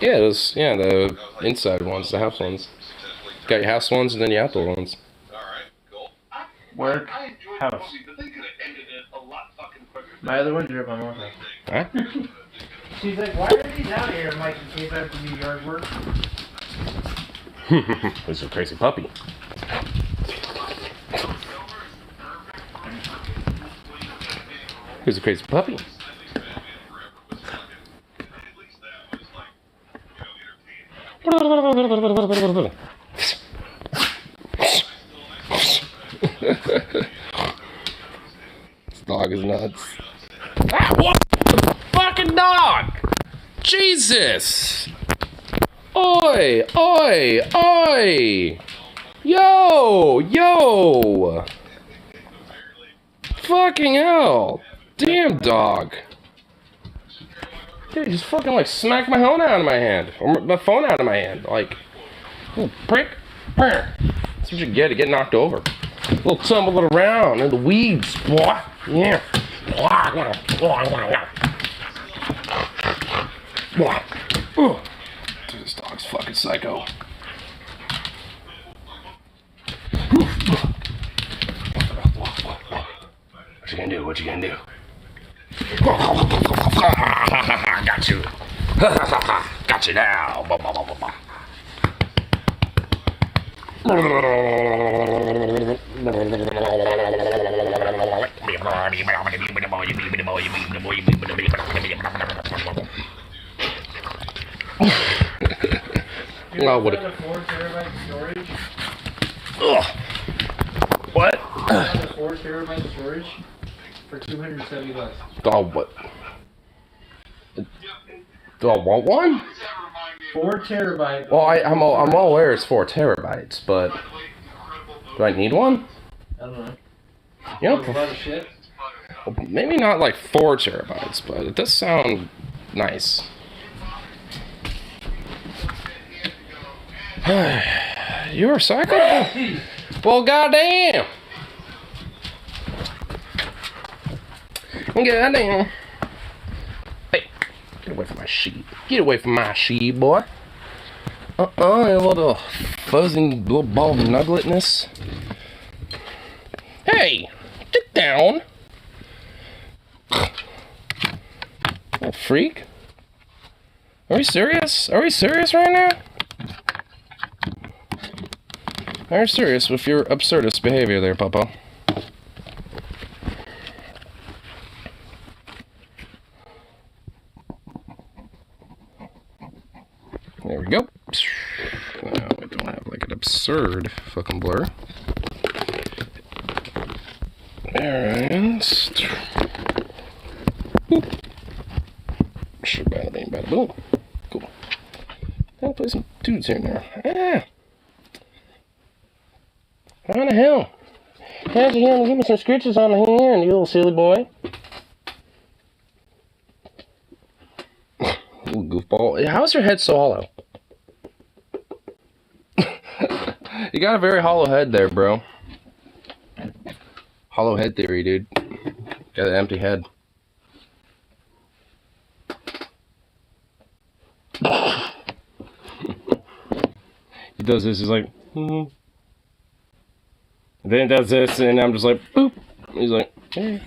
Yeah, those, yeah, the inside ones, the house ones. You got your house ones and then your outdoor ones. Work, house. My other ones are at my mom's house. Huh? She's like, why are these out here? I'm like, in case I have to do yard work. This is a crazy puppy. Who's a crazy puppy? This dog is nuts. Ah, what? Fucking dog! Jesus! Oi! Oi! Oi! Yo! Yo! Fucking hell! Damn dog! Dude, just fucking like smacked my phone out of my hand. Or my phone out of my hand. Like, little prick. That's what you get to get knocked over. A little tumbling around in the weeds, boy. Yeah. Dude, this dog's fucking psycho. What you gonna do? What you gonna do? Got you. Got you now. Oh, what a 4 terabyte storage. Ugh. What? 4 terabyte storage for $270. Oh, what? Do I want one? 4 terabyte. Well, I'm all aware it's 4 terabytes, but do I need one? I don't know. You know, A lot of shit. well, maybe not like 4 terabytes, but it does sound nice. You're a psycho? Well, goddamn. Goddamn. Hey, get away from my sheep. Get away from my sheep, boy. A little fuzzy little ball of nugletness. Hey, get down. That freak. Are we serious? Are we serious right now? Are you serious with your absurdist behavior there, Papa? There we go. Now we don't have like an absurd fucking blur. And bada bing, bada boom. Cool. I'll play some dudes here now. Ah. How the hell? How's the hell? Give me some scritches on the hand, you little silly boy. Little goofball. How's your head so hollow? You got a very hollow head there, bro. Hollow head theory, dude. Got an empty head. He does this, he's like, And then it does this, and I'm just like, boop. He's like, eh.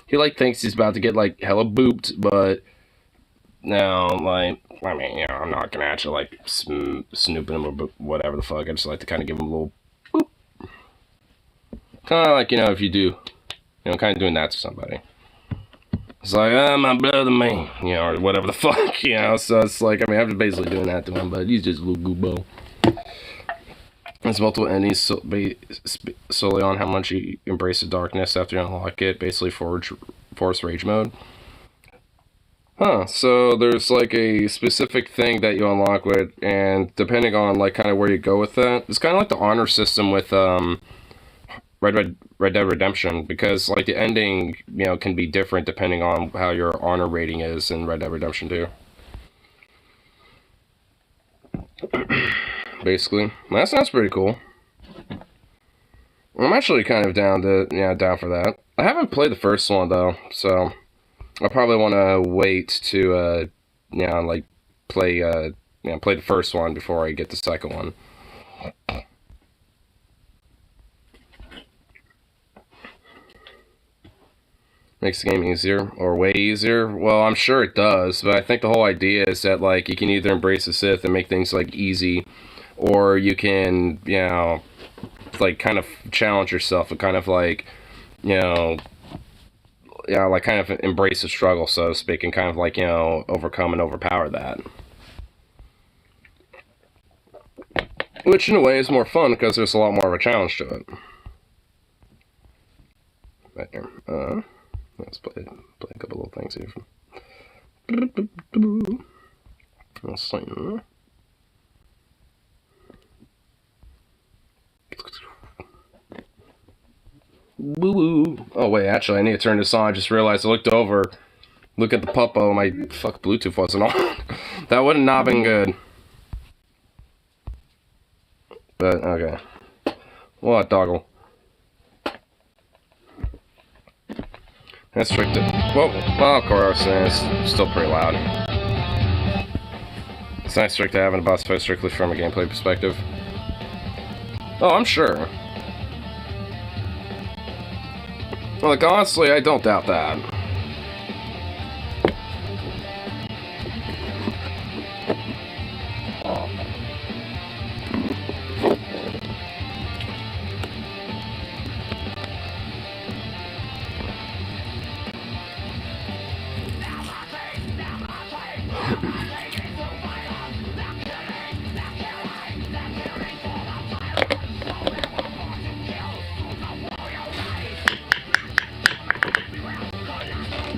He like thinks he's about to get like hella booped, but no, like, I mean, you know, I'm not gonna actually like snooping him or whatever the fuck. I just like to kind of give him a little boop. Kind of like, you know, if you do, you know, kind of doing that to somebody. It's like, my brother, man, you know, or whatever the fuck, you know. So it's like, I mean, I'm basically doing that to him, but he's just a little goobo. It's multiple endings solely on how much you embrace the darkness after you unlock it, basically force rage mode. Huh, so there's like a specific thing that you unlock with, and depending on like kind of where you go with that, it's kind of like the honor system with Red Dead Redemption, because like the ending, you know, can be different depending on how your honor rating is in Red Dead Redemption 2. Basically, that sounds pretty cool. I'm actually kind of down for that. I haven't played the first one though, so I probably want to wait to you know, like play play the first one before I get the second one. Makes the game easier, or way easier? Well, I'm sure it does, but I think the whole idea is that, like, you can either embrace the Sith and make things, like, easy, or you can, you know, like, kind of challenge yourself and kind of, like, you know, yeah, like, kind of embrace the struggle, so to speak, and kind of, like, you know, overcome and overpower that. Which, in a way, is more fun, because there's a lot more of a challenge to it. Right there. Let's play a couple little things here. Let's see. Woo-woo. Oh wait, actually I need to turn this on. I just realized I looked over. Look at the puppo, my fuck Bluetooth wasn't on. That would have not been good. But okay. What doggle? That's restricted. Whoa, well, of course, it's still pretty loud. It's nice trick to have in a boss fight strictly from a gameplay perspective. Oh, I'm sure. Like, honestly, I don't doubt that.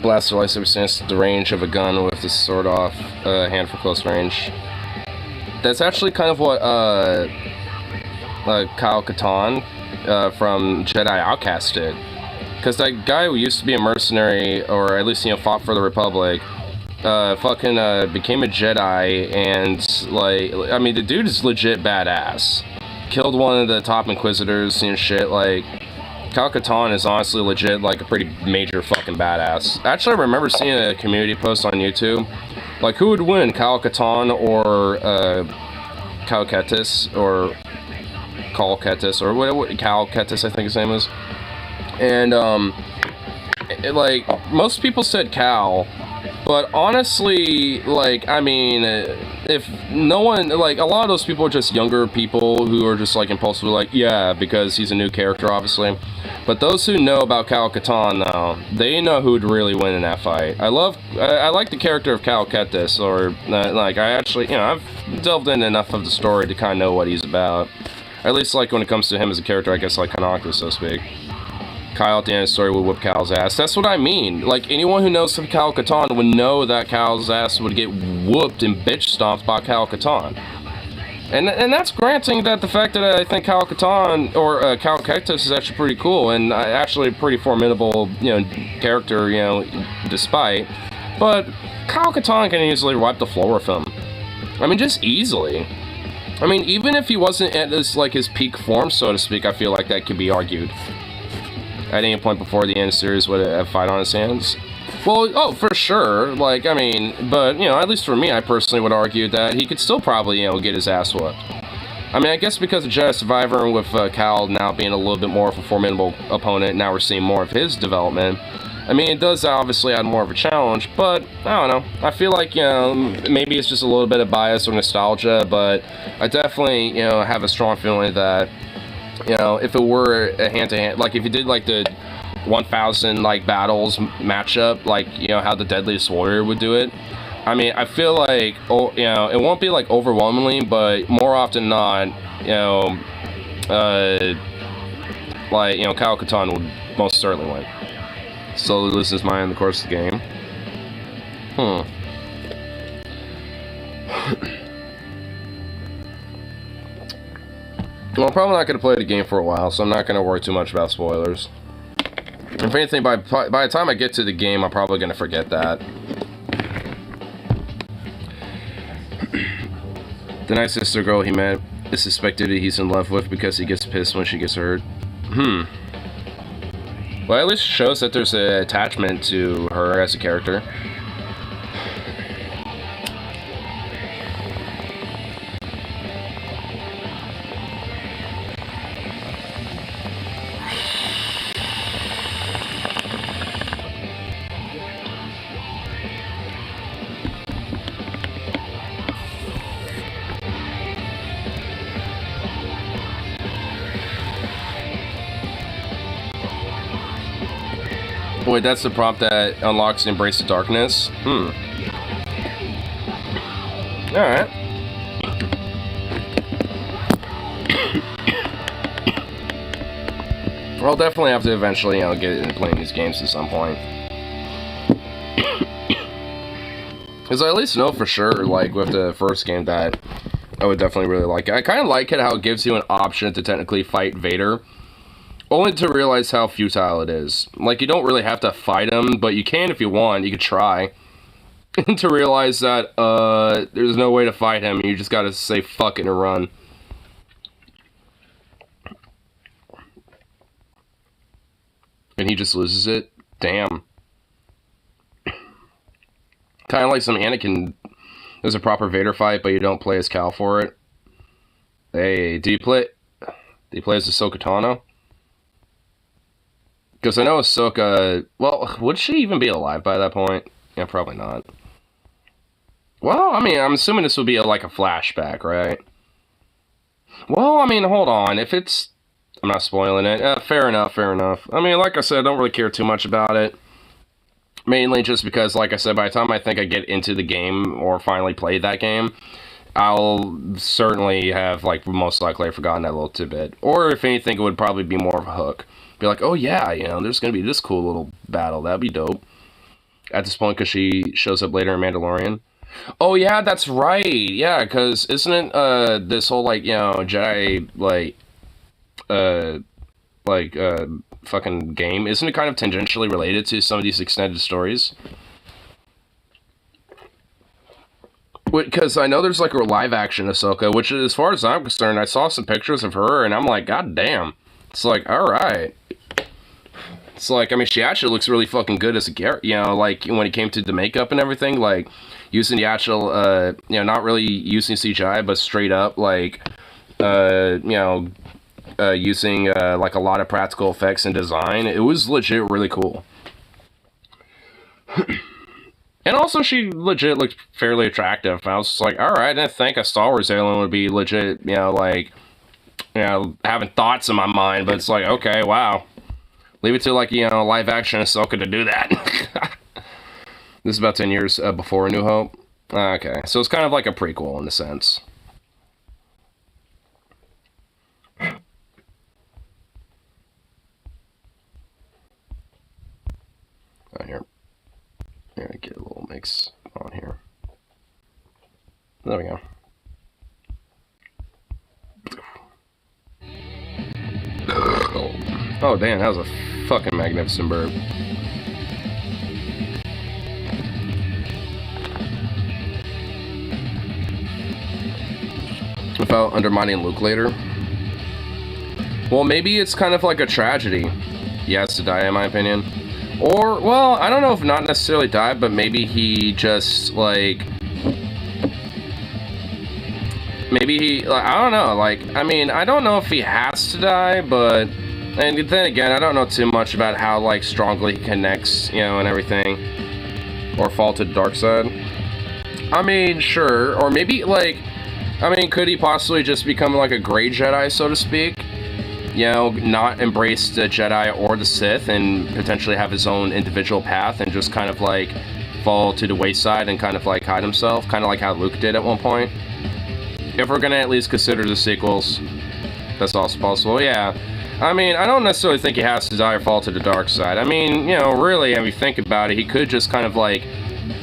Blaster lightsaber stands the range of a gun with the sword off hand for close range. That's actually kind of what Kyle Katarn from Jedi Outcast did. Because that guy who used to be a mercenary, or at least, you know, fought for the Republic, fucking became a Jedi, and, like, I mean, the dude is legit badass. Killed one of the top Inquisitors and shit, like... Kyle Katarn is honestly legit, like, a pretty major fucking badass. Actually, I remember seeing a community post on YouTube. Like, who would win, Kyle Katarn or, Cal Kestis, or Cal Kestis, or whatever, Cal Kestis, I think his name is. And, like, most people said Cal, but honestly, like, I mean, if no one, like, a lot of those people are just younger people who are just, like, impulsively like, yeah, because he's a new character, obviously. But those who know about Cal Katarn, though, they know who would really win in that fight. I like the character of Cal Kestis, or, like, I actually, you know, I've delved into enough of the story to kind of know what he's about. At least, like, when it comes to him as a character, I guess, like, canonically, so to speak. Kyle at the end of the story would whip Cal's ass. That's what I mean. Like, anyone who knows of Cal Katarn would know that Cal's ass would get whooped and bitch stomped by Cal Katarn. And that's granting that the fact that I think Cal Katarn, or Cal Kestis, is actually pretty cool, and actually a pretty formidable, you know, character, you know, despite. But Cal Katarn can easily wipe the floor with him. I mean, just easily. I mean, even if he wasn't at this, like, his peak form, so to speak, I feel like that could be argued. At any point before the end of the series would have a fight on his hands. Well, oh, for sure. Like, I mean, but, you know, at least for me, I personally would argue that he could still probably, you know, get his ass whooped. I mean, I guess because of Jedi Survivor and with Cal now being a little bit more of a formidable opponent, now we're seeing more of his development. I mean, it does obviously add more of a challenge, but, I don't know. I feel like, you know, maybe it's just a little bit of bias or nostalgia, but I definitely, you know, have a strong feeling that, you know, if it were a hand-to-hand, like, if you did, like, the 1,000, like, battles matchup, like, you know, how the Deadliest Warrior would do it, I mean, I feel like, oh, you know, it won't be, like, overwhelmingly, but more often than not, you know, like, you know, Kyle Katarn would most certainly win. Slowly loses his mind in the course of the game. Well, I'm probably not going to play the game for a while, so I'm not going to worry too much about spoilers. If anything, by the time I get to the game, I'm probably going to forget that. The nice sister girl he met is suspected that he's in love with because he gets pissed when she gets hurt. Well, at least it shows that there's an attachment to her as a character. wait, that's the prompt that unlocks Embrace the Darkness? Alright. I'll definitely have to eventually, get into playing these games at some point. Because I at least know for sure, like, with the first game that I would definitely really like it. I kind of like it how it gives you an option to technically fight Vader, only to realize how futile it is. Like, you don't really have to fight him, but you can if you want. You could try. And to realize that, there's no way to fight him. You just gotta say fuck it and run. And he just loses it? Damn. Kind of like some Anakin. There's a proper Vader fight, but you don't play as Cal for it. Hey, do you play as Ahsoka Tano? Because I know Ahsoka... Well, would she even be alive by that point? Yeah, probably not. Well, I mean, I'm assuming this would be like a flashback, right? Well, I mean, hold on. If it's... I'm not spoiling it. Fair enough, fair enough. I mean, like I said, I don't really care too much about it. Mainly just because, like I said, by the time I think I get into the game or finally play that game, I'll certainly have, like, most likely forgotten that little tidbit. Or, if anything, it would probably be more of a hook. Be like, oh yeah, there's gonna be this cool little battle. That'd be dope. At this point, because she shows up later in Mandalorian. Oh yeah, that's right. Yeah, because isn't it, this whole, like, Jedi, fucking game, isn't it kind of tangentially related to some of these extended stories? Because I know there's like a live action Ahsoka, which as far as I'm concerned, I saw some pictures of her and I'm like, god damn. It's like, alright. It's like, I mean, she actually looks really fucking good as a character, like when it came to the makeup and everything, like using the actual, not really using CGI, but straight up, like, using like a lot of practical effects and design. It was legit really cool. And also she legit looked fairly attractive. I was just like, alright, I didn't think a Star Wars alien would be legit, having thoughts in my mind, but it's like, okay, wow. Leave it to like, live action Ahsoka to do that. This is about 10 years before A New Hope. Okay, so it's kind of like a prequel in a sense. Here, get a little mix on here. There we go. Oh damn, that was a fucking magnificent burp. Without undermining Luke later. Well, maybe it's kind of like a tragedy. He has to die, in my opinion. Or, well, I don't know if not necessarily died, but maybe he just, like... Maybe he, like, I don't know, like, I mean, I don't know if he has to die, but... And then again, I don't know too much about how, like, strongly he connects, and everything. Or fall to the dark side. I mean, sure. Or maybe, like... I mean, could he possibly just become, like, a gray Jedi, so to speak? Not embrace the Jedi or the Sith and potentially have his own individual path and just kind of like fall to the wayside and kind of like hide himself, kind of like how Luke did at one point. If we're gonna at least consider the sequels, that's also possible. Yeah, I mean, I don't necessarily think he has to die or fall to the dark side. I mean, really, if you think about it, he could just kind of like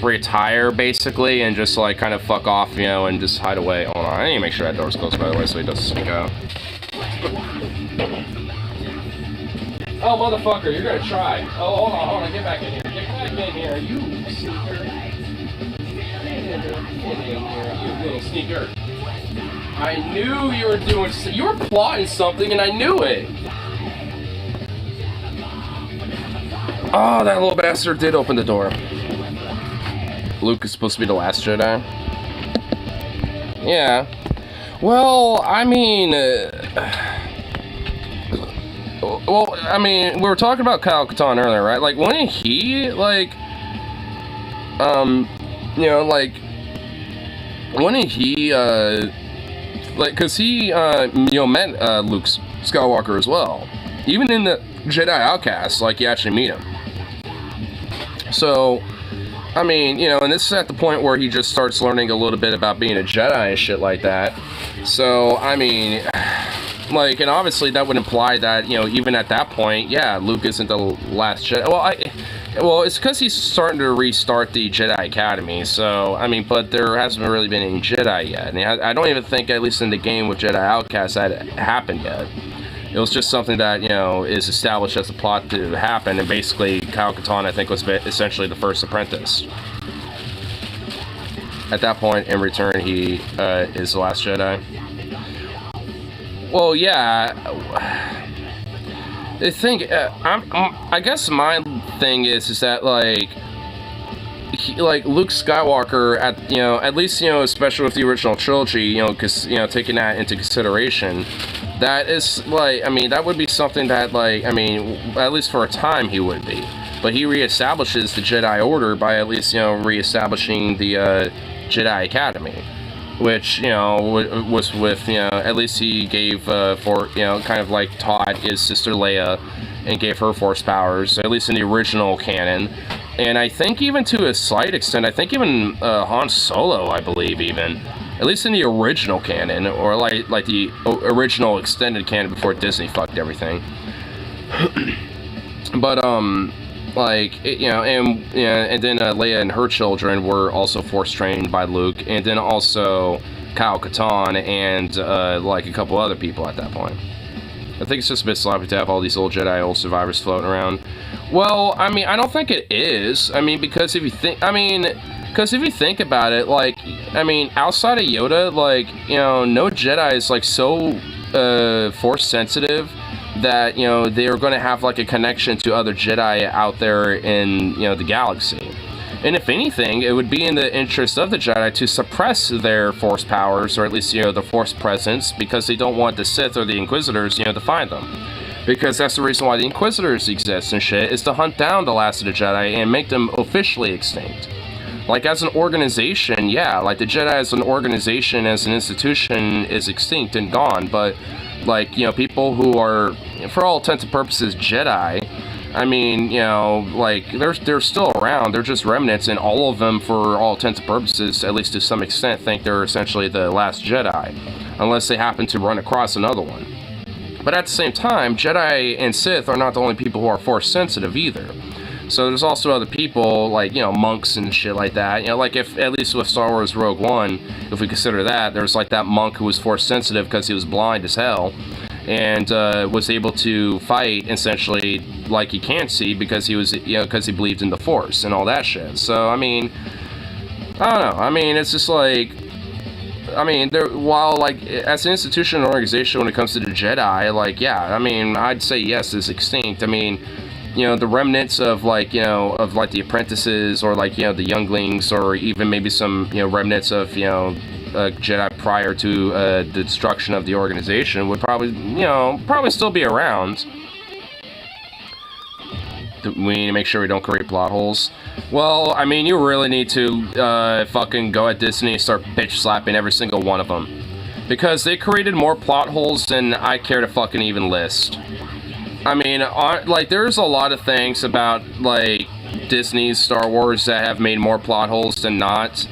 retire basically and just like kind of fuck off, and just hide away. Hold on, I need to make sure that door's closed, by the way, so he doesn't sneak out. Oh, motherfucker, you're gonna try. Oh, hold on, get back in here. Get back in here, you sneaker. Get in here, you little sneaker. I knew you were doing, you were plotting something and I knew it. Oh, that little bastard did open the door. Luke is supposed to be the last Jedi. Yeah. Well, I mean... well, I mean, we were talking about Kyle Katarn earlier, right? Like, wouldn't he, like... wouldn't he, like, because he, met Luke Skywalker as well. Even in the Jedi Outcast, like, you actually meet him. So, I mean, you know, and this is at the point where he just starts learning a little bit about being a Jedi and shit like that. So, I mean, like, and obviously that would imply that, you know, even at that point, yeah, Luke isn't the last Jedi. Well, it's because he's starting to restart the Jedi Academy. So, I mean, but there hasn't really been any Jedi yet. And I don't even think, at least in the game with Jedi Outcast, that happened yet. It was just something that, you know, is established as a plot to happen, and basically Kyle Katarn, I think, was essentially the first apprentice. At that point, in return, he is the last Jedi. Well, yeah. The thing, I guess my thing is that, like, Luke Skywalker, at least, you know, especially with the original trilogy, you know, because, you know, taking that into consideration, that is, like, I mean, that would be something that, like, I mean, at least for a time he would be. But he reestablishes the Jedi Order by at least, you know, reestablishing the Jedi Academy, which, you know, was with, you know, at least he gave, for, you know, kind of like taught his sister Leia and gave her Force powers, at least in the original canon. And I think even to a slight extent, I think even Han Solo, I believe, even, at least in the original canon, or like the original extended canon before Disney fucked everything. But like, you know, and then Leia and her children were also Force trained by Luke, and then also Kyle Katarn and like a couple other people at that point. I think it's just a bit sloppy to have all these old Jedi, old survivors floating around. Well, I mean, I don't think it is. I mean, because if you think about it, like, I mean, outside of Yoda, like, you know, no Jedi is, like, so Force sensitive that, you know, they're going to have, like, a connection to other Jedi out there in, you know, the galaxy. And if anything, it would be in the interest of the Jedi to suppress their Force powers, or at least, you know, the Force presence, because they don't want the Sith or the Inquisitors, you know, to find them. Because that's the reason why the Inquisitors exist and shit, is to hunt down the last of the Jedi and make them officially extinct. Like, as an organization, yeah, like, the Jedi as an organization, as an institution, is extinct and gone, but, like, you know, people who are, for all intents and purposes, Jedi, I mean, you know, like, they're still around. They're just remnants, and all of them, for all intents and purposes, at least to some extent, think they're essentially the last Jedi, unless they happen to run across another one. But at the same time, Jedi and Sith are not the only people who are Force sensitive either. So there's also other people, like, you know, monks and shit like that. You know, like, if, at least with Star Wars Rogue One, if we consider that, there's, like, that monk who was Force sensitive because he was blind as hell, and was able to fight, essentially, like he can't see, because he was, you know, because he believed in the Force and all that shit. So, I mean, I don't know. I mean, it's just like, I mean, while, like, as an institution and organization, when it comes to the Jedi, like, yeah, I mean, I'd say yes, it's extinct. I mean, you know, the remnants of, like, you know, of, like, the apprentices, or, like, you know, the younglings, or even maybe some, you know, remnants of, you know, Jedi prior to the destruction of the organization would probably, you know, still be around. We need to make sure we don't create plot holes. Well, I mean, you really need to fucking go at Disney and start bitch slapping every single one of them, because they created more plot holes than I care to fucking even list. I mean, like, there's a lot of things about, like, Disney's Star Wars that have made more plot holes than not.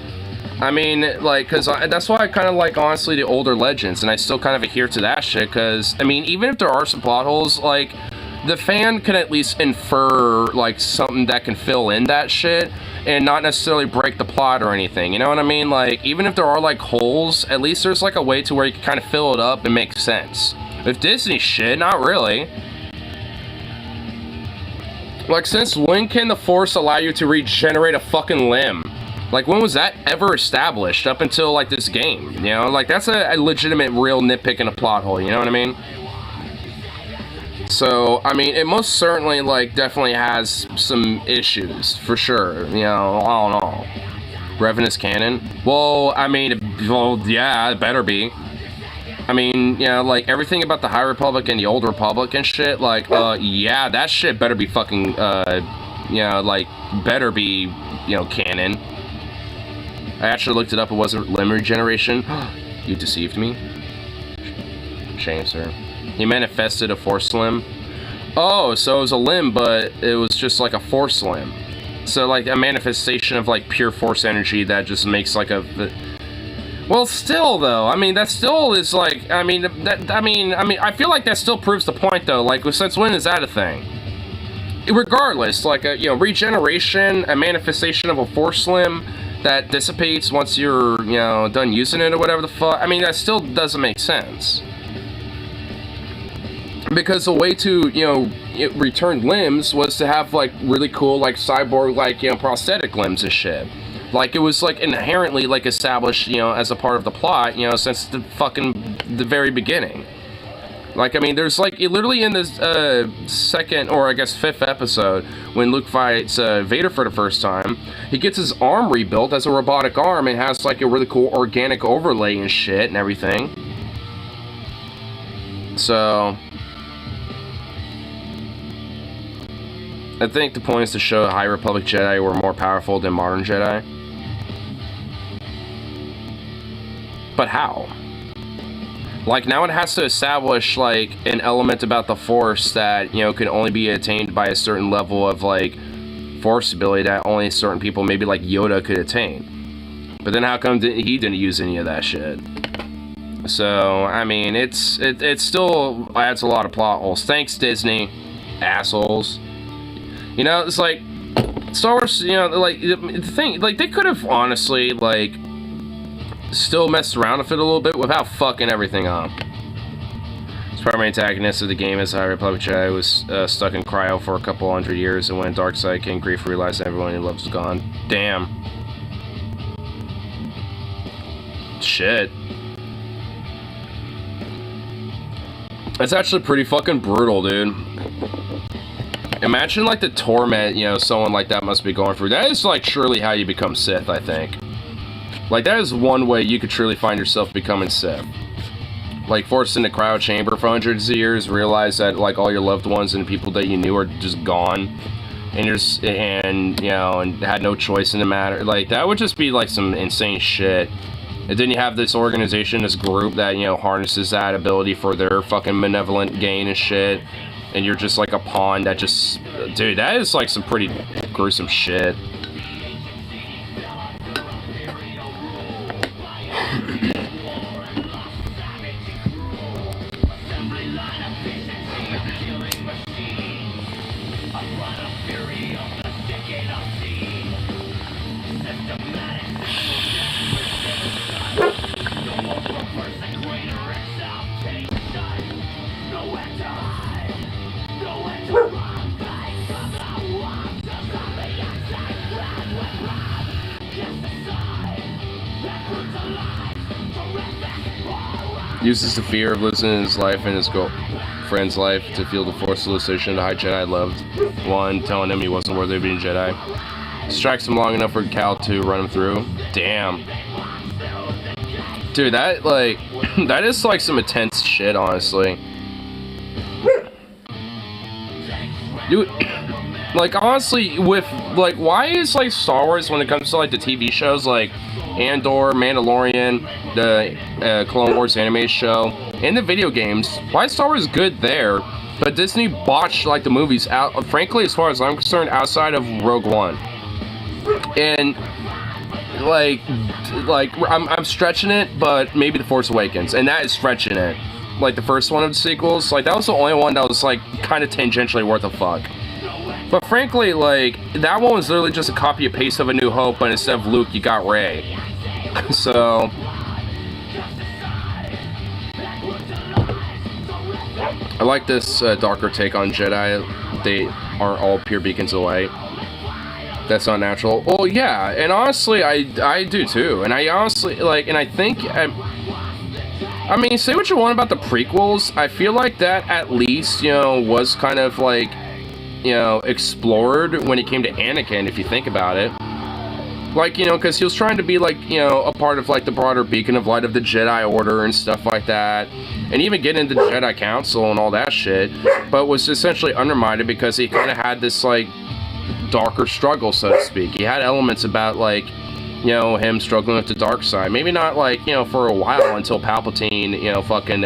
I mean, like, because that's why I kind of like, honestly, the older Legends, and I still kind of adhere to that shit, because, I mean, even if there are some plot holes, like, the fan can at least infer, like, something that can fill in that shit, and not necessarily break the plot or anything, you know what I mean? Like, even if there are, like, holes, at least there's, like, a way to where you can kind of fill it up and make sense. With Disney shit, not really. Like, since when can the Force allow you to regenerate a fucking limb? Like, when was that ever established up until, like, this game? You know, like, that's a legitimate, real nitpick in a plot hole, you know what I mean? So, I mean, it most certainly, like, definitely has some issues, for sure, you know, I don't know. Revenant's canon? Well, I mean, well, yeah, it better be. I mean, you know, like, everything about the High Republic and the Old Republic and shit, like, yeah, that shit better be fucking, you know, like, better be, you know, canon. I actually looked it up, it wasn't limb regeneration. You deceived me. Shame, sir. He manifested a Force limb. Oh, so it was a limb, but it was just like a Force limb. So, like, a manifestation of, like, pure force energy that just makes, like, well, still, though, I mean, that still is, like, I feel like that still proves the point, though. Like, since when is that a thing? Regardless, like, regeneration, a manifestation of a force limb that dissipates once you're, done using it or whatever the fuck. I mean, that still doesn't make sense. Because the way to, return limbs was to have, like, really cool, like, cyborg, like, prosthetic limbs and shit. Like, it was, like, inherently, like, established, as a part of the plot, since the very beginning. Like, I mean, there's, like, literally in this, second, or I guess 5th episode, when Luke fights, Vader for the first time, he gets his arm rebuilt as a robotic arm and has, like, a really cool organic overlay and shit and everything. So I think the point is to show High Republic Jedi were more powerful than modern Jedi. But how? Like, now it has to establish, like, an element about the Force that, can only be attained by a certain level of, like, Force ability that only certain people, maybe like Yoda, could attain. But then how come he didn't use any of that shit? So, I mean, it still adds a lot of plot holes. Thanks, Disney. Assholes. It's like, Star Wars, like, the thing, like, they could have honestly, like, still messed around with it a little bit without fucking everything up. His primary antagonist of the game is High Republic Jedi was stuck in cryo for a couple hundred years, and when Darkseid King Grief realized everyone he loves was gone. Damn. Shit. That's actually pretty fucking brutal, dude. Imagine, like, the torment, someone like that must be going through. That is, like, surely how you become Sith, I think. Like, that is one way you could truly find yourself becoming Sith. Like, forced in the cryo chamber for hundreds of years, realize that, like, all your loved ones and people that you knew are just gone. And had no choice in the matter. Like, that would just be, like, some insane shit. And then you have this organization, this group that, harnesses that ability for their fucking benevolent gain and shit. And you're just, like, a pawn that just... Dude, that is, like, some pretty gruesome shit. Uses the fear of losing his life and his girlfriend's life to fuel the Force hallucination the High Jedi loved. One, telling him he wasn't worthy of being a Jedi. Distracts him long enough for Cal to run him through. Damn. Dude, that, like, that is, like, some intense shit, honestly. Dude, like, honestly, with, like, why is, like, Star Wars, when it comes to, like, the TV shows, like, Andor, Mandalorian, the Clone Wars animated show, and the video games, why is Star Wars good there, but Disney botched, like, the movies out, frankly, as far as I'm concerned, outside of Rogue One. And, like, I'm stretching it, but maybe The Force Awakens, and that is stretching it. Like, the first one of the sequels, like, that was the only one that was, like, kind of tangentially worth a fuck. But frankly, like, that one was literally just a copy and paste of A New Hope, but instead of Luke, you got Rey. So... I like this darker take on Jedi. They aren't all pure beacons of light. That's not natural. Well, yeah, and honestly, I do too. And I honestly, like, and I think... I mean, say what you want about the prequels, I feel like that at least, was kind of like... explored when it came to Anakin, if you think about it. Like, because he was trying to be, like, a part of, like, the broader beacon of light of the Jedi Order and stuff like that. And even get into the Jedi Council and all that shit. But was essentially undermined because he kind of had this, like, darker struggle, so to speak. He had elements about, like, him struggling with the dark side. Maybe not, like, for a while until Palpatine, fucking,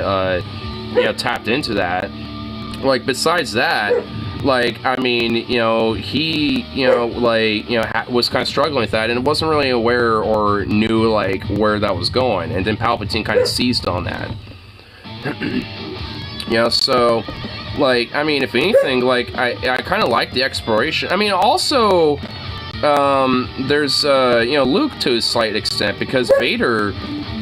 tapped into that. Like, besides that... like, I mean, you know, he, you know, like, you know, was kind of struggling with that, and wasn't really aware or knew, like, where that was going, and then Palpatine kind of seized on that. You know, so, like, I mean, if anything, like, I kind of like the exploration. I mean, also, there's, you know, Luke to a slight extent, because Vader,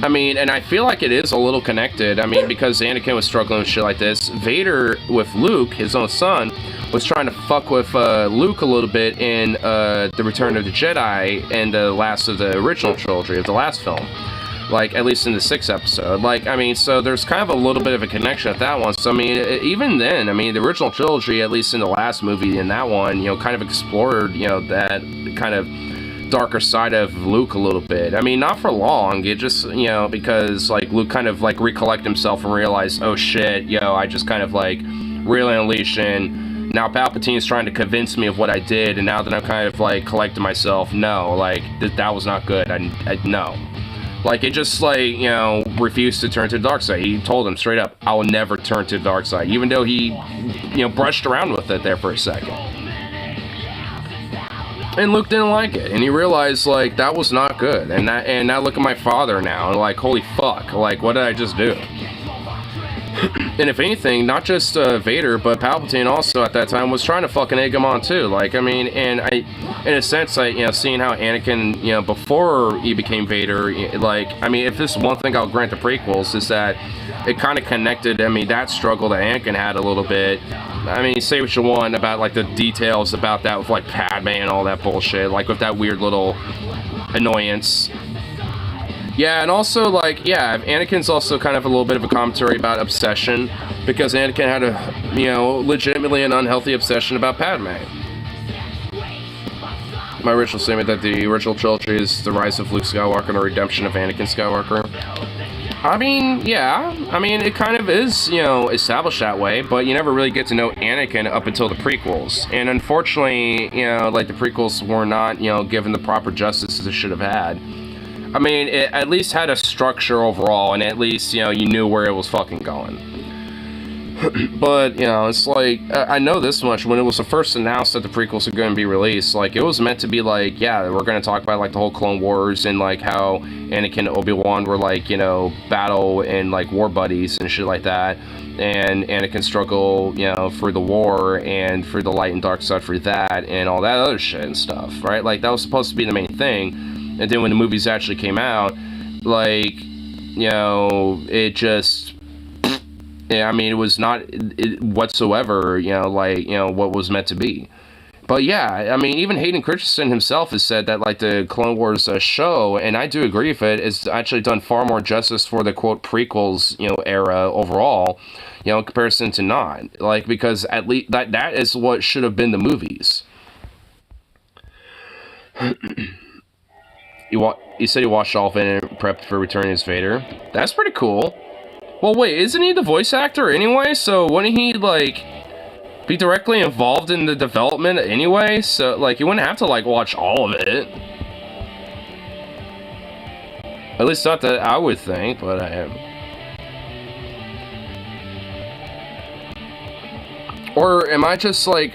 I mean, and I feel like it is a little connected. I mean, because Anakin was struggling with shit like this, Vader, with Luke, his own son, was trying to fuck with Luke a little bit in The Return of the Jedi and the last of the original trilogy of the last film. Like, at least in the 6th episode. Like, I mean, so there's kind of a little bit of a connection with that one. So, I mean, even then, I mean, the original trilogy, at least in the last movie, in that one, you know, kind of explored, you know, that kind of darker side of Luke a little bit. I mean, not for long. It just, you know, because, like, Luke kind of, like, recollect himself and realize, oh, shit, yo, I just kind of, like, really unleashed, and now Palpatine's trying to convince me of what I did, and now that I'm kind of, like, collecting myself, no, like, that was not good. No. Like, it just, like, you know, refused to turn to the dark side. He told him straight up, I will never turn to the dark side, even though he, you know, brushed around with it there for a second. And Luke didn't like it, and he realized, like, that was not good. And now look at my father now, and, like, holy fuck, like, what did I just do? And if anything, not just Vader, but Palpatine also at that time was trying to fucking egg him on too. Like, I mean, and in a sense, like, you know, seeing how Anakin, you know, before he became Vader, like, I mean, if there's one thing I'll grant the prequels, is that it kind of connected, I mean, that struggle that Anakin had a little bit. I mean, say what you want about, like, the details about that with, like, Padme and all that bullshit, like, with that weird little annoyance. Yeah, and also, like, yeah, Anakin's also kind of a little bit of a commentary about obsession, because Anakin had a, you know, legitimately an unhealthy obsession about Padme. My original statement that the original trilogy is the rise of Luke Skywalker and the redemption of Anakin Skywalker. I mean, yeah, I mean, it kind of is, you know, established that way, but you never really get to know Anakin up until the prequels. And unfortunately, you know, like, the prequels were not, you know, given the proper justice that it should have had. I mean, it at least had a structure overall, and at least, you know, you knew where it was fucking going. But, you know, it's like, I know this much, when it was first announced that the prequels were going to be released, like, it was meant to be like, yeah, we're going to talk about, like, the whole Clone Wars, and, like, how Anakin and Obi-Wan were, like, you know, battle and, like, war buddies and shit like that, and Anakin struggle, you know, for the war, and for the light and dark side for that, and all that other shit and stuff, right? Like, that was supposed to be the main thing. And then when the movies actually came out, like, you know, it just, yeah, I mean, it was not whatsoever, you know, like, you know, what was meant to be. But yeah, I mean, even Hayden Christensen himself has said that, like, the Clone Wars show, and I do agree with it, is actually done far more justice for the, quote, prequels, you know, era overall, you know, in comparison to not. Like, because at least that is what should have been the movies. He said he watched all of it and prepped for returning as Vader. That's pretty cool. Well, wait, isn't he the voice actor anyway? So wouldn't he, like, be directly involved in the development anyway? So, like, you wouldn't have to, like, watch all of it. At least not that I would think, but I am. Or am I just, like,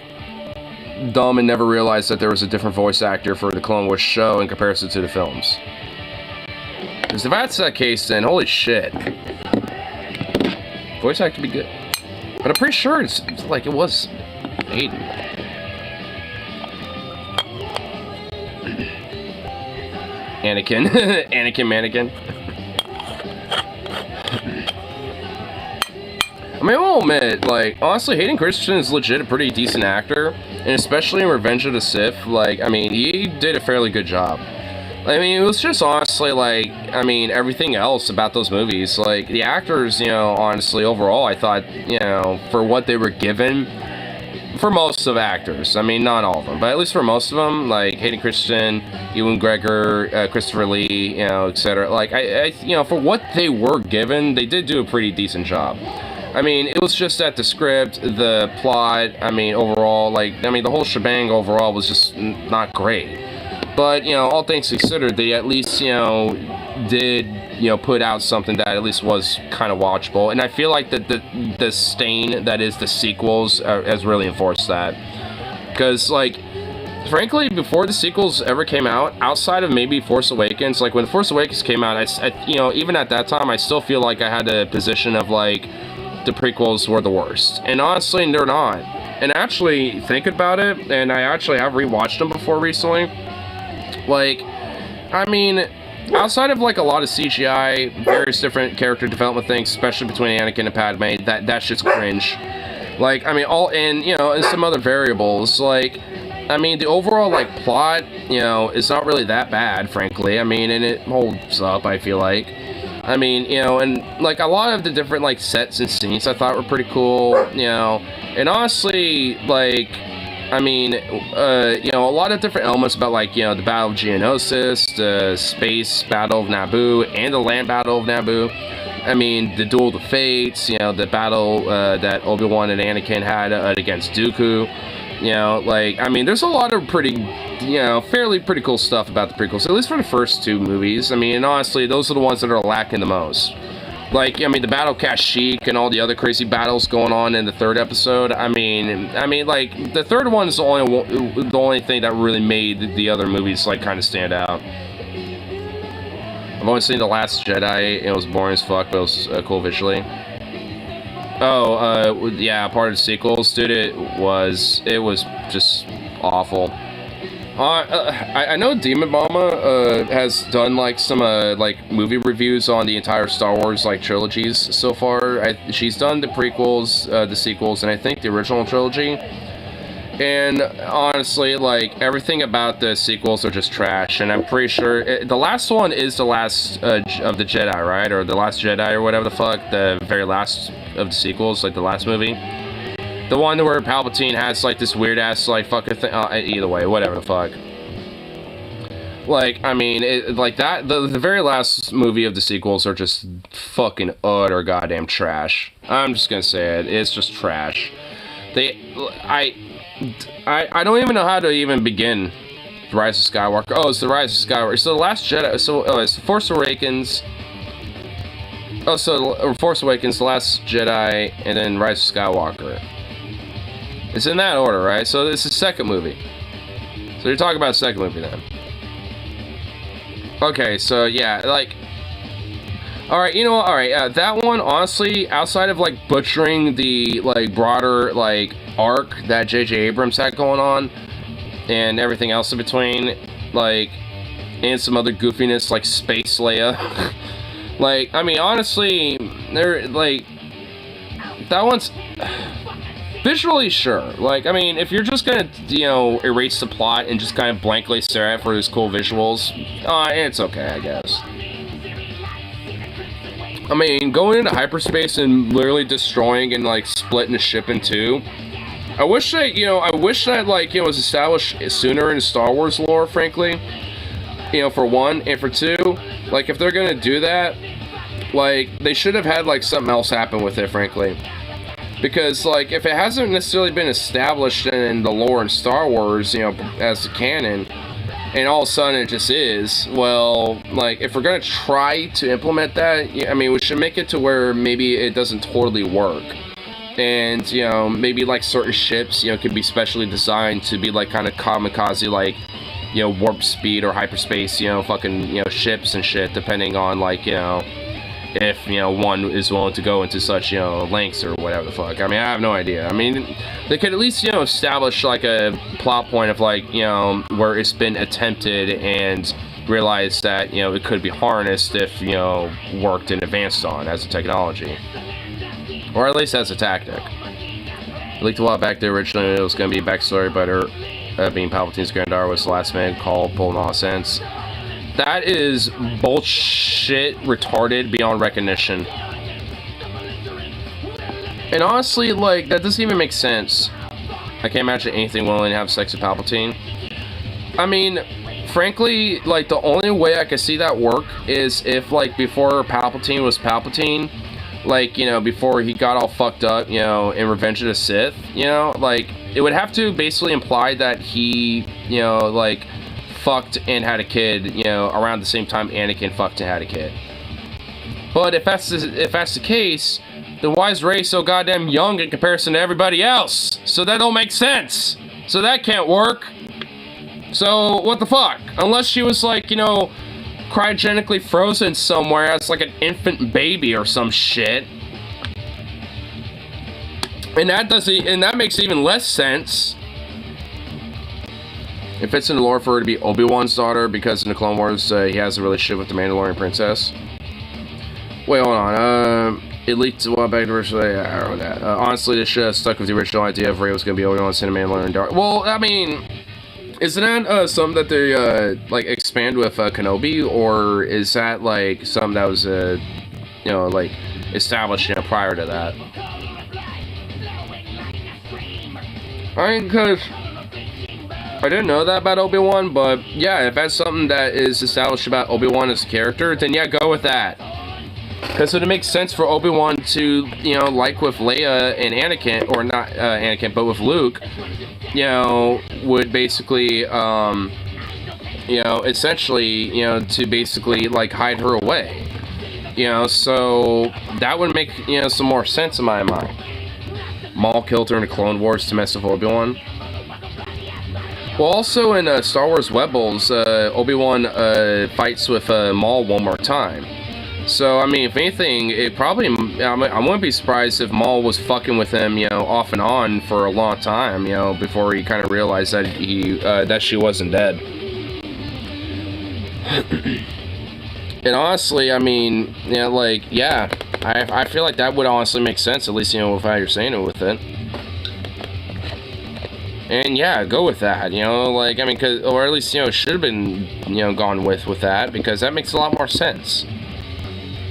dumb and never realized that there was a different voice actor for the Clone Wars show in comparison to the films? Because if that's that case, then holy shit. Voice actor be good. But I'm pretty sure it's like it was Aiden. Anakin. Anakin Mannequin. I mean, I will admit, like, honestly, Hayden Christensen is legit a pretty decent actor, and especially in Revenge of the Sith, like, I mean, he did a fairly good job. I mean, it was just honestly, like, I mean, everything else about those movies, like, the actors, you know, honestly, overall, I thought, you know, for what they were given, for most of actors, I mean, not all of them, but at least for most of them, like, Hayden Christensen, Ewan McGregor, Christopher Lee, you know, etc., like, I, you know, for what they were given, they did do a pretty decent job. I mean, it was just that the script, the plot, I mean, overall, like, I mean, the whole shebang overall was just not great. But, you know, all things considered, they at least, you know, did, put out something that at least was kind of watchable. And I feel like the stain that is the sequels has really enforced that. Because, like, frankly, before the sequels ever came out, outside of maybe Force Awakens, like, when Force Awakens came out, I even at that time, I still feel like I had a position of, like, the prequels were the worst. And honestly, they're not. And actually, think about it, and I actually have rewatched them before recently. Like, I mean, outside of, like, a lot of CGI, various different character development things, especially between Anakin and Padme, that shit's cringe. Like, I mean, and some other variables, like, I mean, the overall, like, plot, is not really that bad, frankly. I mean, and it holds up, I feel like. I mean, and, like, a lot of the different, like, sets and scenes I thought were pretty cool, and honestly, like, I mean, a lot of different elements about, like, the Battle of Geonosis, the space battle of Naboo, and the land battle of Naboo. I mean, the Duel of the Fates, the battle that Obi-Wan and Anakin had against Dooku. Like, I mean, there's a lot of pretty, fairly pretty cool stuff about the prequels, at least for the first two movies. I mean, and honestly, those are the ones that are lacking the most. Like, I mean, the Battle of Kashyyyk and all the other crazy battles going on in the third episode. I mean, like, the third one is the only thing that really made the other movies, like, kind of stand out. I've only seen The Last Jedi, and it was boring as fuck, but it was cool visually. Oh, yeah, part of the sequels, dude, it was just awful. I know Demon Mama has done, like, some like movie reviews on the entire Star Wars, like, trilogies so far. She's done the prequels, the sequels, and I think the original trilogy. And honestly, like, everything about the sequels are just trash, and I'm pretty sure the last one is the last of the Jedi, right? Or the Last Jedi, or whatever the fuck, the very last of the sequels, like the last movie. The one where Palpatine has, like, this weird-ass, like, fucking thing. Either way, whatever the fuck. Like, I mean, like, that, the very last movie of the sequels are just fucking utter goddamn trash. I'm just gonna say it. It's just trash. I don't even know how to even begin The Rise of Skywalker. Oh, it's The Rise of Skywalker. So The Last Jedi, it's Force Awakens. Oh, so Force Awakens, The Last Jedi, and then Rise of Skywalker. It's in that order, right? So this is the second movie. So you're talking about the second movie then. Okay, so yeah, like... Alright, alright, that one, honestly, outside of, like, butchering the, like, broader, like, arc that J.J. Abrams had going on, and everything else in between, like, and some other goofiness, like Space Leia. Like, I mean, honestly, they're, like, that one's... Visually, sure. Like, I mean, if you're just gonna, erase the plot and just kind of blankly stare at it for these cool visuals, it's okay, I guess. I mean, going into hyperspace and literally destroying and, like, splitting the ship in two. I wish that, like, it was established sooner in Star Wars lore, frankly. For one, and for two, like, if they're gonna do that, like, they should have had, like, something else happen with it, frankly. Because, like, if it hasn't necessarily been established in the lore in Star Wars, as canon, and all of a sudden it just is, well, like, if we're gonna try to implement that, I mean, we should make it to where maybe it doesn't totally work. And, maybe, like, certain ships, could be specially designed to be, like, kind of kamikaze, like, warp speed or hyperspace, fucking, ships and shit, depending on, like, if, one is willing to go into such, lengths or whatever the fuck. I mean, I have no idea. I mean, they could at least, establish, like, a plot point of, like, where it's been attempted and realize that, it could be harnessed if, worked and advanced on as a technology. Or at least as a tactic. I leaked a while back there originally it was going to be a backstory about her being Palpatine's granddaughter was the last man called, pulling all sense. That is bullshit, retarded beyond recognition. And honestly, like, that doesn't even make sense. I can't imagine anything willing to have sex with Palpatine. I mean, frankly, like, the only way I could see that work is if, like, before Palpatine was Palpatine, like, before he got all fucked up, in Revenge of the Sith, like, it would have to basically imply that he, like, fucked and had a kid, you know, around the same time Anakin fucked and had a kid. But if that's the case, then why is Rey so goddamn young in comparison to everybody else? So that don't make sense. So that can't work. So what the fuck? Unless she was like, you know, cryogenically frozen somewhere as like an infant baby or some shit. And that makes even less sense. It fits in the lore for her to be Obi-Wan's daughter because in the Clone Wars he has a relationship with the Mandalorian princess. Wait, hold on. It leaked a while back to originally. I don't know that. Honestly, this shit stuck with the original idea of Rey was gonna be Obi-Wan's Mandalorian daughter. Well, I mean, isn't that something that they like expand with Kenobi, or is that like something that was you know, like established, you know, prior to that? I mean, because I didn't know that about Obi-Wan, but yeah, if that's something that is established about Obi-Wan as a character, then yeah, go with that. Because it makes sense for Obi-Wan to, you know, like with Leia and Anakin, or not Anakin, but with Luke, you know, would basically, you know, essentially, you know, to basically, like, hide her away. You know, so that would make, you know, some more sense in my mind. Maul killed her in the Clone Wars to mess with Obi-Wan. Well, also in Star Wars Rebels, Obi-Wan fights with Maul one more time. So, I mean, if anything, it probably, I wouldn't be surprised if Maul was fucking with him, you know, off and on for a long time, you know, before he kind of realized that that she wasn't dead. And honestly, I mean, you know, like, yeah, I feel like that would honestly make sense, at least, you know, with how you're saying it with it. And yeah, go with that, you know, like, I mean, or at least, you know, should have been, you know, gone with that, because that makes a lot more sense.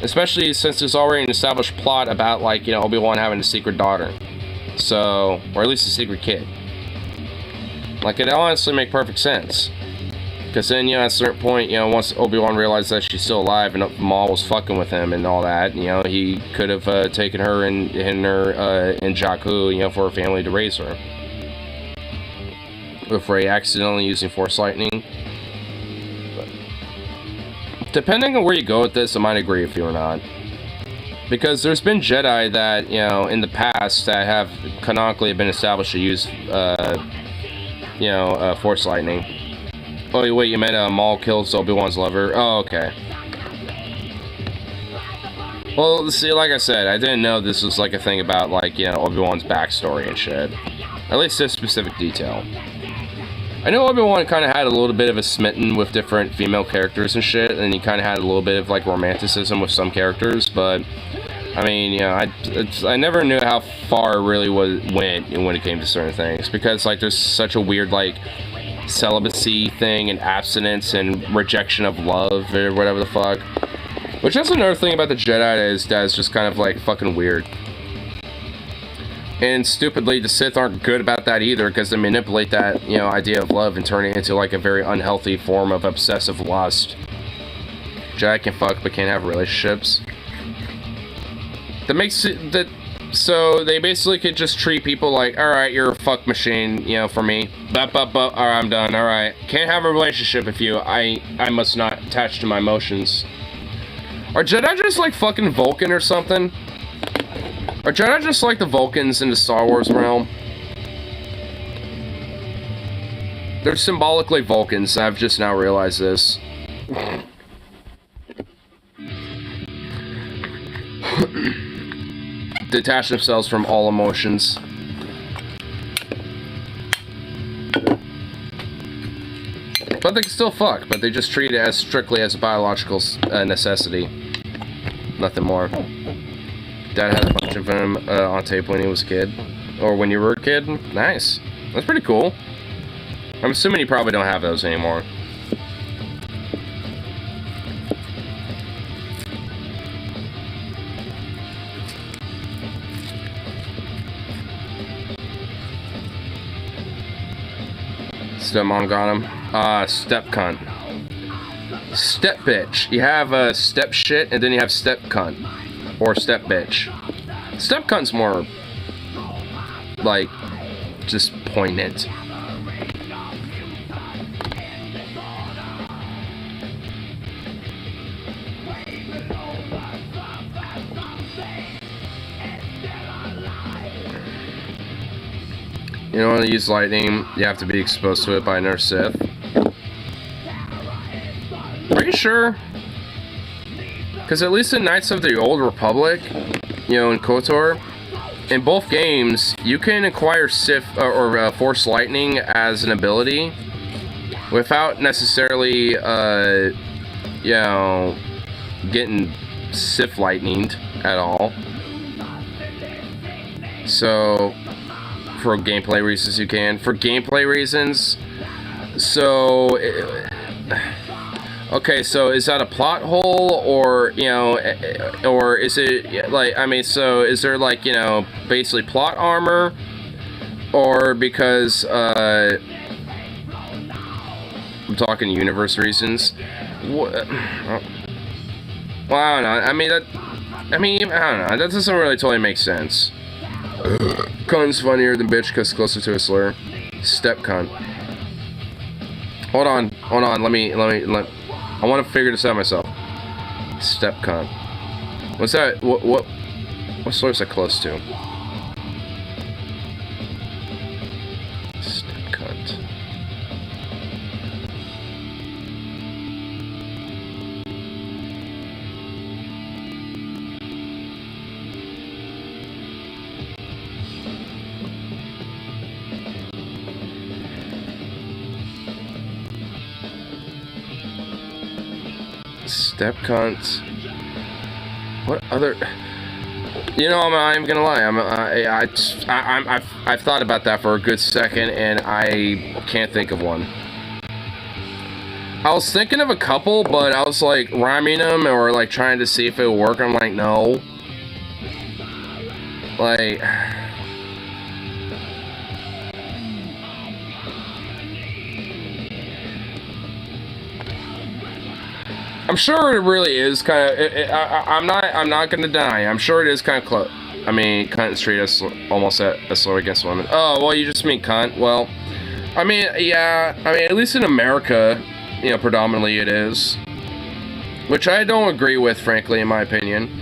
Especially since there's already an established plot about, like, you know, Obi-Wan having a secret daughter. So, or at least a secret kid. Like, it honestly make perfect sense. Because then, you know, at a certain point, you know, once Obi-Wan realized that she's still alive and Maul was fucking with him and all that, you know, he could have taken her and in Jakku, you know, for her family to raise her. With Rey accidentally using Force Lightning. Depending on where you go with this, I might agree with you or not. Because there's been Jedi that, you know, in the past that have canonically been established to use, you know, Force Lightning. Oh, wait, you meant Maul kills Obi-Wan's lover? Oh, okay. Well, see, like I said, I didn't know this was like a thing about, like, you know, Obi-Wan's backstory and shit. At least this specific detail. I know Obi-Wan kind of had a little bit of a smitten with different female characters and shit, and he kind of had a little bit of, like, romanticism with some characters, but, I mean, you know, I never knew how far it really went when it came to certain things, because, like, there's such a weird, like, celibacy thing, and abstinence, and rejection of love, or whatever the fuck. Which, that's another thing about the Jedi that is just kind of, like, fucking weird. And stupidly, the Sith aren't good about that either, because they manipulate that, you know, idea of love and turn it into, like, a very unhealthy form of obsessive lust. Jedi can fuck, but can't have relationships. That makes it, that, so they basically could just treat people like, alright, you're a fuck machine, you know, for me. Alright, I'm done, alright. Can't have a relationship with you, I must not attach to my emotions. Are Jedi just like fucking Vulcan or something? Are Jedi just like the Vulcans in the Star Wars realm? They're symbolically Vulcans, I've just now realized this. Detach themselves from all emotions. But they can still fuck, but they just treat it as strictly as a biological necessity. Nothing more. Dad had a bunch of them on tape when he was a kid. Or when you were a kid. Nice. That's pretty cool. I'm assuming you probably don't have those anymore. Stepmom got him. Step cunt. Step bitch. You have step shit, and then you have step cunt. Or step bitch. Step cunt's more, like, just poignant. You don't want to use lightning, you have to be exposed to it by another Sith. Are you sure? Because at least in Knights of the Old Republic, you know, in KOTOR, in both games, you can acquire Sith or Force Lightning as an ability without necessarily, you know, getting Sith Lightninged at all. So, for gameplay reasons, you can. For gameplay reasons, so. Okay, so is that a plot hole, or, you know, or is it, like, I mean, so is there, like, you know, basically plot armor, or because, I'm talking universe reasons? Well, I don't know, I mean, I don't know, that doesn't really totally make sense. Cunt's funnier than bitch because closer to a slur. Step cunt. Hold on, I want to figure this out myself. Step cunt. What's that? What slur is that close to? Step cunt. Step cunt. What other? You know, I'm gonna lie. I've thought about that for a good second, and I can't think of one. I was thinking of a couple, but I was like rhyming them or like trying to see if it would work. I'm like, no. Like. I'm sure it really is kind of. I'm not gonna deny. I'm sure it is kind of close. I mean, cunt and street is almost a slur against women. Oh, well, you just mean cunt. Well, I mean, yeah. I mean, at least in America, you know, predominantly it is, which I don't agree with, frankly, in my opinion,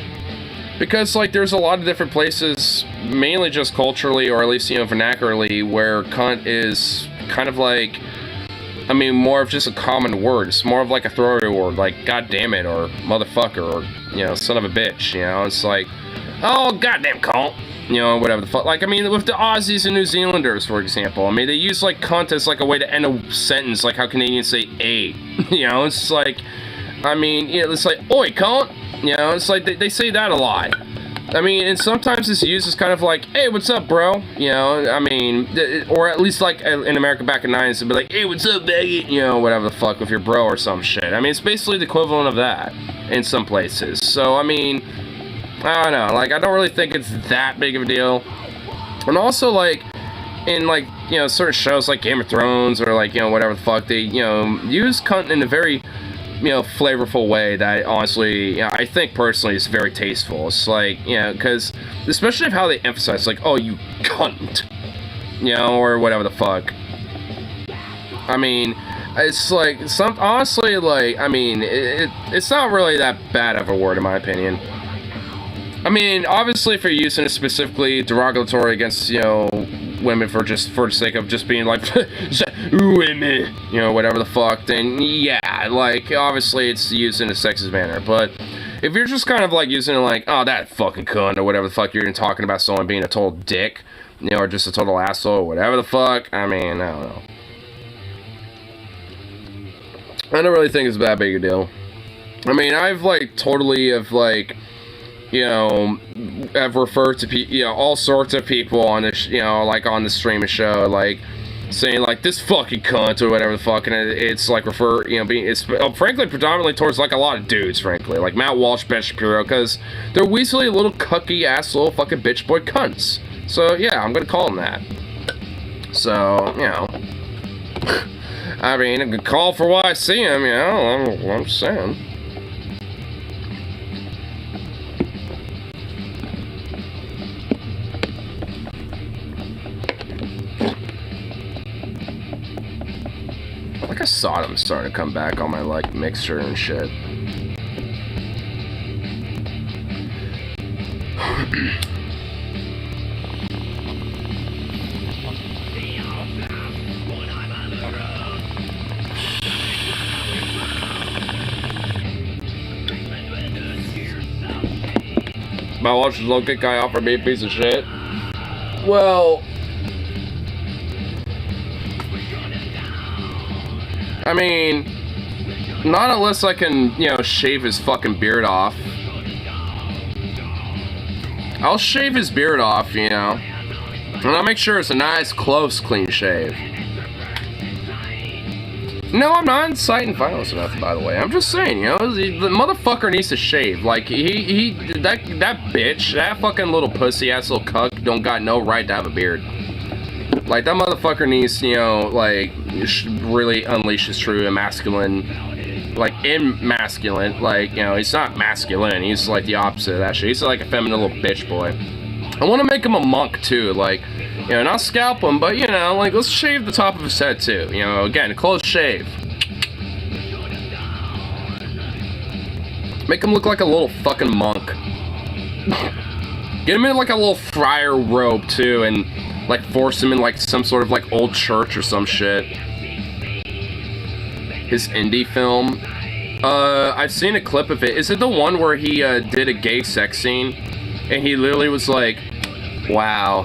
because like there's a lot of different places, mainly just culturally or at least, you know, vernacularly, where cunt is kind of like. I mean, more of just a common word. It's more of like a throwaway word, like "god damn it" or "motherfucker" or, you know, "son of a bitch." You know, it's like, oh, goddamn cunt. You know, whatever the fuck. Like, I mean, with the Aussies and New Zealanders, for example, I mean, they use like cunt as like a way to end a sentence, like how Canadians say "a." You know, it's like, I mean, you know, it's like "oi, cunt." You know, it's like they say that a lot. I mean, and sometimes it's used as kind of like, hey, what's up, bro? You know, I mean, or at least like in America back in the 90s, it'd be like, hey, what's up, baggy? You know, whatever the fuck with your bro or some shit. I mean, it's basically the equivalent of that in some places. So, I mean, I don't know. Like, I don't really think it's that big of a deal. And also, like, in, like, you know, certain shows like Game of Thrones or, like, you know, whatever the fuck, they, you know, use cunt in a very, you know, flavorful way that honestly, you know, I think personally is very tasteful. It's like, you know, because especially how they emphasize, like, oh, you cunt, you know, or whatever the fuck. I mean, it's like, honestly, like, I mean, it's not really that bad of a word in my opinion. I mean, obviously, if you're using it specifically derogatory against, you know, women for the sake of just being like, women, you know, whatever the fuck, then yeah, like, obviously it's used in a sexist manner. But if you're just kind of like using it like, oh, that fucking cunt, or whatever the fuck, you're talking about someone being a total dick, you know, or just a total asshole, or whatever the fuck, I mean, I don't know. I don't really think it's that big a deal. I mean, I've like totally have like, you know, I've referred to you know, all sorts of people on this, you know, like on the streaming show, like saying like this fucking cunt or whatever the fuck, and it's like you know, it's frankly predominantly towards like a lot of dudes, frankly, like Matt Walsh, Ben Shapiro, because they're weaselly little cucky ass little fucking bitch boy cunts. So yeah, I'm gonna call them that. So, you know, I mean, I can call for what I see him, you know, I'm saying. Like a Sodom starting to come back on my like mixture and shit. My watch is low-kick guy out for being a piece of shit. Well, I mean, not unless I can, you know, shave his fucking beard off. I'll shave his beard off, you know, and I'll make sure it's a nice, close, clean shave. No, I'm not inciting violence or nothing, by the way. I'm just saying, you know, the motherfucker needs to shave. Like, that bitch, that fucking little pussy-ass little cuck don't got no right to have a beard. Like, that motherfucker needs, you know, like, really unleash his true masculine, like, masculine. Like, you know, he's not masculine. He's, like, the opposite of that shit. He's, like, a feminine little bitch boy. I want to make him a monk, too. Like, you know, not scalp him, but, you know, like, let's shave the top of his head, too. You know, again, a close shave. Make him look like a little fucking monk. Get him in, like, a little friar robe, too, and, like, force him in, like, some sort of, like, old church or some shit. His indie film. I've seen a clip of it. Is it the one where he, did a gay sex scene? And he literally was like, wow.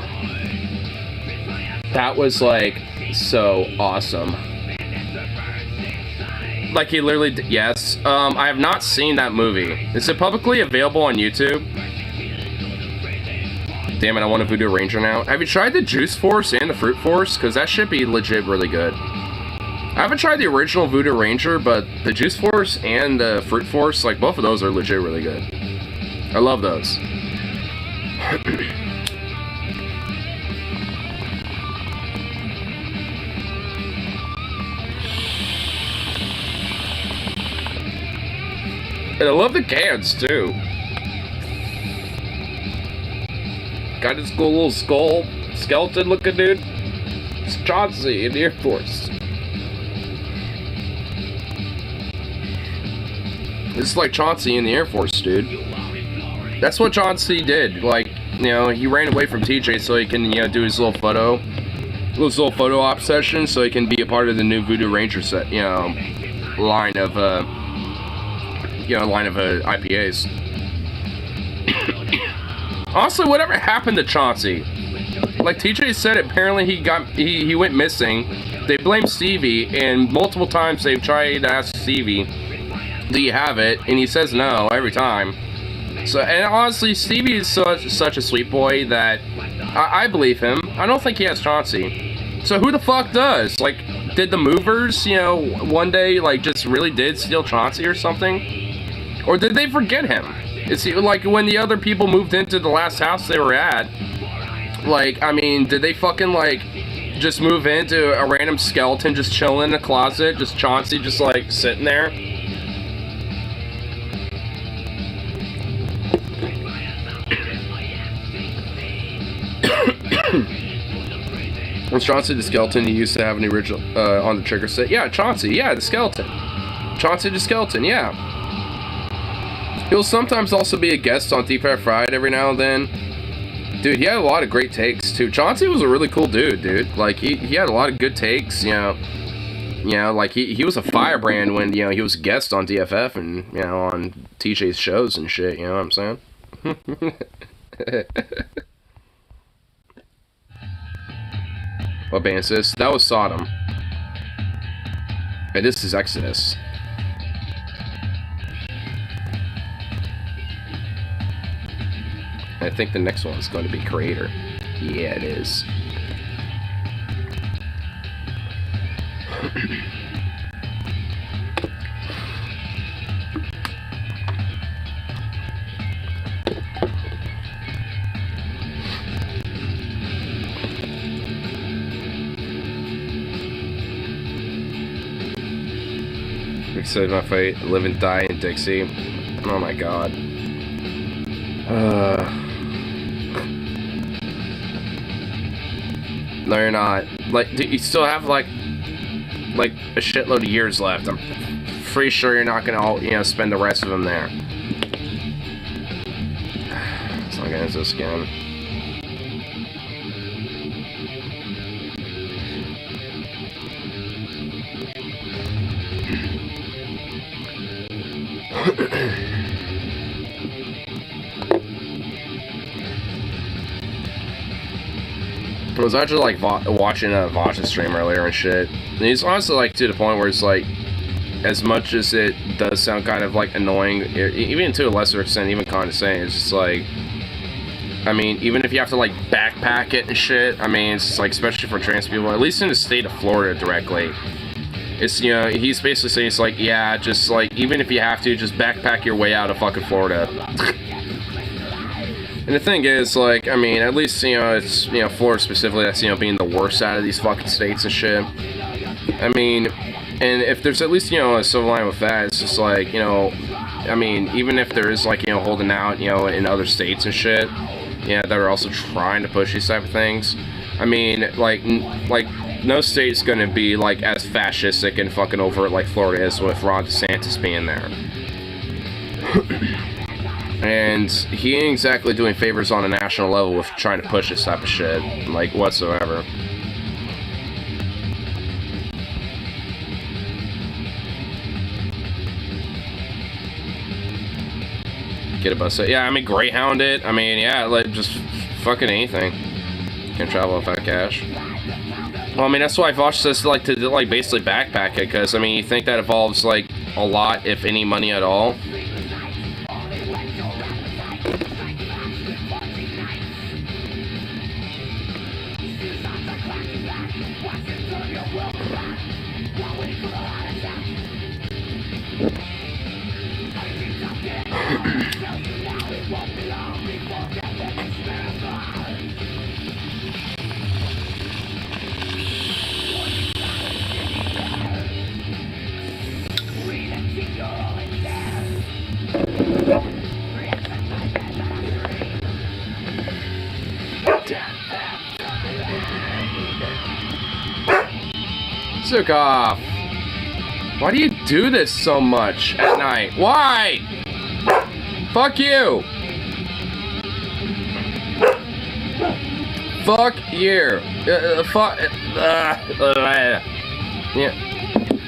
That was, like, so awesome. Like, he literally yes. I have not seen that movie. Is it publicly available on YouTube? Damn it, I want a Voodoo Ranger now. Have you tried the Juice Force and the Fruit Force? Because that should be legit really good. I haven't tried the original Voodoo Ranger, but the Juice Force and the Fruit Force, like, both of those are legit really good. I love those. And I love the cans, too. Got this cool little skull, skeleton looking dude. It's Chauncey in the Air Force. This is like Chauncey in the Air Force, dude. That's what Chauncey did. Like, you know, he ran away from TJ so he can, you know, do his little photo op session so he can be a part of the new Voodoo Ranger set, you know, line of IPAs. Honestly, whatever happened to Chauncey? Like TJ said, apparently he went missing. They blame Stevie, and multiple times they've tried to ask Stevie, do you have it? And he says no every time. So, and honestly, Stevie is such a sweet boy that I believe him. I don't think he has Chauncey. So who the fuck does? Like, did the movers, you know, one day, like, just really did steal Chauncey or something? Or did they forget him? It's like when the other people moved into the last house they were at. Like, I mean, did they fucking, like, just move into a random skeleton just chilling in the closet? Just Chauncey just, like, sitting there? Was Chauncey the skeleton he used to have in the original, on the trigger set? Yeah, Chauncey, yeah, the skeleton. Chauncey the skeleton, yeah. He'll sometimes also be a guest on Deep Fat Fried every now and then. Dude, he had a lot of great takes, too. Chauncey was a really cool dude. Like, he had a lot of good takes, you know. You know, like, he was a firebrand when, you know, he was a guest on DFF and, you know, on TJ's shows and shit, you know what I'm saying? What band is this? That was Sodom. And this is Exodus. I think the next one's going to be Creator. Yeah, it is. Excited my fight, live and die in Dixie. Oh my god. No, you're not. Like, you still have like a shitload of years left. I'm pretty sure you're not gonna all, you know, spend the rest of them there. It's not gonna Kansas again. I was actually like watching Vosh's stream earlier and shit. And he's honestly like to the point where it's like, as much as it does sound kind of like annoying, even to a lesser extent, even condescending, it's just like, I mean, even if you have to like backpack it and shit, I mean, it's like, especially for trans people, at least in the state of Florida directly, it's, you know, he's basically saying it's like, yeah, just like, even if you have to, just backpack your way out of fucking Florida. And the thing is, like, I mean, at least, you know, it's, you know, Florida specifically, that's, you know, being the worst out of these fucking states and shit. I mean, and if there's at least, you know, a silver line with that, it's just like, you know, I mean, even if there is, like, you know, holding out, you know, in other states and shit, yeah, that are also trying to push these type of things, I mean, like no state's gonna be, like, as fascistic and fucking overt like Florida is with Ron DeSantis being there. And he ain't exactly doing favors on a national level with trying to push this type of shit, like, whatsoever. Get a bus. Yeah, I mean, Greyhound it. I mean, yeah, like, just fucking anything. Can travel without cash. Well, I mean, that's why Vosh says, like, to, like, basically backpack it, because, I mean, you think that involves, like, a lot, if any, money at all? Zukov! Why do you do this so much at night? Why? Fuck you! Fuck you! Fuck. Yeah.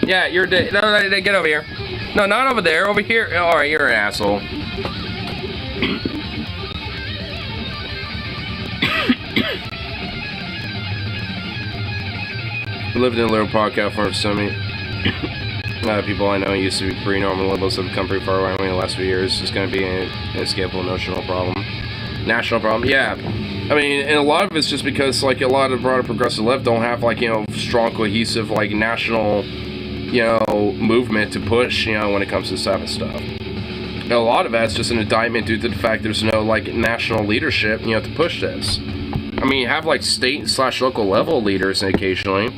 Yeah, you're dead. No, get over here. No, not over there. Over here. Alright, you're an asshole. I lived in a little park out front of Summit. People I know used to be pretty normal liberals have become pretty far away in the last few years. It's going to be an inescapable national problem. Yeah. I mean, and a lot of it's just because, like, a lot of the broader progressive left don't have, like, you know, strong, cohesive, like, national, you know, movement to push, you know, when it comes to this type of stuff. And a lot of that's just an indictment due to the fact there's no, like, national leadership, you know, to push this. I mean, you have, like, state/local level leaders occasionally.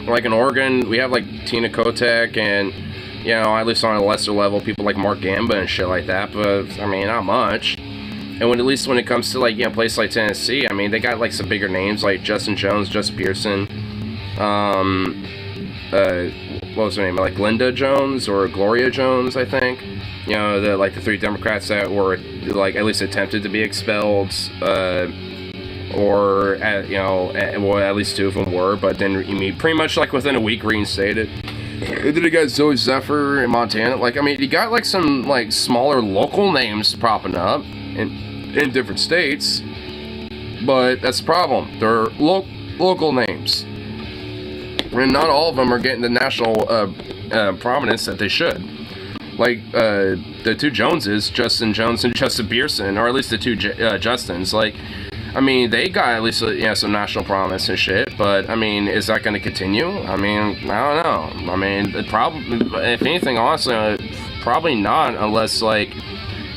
Like in Oregon, we have, like, Tina Kotek and, you know, at least on a lesser level, people like Mark Gamba and shit like that, but, I mean, not much. And at least when it comes to, like, you know, places like Tennessee, I mean, they got, like, some bigger names, like Justin Jones, Justin Pearson, what was her name, like Linda Jones or Gloria Jones, I think. You know, the three Democrats that were, like, at least attempted to be expelled, or, you know, well, at least two of them were, but then, I mean, pretty much, like, within a week reinstated. And then you got Zoe Zephyr in Montana. Like, I mean, you got, like, some, like, smaller local names popping up in different states, but that's the problem. They're local names. And not all of them are getting the national prominence that they should. Like, the two Joneses, Justin Jones and Justin Pearson, or at least the two Justins, like, I mean, they got at least, you know, some national prominence and shit, but, I mean, is that going to continue? I mean, I don't know. I mean, if anything, honestly, probably not, unless, like,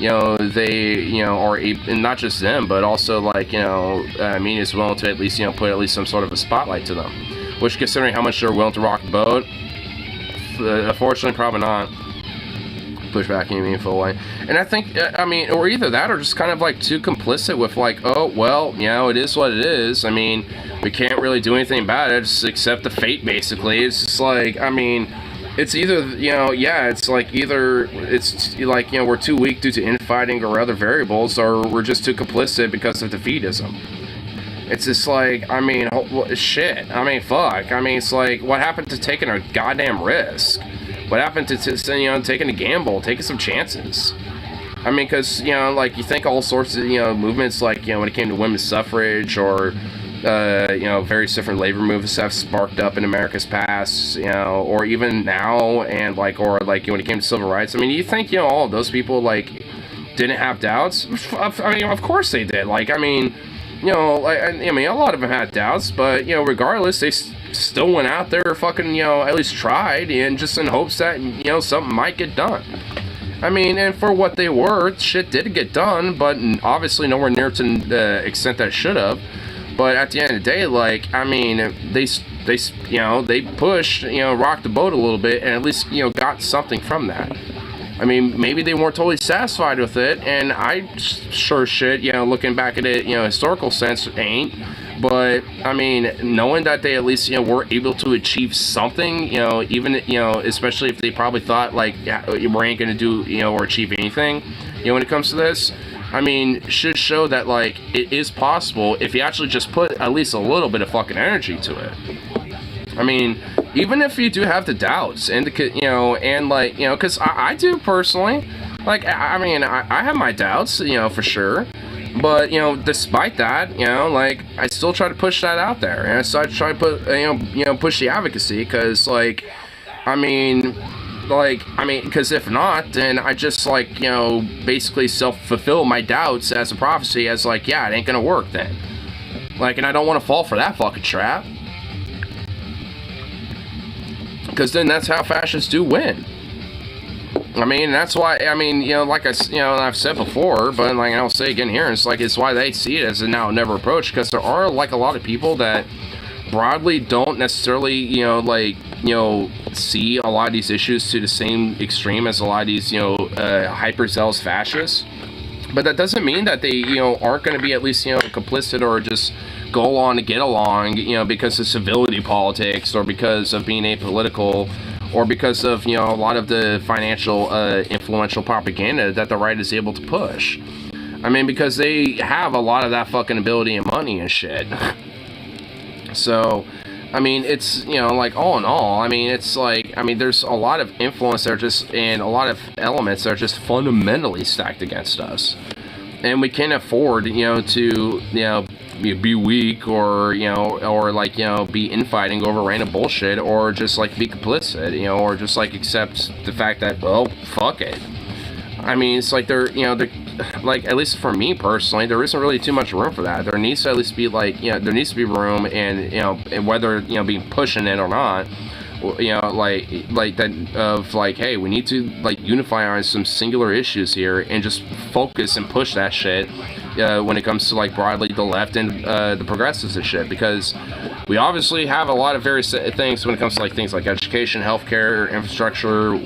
you know, they, you know, or and not just them, but also, like, you know, media is willing to at least, you know, put at least some sort of a spotlight to them. Which, considering how much they're willing to rock the boat, unfortunately, probably not. Push back in a meaningful way. And I think, I mean, or either that or just kind of, like, too complicit with, like, oh, well, you know, it is what it is. I mean, we can't really do anything about it, just accept the fate, basically. It's just like, I mean, it's either, yeah, it's like either it's like, we're too weak due to infighting or other variables, or we're just too complicit because of defeatism. It's just like, I mean, shit. I mean, fuck. I mean, it's like, what happened to taking a goddamn risk? What happened to taking a gamble, taking some chances? I mean, because, like, you think all sorts of, movements, like, when it came to women's suffrage or, various different labor movements have sparked up in America's past, or even now, and, like, or, like, when it came to civil rights. I mean, you think, all of those people, like, didn't have doubts? I mean, of course they did. Like, I mean, I mean, a lot of them had doubts, but, regardless, they still went out there, fucking, at least tried, and just in hopes that, something might get done. I mean, and for what they were, shit did get done, but obviously nowhere near to the extent that it should have. But at the end of the day, like, I mean, they pushed, rocked the boat a little bit, and at least, got something from that. I mean, maybe they weren't totally satisfied with it, and I sure shit, looking back at it, historical sense, ain't. But, I mean, knowing that they at least, were able to achieve something, even, especially if they probably thought, like, yeah, we ain't gonna do, or achieve anything, when it comes to this, I mean, should show that, like, it is possible if you actually just put at least a little bit of fucking energy to it. I mean, even if you do have the doubts, and, and, like, because I do personally, like, I mean, I have my doubts, for sure. But, despite that, like, I still try to push that out there. And so I try to put, push the advocacy, because, like, I mean, because if not, then I just, like, basically self-fulfill my doubts as a prophecy as, like, yeah, it ain't gonna work then. Like, and I don't want to fall for that fucking trap. Because then that's how fascists do win. I mean, that's why, I mean, like I've said before, but, like, I'll say again here, it's why they see it as a now or never approach, because there are, like, a lot of people that broadly don't necessarily, see a lot of these issues to the same extreme as a lot of these, hyper-zealous fascists. But that doesn't mean that they, aren't going to be at least, complicit or just go along to get along, because of civility politics or because of being apolitical, or because of, a lot of the financial, influential propaganda that the right is able to push. I mean, because they have a lot of that fucking ability and money and shit. So, I mean, it's, like, all in all, I mean, it's like, I mean, there's a lot of influence there and a lot of elements that are just fundamentally stacked against us. And we can't afford, to, be weak or, or, like, be infighting over random bullshit, or just, like, be complicit, or just, like, accept the fact that, well, fuck it. I mean, it's like they're, like, at least for me personally, there isn't really too much room for that. There needs to at least be, like, there needs to be room, and, and whether, being pushing it or not, like that of, like, hey, we need to, like, unify on some singular issues here and just focus and push that shit when it comes to, like, broadly the left and the progressives and shit, because we obviously have a lot of various things when it comes to, like, things like education, healthcare, infrastructure,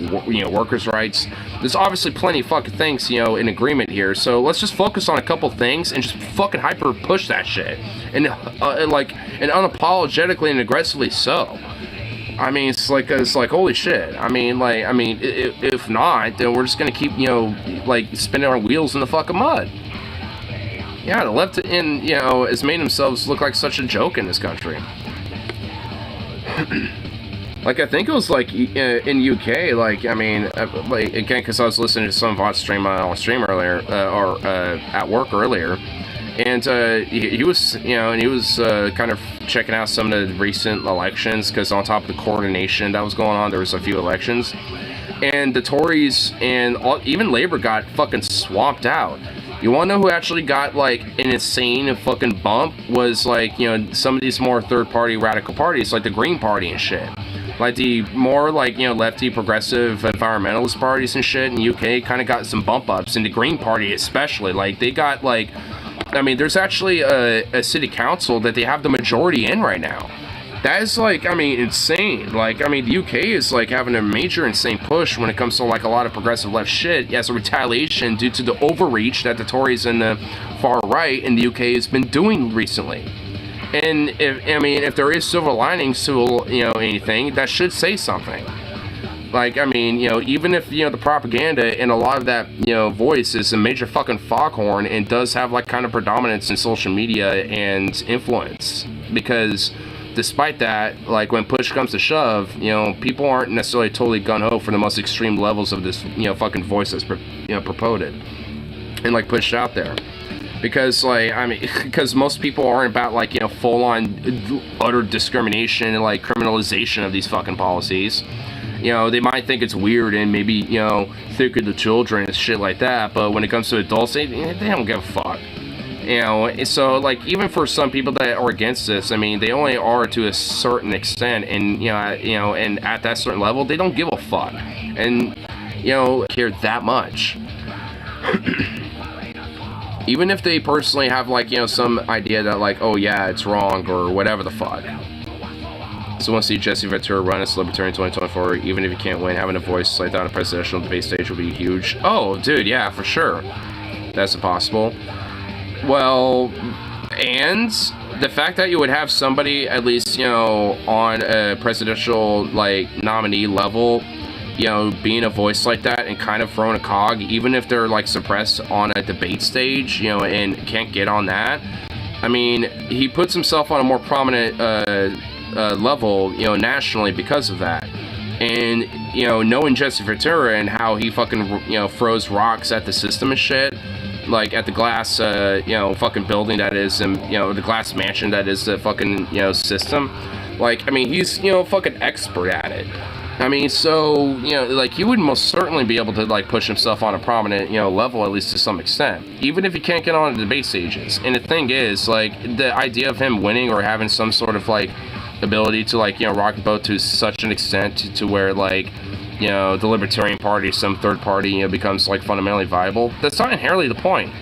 workers' rights. There's obviously plenty of fucking things, in agreement here, so let's just focus on a couple things and just fucking hyper push that shit, and unapologetically and aggressively so. I mean, it's like holy shit. I mean, if not, then we're just gonna keep, like, spinning our wheels in the fucking mud. Yeah, the left, has made themselves look like such a joke in this country. Like, I think it was, like, in UK, like, I mean, like, again, because I was listening to some VOD stream on stream earlier, or at work earlier. And he was, and he was kind of checking out some of the recent elections, because on top of the coordination that was going on, there was a few elections. And the Tories and even Labour got fucking swamped out. You want to know who actually got, like, an insane fucking bump? Was, like, some of these more third-party radical parties, like the Green Party and shit. Like, the more, like, lefty, progressive, environmentalist parties and shit in UK kind of got some bump-ups. And the Green Party especially. Like, they got, like, I mean, there's actually a city council that they have the majority in right now. That is, like, I mean, insane. Like, I mean, the UK is, like, having a major insane push when it comes to, like, a lot of progressive left shit as a retaliation due to the overreach that the Tories and the far right in the UK has been doing recently. And if there is silver linings to, anything, that should say something. Like, I mean, you know, even if, you know, the propaganda and a lot of that, you know, voice is a major fucking foghorn and does have, like, kind of predominance in social media and influence. Because despite that, like, when push comes to shove, you know, people aren't necessarily totally gung-ho for the most extreme levels of this, you know, fucking voice that's, you know, promoted and, like, pushed out there. Because, like, I mean, because most people aren't about, like, you know, full-on utter discrimination and, like, criminalization of these fucking policies. You know, they might think it's weird and maybe, you know, thick of the children and shit like that, but when it comes to adults, they don't give a fuck. You know, so, like, even for some people that are against this, I mean, they only are to a certain extent, and, you know, and at that certain level, they don't give a fuck. And, you know, care that much. Even if they personally have, like, you know, some idea that, like, oh yeah, it's wrong, or whatever the fuck. So want to see Jesse Ventura run as Libertarian 2024, even if he can't win, having a voice like that on a presidential debate stage would be huge. Oh, dude, yeah, for sure. That's impossible. Well, and the fact that you would have somebody, at least, you know, on a presidential, like, nominee level, you know, being a voice like that and kind of throwing a cog, even if they're, like, suppressed on a debate stage, you know, and can't get on that. I mean, he puts himself on a more prominent, level, you know, nationally because of that. And, you know, knowing Jesse Ventura and how he fucking, you know, throws rocks at the system and shit, like at the glass, you know, fucking building that is, and, you know, the glass mansion that is the fucking, you know, system. Like, I mean, he's, you know, fucking expert at it. I mean, so, you know, like, he would most certainly be able to, like, push himself on a prominent, you know, level, at least to some extent, even if he can't get on the debate stages. And the thing is, like, the idea of him winning or having some sort of, like, ability to, like, you know, rock the boat to such an extent to where, like, you know, the Libertarian Party, some third party, you know, becomes, like, fundamentally viable, that's not inherently the point.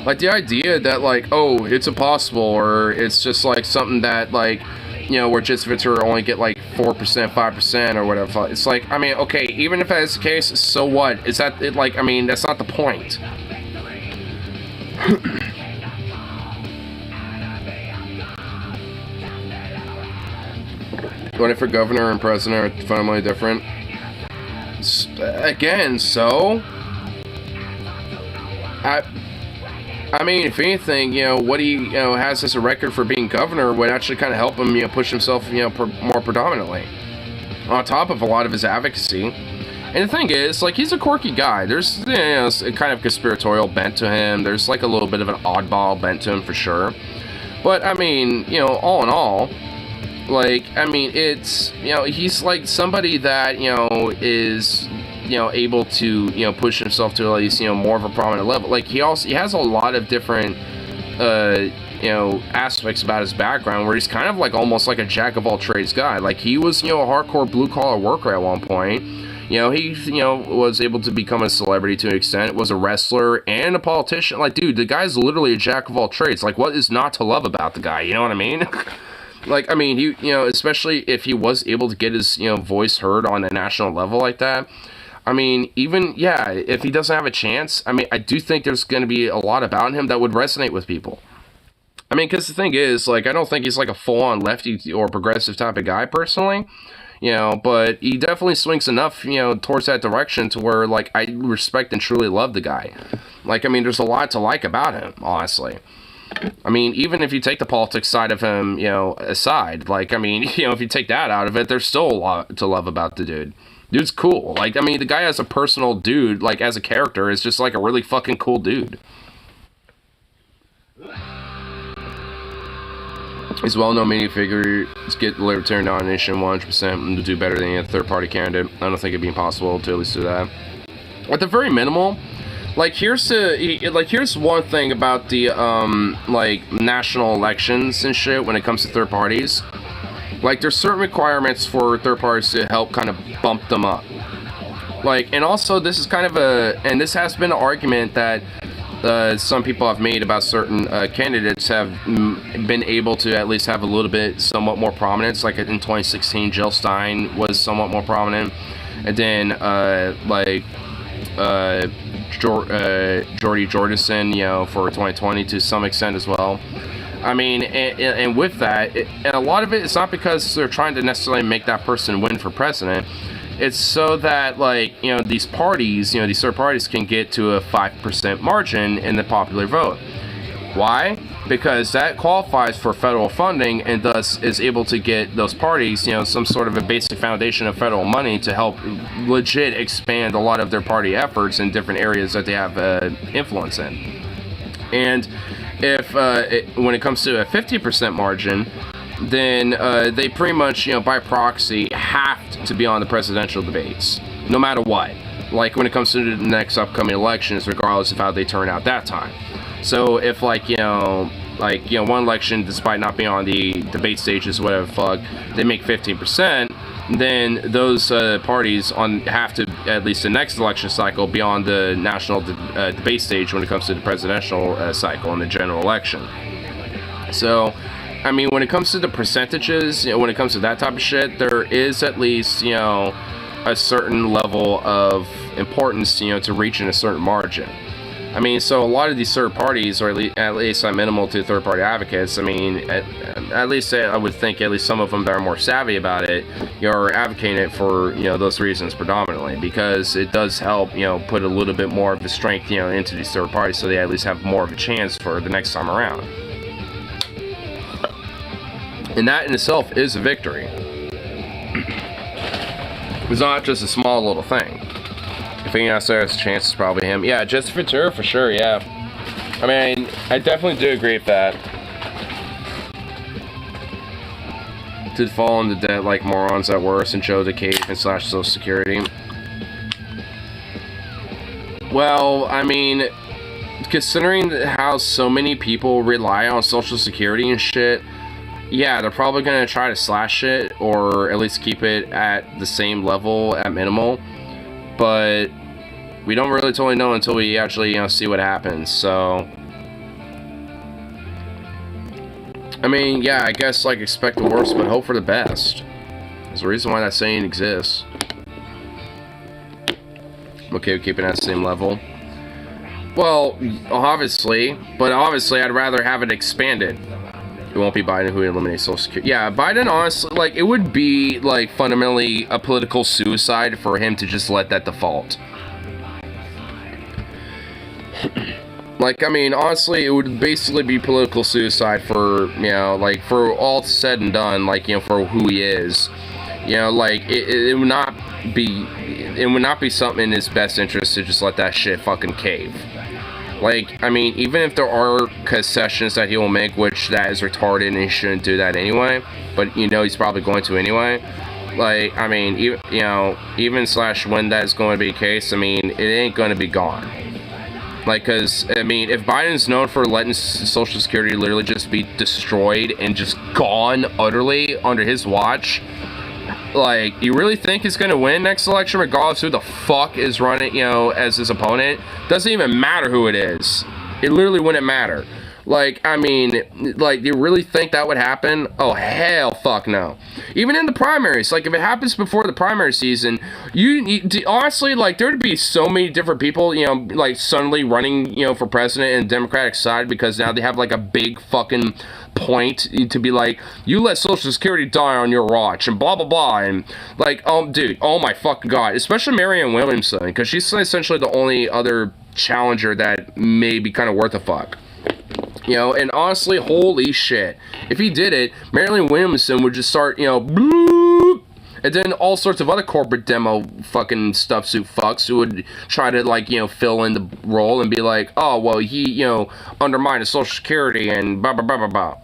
Like, the idea that, like, oh, it's impossible, or it's just, like, something that, like, you know, where Jesse Ventura only get, like, 4%, 5%, or whatever, it's like, I mean, okay, even if that is the case, so what? Is that, it, like, I mean, that's not the point. Running for governor and president are fundamentally different. Again, so I mean, if anything, you know, what he, you know, has as a record for being governor would actually kind of help him, you know, push himself, you know, more predominantly, on top of a lot of his advocacy. And the thing is, like, he's a quirky guy. There's, you know, a kind of conspiratorial bent to him. There's, like, a little bit of an oddball bent to him for sure. But I mean, you know, all in all, like, I mean, it's, you know, he's like somebody that, you know, is, you know, able to, you know, push himself to at least, you know, more of a prominent level. Like, he has a lot of different, you know, aspects about his background where he's kind of like almost like a jack of all trades guy. Like, he was, you know, a hardcore blue collar worker at one point. You know, he, you know, was able to become a celebrity to an extent, was a wrestler and a politician. Like, dude, the guy's literally a jack of all trades. Like, what is not to love about the guy? You know what I mean? Like, I mean, he, you know, especially if he was able to get his, you know, voice heard on a national level like that. I mean, even, yeah, if he doesn't have a chance, I mean, I do think there's going to be a lot about him that would resonate with people. I mean, because the thing is, like, I don't think he's like a full-on lefty or progressive type of guy, personally. You know, but he definitely swings enough, you know, towards that direction to where, like, I respect and truly love the guy. Like, I mean, there's a lot to like about him, honestly. I mean, even if you take the politics side of him, you know, aside, like, I mean, you know, if you take that out of it, there's still a lot to love about the dude. Dude's cool. Like, I mean, the guy as a personal dude, like, as a character, is just, like, a really fucking cool dude. He's a well-known media figure. Let's get the Libertarian nomination 100% to do better than any third-party candidate. I don't think it'd be impossible to at least do that. At the very minimal, like, here's one thing about the, like, national elections and shit when it comes to third parties. Like, there's certain requirements for third parties to help kind of bump them up. Like, and also, this is kind of and this has been an argument that some people have made about certain candidates have been able to at least have a little bit, somewhat more prominence. Like, in 2016, Jill Stein was somewhat more prominent. And then, like, Jordy Jordison, you know, for 2020 to some extent as well. I mean, and with that, and a lot of it, it's not because they're trying to necessarily make that person win for president. It's so that, like, you know, these parties, you know, these third parties can get to a 5% margin in the popular vote. Why? Because that qualifies for federal funding and thus is able to get those parties, you know, some sort of a basic foundation of federal money to help legit expand a lot of their party efforts in different areas that they have influence in. And if when it comes to a 50% margin, then they pretty much, you know, by proxy have to be on the presidential debates, no matter what. Like when it comes to the next upcoming elections, regardless of how they turn out that time. So if like, you know, one election, despite not being on the debate stages, whatever the fuck, they make 15%, then those parties have to, at least the next election cycle, be on the national debate stage when it comes to the presidential cycle and the general election. So, I mean, when it comes to the percentages, you know, when it comes to that type of shit, there is at least, you know, a certain level of importance, you know, to reaching a certain margin. I mean, so a lot of these third parties, or at least minimal to third-party advocates, I mean, at least I would think at least some of them that are more savvy about it, you know, are advocating it for, you know, those reasons predominantly, because it does help, you know, put a little bit more of the strength, you know, into these third parties, so they at least have more of a chance for the next time around. And that in itself is a victory. It's not just a small little thing. If anyone else there has a chance, it's probably him. Yeah, Jesse Ventura for sure, yeah. I mean, I definitely do agree with that. Did fall into debt like morons at worst and chose a cave and slash Social Security. Well, I mean, considering how so many people rely on Social Security and shit, yeah, they're probably gonna try to slash it or at least keep it at the same level at minimal. But we don't really totally know until we actually, you know, see what happens. So, I mean, yeah, I guess like expect the worst, but hope for the best. There's a reason why that saying exists. I'm okay with keeping it at the same level. Well, obviously, but obviously I'd rather have it expanded. It won't be Biden who eliminates Social Security. Yeah, Biden, honestly, like, it would be, like, fundamentally a political suicide for him to just let that default. Like, I mean, honestly, it would basically be political suicide for, you know, like, for all said and done, like, you know, for who he is. You know, like, it would not be something in his best interest to just let that shit fucking cave. Like, I mean, even if there are concessions that he will make, which that is retarded and he shouldn't do that anyway, but you know he's probably going to anyway. Like, I mean, even slash when that is going to be the case, I mean, it ain't going to be gone. Like, because, I mean, if Biden's known for letting Social Security literally just be destroyed and just gone utterly under his watch, like, you really think he's gonna win next election regardless who the fuck is running, you know, as his opponent? Doesn't even matter who it is. It literally wouldn't matter. Like, I mean, like, do you really think that would happen? Oh, hell fuck no. Even in the primaries, like, if it happens before the primary season, honestly, like, there would be so many different people, you know, like, suddenly running, you know, for president in the Democratic side because now they have, like, a big fucking point to be like, you let Social Security die on your watch, and blah, blah, blah, and, like, dude, oh my fucking god, especially Marianne Williamson, because she's essentially the only other challenger that may be kind of worth a fuck. You know, and honestly, holy shit. If he did it, Marilyn Williamson would just start, you know, bloop, and then all sorts of other corporate demo fucking stuff suit fucks who would try to, like, you know, fill in the role and be like, oh, well, he, you know, undermined his Social Security and blah, blah, blah, blah, blah.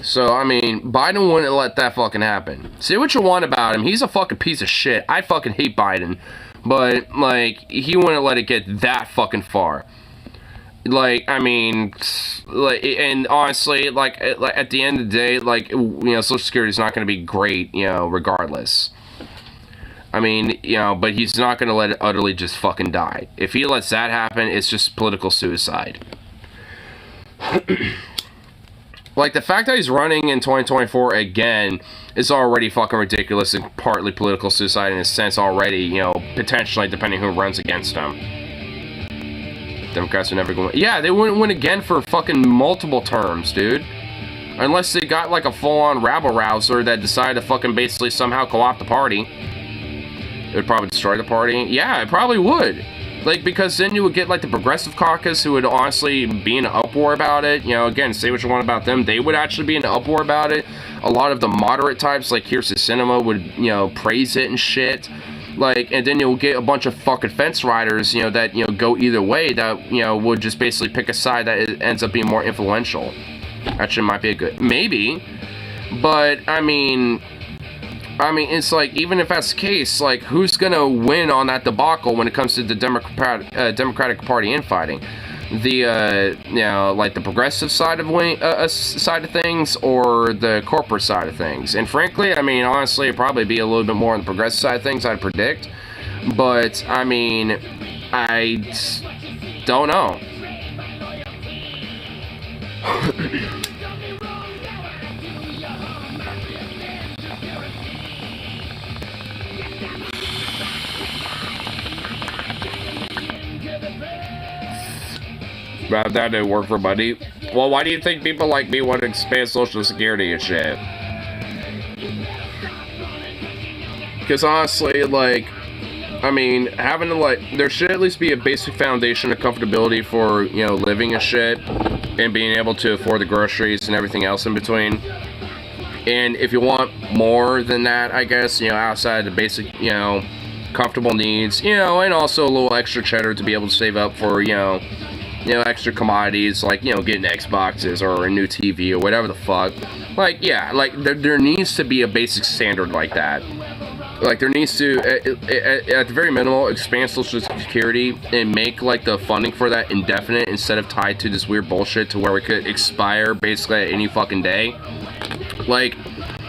So, I mean, Biden wouldn't let that fucking happen. Say what you want about him. He's a fucking piece of shit. I fucking hate Biden. But, like, he wouldn't let it get that fucking far. Like, I mean, like, and honestly, like at the end of the day, like, you know, Social Security is not going to be great, you know, regardless. I mean, you know, but he's not going to let it utterly just fucking die. If he lets that happen, it's just political suicide. Like, the fact that he's running in 2024 again is already fucking ridiculous and partly political suicide in a sense already, you know, potentially, depending who runs against him. Democrats are never going to... Yeah, they wouldn't win again for fucking multiple terms, dude. Unless they got like a full-on rabble-rouser that decided to fucking basically somehow co-opt the party. It would probably destroy the party. Yeah, it probably would. Like, because then you would get like the progressive caucus who would honestly be in an uproar about it. You know, again, say what you want about them. They would actually be in an uproar about it. A lot of the moderate types, like Here's the Cinema, would, you know, praise it and shit. Like, and then you'll get a bunch of fucking fence riders, you know, that, you know, go either way, that, you know, would just basically pick a side that it ends up being more influential. Actually, might be a good, maybe, but, I mean, it's like, even if that's the case, like, who's gonna win on that debacle when it comes to the Democratic Party infighting? The, you know, like, the progressive side of things, or the corporate side of things? And frankly, I mean, honestly, it'd probably be a little bit more on the progressive side of things, I'd predict. But, I mean, I don't know. That didn't work for Buddy. Well, why do you think people like me want to expand Social Security and shit? Because honestly, like, I mean, having to, like, there should at least be a basic foundation of comfortability for, you know, living and shit, and being able to afford the groceries and everything else in between. And if you want more than that, I guess, you know, outside the basic, you know, comfortable needs, you know, and also a little extra cheddar to be able to save up for, you know, extra commodities, like, you know, getting Xboxes or a new TV or whatever the fuck. Like, yeah, like, there needs to be a basic standard like that. Like, there needs to, at the very minimal, expand Social Security and make, like, the funding for that indefinite instead of tied to this weird bullshit to where it could expire basically at any fucking day. Like,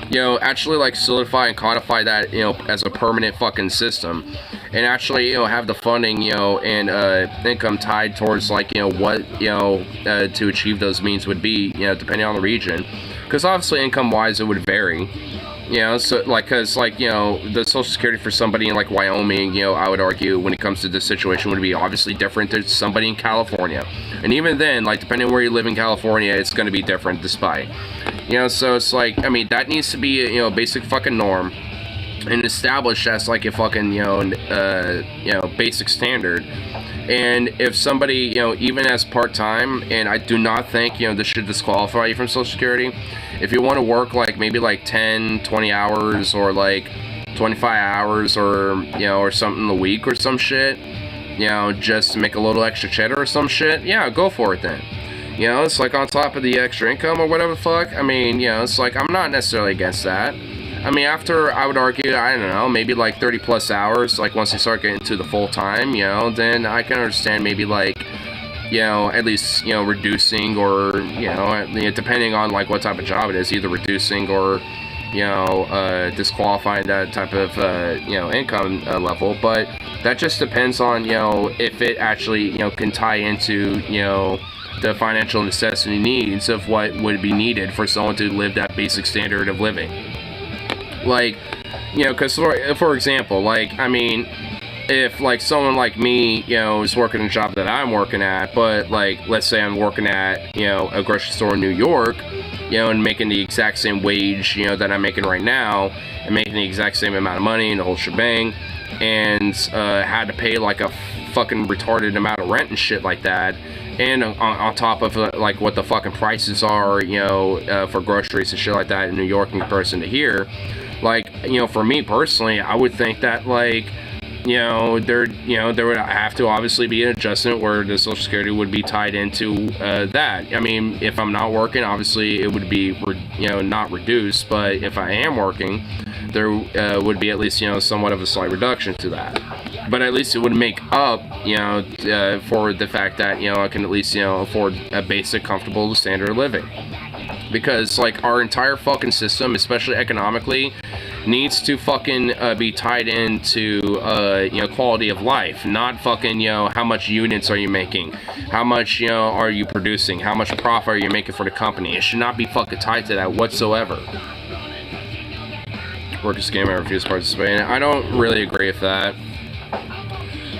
you know, actually, like, solidify and codify that, you know, as a permanent fucking system. And actually, you know, have the funding, you know, and income tied towards, like, you know, what, you know, to achieve those means would be, you know, depending on the region. Because obviously, income-wise, it would vary. You know, so, like, because, like, you know, the Social Security for somebody in, like, Wyoming, you know, I would argue, when it comes to this situation, would be obviously different than somebody in California. And even then, like, depending on where you live in California, it's going to be different despite. You know, so it's like, I mean, that needs to be, you know, a basic fucking norm. And established as, like, a fucking, you know, basic standard. And if somebody, you know, even as part-time, and I do not think, you know, this should disqualify you from Social Security. If you want to work, like, maybe, like, 10, 20 hours, or, like, 25 hours, or, you know, or something a week or some shit, you know, just to make a little extra cheddar or some shit, yeah, go for it then. You know, it's like on top of the extra income or whatever the fuck. I mean, you know, it's like, I'm not necessarily against that. I mean, after, I would argue, I don't know, maybe like 30 plus hours, like once you start getting to the full time, you know, then I can understand maybe like, you know, at least, you know, reducing, or, you know, depending on like what type of job it is, either reducing or, you know, disqualifying that type of, you know, income level. But that just depends on, you know, if it actually, you know, can tie into, you know, the financial necessity needs of what would be needed for someone to live that basic standard of living. Like, you know, because for example, like, I mean, if like someone like me, you know, is working a job that I'm working at, but like, let's say I'm working at, you know, a grocery store in New York, you know, and making the exact same wage, you know, that I'm making right now, and making the exact same amount of money and the whole shebang, and had to pay like a fucking retarded amount of rent and shit like that, and on top of like what the fucking prices are, you know, for groceries and shit like that in New York in comparison to here. Like, you know, for me personally, I would think that, like, you know, there would have to obviously be an adjustment where the Social Security would be tied into that. I mean, if I'm not working, obviously it would be, you know, not reduced, but if I am working, there would be at least, you know, somewhat of a slight reduction to that. But at least it would make up, you know, for the fact that, you know, I can at least, you know, afford a basic, comfortable standard of living. Because, like, our entire fucking system, especially economically, needs to fucking be tied into, you know, quality of life. Not fucking, you know, how much units are you making? How much, you know, are you producing? How much profit are you making for the company? It should not be fucking tied to that whatsoever. Workers game, I refuse to participate. I don't really agree with that.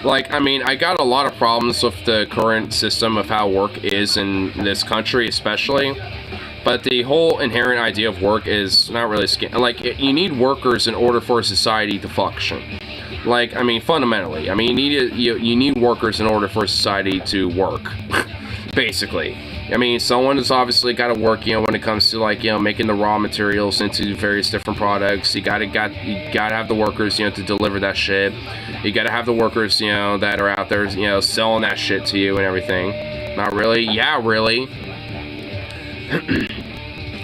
Like, I mean, I got a lot of problems with the current system of how work is in this country, especially. But the whole inherent idea of work is not really like you need workers in order for a society to function. Like, I mean, fundamentally, I mean, you need workers in order for a society to work, basically. I mean, someone has obviously got to work, when it comes to, like, making the raw materials into various different products. You gotta have the workers, to deliver that shit. You gotta have the workers, that are out there, selling that shit to you and everything. Not really? Yeah, really.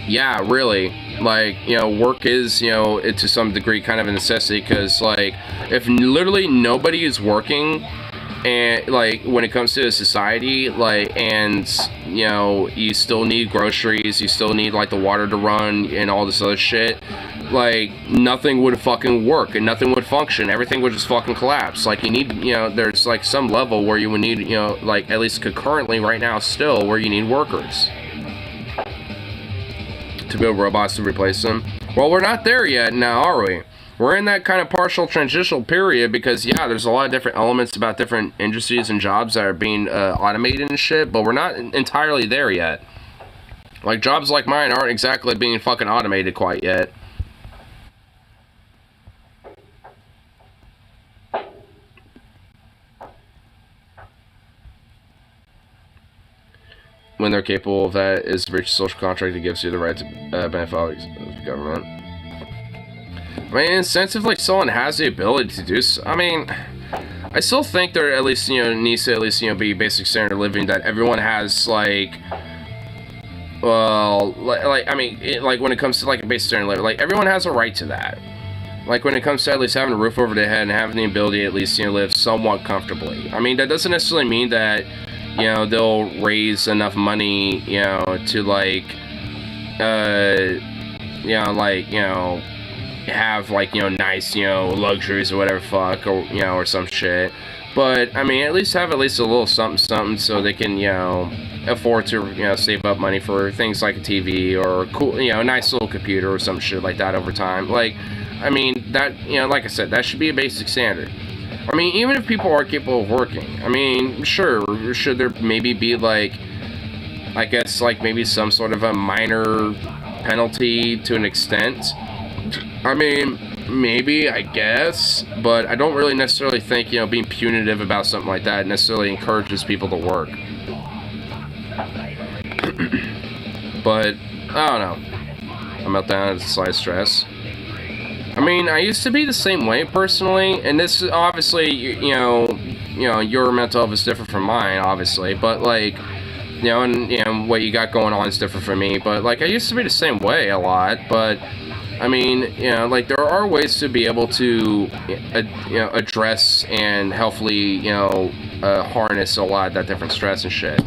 Yeah, really. Like, work is, it, to some degree, kind of a necessity, because, like, if literally nobody is working, and, like, when it comes to a society, like, and, you still need groceries, you still need, like, the water to run, and all this other shit, like, nothing would fucking work, and nothing would function, everything would just fucking collapse. Like, you need, there's, like, some level where you would need, like, at least concurrently right now still, where you need workers to build robots to replace them. Well, we're not there yet now, are we? We're in that kind of partial transitional period because, yeah, there's a lot of different elements about different industries and jobs that are being automated and shit, but we're not entirely there yet. Like, jobs like mine aren't exactly being fucking automated quite yet. When they're capable of that, is reach a social contract that gives you the right to benefit of the government. I mean, incentive, like, someone has the ability to do so. I mean, I still think there at least, needs to at least, be basic standard of living that everyone has, like, well, like I mean, like, when it comes to, like, a basic standard of living, like, everyone has a right to that. Like, when it comes to at least having a roof over their head and having the ability to at least, live somewhat comfortably. I mean, that doesn't necessarily mean that, they'll raise enough money, to, like, have, like, nice, luxuries or whatever fuck, or, or some shit. But, I mean, at least have at least a little something so they can, afford to, save up money for things like a TV or a cool, a nice little computer or some shit like that over time. Like, I mean, that, like I said, that should be a basic standard. I mean, even if people are capable of working, I mean, sure, should there maybe be, like, I guess, like, maybe some sort of a minor penalty to an extent? I mean, maybe, I guess, but I don't really necessarily think, being punitive about something like that necessarily encourages people to work. But, I don't know. I'm meltdown, it's a slight stress. I mean, I used to be the same way, personally, and this is obviously, your mental health is different from mine, obviously, but, like, and, what you got going on is different from me, but, like, I used to be the same way a lot, but, I mean, like, there are ways to be able to, address and helpfully, harness a lot of that different stress and shit.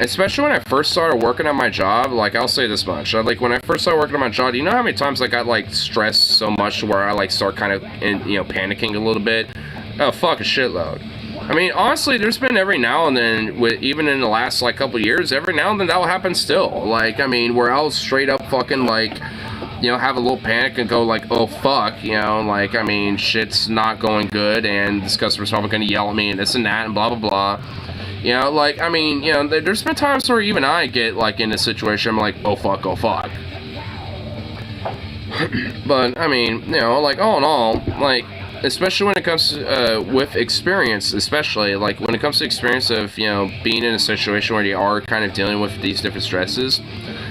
Especially when I first started working on my job, like, I'll say this much, like, when I first started working on my job, do you know how many times I got, like, stressed so much where I, like, start kind of, panicking a little bit? Oh, fuck, a shitload. I mean, honestly, there's been every now and then, even in the last, like, couple years, every now and then that'll happen still. Like, I mean, where I'll straight up fucking, like, have a little panic and go, like, oh, fuck, like, I mean, shit's not going good, and this customer's probably gonna yell at me, and this and that, and blah, blah, blah. Like, I mean, there's been times where even I get, like, in a situation, I'm like, oh, fuck, oh, fuck. But, I mean, like, all in all, like, especially when it comes to, with experience, especially, like, when it comes to experience of, being in a situation where you are kind of dealing with these different stresses,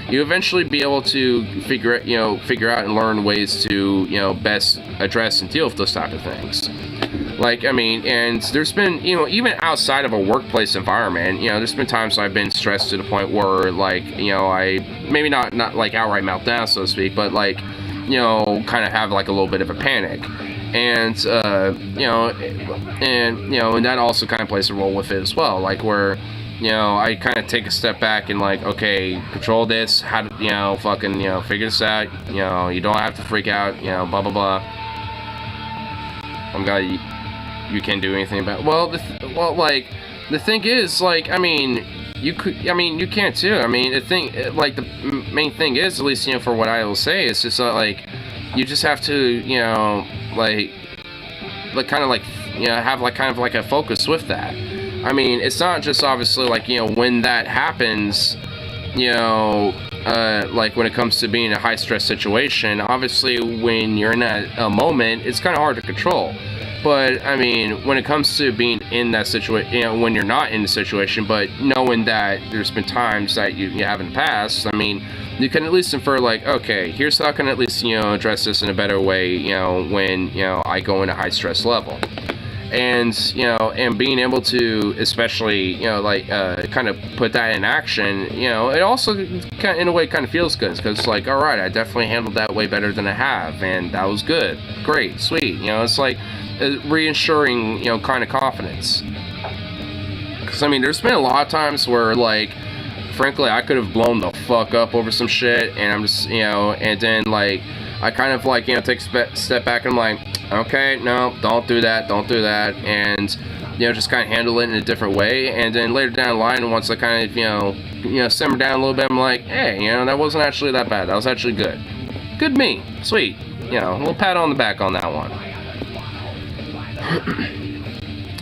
you eventually be able to figure out and learn ways to, best address and deal with those type of things. Like, I mean, and there's been, even outside of a workplace environment, there's been times I've been stressed to the point where, like, I, maybe not like outright meltdown, so to speak, but, like, kind of have, like, a little bit of a panic. And, and that also kind of plays a role with it as well, like, where, I kind of take a step back and, like, okay, control this, how to, fucking, figure this out, you don't have to freak out, blah, blah, blah. I'm glad you can't do anything about it. Well, like, the thing is, like, I mean, you can't too. I mean, like, the main thing is, at least, for what I will say, it's just, like, you just have to, like, kind of, like, have, like, kind of, like, a focus with that. I mean, it's not just, obviously, like, when that happens, like when it comes to being in a high stress situation, obviously when you're in that moment, it's kind of hard to control. But I mean, when it comes to being in that situation, you know, when you're not in the situation, but knowing that there's been times that you haven't passed, I mean, you can at least infer like, okay, here's how I can at least, you know, address this in a better way, you know, when, you know, I go in a high stress level. And, you know, and being able to, especially, you know, like, kind of put that in action, you know, it also, kind of, in a way, kind of feels good, because it's like, all right, I definitely handled that way better than I have, and that was good, great, sweet, you know, it's like, reassuring, you know, kind of confidence. Because, I mean, there's been a lot of times where, like, frankly, I could have blown the fuck up over some shit, and I'm just, you know, and then, like, I kind of, like, you know, take a step back, and I'm like, okay, no, don't do that, and, you know, just kind of handle it in a different way, and then later down the line, once I kind of, you know, simmer down a little bit, I'm like, hey, you know, that wasn't actually that bad, that was actually good. Good me, sweet, you know, a little pat on the back on that one.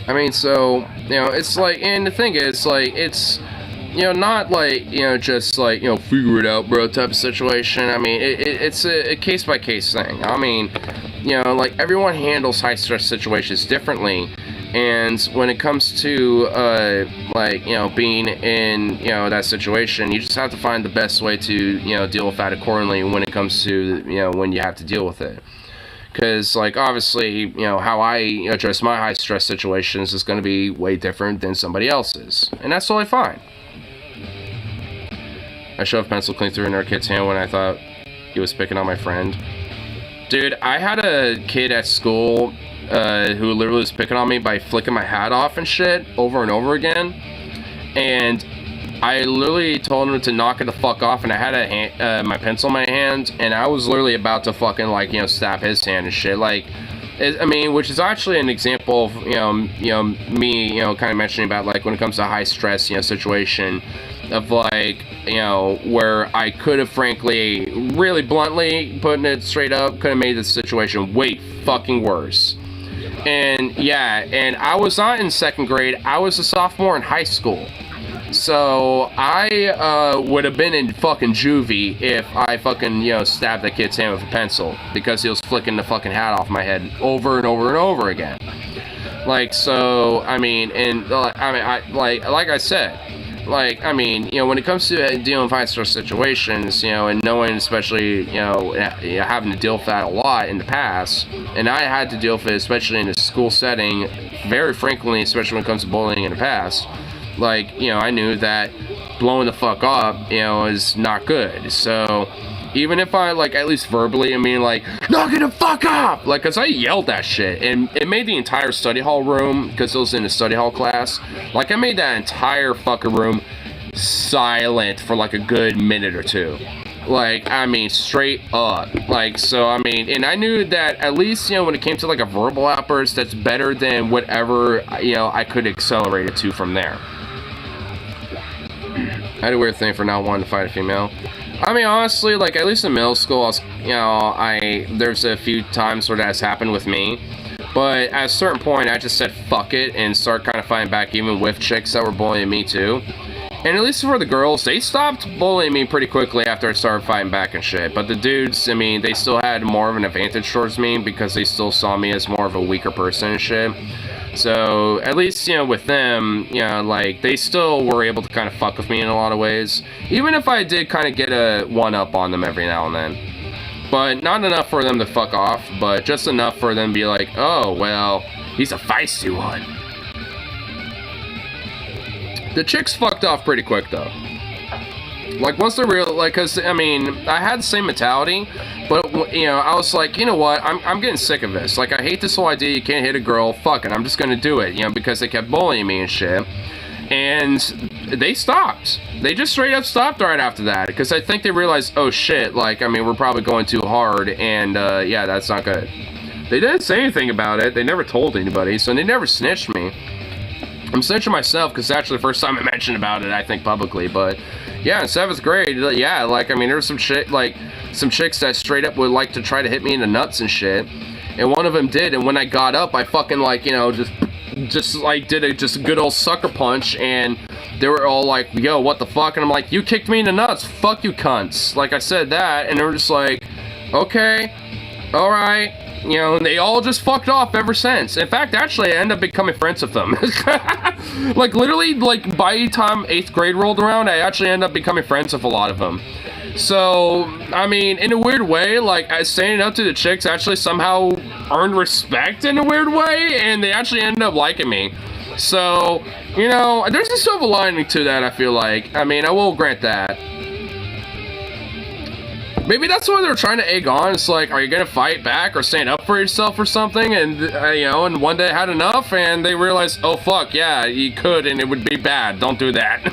I mean, so, you know, it's like, and the thing is, like, it's, you know, not like, you know, just like, you know, figure it out, bro, type of situation. I mean, it's a case-by-case thing. I mean, you know, like, everyone handles high-stress situations differently, and when it comes to, like, you know, being in, you know, that situation, you just have to find the best way to, you know, deal with that accordingly when it comes to, you know, when you have to deal with it. Because, like, obviously, you know, how I address my high-stress situations is going to be way different than somebody else's. And that's totally fine. I shoved pencil clean through another kid's hand when I thought he was picking on my friend. Dude, I had a kid at school who literally was picking on me by flicking my hat off and shit over and over again. And I literally told him to knock it the fuck off, and I had my pencil in my hand, and I was literally about to fucking, like, you know, stab his hand and shit. Like, I mean, which is actually an example of, you know, me, you know, kind of mentioning about, like, when it comes to high stress, you know, situation of, like, you know, where I could have, frankly, really bluntly, putting it straight up, could have made the situation way fucking worse. And, yeah, and I was not in second grade, I was a sophomore in high school. So, I, would have been in fucking juvie if I fucking, you know, stabbed that kid's hand with a pencil, because he was flicking the fucking hat off my head over and over and over again. Like, so, I mean, and, like I said, like, I mean, you know, when it comes to dealing with high stress situations, you know, and knowing, especially, you know, having to deal with that a lot in the past, and I had to deal with it, especially in a school setting, very frequently, especially when it comes to bullying in the past. Like, you know, I knew that blowing the fuck up, you know, is not good. So, even if I, like, at least verbally, I mean, like, knock it the fuck up! Like, because I yelled that shit, and it made the entire study hall room, because it was in a study hall class, like, I made that entire fucking room silent for, like, a good minute or two. Like, I mean, straight up. Like, so, I mean, and I knew that at least, you know, when it came to, like, a verbal outburst, that's better than whatever, you know, I could accelerate it to from there. I had a weird thing for not wanting to fight a female. I mean, honestly, like, at least in middle school, there's a few times where that's happened with me. But at a certain point, I just said fuck it and started kind of fighting back even with chicks that were bullying me too. And at least for the girls, they stopped bullying me pretty quickly after I started fighting back and shit. But the dudes, I mean, they still had more of an advantage towards me because they still saw me as more of a weaker person and shit. So, at least, you know, with them, you know, like, they still were able to kind of fuck with me in a lot of ways. Even if I did kind of get a one-up on them every now and then. But not enough for them to fuck off, but just enough for them to be like, oh, well, he's a feisty one. The chicks fucked off pretty quick, though. Like, once they're real, like, because, I mean, I had the same mentality, but, you know, I was like, you know what, I'm getting sick of this. Like, I hate this whole idea you can't hit a girl, fuck it, I'm just gonna do it, you know, because they kept bullying me and shit. And they stopped. They just straight up stopped right after that, because I think they realized, oh shit, like, I mean, we're probably going too hard, and, yeah, that's not good. They didn't say anything about it, they never told anybody, so they never snitched me. I'm snitching myself, because it's actually the first time I mentioned about it, I think, publicly, but... yeah, in 7th grade, yeah, like, I mean, there was some shit, like, some chicks that straight up would like to try to hit me in the nuts and shit, and one of them did, and when I got up, I fucking, like, you know, just just like did a good old sucker punch, and they were all like, yo, what the fuck? And I'm like, you kicked me in the nuts, fuck you cunts. Like, I said that, and they were just like, okay, alright. You know, and they all just fucked off ever since. In fact, actually, I ended up becoming friends with them. Like, literally, like, by the time 8th grade rolled around, I actually ended up becoming friends with a lot of them. So, I mean, in a weird way, like, standing up to the chicks actually somehow earned respect in a weird way, and they actually ended up liking me. So, you know, there's a silver lining to that, I feel like. I mean, I will grant that. Maybe that's what they're trying to egg on. It's like, are you gonna fight back or stand up for yourself or something? And, you know, and one day I had enough, and they realized, oh, fuck, yeah, you could, and it would be bad. Don't do that.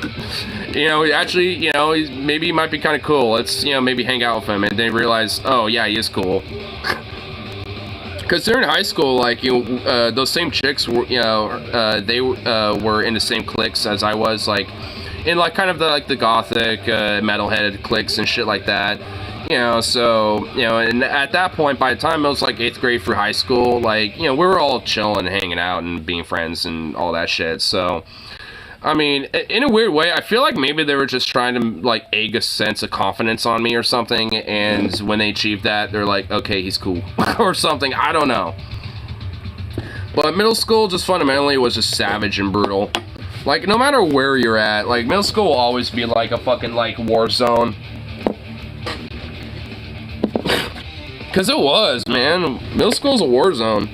You know, actually, you know, maybe he might be kind of cool. Let's, you know, maybe hang out with him. And they realize, oh, yeah, he is cool. Because during high school, like, you know, those same chicks, were, you know, they were in the same cliques as I was, like, in, like, kind of the, like, the gothic, metalhead cliques and shit like that. You know, so, you know, and at that point, by the time it was like 8th grade through high school, like, you know, we were all chilling and hanging out and being friends and all that shit. So, I mean, in a weird way, I feel like maybe they were just trying to, like, egg a sense of confidence on me or something. And when they achieved that, they're like, okay, he's cool or something. I don't know. But middle school just fundamentally was just savage and brutal. Like, no matter where you're at, like, middle school will always be like a fucking, like, war zone. Because it was, man. Middle school's a war zone.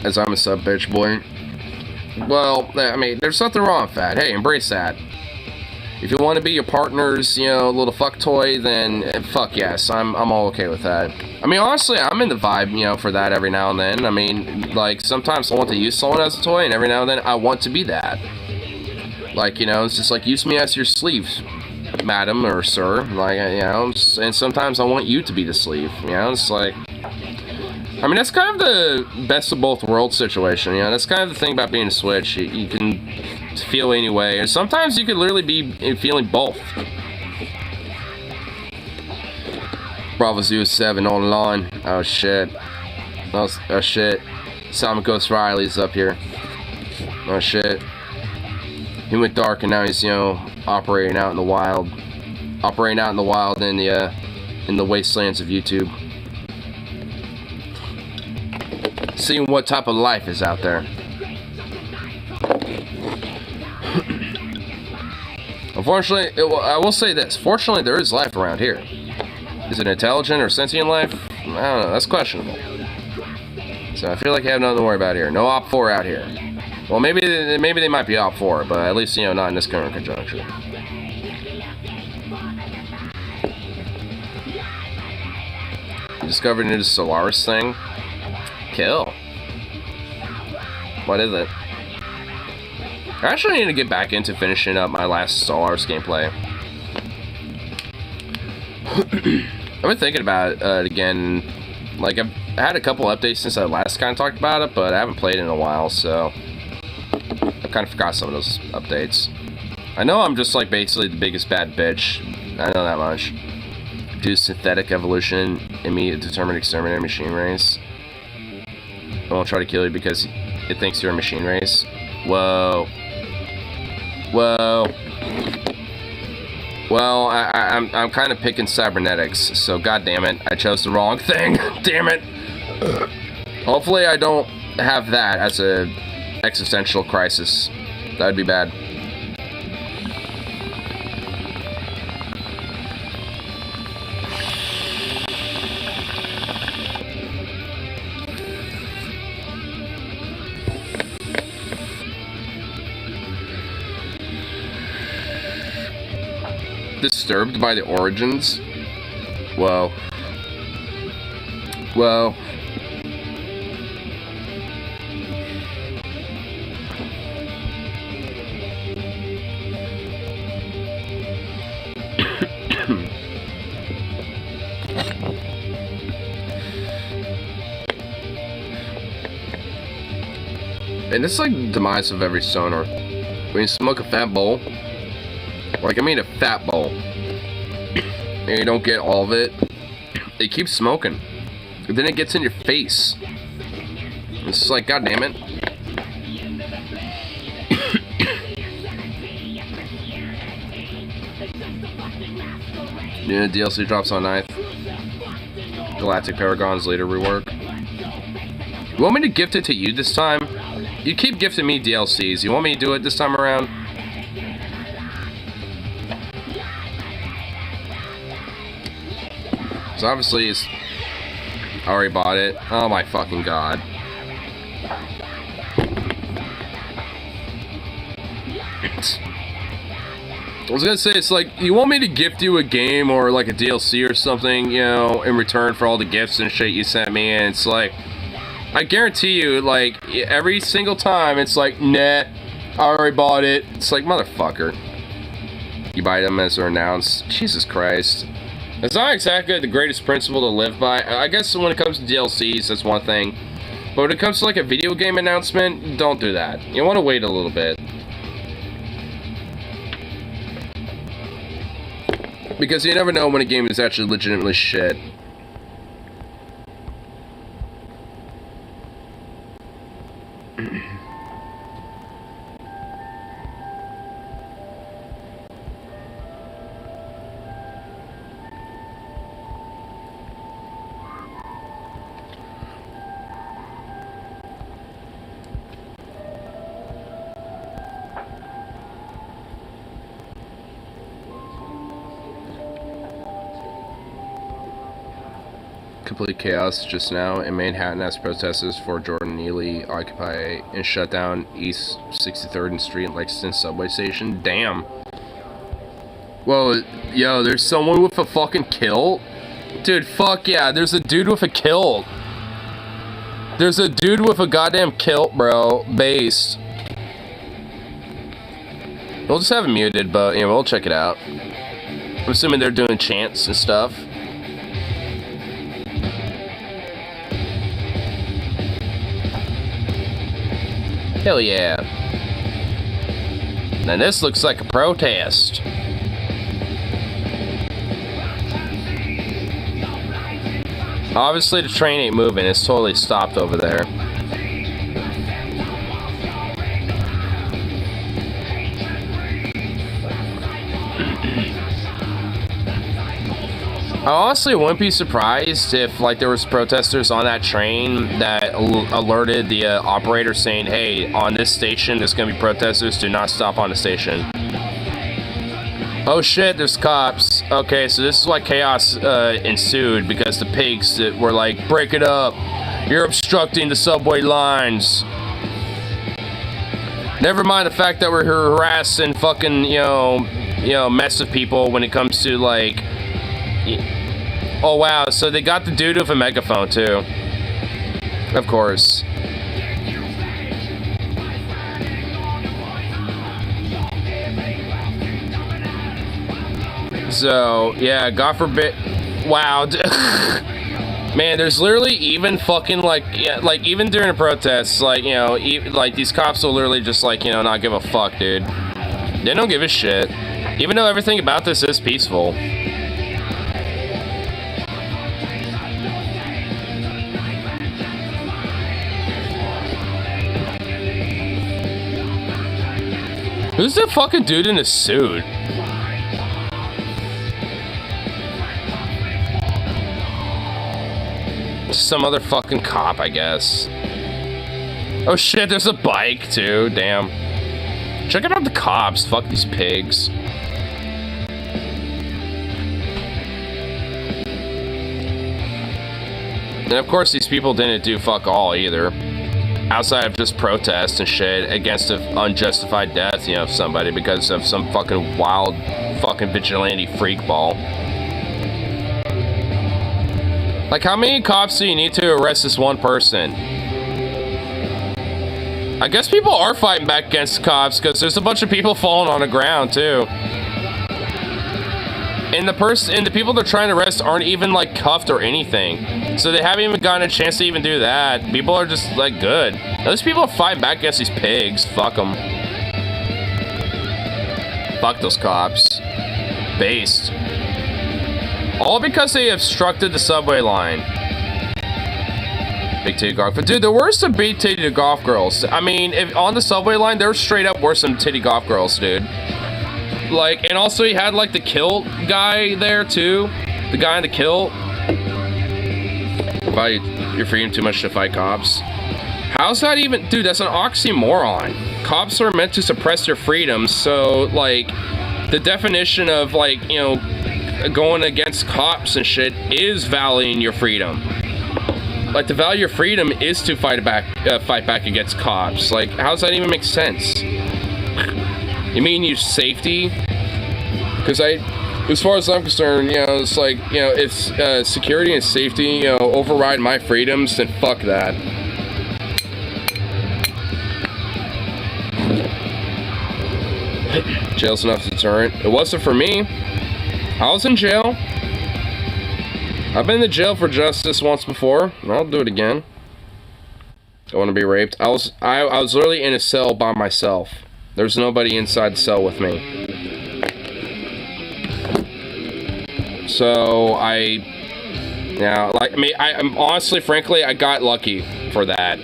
As I'm a sub bitch boy. Well, I mean, there's nothing wrong with that. Hey, embrace that. If you want to be your partner's, you know, little fuck toy, then fuck yes, I'm all okay with that. I mean, honestly, I'm in the vibe, you know, for that every now and then. I mean, like, sometimes I want to use someone as a toy, and every now and then I want to be that. Like, you know, it's just like, use me as your sleeve, madam or sir, like, you know, and sometimes I want you to be the sleeve, you know, it's like, I mean, that's kind of the best of both worlds situation, you know, that's kind of the thing about being a Switch, you can feel anyway, and sometimes you could literally be feeling both. Bravo 07 on the line, oh shit, oh shit, Simon Ghost Riley's up here, oh shit. He went dark and now he's, you know, operating out in the wild in the wastelands of YouTube. Seeing what type of life is out there. Unfortunately, I will say this. Fortunately, there is life around here. Is it intelligent or sentient life? I don't know. That's questionable. So I feel like I have nothing to worry about here. No Op 4 out here. Well, maybe they might be Op 4, but at least, you know, not in this current conjuncture. Discovered a new Solaris thing. Kill. What is it? I actually need to get back into finishing up my last Solaris gameplay. I've been thinking about it again. Like, I've had a couple updates since I last kind of talked about it, but I haven't played it in a while, so I kind of forgot some of those updates. I know I'm just like basically the biggest bad bitch. I know that much. Do synthetic evolution, immediate determined exterminator machine race. I won't try to kill you because it thinks you're a machine race. Whoa. Whoa. Well, I'm kind of picking cybernetics, so god damn it, I chose the wrong thing. Damn it. Hopefully I don't have that as a existential crisis. That'd be bad. Disturbed by the origins? Whoa. Whoa. And this is like the demise of every stoner. When you smoke a fat bowl, like I mean a fat bowl, and you don't get all of it, it keeps smoking. And then it gets in your face. It's just like, god damn it. Yeah, DLC drops on 9th. Galactic Paragon's later rework. You want me to gift it to you this time? You keep gifting me DLCs. You want me to do it this time around? So obviously it's... I already bought it. Oh my fucking god. I was gonna say, it's like, you want me to gift you a game or like a DLC or something, you know, in return for all the gifts and shit you sent me, and it's like, I guarantee you, like, every single time, it's like, nah, I already bought it. It's like, motherfucker. You buy them as they're announced. Jesus Christ. It's not exactly the greatest principle to live by. I guess when it comes to DLCs, that's one thing. But when it comes to like a video game announcement, don't do that. You want to wait a little bit. Because you never know when a game is actually legitimately shit. Complete chaos just now in Manhattan as protesters for Jordan Neely occupy and shut down East 63rd and Street and Lexington subway station. Damn. Whoa, yo, there's someone with a fucking kilt? Dude, fuck yeah, there's a dude with a kilt. There's a dude with a goddamn kilt, bro. Based. We'll just have it muted, but, you know, we'll check it out. I'm assuming they're doing chants and stuff. Hell yeah. Now this looks like a protest. Obviously the train ain't moving, it's totally stopped over there. I honestly wouldn't be surprised if, like, there was protesters on that train that alerted the operator saying, hey, on this station, there's gonna be protesters, do not stop on the station. Oh shit, there's cops. Okay, so this is why chaos ensued, because the pigs were like, break it up. You're obstructing the subway lines. Never mind the fact that we're harassing fucking, you know, mess of people when it comes to, like... Oh wow, so they got the dude with a megaphone too. Of course. So, yeah, God forbid. Wow. Man, there's literally even fucking, like, yeah, like, even during a protest, like, you know, like, these cops will literally just, like, you know, not give a fuck, dude. They don't give a shit. Even though everything about this is peaceful. Who's that fucking dude in a suit? Some other fucking cop, I guess. Oh shit, there's a bike too, damn. Check out the cops, fuck these pigs. And of course these people didn't do fuck all either. Outside of just protest and shit against an unjustified death, you know, of somebody because of some fucking wild fucking vigilante freak ball. Like, how many cops do you need to arrest this one person? I guess people are fighting back against cops because there's a bunch of people falling on the ground too. And the people they're trying to arrest aren't even like cuffed or anything. So they haven't even gotten a chance to even do that. People are just like good. Those people are fighting back against these pigs. Fuck them. Fuck those cops. Based. All because they obstructed the subway line. Big titty golf. But dude, there were some big titty golf girls. I mean, if on the subway line, there straight up were some titty golf girls, dude. Like, and also you had like the kilt guy there too. The guy in the kilt. Value your freedom too much to fight cops. How's that even? Dude, that's an oxymoron. Cops are meant to suppress your freedoms, so like the definition of like, you know, going against cops and shit is valuing your freedom. Like, to value your freedom is to fight back against cops. Like, how does that even make sense? You mean your safety? Because as far as I'm concerned, you know, it's like, you know, it's security and safety, you know, override my freedoms, then fuck that. Jail's enough deterrent. It wasn't for me. I was in jail. I've been to jail for justice once before, and I'll do it again. I want to be raped. I was literally in a cell by myself. There's nobody inside the cell with me. So I'm honestly, frankly, I got lucky for that.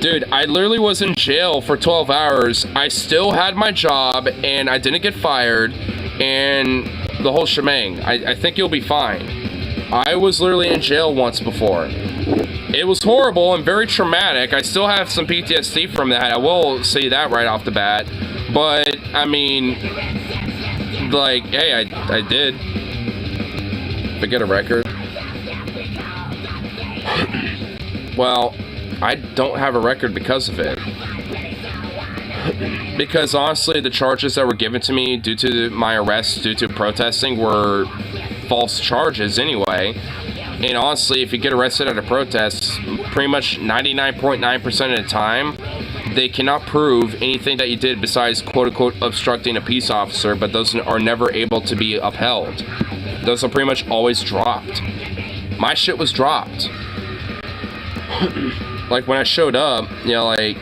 Dude, I literally was in jail for 12 hours. I still had my job, and I didn't get fired, and the whole shebang. I think you'll be fine. I was literally in jail once before. It was horrible and very traumatic. I still have some PTSD from that. I will say that right off the bat. But, I mean, like, hey, I did. If I get a record. Well, I don't have a record because of it. Because honestly, the charges that were given to me due to my arrest, due to protesting, were false charges anyway. And honestly, if you get arrested at a protest, pretty much 99.9% of the time, they cannot prove anything that you did besides quote-unquote obstructing a peace officer, but those are never able to be upheld. Those are pretty much always dropped. My shit was dropped. Like, when I showed up, you know, like,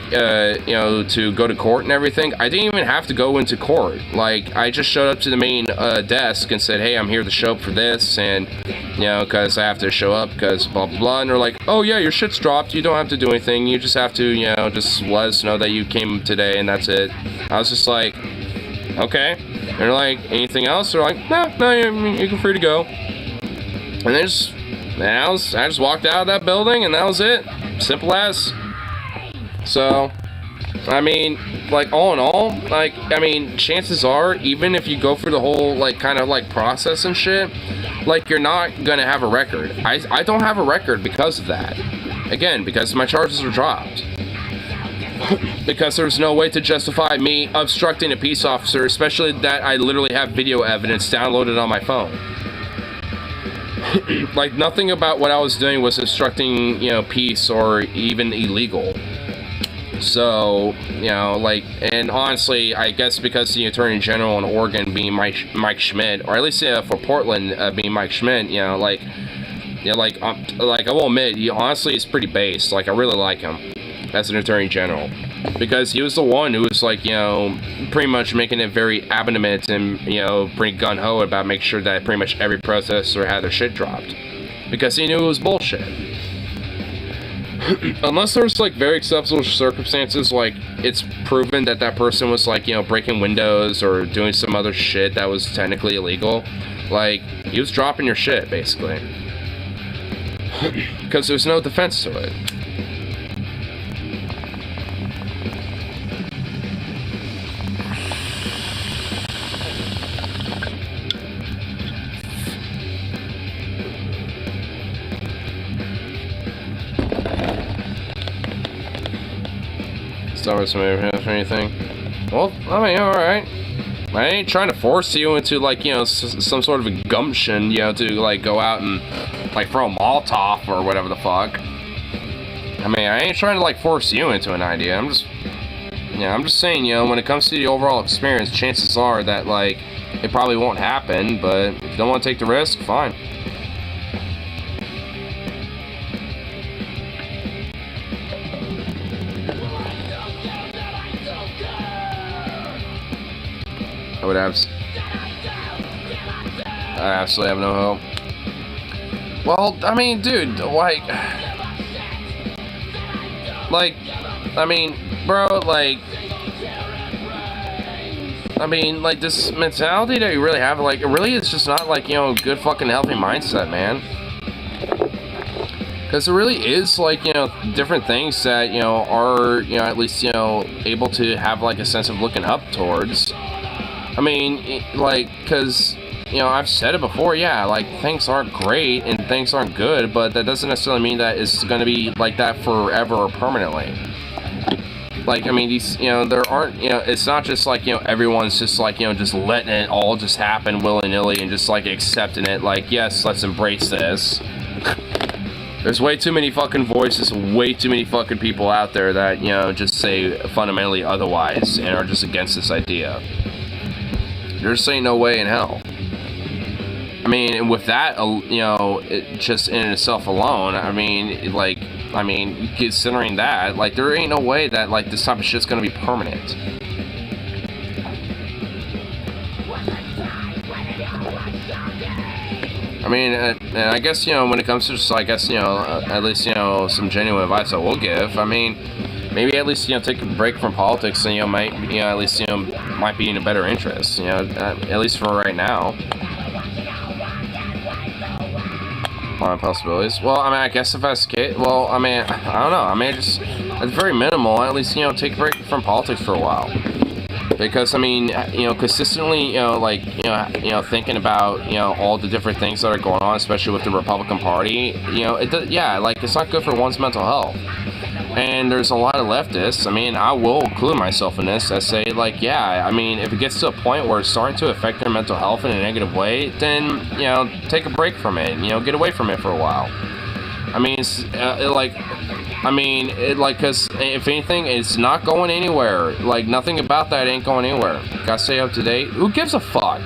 you know, to go to court and everything, I didn't even have to go into court. Like, I just showed up to the main desk and said, hey, I'm here to show up for this, and, you know, because I have to show up because blah, blah, blah. And they're like, oh, yeah, your shit's dropped. You don't have to do anything. You just have to, you know, just let us know that you came today, and that's it. I was just like, okay. And they're like, anything else? They're like, no, you're free to go. And I just walked out of that building, and that was it. Simple as. So, I mean, like, all in all, like, I mean, chances are, even if you go through the whole, like, kind of, like, process and shit, like, you're not gonna have a record. I don't have a record because of that. Again, because my charges were dropped. Because there's no way to justify me obstructing a peace officer, especially that I literally have video evidence downloaded on my phone. Like, nothing about what I was doing was obstructing, you know, peace or even illegal. So, you know, like, and honestly, I guess because the Attorney General in Oregon being Mike Schmidt, or at least for Portland being Mike Schmidt, you know, like, I will admit, honestly, it's pretty based. Like, I really like him as an Attorney General. Because he was the one who was, like, you know, pretty much making it very adamant and, you know, pretty gung-ho about making sure that pretty much every protester had their shit dropped. Because he knew it was bullshit. Unless there's, like, very exceptional circumstances, like, it's proven that that person was, like, you know, breaking windows or doing some other shit that was technically illegal. Like, he was dropping your shit, basically. Because there's no defense to it. Or anything. Well, I mean, alright. I ain't trying to force you into, like, you know, some sort of a gumption, you know, to, like, go out and, like, throw a Molotov or whatever the fuck. I mean, I ain't trying to, like, force you into an idea. I'm just saying, you know, when it comes to the overall experience, chances are that, like, it probably won't happen, but if you don't want to take the risk, fine. I absolutely have no hope. Well, I mean, dude, like, Like, I mean, bro, like, I mean, like, this mentality that you really have, like, it really is just not, like, you know, a good fucking healthy mindset, man. Because it really is, like, you know, different things that, you know, are, you know, at least, you know, able to have, like, a sense of looking up towards. I mean, like, because, you know, I've said it before, yeah, like, things aren't great and things aren't good, but that doesn't necessarily mean that it's going to be like that forever or permanently. Like, I mean, these, you know, there aren't, you know, it's not just like, you know, everyone's just like, you know, just letting it all just happen willy-nilly and just like accepting it, like, yes, let's embrace this. There's way too many fucking voices, way too many fucking people out there that, you know, just say fundamentally otherwise and are just against this idea. There just ain't no way in hell. I mean, and with that, you know, it just in itself alone, I mean, like, I mean, considering that, like, there ain't no way that, like, this type of shit's gonna be permanent. I mean, and I guess, you know, when it comes to just, I guess, you know, at least, you know, some genuine advice I will give, I mean, maybe at least, you know, take a break from politics and, you know, might, you know, at least, you know, might be in a better interest, you know, at least for right now. Possibilities. Well, I mean, I guess if that's the case, well, I mean, I don't know, I mean, just, it's very minimal, at least, you know, take a break from politics for a while. Because, I mean, you know, consistently, you know, like, you know, thinking about, you know, all the different things that are going on, especially with the Republican Party, you know, it does, yeah, like, it's not good for one's mental health. And there's a lot of leftists, I mean, I will include myself in this, that say, like, yeah, I mean, if it gets to a point where it's starting to affect their mental health in a negative way, then, you know, take a break from it, you know, get away from it for a while. I mean, it's, because if anything, it's not going anywhere. Like, nothing about that ain't going anywhere. Gotta stay up to date. Who gives a fuck?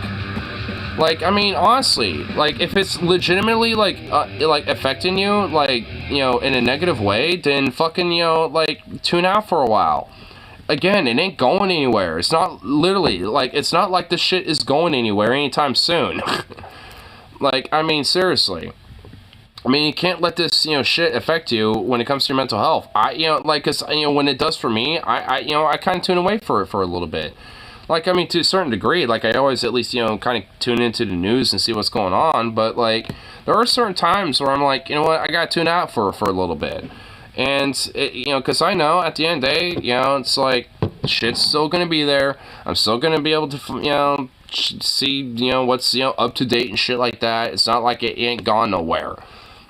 Like, I mean, honestly, like, if it's legitimately, like affecting you, like, you know, in a negative way, then fucking, you know, like, tune out for a while. Again, it ain't going anywhere. It's not literally, like, it's not like this shit is going anywhere anytime soon. Like, I mean, seriously. I mean, you can't let this, you know, shit affect you when it comes to your mental health. You know, like, cause, you know, when it does for me, you know, I kind of tune away for a little bit. Like, I mean, to a certain degree, like, I always at least, you know, kind of tune into the news and see what's going on. But, like, there are certain times where I'm like, you know what, I gotta tune out for a little bit. And, you know, cause I know at the end of the day, you know, it's like, shit's still gonna be there. I'm still gonna be able to, you know, see, you know, what's, you know, up to date and shit like that. It's not like it ain't gone nowhere.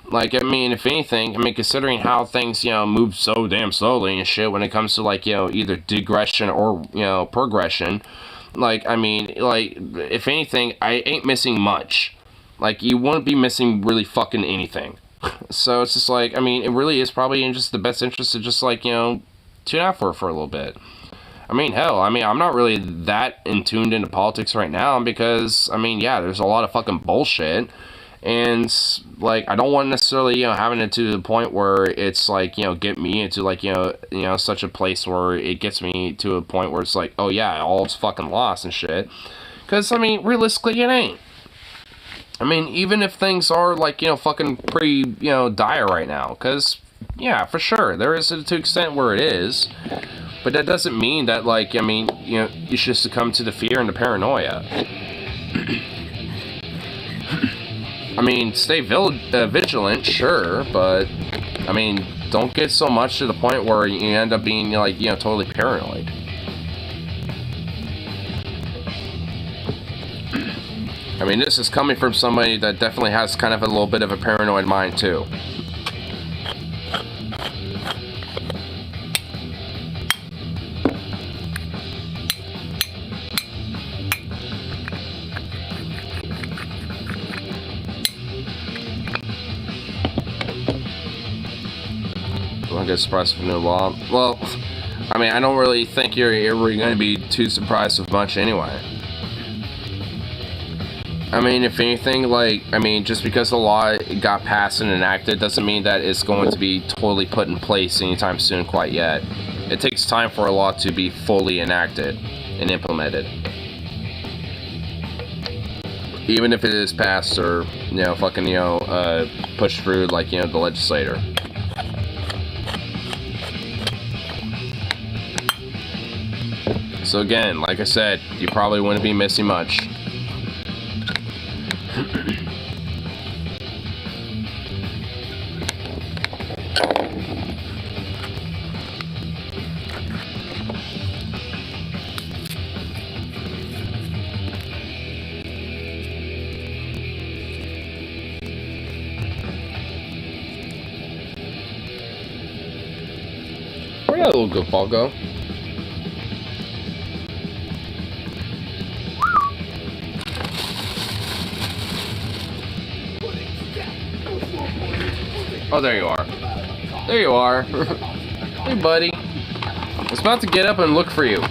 Like, I mean, if anything, I mean, considering how things, you know, move so damn slowly and shit when it comes to, like, you know, either digression or, you know, progression, like, I mean, like, if anything, I ain't missing much. Like, you wouldn't be missing really fucking anything. So it's just like, I mean, it really is probably in just the best interest to just, like, you know, tune out for a little bit. I mean, hell, I mean, I'm not really that tuned into politics right now because, I mean, yeah, there's a lot of fucking bullshit. And, like, I don't want necessarily, you know, having it to the point where it's, like, you know, get me into, like, you know, such a place where it gets me to a point where it's like, oh, yeah, all's fucking lost and shit. Because, I mean, realistically, it ain't. I mean, even if things are, like, you know, fucking pretty, you know, dire right now. Because, yeah, for sure, there is to an extent where it is. But that doesn't mean that, like, I mean, you know, you should succumb to the fear and the paranoia. I mean, stay vigilant, sure, but, I mean, don't get so much to the point where you end up being, like, you know, totally paranoid. I mean, this is coming from somebody that definitely has kind of a little bit of a paranoid mind, too. I get surprised with new law. Well, I mean, I don't really think you're ever going to be too surprised with much anyway. I mean, if anything, like, I mean, just because the law got passed and enacted doesn't mean that it's going to be totally put in place anytime soon quite yet. It takes time for a law to be fully enacted and implemented. Even if it is passed or, you know, fucking, you know, pushed through, like, you know, the legislator. So again, like I said, you probably wouldn't be missing much. Where'd that little goofball go? Oh, there you are. There you are. Hey, buddy. I was about to get up and look for you.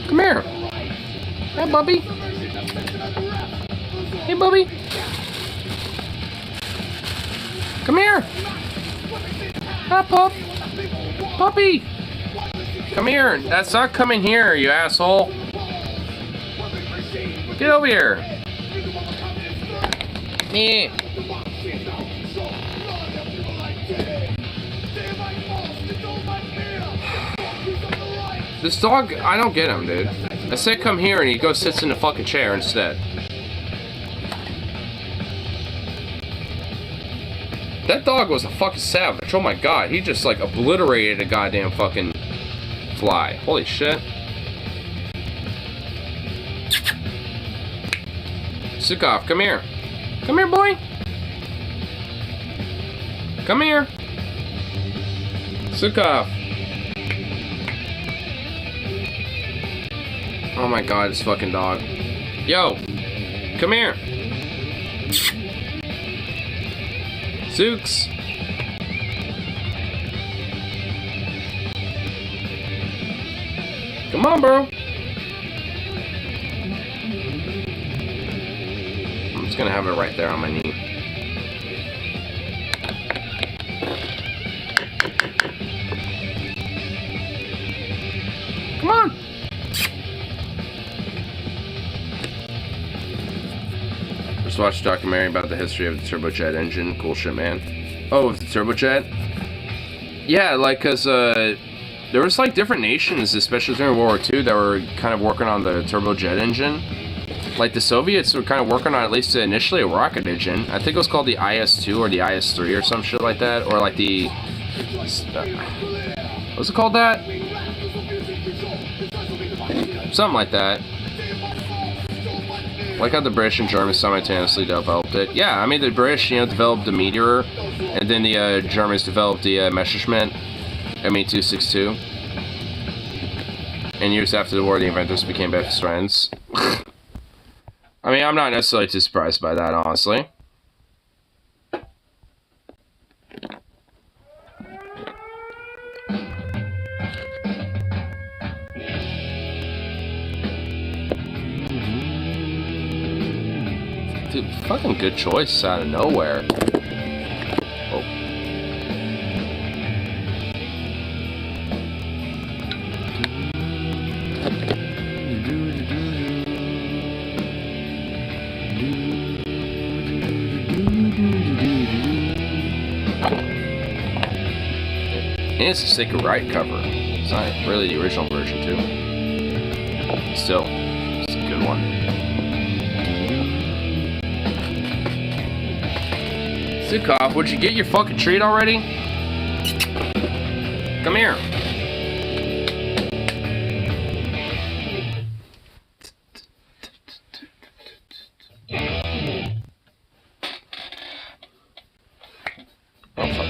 Come here. Hey, Bubby. Hey, Bubby. Come here. Hi, pup. Puppy. Come here. That's not coming here, you asshole. Get over here. Yeah. This dog, I don't get him, dude. I said come here and he goes sits in the fucking chair instead. That dog was a fucking savage. Oh my god, he just like obliterated a goddamn fucking fly. Holy shit. Sukov, come here. Come here, boy. Come here. Sukov. Oh my god, this fucking dog. Yo. Come here. Zooks. Come on, bro. I'm just gonna have it right there on my knee. Come on. Just watched a documentary about the history of the turbojet engine. Cool shit, man. Oh, the turbojet? Yeah, like, cause there was like different nations, especially during World War II, that were kind of working on the turbojet engine. Like the Soviets were kind of working on at least initially a rocket engine. I think it was called the IS-2 or the IS-3 or some shit like that, or like the what's it called that? Something like that. Like how the British and Germans simultaneously developed it. Yeah, I mean the British, you know, developed the Meteor, and then the Germans developed the Messerschmitt Me-262. And years after the war, the inventors became best friends. I mean, I'm not necessarily too surprised by that, honestly. Dude, fucking good choice out of nowhere. Oh. And it's a Sacred Right cover. It's not really the original version, too. Still, it's a good one. Sukov, would you get your fucking treat already? Come here. Oh, fuck.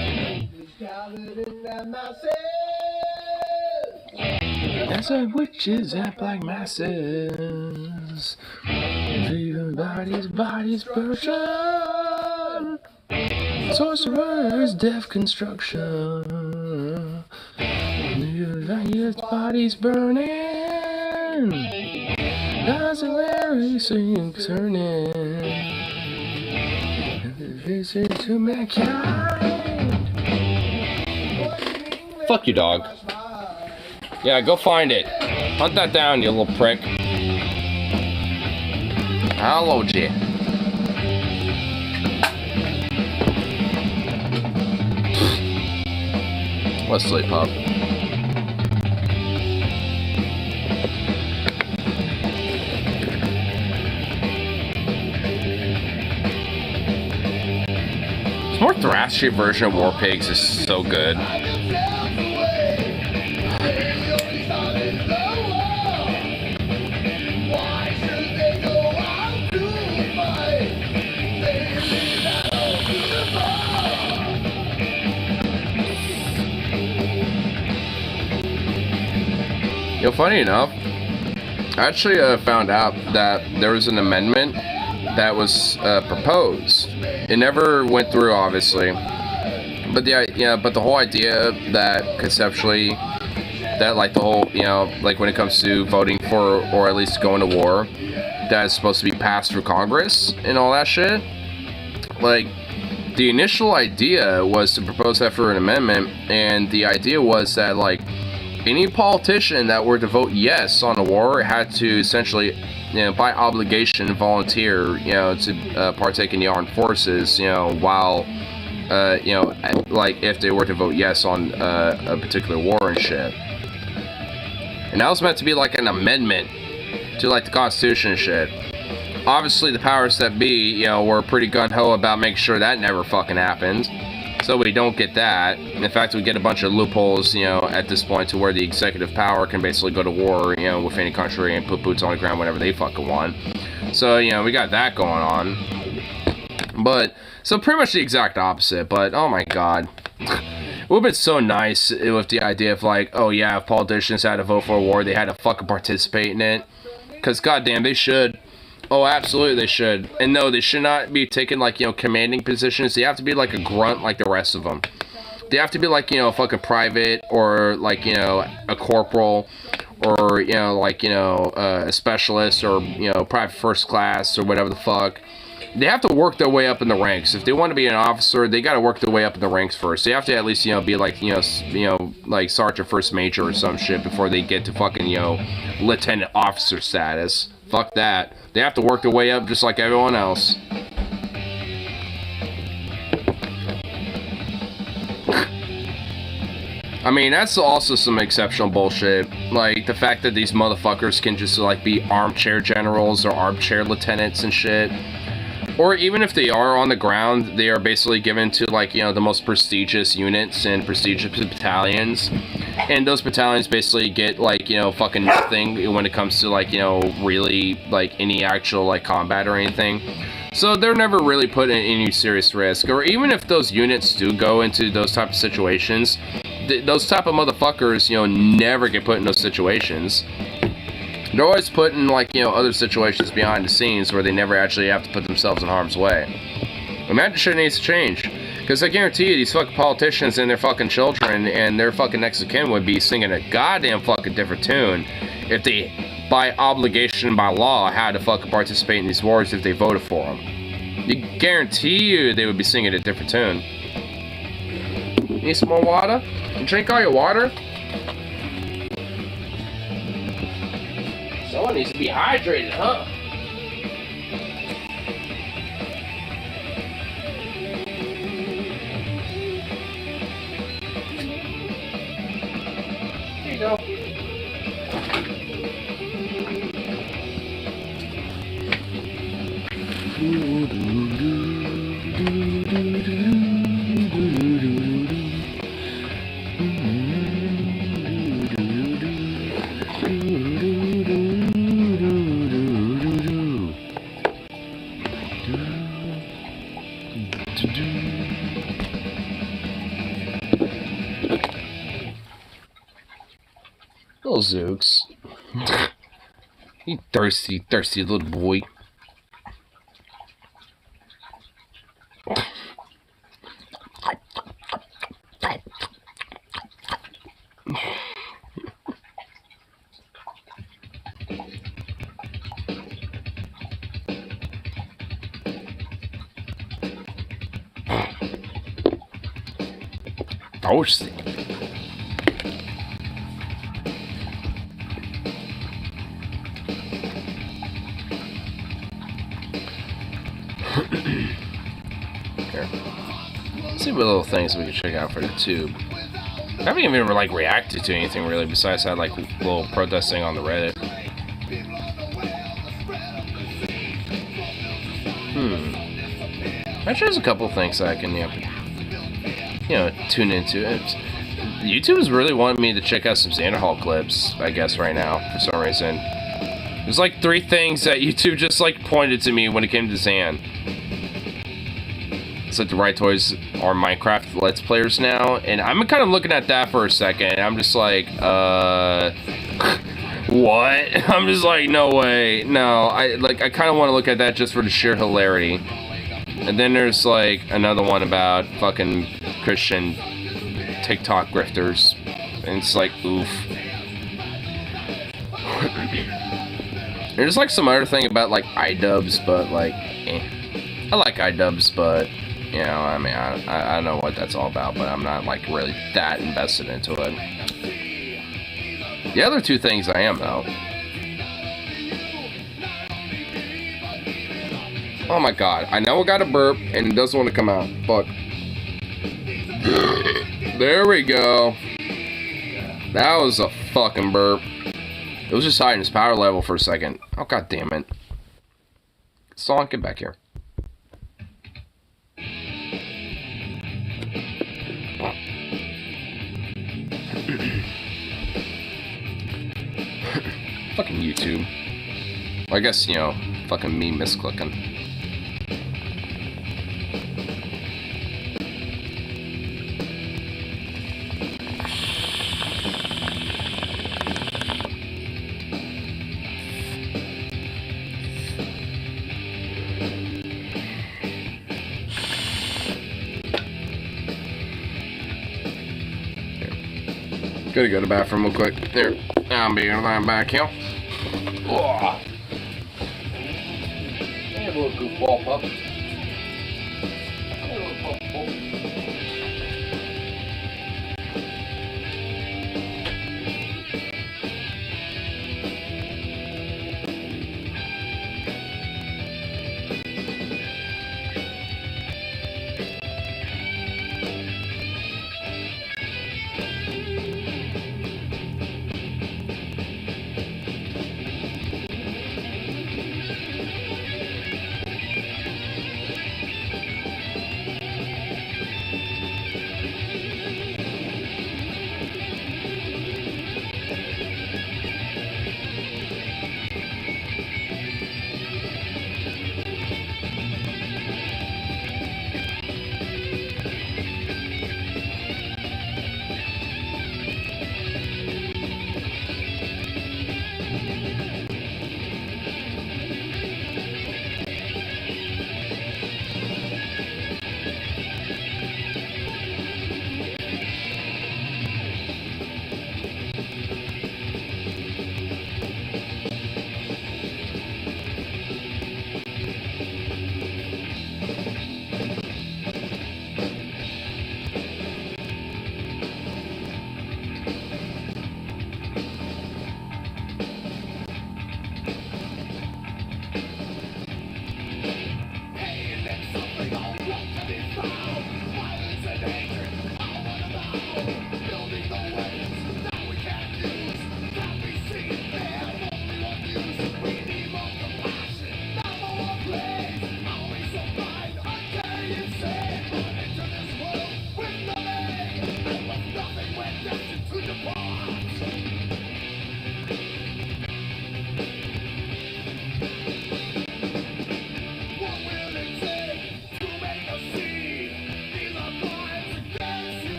That's why witches act like masses. Leaving bodies virgin. Sorcerers, death construction. Leaving bodies burning. That's a very concerning. Visit to mankind. Fuck you, dog. Yeah, go find it. Hunt that down, you little prick. Hello, J. Let's sleep, pup. more thrashy version of War Pigs is so good. You know, funny enough, I actually found out that there was an amendment that was proposed. It never went through, obviously, but the whole idea that conceptually, that like the whole, you know, like when it comes to voting for or at least going to war, that is supposed to be passed through Congress and all that shit. Like, the initial idea was to propose that for an amendment, and the idea was that like any politician that were to vote yes on a war had to essentially, you know, by obligation volunteer, you know, to partake in the armed forces, you know, while, you know, like if they were to vote yes on a particular war and shit. And that was meant to be like an amendment to like the Constitution and shit. Obviously the powers that be, you know, were pretty gung-ho about making sure that never fucking happened. So we don't get that. In fact, we get a bunch of loopholes, you know, at this point to where the executive power can basically go to war, you know, with any country and put boots on the ground whenever they fucking want. So, you know, we got that going on. But, so pretty much the exact opposite, but oh my god. It would have been so nice with the idea of like, oh yeah, if politicians had to vote for a war, they had to fucking participate in it. Because goddamn, they should. Oh, absolutely they should. And no, they should not be taking, like, you know, commanding positions. They have to be like a grunt like the rest of them. They have to be like, you know, a fucking private or like, you know, a corporal or, you know, like, you know, a specialist or, you know, private first class or whatever the fuck. They have to work their way up in the ranks. If they want to be an officer, they got to work their way up in the ranks first. They have to at least, you know, be like, you know, like sergeant first major or some shit before they get to fucking, you know, lieutenant officer status. Fuck that. They have to work their way up just like everyone else. I mean, that's also some exceptional bullshit. Like, the fact that these motherfuckers can just, like, be armchair generals or armchair lieutenants and shit. Or even if they are on the ground, they are basically given to, like, you know, the most prestigious units and prestigious battalions. And those battalions basically get, like, you know, fucking nothing when it comes to, like, you know, really, like, any actual, like, combat or anything. So they're never really put in any serious risk. Or even if those units do go into those type of situations, those type of motherfuckers, you know, never get put in those situations. They're always put in, like, you know, other situations behind the scenes where they never actually have to put themselves in harm's way. And that shit needs to change. Because I guarantee you, these fucking politicians and their fucking children and their fucking next of kin would be singing a goddamn fucking different tune if they, by obligation, by law, had to fucking participate in these wars if they voted for them. You guarantee you they would be singing a different tune. Need some more water? You drink all your water? Someone needs to be hydrated, huh? Here you go. Little Zooks. You thirsty, thirsty little boy. Thirsty. Here. Let's see what little things we can check out for the tube. I haven't even ever, like, reacted to anything really besides that, like, little protesting on the Reddit. Actually, there's a couple things that I can, you know, tune into it. YouTube is really wanting me to check out some Xanderhall clips, I guess, right now, for some reason. There's like 3 things that YouTube just like pointed to me when it came to Xan. It's like the Right Toys are Minecraft Let's Players now, and I'm kind of looking at that for a second, and I'm just like, what? I'm just like, no way, no. I kind of want to look at that just for the sheer hilarity. And then there's like another one about fucking Christian TikTok grifters, and it's like, oof. There's like some other thing about like iDubbbz, but like, I like iDubbbz, but I mean, I don't know what that's all about, but I'm not like really that invested into it. The other 2 things I am though. Oh my god, I know I got a burp and it doesn't want to come out. Fuck. There we go. That was a fucking burp. It was just hiding its power level for a second. Oh god damn it. Sonic, get back here. Fucking YouTube. Well, I guess, fucking me misclicking. Gotta go to the bathroom real quick. There. I'm being lying back here. Oh. Hey, little goofball pup. Hey, little pup.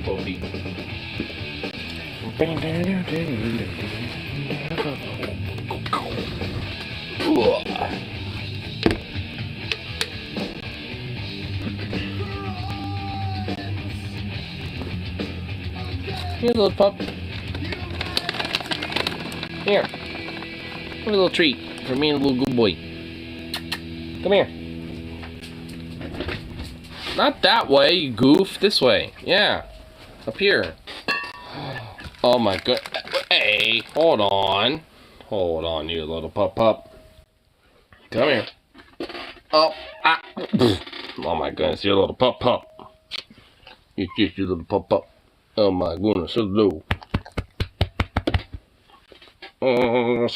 Puppy. Here, little pup. Here. Have a little treat for me and a little good boy. Come here. Not that way, you goof. This way. Yeah. Up here. Oh my god. Hey, hold on. Hold on, you little pup. Come here. Oh, ah. Oh my goodness, you little pup. You little pup. Oh my goodness, hello. Oh.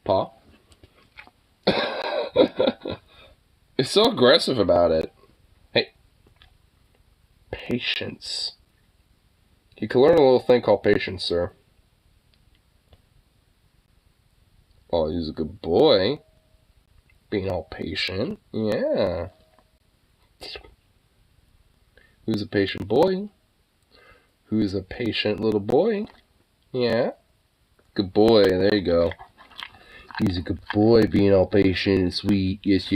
Paw? It's so aggressive about it. Hey. Patience. You can learn a little thing called patience, sir. Oh, he's a good boy. Being all patient. Yeah. Who's a patient boy? Who's a patient little boy? Yeah. Good boy. There you go. He's a good boy, being all patient and sweet. Yes.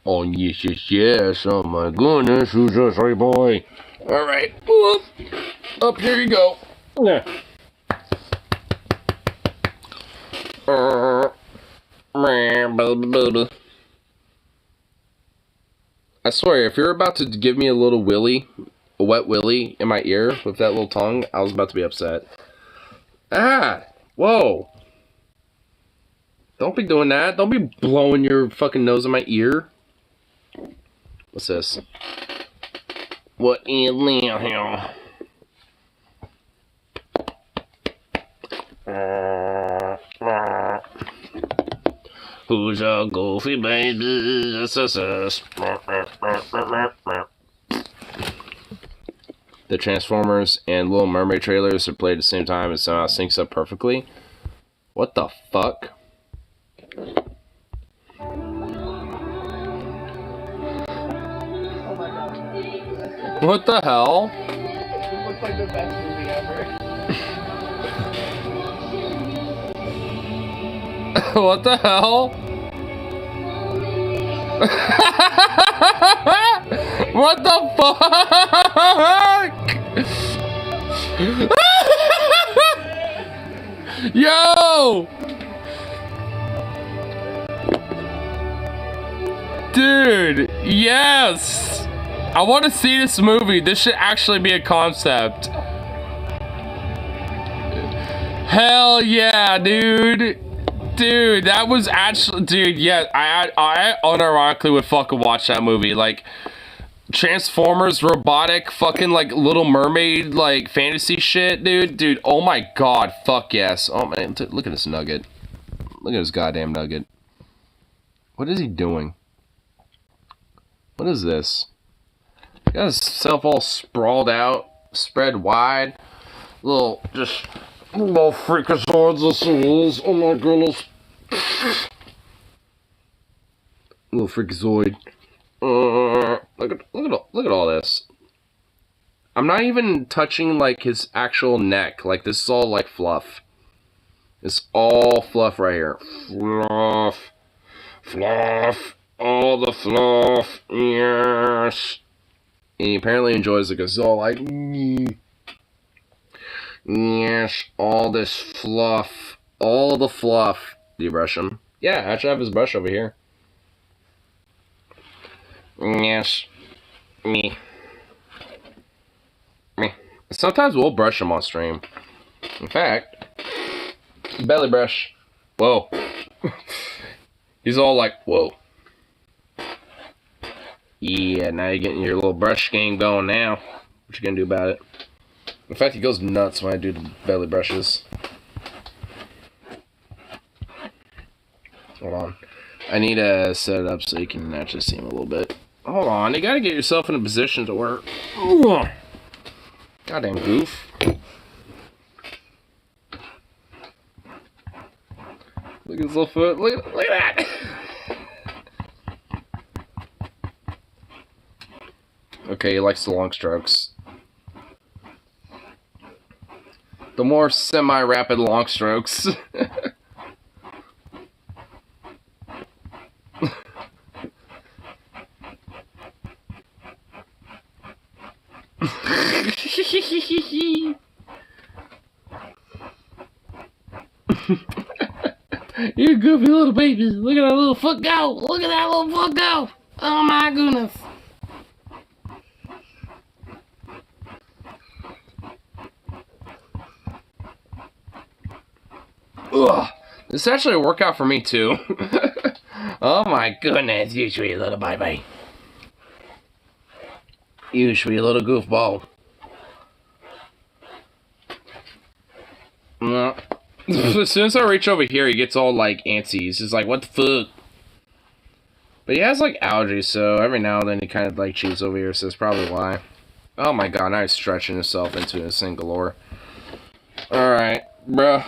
Oh, yes. Oh, my goodness. Who's a sorry boy? All right. Up here you go. Yeah. I swear, if you're about to give me a little willy, a wet willy in my ear with that little tongue, I was about to be upset. Ah! Whoa! Don't be doing that. Don't be blowing your fucking nose in my ear. What's this? What is here? Who's a goofy baby? The Transformers and Little Mermaid trailers are played at the same time and somehow syncs up perfectly. What the fuck? What the hell? It looks like the best movie ever. What the hell? What the fuck? Yo! Dude, yes! I want to see this movie. This should actually be a concept. Hell yeah, dude. Dude, that was actually, dude, yeah, I unironically would fucking watch that movie. Like, Transformers, robotic, fucking, like, Little Mermaid, like, fantasy shit, dude. Dude, oh my god, fuck yes. Oh, man, look at this nugget. Look at this goddamn nugget. What is he doing? What is this? He got himself all sprawled out, spread wide. Little freakazoids this is. Oh my goodness. Little freakazoid. Look at all this. I'm not even touching like his actual neck. Like this is all like fluff. It's all fluff right here. Fluff. All the fluff. Yes. And he apparently enjoys it because it's all like, yes, all this fluff. All the fluff. Do you brush him? Yeah, I actually have his brush over here. Yes. Me. Sometimes we'll brush him on stream. In fact, belly brush. Whoa. He's all like, whoa. Yeah, now you're getting your little brush game going now. What you gonna do about it? In fact, he goes nuts when I do the belly brushes. Hold on. I need to set it up so you can actually see him a little bit. Hold on, you gotta get yourself in a position to work. Goddamn goof. Look at his little foot. Look at that. Okay, he likes the long strokes. The more semi-rapid long strokes. You goofy little baby. Look at that little foot go. Look at that little foot go. Oh my goodness. Ugh. This is actually a workout for me too. Oh my goodness. You sweet little baby. You sweet little goofball. As soon as I reach over here, he gets all like antsy. He's just like, what the fuck? But he has like allergies, so every now and then he kind of like cheats over here, so that's probably why. Oh my god, now he's stretching himself into a single galore. Alright, bruh.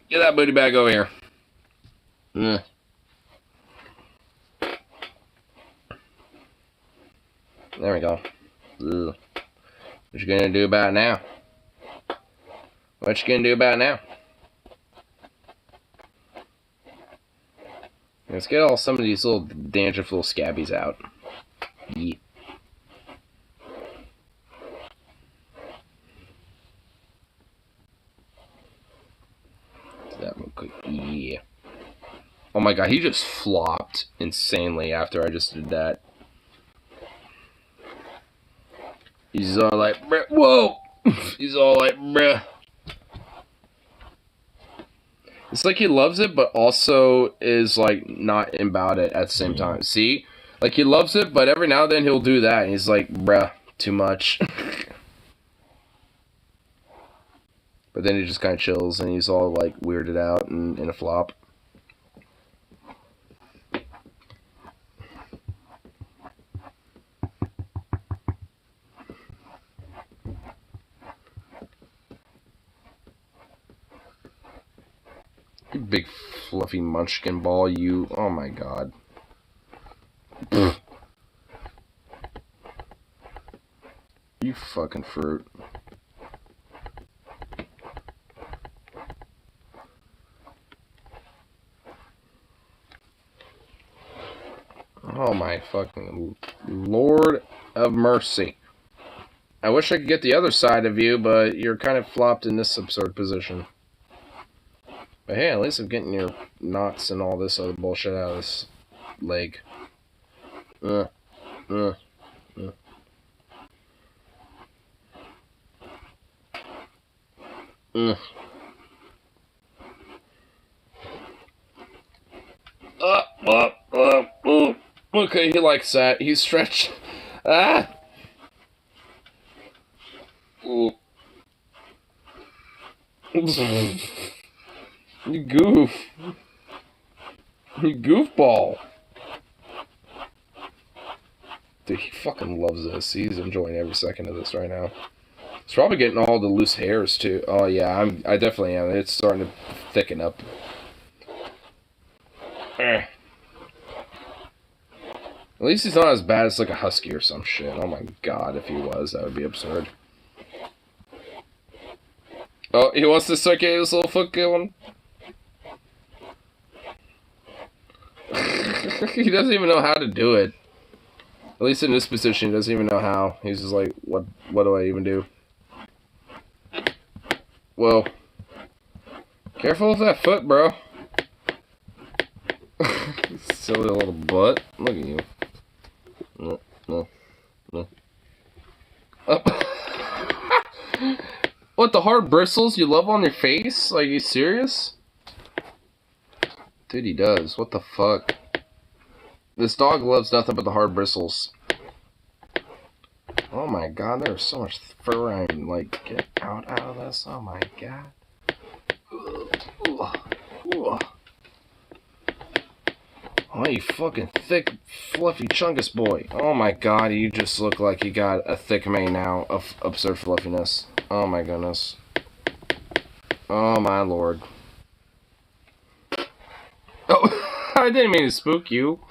Get that booty bag over here. There we go. Ugh. What you gonna do about it now? What you gonna do about it now? Let's get all some of these little dandruff little scabbies out. Yeah. That real quick. Yeah. Oh my god, he just flopped insanely after I just did that. He's all like, bruh, whoa! He's all like, bruh. It's like he loves it, but also is like not about it at the same time. See? Like he loves it, but every now and then he'll do that, and he's like, bruh, too much. But then he just kind of chills, and he's all like weirded out and in a flop. You big fluffy munchkin ball, you. Oh my god. You fucking fruit. Oh my fucking Lord of mercy. I wish I could get the other side of you, but you're kind of flopped in this absurd position. But hey, at least I'm getting your knots and all this other bullshit out of this leg. Okay, he likes that. He's stretched. Ah! Ooh. You goof. You goofball. Dude, he fucking loves this. He's enjoying every second of this right now. He's probably getting all the loose hairs too. Oh yeah, I definitely am. It's starting to thicken up. At least he's not as bad as like a husky or some shit. Oh my god, if he was, that would be absurd. Oh, he wants to start getting his little foot going. He doesn't even know how to do it. At least in this position, he doesn't even know how. He's just like, what do I even do? Whoa. Careful with that foot, bro. Silly little butt. Look at you. No. What, the hard bristles you love on your face? Like, you serious? Dude, he does. What the fuck? This dog loves nothing but the hard bristles. Oh my god, there's so much fur. I'm like, get out of this. Oh my god. Oh, you fucking thick, fluffy chungus boy. Oh my god, you just look like you got a thick mane now of absurd fluffiness. Oh my goodness. Oh my lord. Oh, I didn't mean to spook you.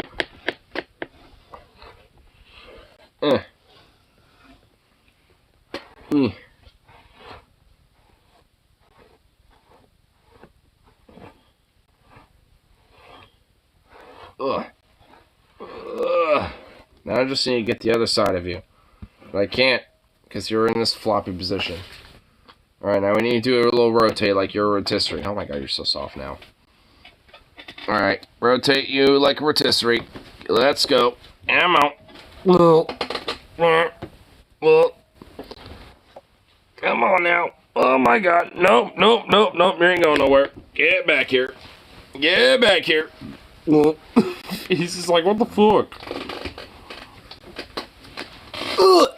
Now I just need to get the other side of you. But I can't, because you're in this floppy position. Alright, now we need to do a little rotate like your rotisserie. Oh my god, you're so soft now. Alright, rotate you like a rotisserie. Let's go. And I'm out. Come on now. Oh my god. Nope, nope, nope, nope. You ain't going nowhere. Get back here. Get back here. He's just like, what the fuck? Ugh.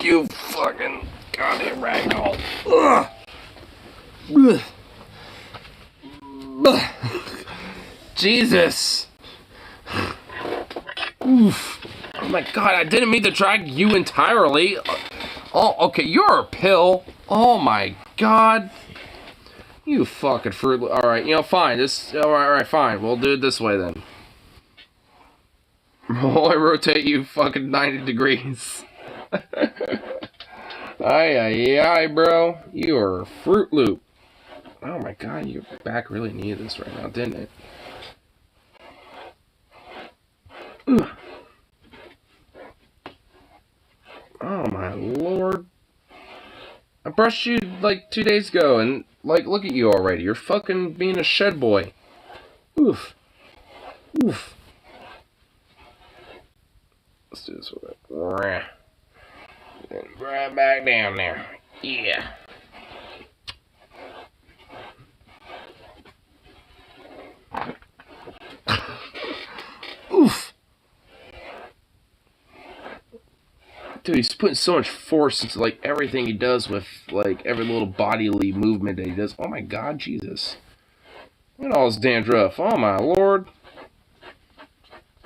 You fucking goddamn ragdoll. Ugh. Ugh. Jesus. Oof. Oh my god, I didn't mean to drag you entirely. Oh, okay, you're a pill. Oh my god. You fucking fruit. Alright, you know, fine. Alright, fine. We'll do it this way then. While I rotate you fucking 90 degrees. Aye, bro. You are a Fruit Loop. Oh my god, your back really needed this right now, didn't it? Ugh. Oh my lord. I brushed you like 2 days ago and like look at you already. You're fucking being a shed boy. Oof. Oof. Let's do this with it. And right back down there. Yeah. Oof. Dude, he's putting so much force into, like, everything he does with, like, every little bodily movement that he does. Oh, my God, Jesus. Look at all this dandruff. Oh, my Lord.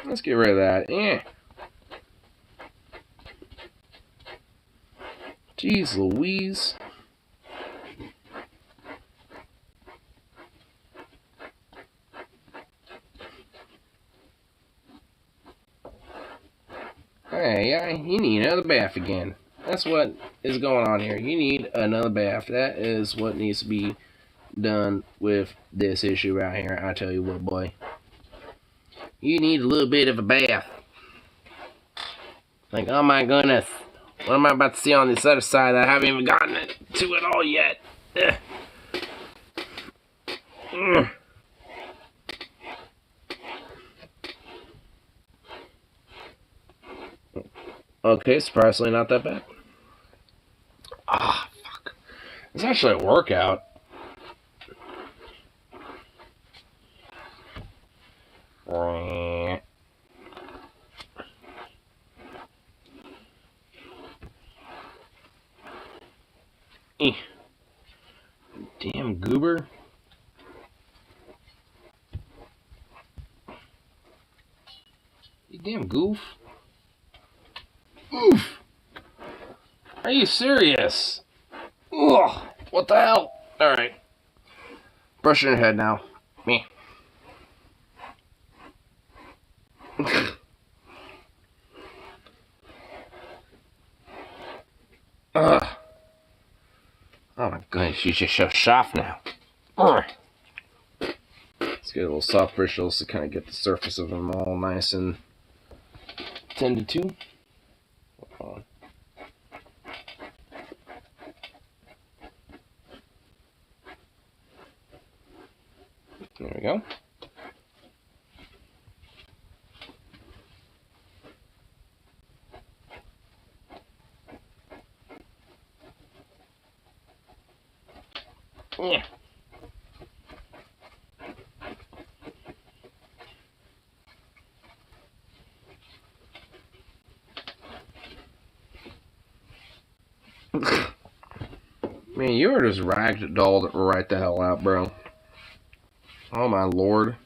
Let's get rid of that. Yeah. Jeez Louise. Hey, you need another bath again. That's what is going on here. You need another bath. That is what needs to be done with this issue right here. I tell you what, boy. You need a little bit of a bath. Like, oh my goodness. What am I about to see on this other side? I haven't even gotten to it all yet. Okay, surprisingly not that bad. Ah, fuck. It's actually a workout. Damn goober. You damn goof. Oof. Are you serious? Ugh. What the hell? Alright. Brushing your head now. Me. Ugh. Oh my goodness, she's just so soft now. Ugh. Let's get a little soft bristles to kind of get the surface of them all nice and tended to. Hold on. There we go. Yeah. Man, you are just ragdolled right the hell out, bro. Oh my lord.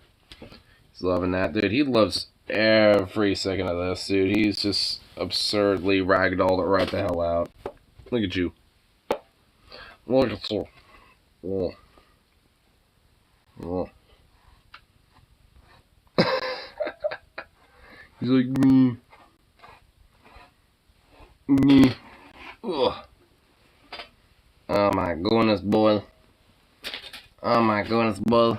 He's loving that. Dude, he loves every second of this, dude. He's just absurdly ragdolled it right the hell out. Look at you. Look at you. Oh. Oh. He's like, me. Me. Ugh. Oh my goodness, boy. Oh my goodness, boy.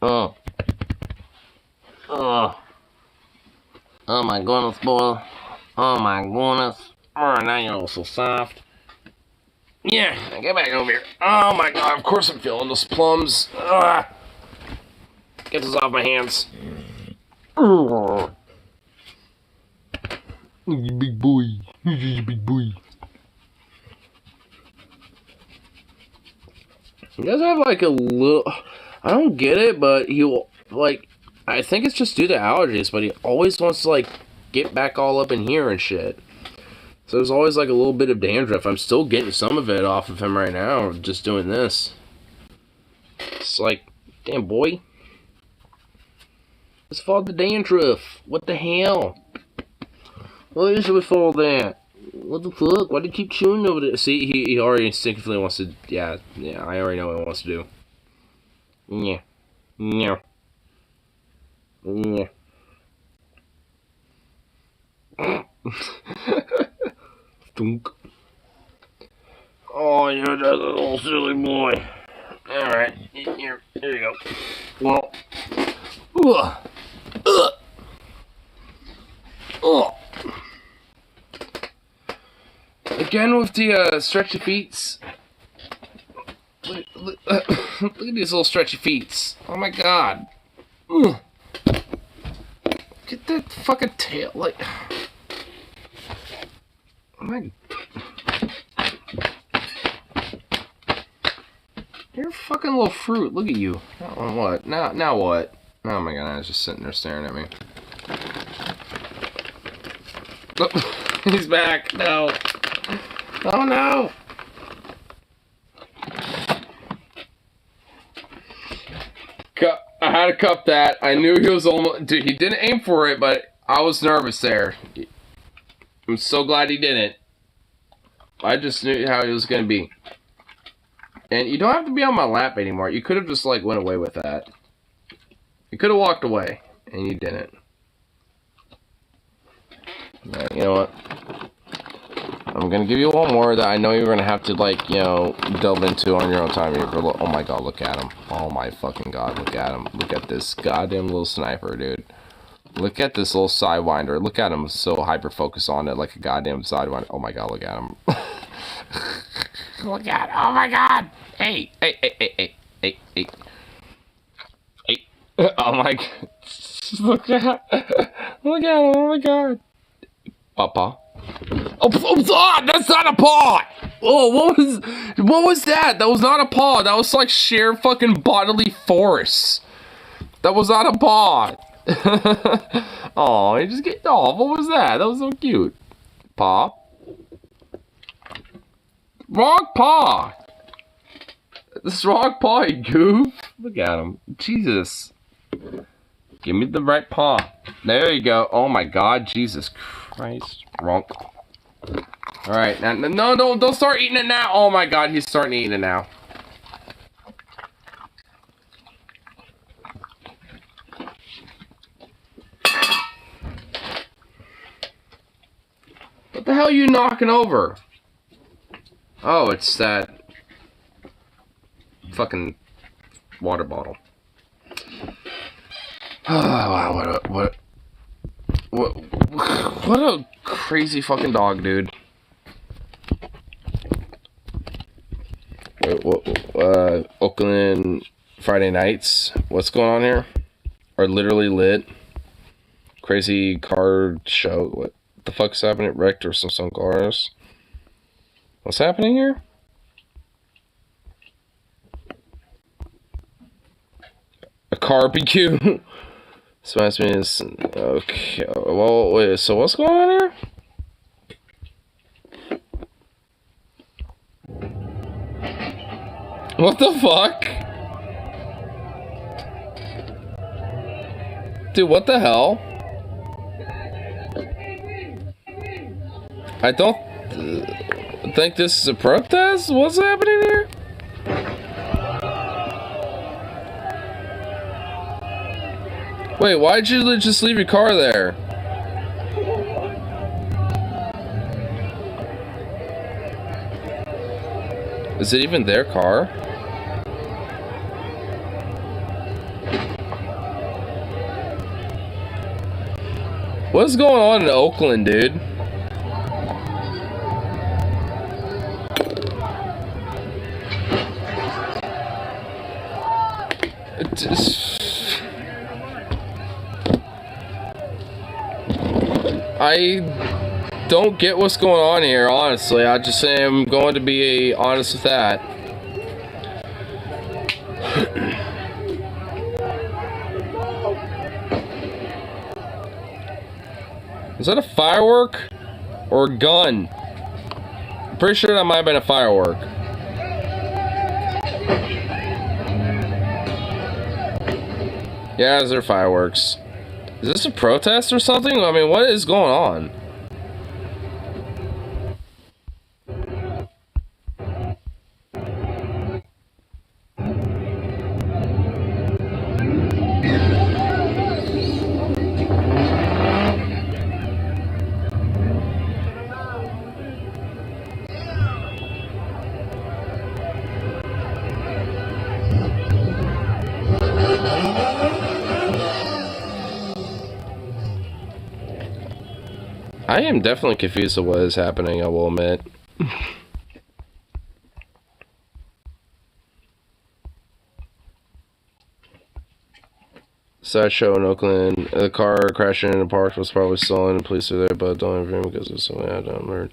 Oh. Oh. Oh my goodness, boy. Oh my goodness. Oh, now you're all so soft. Yeah, get back over here. Oh my god, of course I'm feeling those plums. Ugh. Get this off my hands. Big boy. Big boy. He does have like a little... I don't get it, but he'll like... I think it's just due to allergies, but he always wants to like get back all up in here and shit. So there's always like a little bit of dandruff. I'm still getting some of it off of him right now, just doing this. It's like, damn boy. It's for the dandruff. What the hell? What is it with all that? What the fuck? Why do you keep chewing over there? See, he already instinctively wants to... Yeah, I already know what he wants to do. Yeah. Yeah. Yeah. Thunk. Oh, you're that little silly boy. Alright, here you go. Well. Ugh. Ugh. Ugh. Again with the stretchy feets. Look at these little stretchy feets. Oh my god. Ugh. Get that fucking tail, like... Oh my... You're a fucking little fruit. Look at you. Oh, what? Now what? Oh my god, I was just sitting there staring at me. Oh, he's back. No. Oh no. I had to cup that. I knew he was almost... Dude, he didn't aim for it, but I was nervous there. I'm so glad he didn't. I just knew how he was going to be. And you don't have to be on my lap anymore. You could have just, like, went away with that. You could have walked away, and you didn't. Right, you know what? I'm going to give you one more that I know you're going to have to, like, you know, delve into on your own time. Oh my god, look at him. Oh my fucking god, look at him. Look at this goddamn little sniper, dude. Look at this little sidewinder. Look at him so hyper-focused on it like a goddamn sidewinder. Oh my god, look at him. Look at him. Oh my god. Hey. Hey. Oh my god. Look at him. Oh my god. Papa. Oh, that's not a paw! Oh, what was that? That was not a paw. That was like sheer fucking bodily force. That was not a paw. Oh, he just get off. What was that? That was so cute. Paw. Wrong paw. This wrong paw, you goof. Look at him. Jesus. Give me the right paw. There you go. Oh my god, Jesus Christ. Wrong. Alright, now, no, don't start eating it now. Oh my god, he's starting eating it now. What the hell are you knocking over? Oh, it's that fucking water bottle. Oh, wow, what a crazy fucking dog, dude. Oakland Friday nights. What's going on here? Are literally lit. Crazy car show. What the fuck's happening? Wrecked or some cars? What's happening here? A barbecue. Smash me is okay. Well, wait. So what's going on here? What the fuck? Dude, what the hell? I don't think this is a protest? What's happening here? Wait, why'd you just leave your car there? Is it even their car? What's going on in Oakland, dude? I don't get what's going on here, honestly. I just am going to be honest with that. Is that a firework? Or a gun? I'm pretty sure that might have been a firework. Yeah, those are fireworks. Is this a protest or something? I mean, what is going on? I am definitely confused of what is happening, I will admit. Sideshow in Oakland. The car crashing in the park was probably stolen. The police are there, but don't intervene because it's something I don't learn.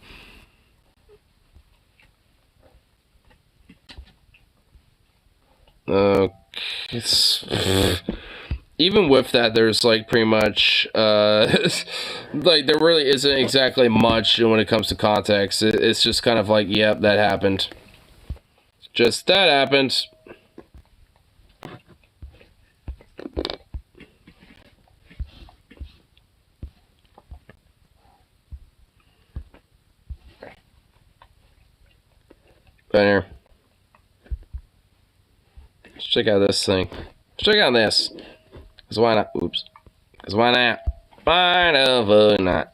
Even with that, there's like pretty much like there really isn't exactly much when it comes to context. It's just kind of like, yep, that happened. Just that happened. Right here. Let's check out this thing. Let's check out this. Cause why not? Oops. Cause why not? Why not?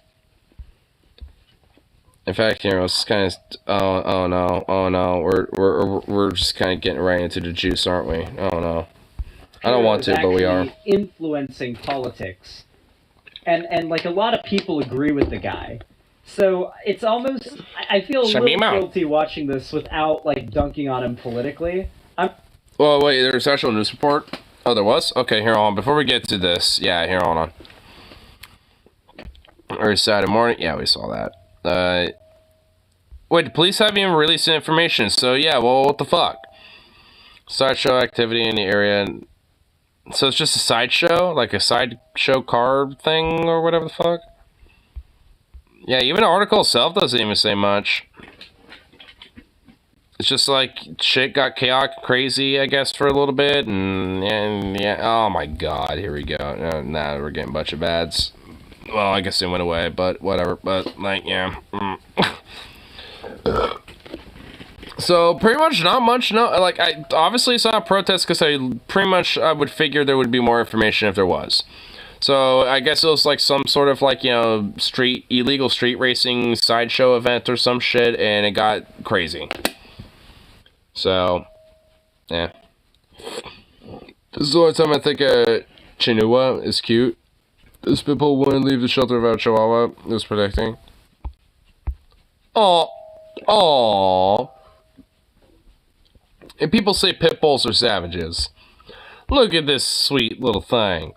In fact, here, let's kind of. Oh no. We're just kind of getting right into the juice, aren't we? Oh no. I don't want to, but we are. Influencing politics, and like a lot of people agree with the guy. So it's almost, I feel a little guilty watching this without like dunking on him politically. Well, wait, there's actual news report. Oh, there was? Okay, here on. Before we get to this, yeah, here on. Or Saturday morning, yeah, we saw that. Wait, the police haven't even released the information. So yeah, well, what the fuck? Sideshow activity in the area. So it's just a sideshow, like a sideshow car thing or whatever the fuck. Yeah, even the article itself doesn't even say much. It's just like shit got chaotic crazy, I guess, for a little bit, and yeah, oh my god, here we go. Now we're getting a bunch of ads. Well, I guess they went away, but whatever. But like, yeah. So pretty much not much. No, like obviously it's not a protest because I would figure there would be more information if there was. So I guess it was like some sort of like, you know, illegal street racing sideshow event or some shit, and it got crazy. So, yeah. This is the only time I think Chinua is cute. Those people wouldn't leave the shelter without Chihuahua. It was protecting. Aww. And people say pit bulls are savages. Look at this sweet little thing.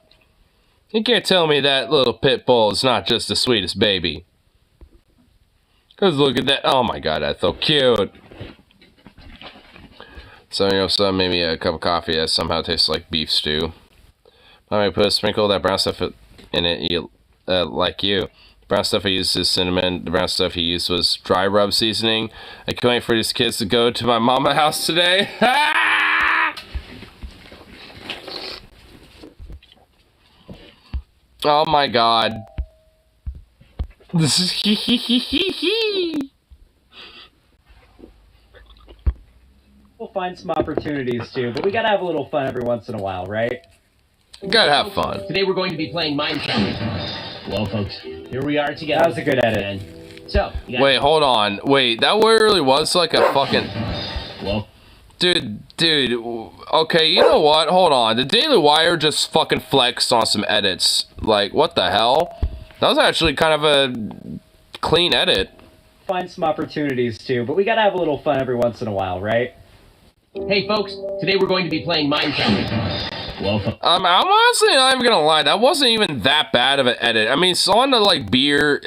You can't tell me that little pit bull is not just the sweetest baby. Cause look at that. Oh my god, that's so cute. So, you know, so maybe a cup of coffee that somehow tastes like beef stew. I might put a sprinkle of that brown stuff in it, like you. The brown stuff I used is cinnamon. The brown stuff he used was dry rub seasoning. I can't wait for these kids to go to my mama house today. Oh my god. This is We'll find some opportunities too, but we gotta have a little fun every once in a while, right? Gotta have fun. Today we're going to be playing Minecraft. Well, folks, here we are together. That was a good edit. So, wait, hold on. Wait, that really was like a fucking... Well... Dude, okay, you know what? Hold on. The Daily Wire just fucking flexed on some edits. Like, what the hell? That was actually kind of a clean edit. Find some opportunities too, but we gotta have a little fun every once in a while, right? Hey folks, today we're going to be playing Minecraft. Well, I'm honestly not even gonna lie, that wasn't even that bad of an edit. I mean, it's on the like B tier,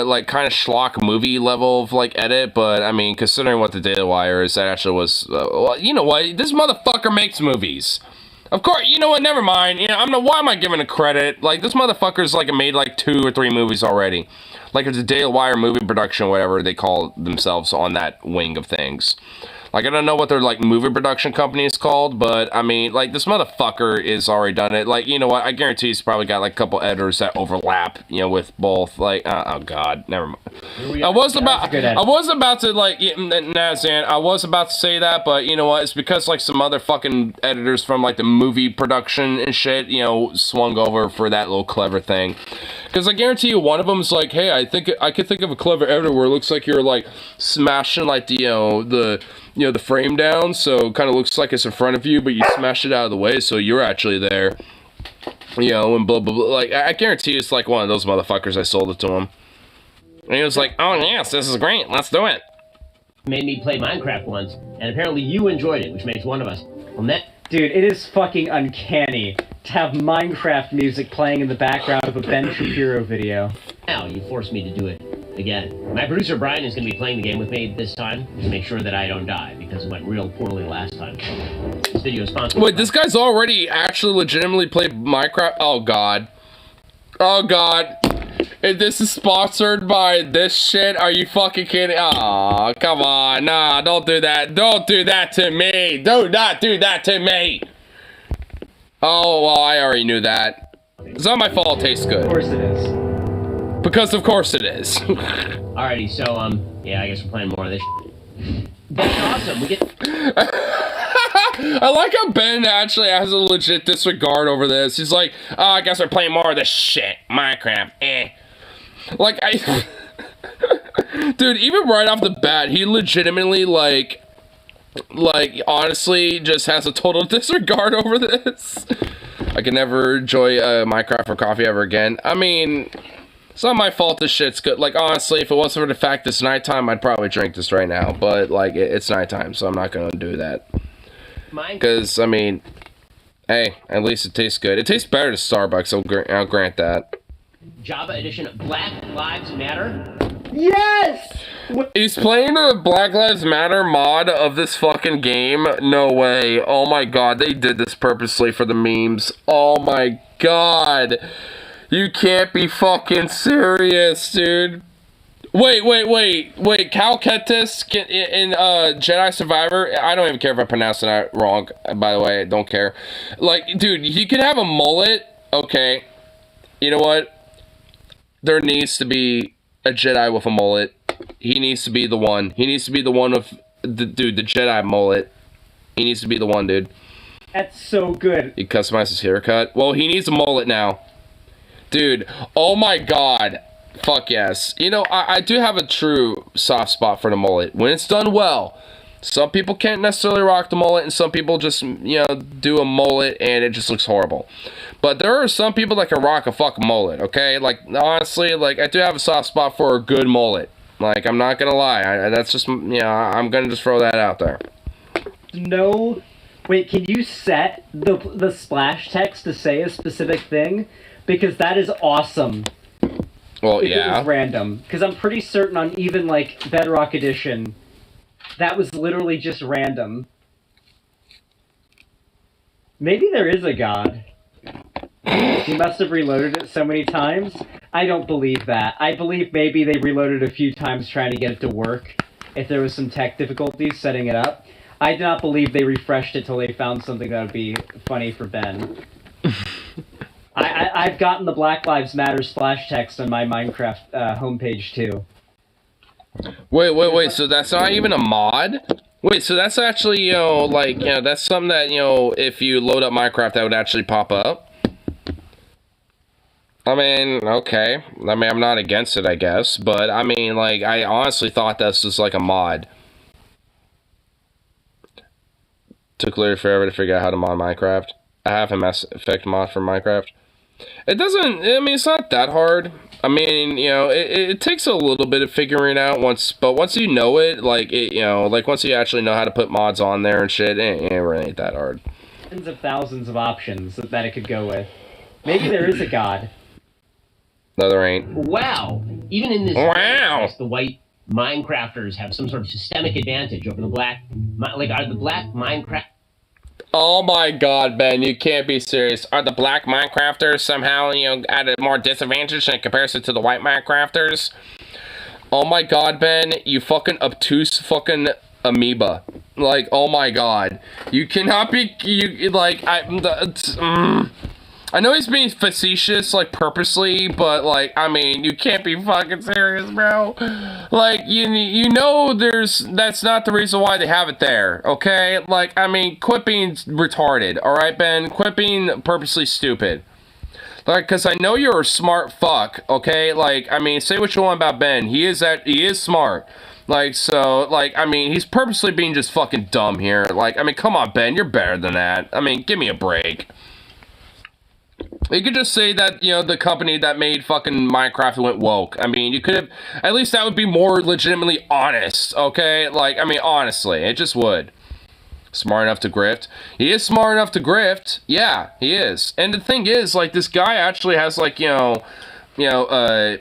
like kind of schlock movie level of like edit, but I mean, considering what the Daily Wire is, that actually was, well, you know what, this motherfucker makes movies. Of course, you know what, never mind, you know, why am I giving a credit? Like, this motherfucker's like made like 2 or 3 movies already. Like, it's a Daily Wire movie production, whatever they call themselves on that wing of things. Like, I don't know what their, like, movie production company is called, but, I mean, like, this motherfucker is already done it. Like, you know what, I guarantee he's probably got, like, a couple editors that overlap, you know, with both. Like, oh, God, never mind. I was about to, like, Nazan, I was about to say that, but, you know what, it's because, like, some other fucking editors from, like, the movie production and shit, you know, swung over for that little clever thing. Because I guarantee you, one of them's like, hey, I could think of a clever editor where it looks like you're, like, smashing, like, the frame down, so it kind of looks like it's in front of you, but you smash it out of the way, so you're actually there. You know, and blah, blah, blah. Like, I guarantee it's like one of those motherfuckers. I sold it to him. And he was like, oh, yes, this is great. Let's do it. made me play Minecraft once, and apparently you enjoyed it, which makes one of us. Well, dude, it is fucking uncanny to have Minecraft music playing in the background of a Ben Shapiro video. Now you forced me to do it again. My producer Brian is going to be playing the game with me this time to make sure that I don't die, because it went real poorly last time. This video is sponsored. Wait, this guy's already actually legitimately played Minecraft? Oh, God. Oh, God. If this is sponsored by this shit, are you fucking kidding? Aw, come on. Nah, don't do that. Don't do that to me. Do not do that to me. Oh, well, I already knew that. It's not my fault it tastes good. Of course it is. Because of course it is. Alrighty, so, yeah, I guess we're playing more of this shit. That's awesome. We get... I like how Ben actually has a legit disregard over this. He's like, oh, I guess we're playing more of this shit. Minecraft, Like, dude, even right off the bat, he legitimately, like, honestly, just has a total disregard over this. I can never enjoy Minecraft or coffee ever again. I mean, it's not my fault this shit's good. Like, honestly, if it wasn't for the fact it's nighttime, I'd probably drink this right now. But, like, it's nighttime, so I'm not gonna do that. Because, I mean, hey, at least it tastes good. It tastes better than Starbucks, I'll grant that. Java Edition Black Lives Matter. Yes! He's playing the Black Lives Matter mod of this fucking game? No way. Oh my god, they did this purposely for the memes. Oh my god. You can't be fucking serious, dude. Wait. Cal Kestis in Jedi Survivor. I don't even care if I pronounced that wrong, by the way. I don't care. Like, dude, you can have a mullet. Okay. You know what? There needs to be a Jedi with a mullet. He needs to be the one. He needs to be the one with the Jedi mullet. He needs to be the one, dude. That's so good. He customized his haircut. Well, he needs a mullet now. Dude, oh my god. Fuck yes. You know, I do have a true soft spot for the mullet. When it's done well. Some people can't necessarily rock the mullet, and some people just, you know, do a mullet, and it just looks horrible. But there are some people that can rock a fucking mullet, okay? Like, honestly, like, I do have a soft spot for a good mullet. Like, I'm not gonna lie. That's just, you know, I'm gonna just throw that out there. No. Wait, can you set the splash text to say a specific thing? Because that is awesome. Well, if yeah. It was random. Because I'm pretty certain on even, like, Bedrock Edition, that was literally just random. Maybe there is a god. He must have reloaded it so many times. I don't believe that. I believe maybe they reloaded a few times trying to get it to work. If there was some tech difficulties setting it up. I do not believe they refreshed it till they found something that would be funny for Ben. I've gotten the Black Lives Matter splash text on my Minecraft homepage too. Wait, so that's not even a mod? Wait, so that's actually, you know, like, you know, that's something that, you know, if you load up Minecraft, that would actually pop up? I mean, okay. I mean, I'm not against it, I guess, but, I mean, like, I honestly thought this was, like, a mod. Took literally forever to figure out how to mod Minecraft. I have a Mass Effect mod for Minecraft. It doesn't, I mean, it's not that hard. I mean, you know, it takes a little bit of figuring out but once you know it, like, you know, like, once you actually know how to put mods on there and shit, it really ain't that hard. Tens of thousands of options that it could go with. Maybe there is a god. No, there ain't. Wow. Even in this Wow. the white Minecrafters have some sort of systemic advantage over the black, like, are the black Minecraft... Oh my god, Ben, you can't be serious. Are the black Minecrafters somehow, you know, at a more disadvantage in comparison to the white Minecrafters? Oh my god, Ben, you fucking obtuse fucking amoeba. Like, oh my god. You cannot be, I know he's being facetious, like, purposely, but, like, I mean, you can't be fucking serious, bro. Like, you know that's not the reason why they have it there, okay? Like, I mean, quit being retarded, alright, Ben? Quit being purposely stupid. Like, because I know you're a smart fuck, okay? Like, I mean, say what you want about Ben. He is smart. Like, so, like, I mean, he's purposely being just fucking dumb here. Like, I mean, come on, Ben, you're better than that. I mean, give me a break. You could just say that, you know, the company that made fucking Minecraft went woke. I mean, you could have, at least that would be more legitimately honest, okay? Like, I mean, honestly, it just would. Smart enough to grift. He is smart enough to grift. Yeah, he is. And the thing is, like, this guy actually has, like, you know, when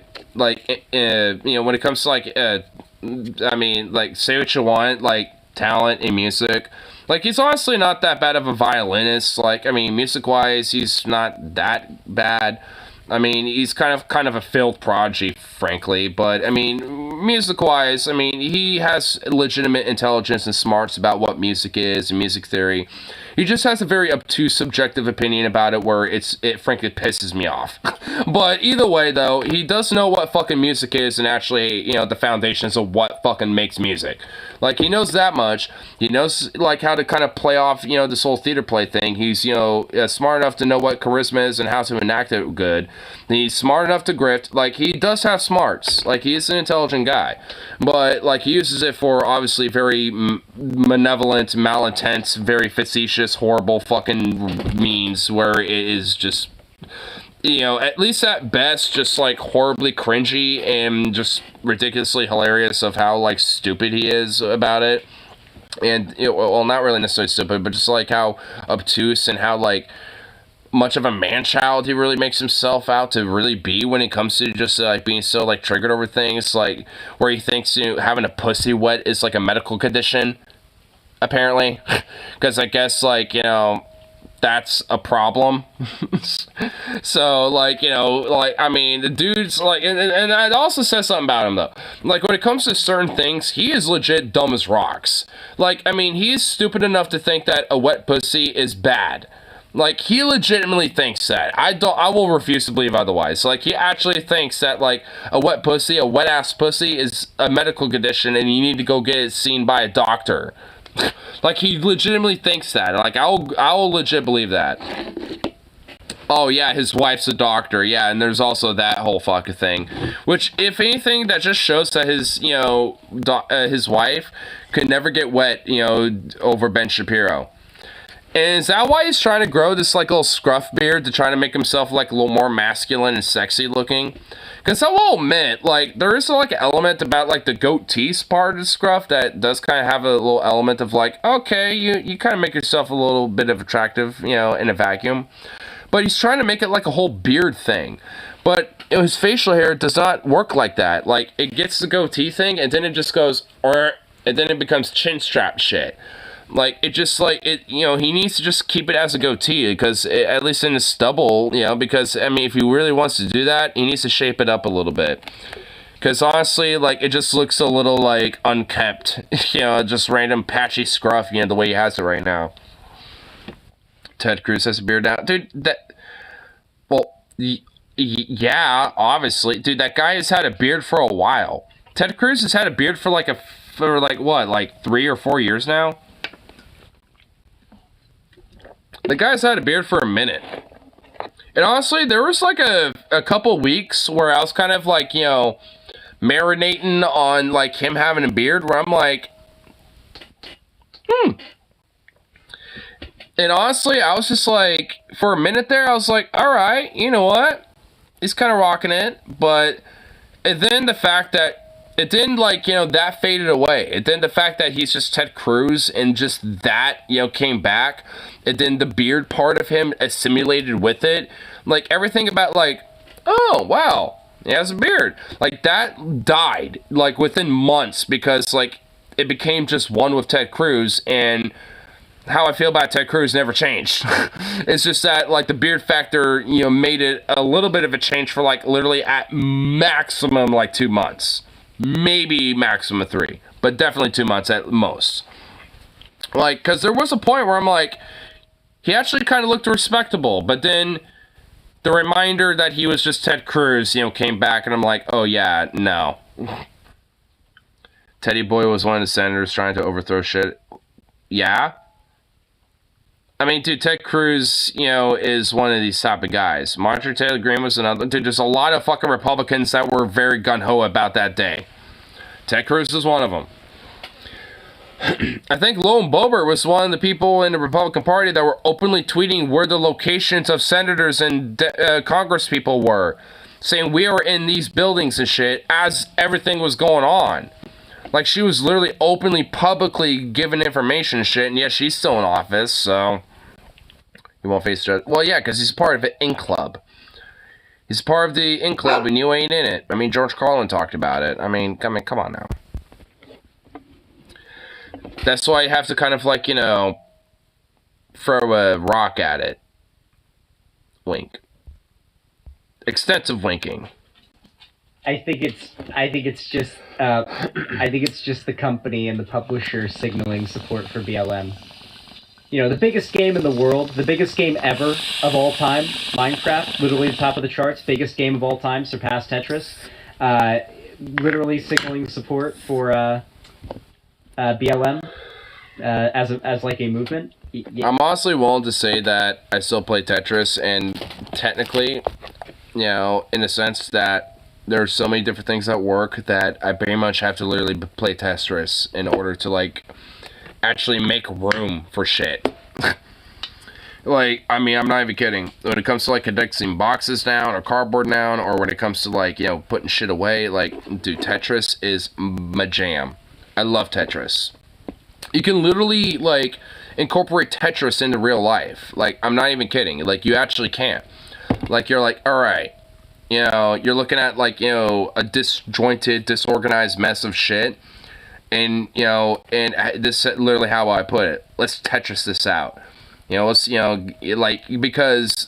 it comes to, like, I mean, like, say what you want, like, talent in music. Like, he's honestly not that bad of a violinist. Like, I mean, music-wise, he's not that bad. I mean, he's kind of a failed prodigy, frankly. But, I mean, music-wise, I mean, he has legitimate intelligence and smarts about what music is and music theory. He just has a very obtuse, subjective opinion about it where it frankly pisses me off. But either way, though, he does know what fucking music is and actually, you know, the foundations of what fucking makes music. Like, he knows that much. He knows, like, how to kind of play off, you know, this whole theater play thing. He's, you know, smart enough to know what charisma is and how to enact it good. He's smart enough to grift. Like, he does have smarts. Like, he is an intelligent guy. But, like, he uses it for, obviously, very malevolent, malintent, very facetious, horrible fucking means where it is just, you know, at least at best, just, like, horribly cringy and just ridiculously hilarious of how, like, stupid he is about it. And, well, not really necessarily stupid, but just, like, how obtuse and how, like, much of a man-child he really makes himself out to really be when it comes to just, like, being so, like, triggered over things, like, where he thinks, you know, having a pussy wet is, like, a medical condition, apparently. Because I guess, like, you know, that's a problem. So, like, you know, like, I mean, the dude's, like, and it also says something about him, though. Like, when it comes to certain things, he is legit dumb as rocks. Like, I mean, he is stupid enough to think that a wet pussy is bad. Like, he legitimately thinks that. I will refuse to believe otherwise. Like, he actually thinks that, like, a wet-ass pussy is a medical condition and you need to go get it seen by a doctor. Like, he legitimately thinks that. Like, I will legit believe that. Oh, yeah, his wife's a doctor. Yeah, and there's also that whole fucking thing. Which, if anything, that just shows that his, you know, his wife could never get wet, you know, over Ben Shapiro. And is that why he's trying to grow this, like, little scruff beard to try to make himself, like, a little more masculine and sexy looking? Because I will admit, like, there is, like, an element about, like, the goatee part of the scruff that does kind of have a little element of, like, okay, you kind of make yourself a little bit of attractive, you know, in a vacuum. But he's trying to make it, like, a whole beard thing. But his facial hair does not work like that. Like, it gets the goatee thing, and then it just goes, and then it becomes chin strap shit. Like, it just, like, it, you know, he needs to just keep it as a goatee, because, at least in his stubble, you know, because, I mean, if he really wants to do that, he needs to shape it up a little bit. Because, honestly, like, it just looks a little, like, unkempt, you know, just random patchy scruff, you know, the way he has it right now. Ted Cruz has a beard now. Dude, well, yeah, obviously. Dude, that guy has had a beard for a while. Ted Cruz has had a beard for, like, what, like, 3 or 4 years now? The guy's had a beard for a minute. And honestly, there was like a couple weeks where I was kind of like, you know, marinating on like him having a beard where I'm like, And honestly, I was just like, for a minute there, I was like, all right, you know what? He's kind of rocking it. But and then the fact that it didn't, like, you know, that faded away. And then the fact that he's just Ted Cruz and just that, you know, came back. And then the beard part of him assimilated with it. Like, everything about, like, oh, wow, he has a beard. Like, that died, like, within months because, like, it became just one with Ted Cruz. And how I feel about Ted Cruz never changed. It's just that, like, the beard factor, you know, made it a little bit of a change for, like, literally at maximum, like, 2 months. Maybe maximum 3. But definitely 2 months at most. Like, because there was a point where I'm like, he actually kind of looked respectable. But then the reminder that he was just Ted Cruz, you know, came back. And I'm like, oh, yeah, no. Teddy Boy was one of the senators trying to overthrow shit. Yeah? I mean, dude, Ted Cruz, you know, is one of these type of guys. Marjorie Taylor Greene was another. Dude, there's a lot of fucking Republicans that were very gung-ho about that day. Ted Cruz is one of them. I think Lone Boebert was one of the people in the Republican Party that were openly tweeting where the locations of senators and Congress people were. Saying we are in these buildings and shit as everything was going on. Like, she was literally openly, publicly giving information and shit, and yet she's still in office, so he won't face judge. Well, yeah, because he's part of an in club. He's part of the in club, and you ain't in it. I mean, George Carlin talked about it. I mean, come on now. That's why you have to kind of, like, you know, throw a rock at it. Wink. Extensive winking. I think it's just the company and the publisher signaling support for BLM. You know, the biggest game in the world, the biggest game ever of all time, Minecraft, literally the top of the charts, biggest game of all time, surpassed Tetris. Literally signaling support for BLM as like a movement. Yeah. I'm honestly willing to say that I still play Tetris, and technically, you know, in a sense that there's so many different things at work that I pretty much have to literally play Tetris in order to, like, actually make room for shit. Like, I mean, I'm not even kidding. When it comes to, like, condensing boxes down or cardboard down, or when it comes to, like, you know, putting shit away, like, dude, Tetris is my jam. I love Tetris. You can literally, like, incorporate Tetris into real life. Like, I'm not even kidding. Like, you actually can. Like, you're like, alright. You know, you're looking at, like, you know, a disjointed, disorganized mess of shit. And, you know, and this is literally how I put it. Let's Tetris this out. You know, let's, you know, like, because,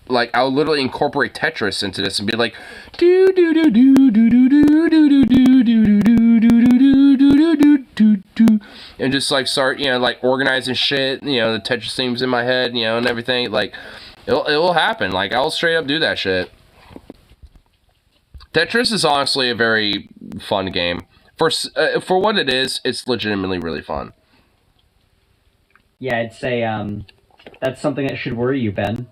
like, I'll literally incorporate Tetris into this and be like, do do do do do do do do do do do do do do do do do, and just, like, start, you know, like, organizing shit. You know, the Tetris themes in my head, you know, and everything. Like, it will happen. Like, I'll straight up do that shit. Tetris is honestly a very fun game. For what it is, it's legitimately really fun. Yeah, I'd say that's something that should worry you, Ben.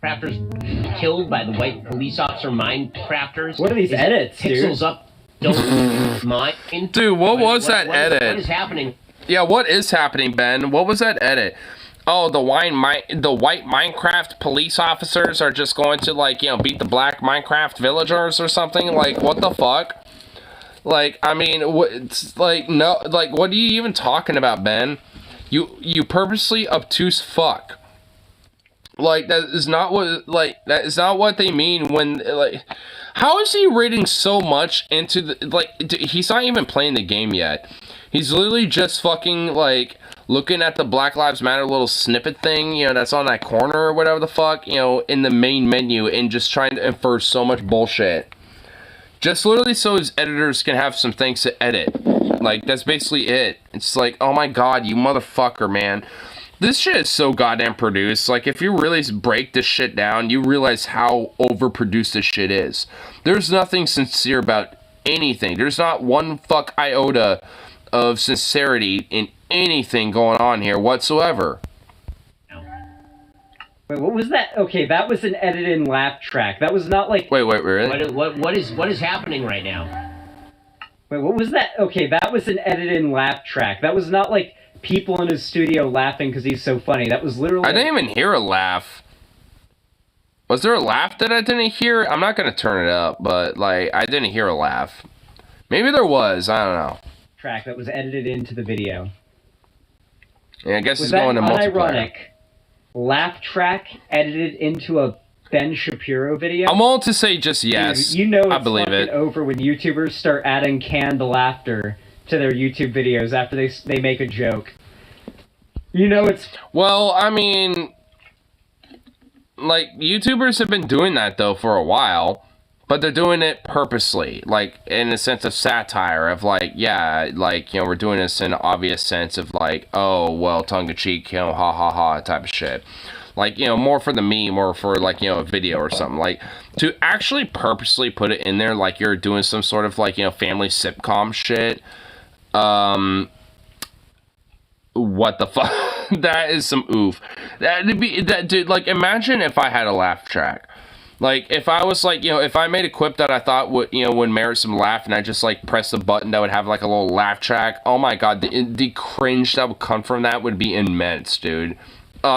Crafters killed by the white police officer Minecrafters. What are these edits, pixels dude? Up, don't mind. Dude, what was that edit? What is happening? Yeah, what is happening, Ben? What was that edit? Oh, the white Minecraft police officers are just going to, like, you know, beat the black Minecraft villagers or something? Like, what the fuck? Like, I mean, it's like, no, like, what are you even talking about, Ben? You purposely obtuse fuck. Like, that is not what they mean when, like, how is he reading so much into the, like, he's not even playing the game yet. He's literally just fucking, like, looking at the Black Lives Matter little snippet thing, you know, that's on that corner or whatever the fuck, you know, in the main menu, and just trying to infer so much bullshit. Just literally so his editors can have some things to edit. Like, that's basically it. It's like, oh my god, you motherfucker, man. This shit is so goddamn produced. Like, if you really break this shit down, you realize how overproduced this shit is. There's nothing sincere about anything. There's not one fuck iota of sincerity in anything going on here whatsoever. Wait, what was that? Okay, that was an edited laugh track. That was not like... Wait, really? What is happening right now? Wait, what was that? Okay, that was an edited laugh track. That was not like people in his studio laughing because he's so funny. That was literally... I didn't even hear a laugh. Was there a laugh that I didn't hear? I'm not going to turn it up, but, like, I didn't hear a laugh. Maybe there was. I don't know. Track that was edited into the video. Yeah, I guess was it's going to multiplayer. Ironic laugh track edited into a Ben Shapiro video? I'm willing to say just yes. Dude, you know it's I believe it. over when YouTubers start adding canned laughter to their YouTube videos after they make a joke. You know it's... Well, I mean, like, YouTubers have been doing that, though, for a while, but they're doing it purposely, like, in a sense of satire, of, like, yeah, like, you know, we're doing this in an obvious sense of, like, oh, well, tongue-in-cheek, you know, ha-ha-ha type of shit. Like, you know, more for the meme or for, like, you know, a video or something. Like, to actually purposely put it in there like you're doing some sort of, like, you know, family sitcom shit, what the fuck? That is some oof. Dude, like, imagine if I had a laugh track. Like, if I was, like, you know, if I made a quip that I thought would, you know, would merit some laugh, and I just, like, press the button that would have, like, a little laugh track, oh my god, the cringe that would come from that would be immense, dude.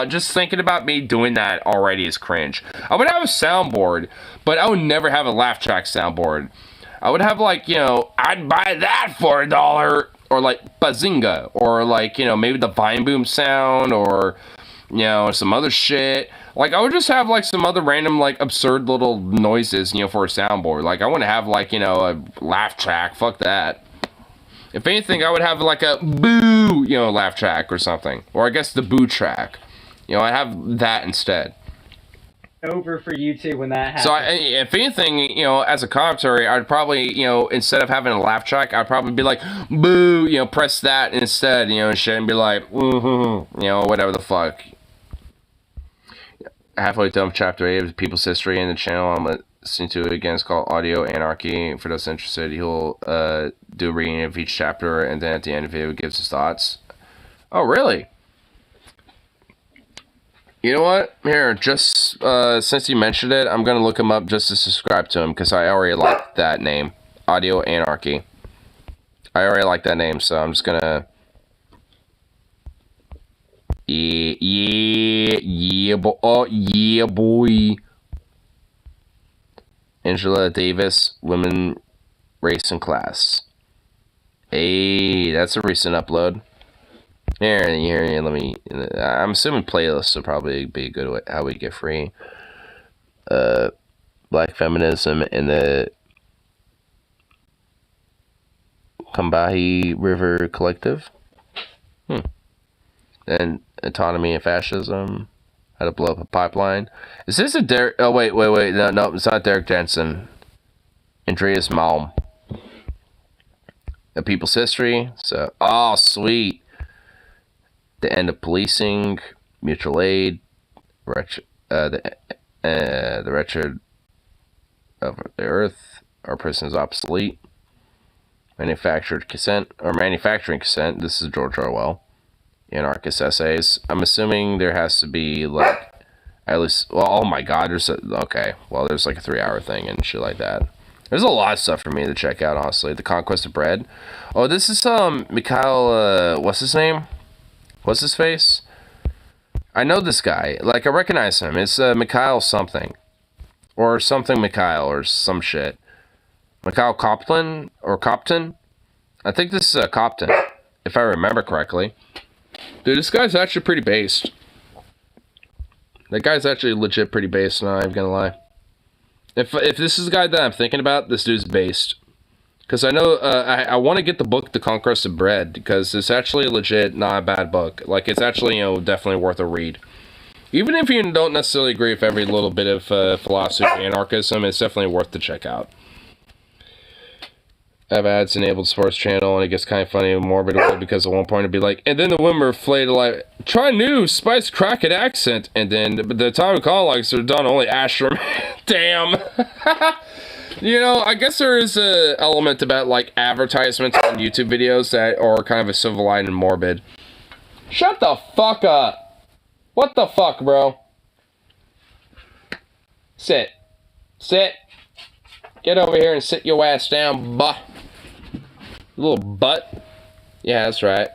Just thinking about me doing that already is cringe. I would have a soundboard, but I would never have a laugh track soundboard. I would have, like, you know, I'd buy that for $1, or, like, Bazinga, or, like, you know, maybe the Vine Boom sound, or, you know, some other shit. Like, I would just have, like, some other random, like, absurd little noises, you know, for a soundboard. Like, I wouldn't have, like, you know, a laugh track. Fuck that. If anything, I would have, like, a boo, you know, laugh track or something. Or I guess the boo track. You know, I have that instead. Over for YouTube when that happens. So, if anything, you know, as a commentary, I'd probably, you know, instead of having a laugh track, I'd probably be like, boo, you know, press that instead, you know, and shit, and be like, you know, whatever the fuck. Halfway done with Chapter 8 of People's History in the channel I'm listening to it again. It's called Audio Anarchy. For those interested, he'll do a reading of each chapter, and then at the end of the video, he gives his thoughts. Oh, really? You know what? Here, just since you mentioned it, I'm going to look him up just to subscribe to him, because I already like that name. Audio Anarchy. I already like that name, so I'm just going to... Yeah, boy. Angela Davis, Women, Race, and Class. Hey, that's a recent upload. Here, let me... I'm assuming playlists will probably be a good way how we get free. Black feminism in the Combahee River Collective. And autonomy and fascism. How to blow up a pipeline. Is this a Derek... Oh, wait. No, it's not Derek Jensen. Andreas Malm. A People's History. So, oh, sweet. The End of Policing, Mutual Aid, the Wretched of the Earth, Our Prisons Obsolete, Manufacturing Consent. This is George Orwell. Anarchist Essays. I'm assuming there has to be, like, at least, well, oh my god, there's like a 3-hour thing and shit like that. There's a lot of stuff for me to check out, honestly. The Conquest of Bread. Oh, this is, Mikhail, what's his name? What's his face? I know this guy. Like, I recognize him. It's Mikhail something. Or something Mikhail, or some shit. Mikhail Copton? Or Copton? I think this is Copton, if I remember correctly. Dude, this guy's actually pretty based. That guy's actually legit pretty based, not even gonna lie. If this is the guy that I'm thinking about, this dude's based. Because I know, I want to get the book, The Conquest of Bread, because it's actually legit not a bad book. Like, it's actually, you know, definitely worth a read. Even if you don't necessarily agree with every little bit of philosophy of anarchism, it's definitely worth to check out. I have ads enabled sports channel, and it gets kind of funny and morbid because at one point it'd be like, and then the women were flayed like, try new spice cracked accent, and then the time of monologues are done only Ashram. Damn. You know, I guess there is a element about, like, advertisements on YouTube videos that are kind of a civil line and morbid. Shut the fuck up. What the fuck, bro? Sit. Sit. Get over here and sit your ass down, butt. Little butt. Yeah, that's right.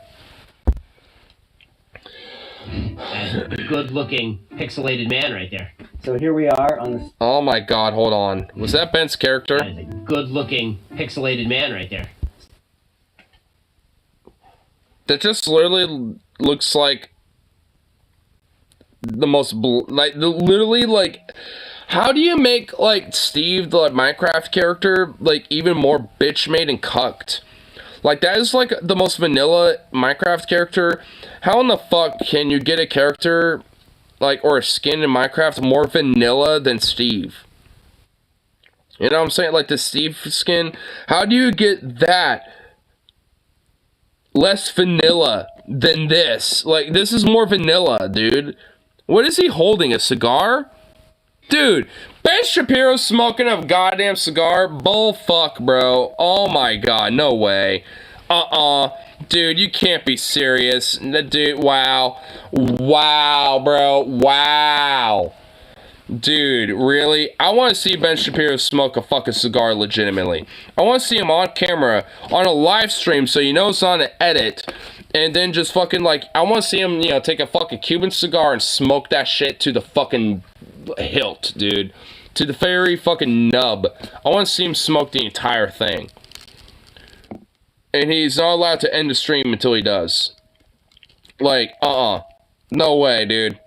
good-looking, pixelated man right there. So here we are on this. Oh my god, hold on. Was that Ben's character? That is a good-looking, pixelated man right there. That just literally looks like the most literally like, how do you make like Steve the Minecraft character like even more bitch made and cucked? Like, that is like the most vanilla Minecraft character. How in the fuck can you get a character like, or a skin in Minecraft more vanilla than Steve? You know what I'm saying? Like the Steve skin, how do you get that less vanilla than this? Like, this is more vanilla, dude. What is he holding? A cigar? Dude, Ben Shapiro's smoking a goddamn cigar? Bull fuck, bro. Oh my god, no way. Dude, you can't be serious. Dude, wow. Wow, bro. Wow. Dude, really? I want to see Ben Shapiro smoke a fucking cigar legitimately. I want to see him on camera, on a live stream, so you know it's on an edit. And then just fucking, like, I want to see him, you know, take a fucking Cuban cigar and smoke that shit to the fucking hilt, dude. To the very fucking nub. I want to see him smoke the entire thing. And he's not allowed to end the stream until he does. Like, no way, dude.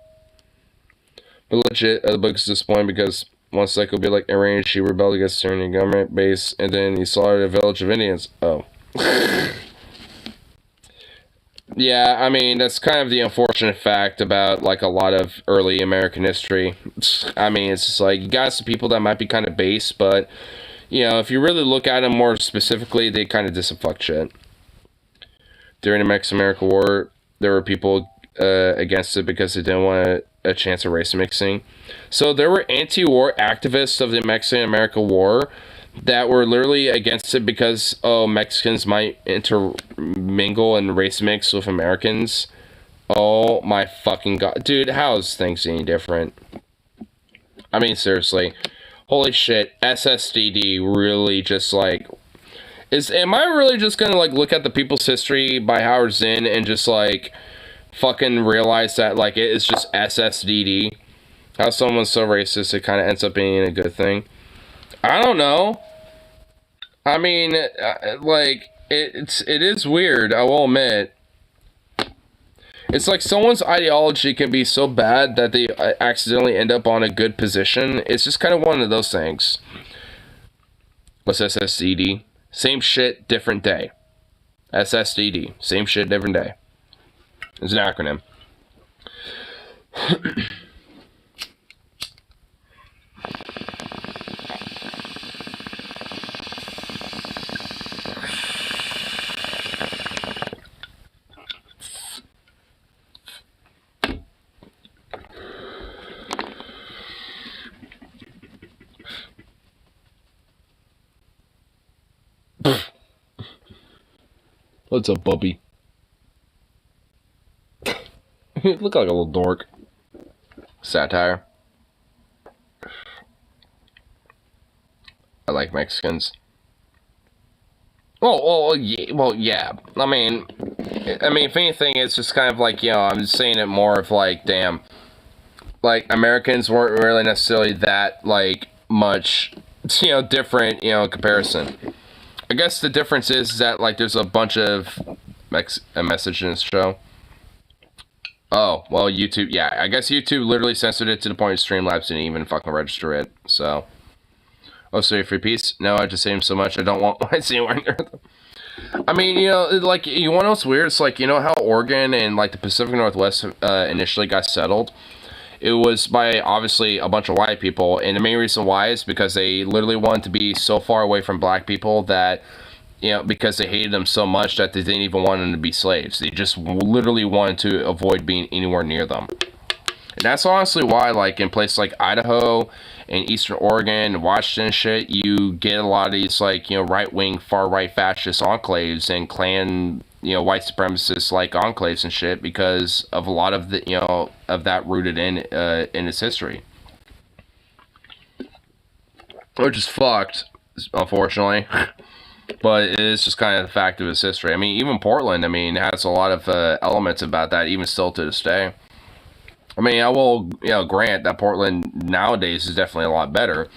But legit, the book is disappointing because one cycle will be like arranged, she rebelled against the Iranian government base, and then he slaughtered a village of Indians. Oh. Yeah, I mean, that's kind of the unfortunate fact about, like, a lot of early American history. I mean, it's just like, you got some people that might be kind of base, but, you know, if you really look at them more specifically, they kind of did some fuck shit. During the Mexican-American War, there were people against it because they didn't want a chance of race mixing. So there were anti-war activists of the Mexican-American War that were literally against it because, oh, Mexicans might intermingle and race mix with Americans. Oh my fucking god. Dude, how is things any different? I mean, seriously. Holy shit, SSDD really just like... Am I really just gonna like look at the People's History by Howard Zinn and just like fucking realize that like it is just SSDD? How someone's so racist it kind of ends up being a good thing. I don't know. I mean, like, it is weird, I will admit. It's like someone's ideology can be so bad that they accidentally end up on a good position. It's just kind of one of those things. What's SSDD? Same shit, different day. SSDD. Same shit, different day. It's an acronym. What's up, Bubby? Look like a little dork. Satire. I like Mexicans. Well, yeah. I mean, if anything, it's just kind of like, you know, I'm saying it more of like, damn, like, Americans weren't really necessarily that, like, much, you know, different, you know, in comparison. I guess the difference is that, like, there's a bunch of a message in this show. Oh, well, YouTube, yeah, I guess YouTube literally censored it to the point of Streamlabs didn't even fucking register it, so. Oh, sorry, free piece? No, I just hate him so much, I don't want my scene wearing there. I mean, you know, like, you want to know what's weird? It's like, you know how Oregon and, like, the Pacific Northwest initially got settled? It was by, obviously, a bunch of white people, and the main reason why is because they literally wanted to be so far away from black people that, you know, because they hated them so much that they didn't even want them to be slaves. They just literally wanted to avoid being anywhere near them. And that's honestly why, like, in places like Idaho and Eastern Oregon and Washington and shit, you get a lot of these, like, you know, right-wing, far-right fascist enclaves and Klan, you know, white supremacist, like, enclaves and shit because of a lot of the, you know, of that rooted in its history. Which is fucked, unfortunately. But it is just kind of the fact of its history. I mean, even Portland, I mean, has a lot of elements about that, even still to this day. I mean, I will, grant that Portland nowadays is definitely a lot better.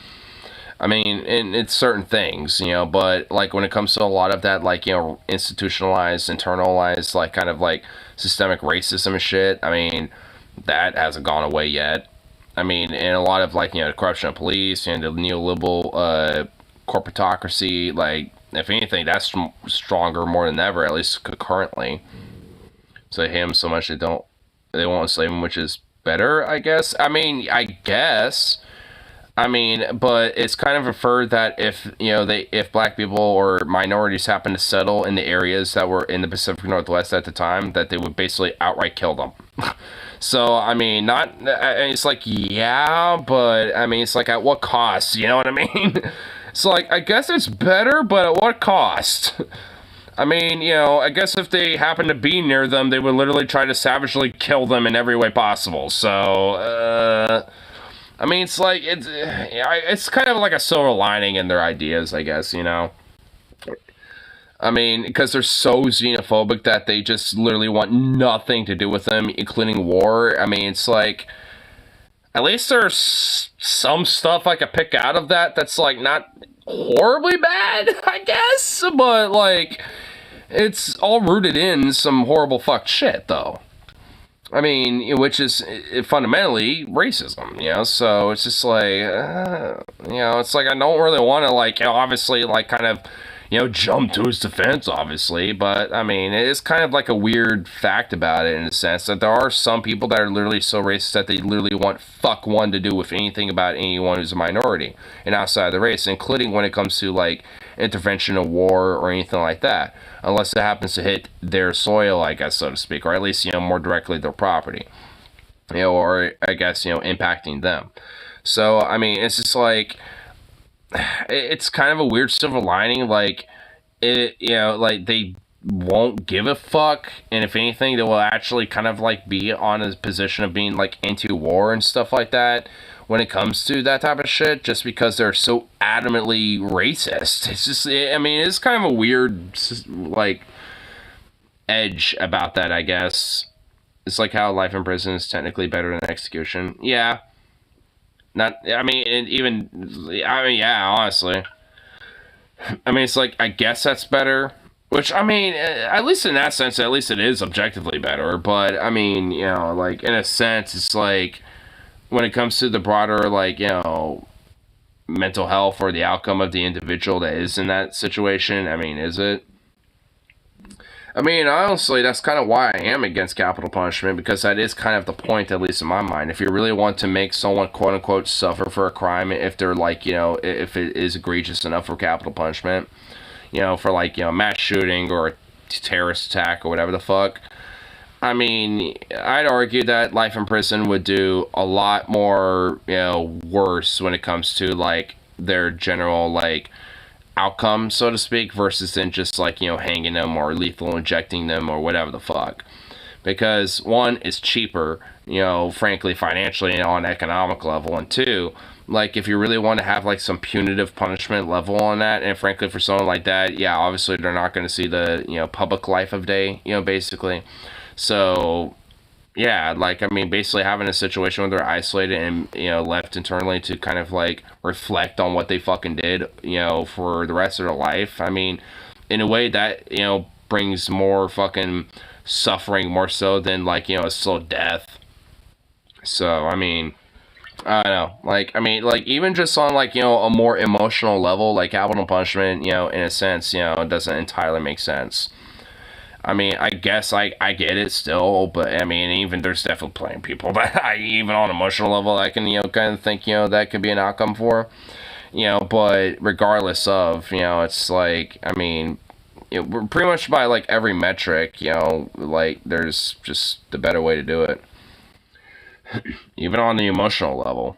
I mean, it's certain things, but like when it comes to a lot of that, like, institutionalized, internalized, like kind of like systemic racism and shit, I mean, that hasn't gone away yet. I mean, and a lot of like, the corruption of police and the neoliberal corporatocracy, like, if anything, that's stronger more than ever, at least currently. So him so much they won't enslave him, which is better, I guess. I mean, but it's kind of inferred that if black people or minorities happen to settle in the areas that were in the Pacific Northwest at the time, that they would basically outright kill them. So, I mean, it's like, yeah, but, I mean, it's like, at what cost, you know what I mean? So, like, I guess it's better, but at what cost? I mean, I guess if they happen to be near them, they would literally try to savagely kill them in every way possible. So, I mean, it's like, it's kind of like a silver lining in their ideas, I guess, I mean, because they're so xenophobic that they just literally want nothing to do with them, including war. I mean, it's like, at least there's some stuff I could pick out of that that's, like, not horribly bad, I guess, but, like, it's all rooted in some horrible fucked shit, though. I mean, which is fundamentally racism, so it's just like, it's like I don't really want to, like, obviously, like, kind of, jump to his defense, obviously, but, I mean, it is kind of like a weird fact about it in a sense that there are some people that are literally so racist that they literally want fuck one to do with anything about anyone who's a minority and outside of the race, including when it comes to, like, intervention of war or anything like that, unless it happens to hit their soil, I guess, so to speak, or at least, more directly their property, or I guess, impacting them. So, I mean, it's just like, it's kind of a weird silver lining, like, like, they won't give a fuck, and if anything, they will actually kind of, like, be on a position of being, like, anti-war and stuff like that when it comes to that type of shit, just because they're so adamantly racist. It's just, I mean, it's kind of a weird, like, edge about that, I guess. It's like how life in prison is technically better than execution. Yeah. Yeah, honestly. I mean, it's like, I guess that's better. Which, I mean, at least in that sense, at least it is objectively better. But, I mean, like, in a sense, it's like, when it comes to the broader, like, mental health or the outcome of the individual that is in that situation, I mean, is it? I mean, honestly, that's kind of why I am against capital punishment, because that is kind of the point, at least in my mind. If you really want to make someone, quote-unquote, suffer for a crime, if they're, like, if it is egregious enough for capital punishment, for, like, mass shooting or a terrorist attack or whatever the fuck, I mean, I'd argue that life in prison would do a lot more, worse when it comes to, like, their general, like, outcome, so to speak, versus than just, like, hanging them or lethal injecting them or whatever the fuck. Because, one, it's cheaper, frankly, financially and on an economic level, and two, like, if you really want to have, like, some punitive punishment level on that, and frankly, for someone like that, yeah, obviously they're not going to see the, public life of day, basically. So, yeah, like, I mean, basically having a situation where they're isolated and, left internally to kind of, like, reflect on what they fucking did, for the rest of their life. I mean, in a way that, brings more fucking suffering more so than, like, a slow death. So, I mean, I don't know. Like, I mean, like, even just on, like, a more emotional level, like, capital punishment, in a sense, it doesn't entirely make sense. I mean, I guess I get it still, but I mean, even there's definitely plenty of people that even on an emotional level, I can, kind of think, that could be an outcome for, but regardless of, it's like, I mean, we're pretty much by, like, every metric, like, there's just the better way to do it. Even on the emotional level.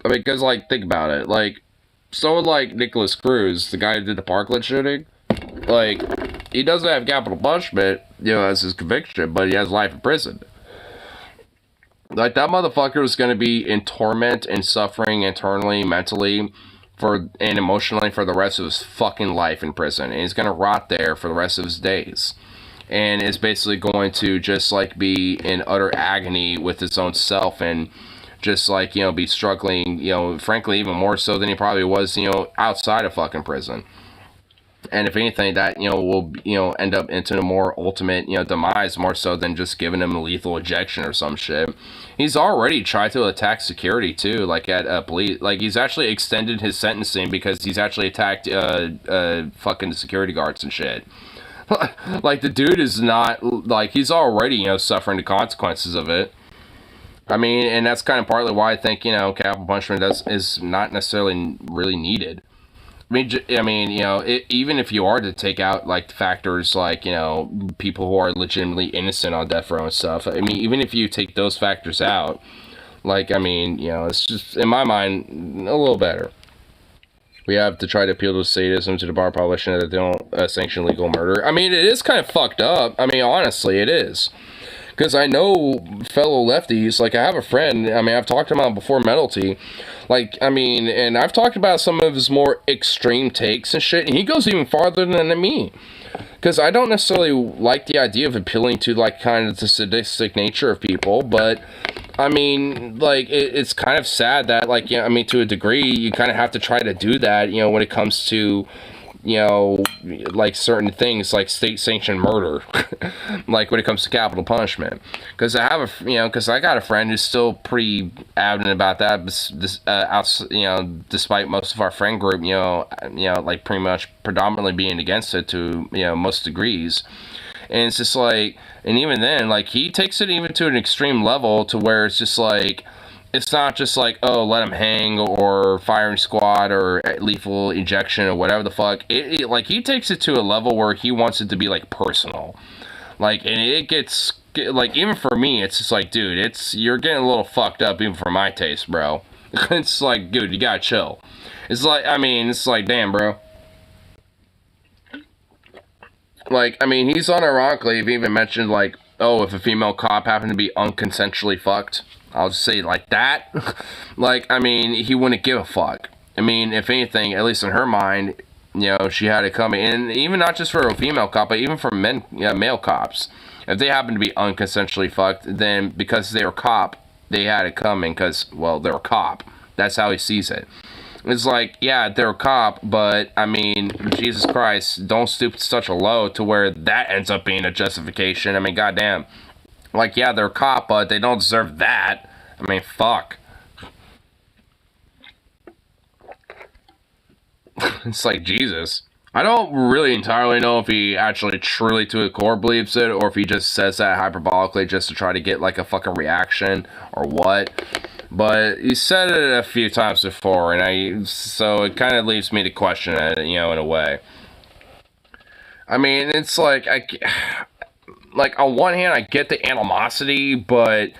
I mean, because, like, think about it. Like, someone like Nicholas Cruz, the guy who did the Parkland shooting, like, he doesn't have capital punishment, as his conviction, but he has life in prison. Like, that motherfucker was going to be in torment and suffering internally, mentally, and emotionally for the rest of his fucking life in prison, and he's gonna rot there for the rest of his days, and is basically going to just like be in utter agony with his own self, and just like, you know, be struggling, you know, frankly even more so than he probably was, you know, outside of fucking prison. And if anything, that, you know, will, you know, end up into a more ultimate, you know, demise, more so than just giving him a lethal injection or some shit. He's already tried to attack security too, like at police. Like, he's actually extended his sentencing because he's actually attacked fucking security guards and shit. Like, the dude is not, like, he's already, you know, suffering the consequences of it. I mean, and that's kind of partly why I think, you know, capital punishment is not necessarily really needed. I mean, you know, even if you are to take out, like, factors like, you know, people who are legitimately innocent on death row and stuff, I mean, even if you take those factors out, like, I mean, you know, it's just, in my mind, a little better. We have to try to appeal to sadism to the bar publishing that they don't sanction legal murder. I mean, it is kind of fucked up. I mean, honestly, it is. Because I know fellow lefties, like, I have a friend, I mean, I've talked about him before, Mentalty, like, I mean, and I've talked about some of his more extreme takes and shit, and he goes even farther than me. Because I don't necessarily like the idea of appealing to, like, kind of the sadistic nature of people, but, I mean, like, it's kind of sad that, like, yeah, I mean, to a degree, you kind of have to try to do that, you know, when it comes to, you know, like, certain things, like state-sanctioned murder, like, when it comes to capital punishment. Because I have you know, because I got a friend who's still pretty adamant about that, you know, despite most of our friend group, you know, like, pretty much predominantly being against it to, you know, most degrees. And it's just like, and even then, like, he takes it even to an extreme level to where it's just like, it's not just like, oh, let him hang, or firing squad, or lethal injection, or whatever the fuck. Like, he takes it to a level where he wants it to be, like, personal. Like, and it gets, like, even for me, it's just like, dude, you're getting a little fucked up, even for my taste, bro. It's like, dude, you gotta chill. It's like, I mean, it's like, damn, bro. Like, I mean, he's unironically even mentioned, like, oh, if a female cop happened to be unconsensually fucked, I'll just say it like that. Like, I mean, he wouldn't give a fuck. I mean, if anything, at least in her mind, you know, she had it coming. And even not just for a female cop, but even for male cops. If they happen to be unconsensually fucked, then because they were cop, they had it coming because, well, they're a cop. That's how he sees it. It's like, yeah, they're a cop, but, I mean, Jesus Christ, don't stoop to such a low to where that ends up being a justification. I mean, goddamn. Like, yeah, they're a cop, but they don't deserve that. I mean, fuck. It's like, Jesus. I don't really entirely know if he actually truly to the core believes it, or if he just says that hyperbolically just to try to get, like, a fucking reaction, or what. But he said it a few times before, and so it kind of leaves me to question it, you know, in a way. I mean, it's like, like, on one hand, I get the animosity, but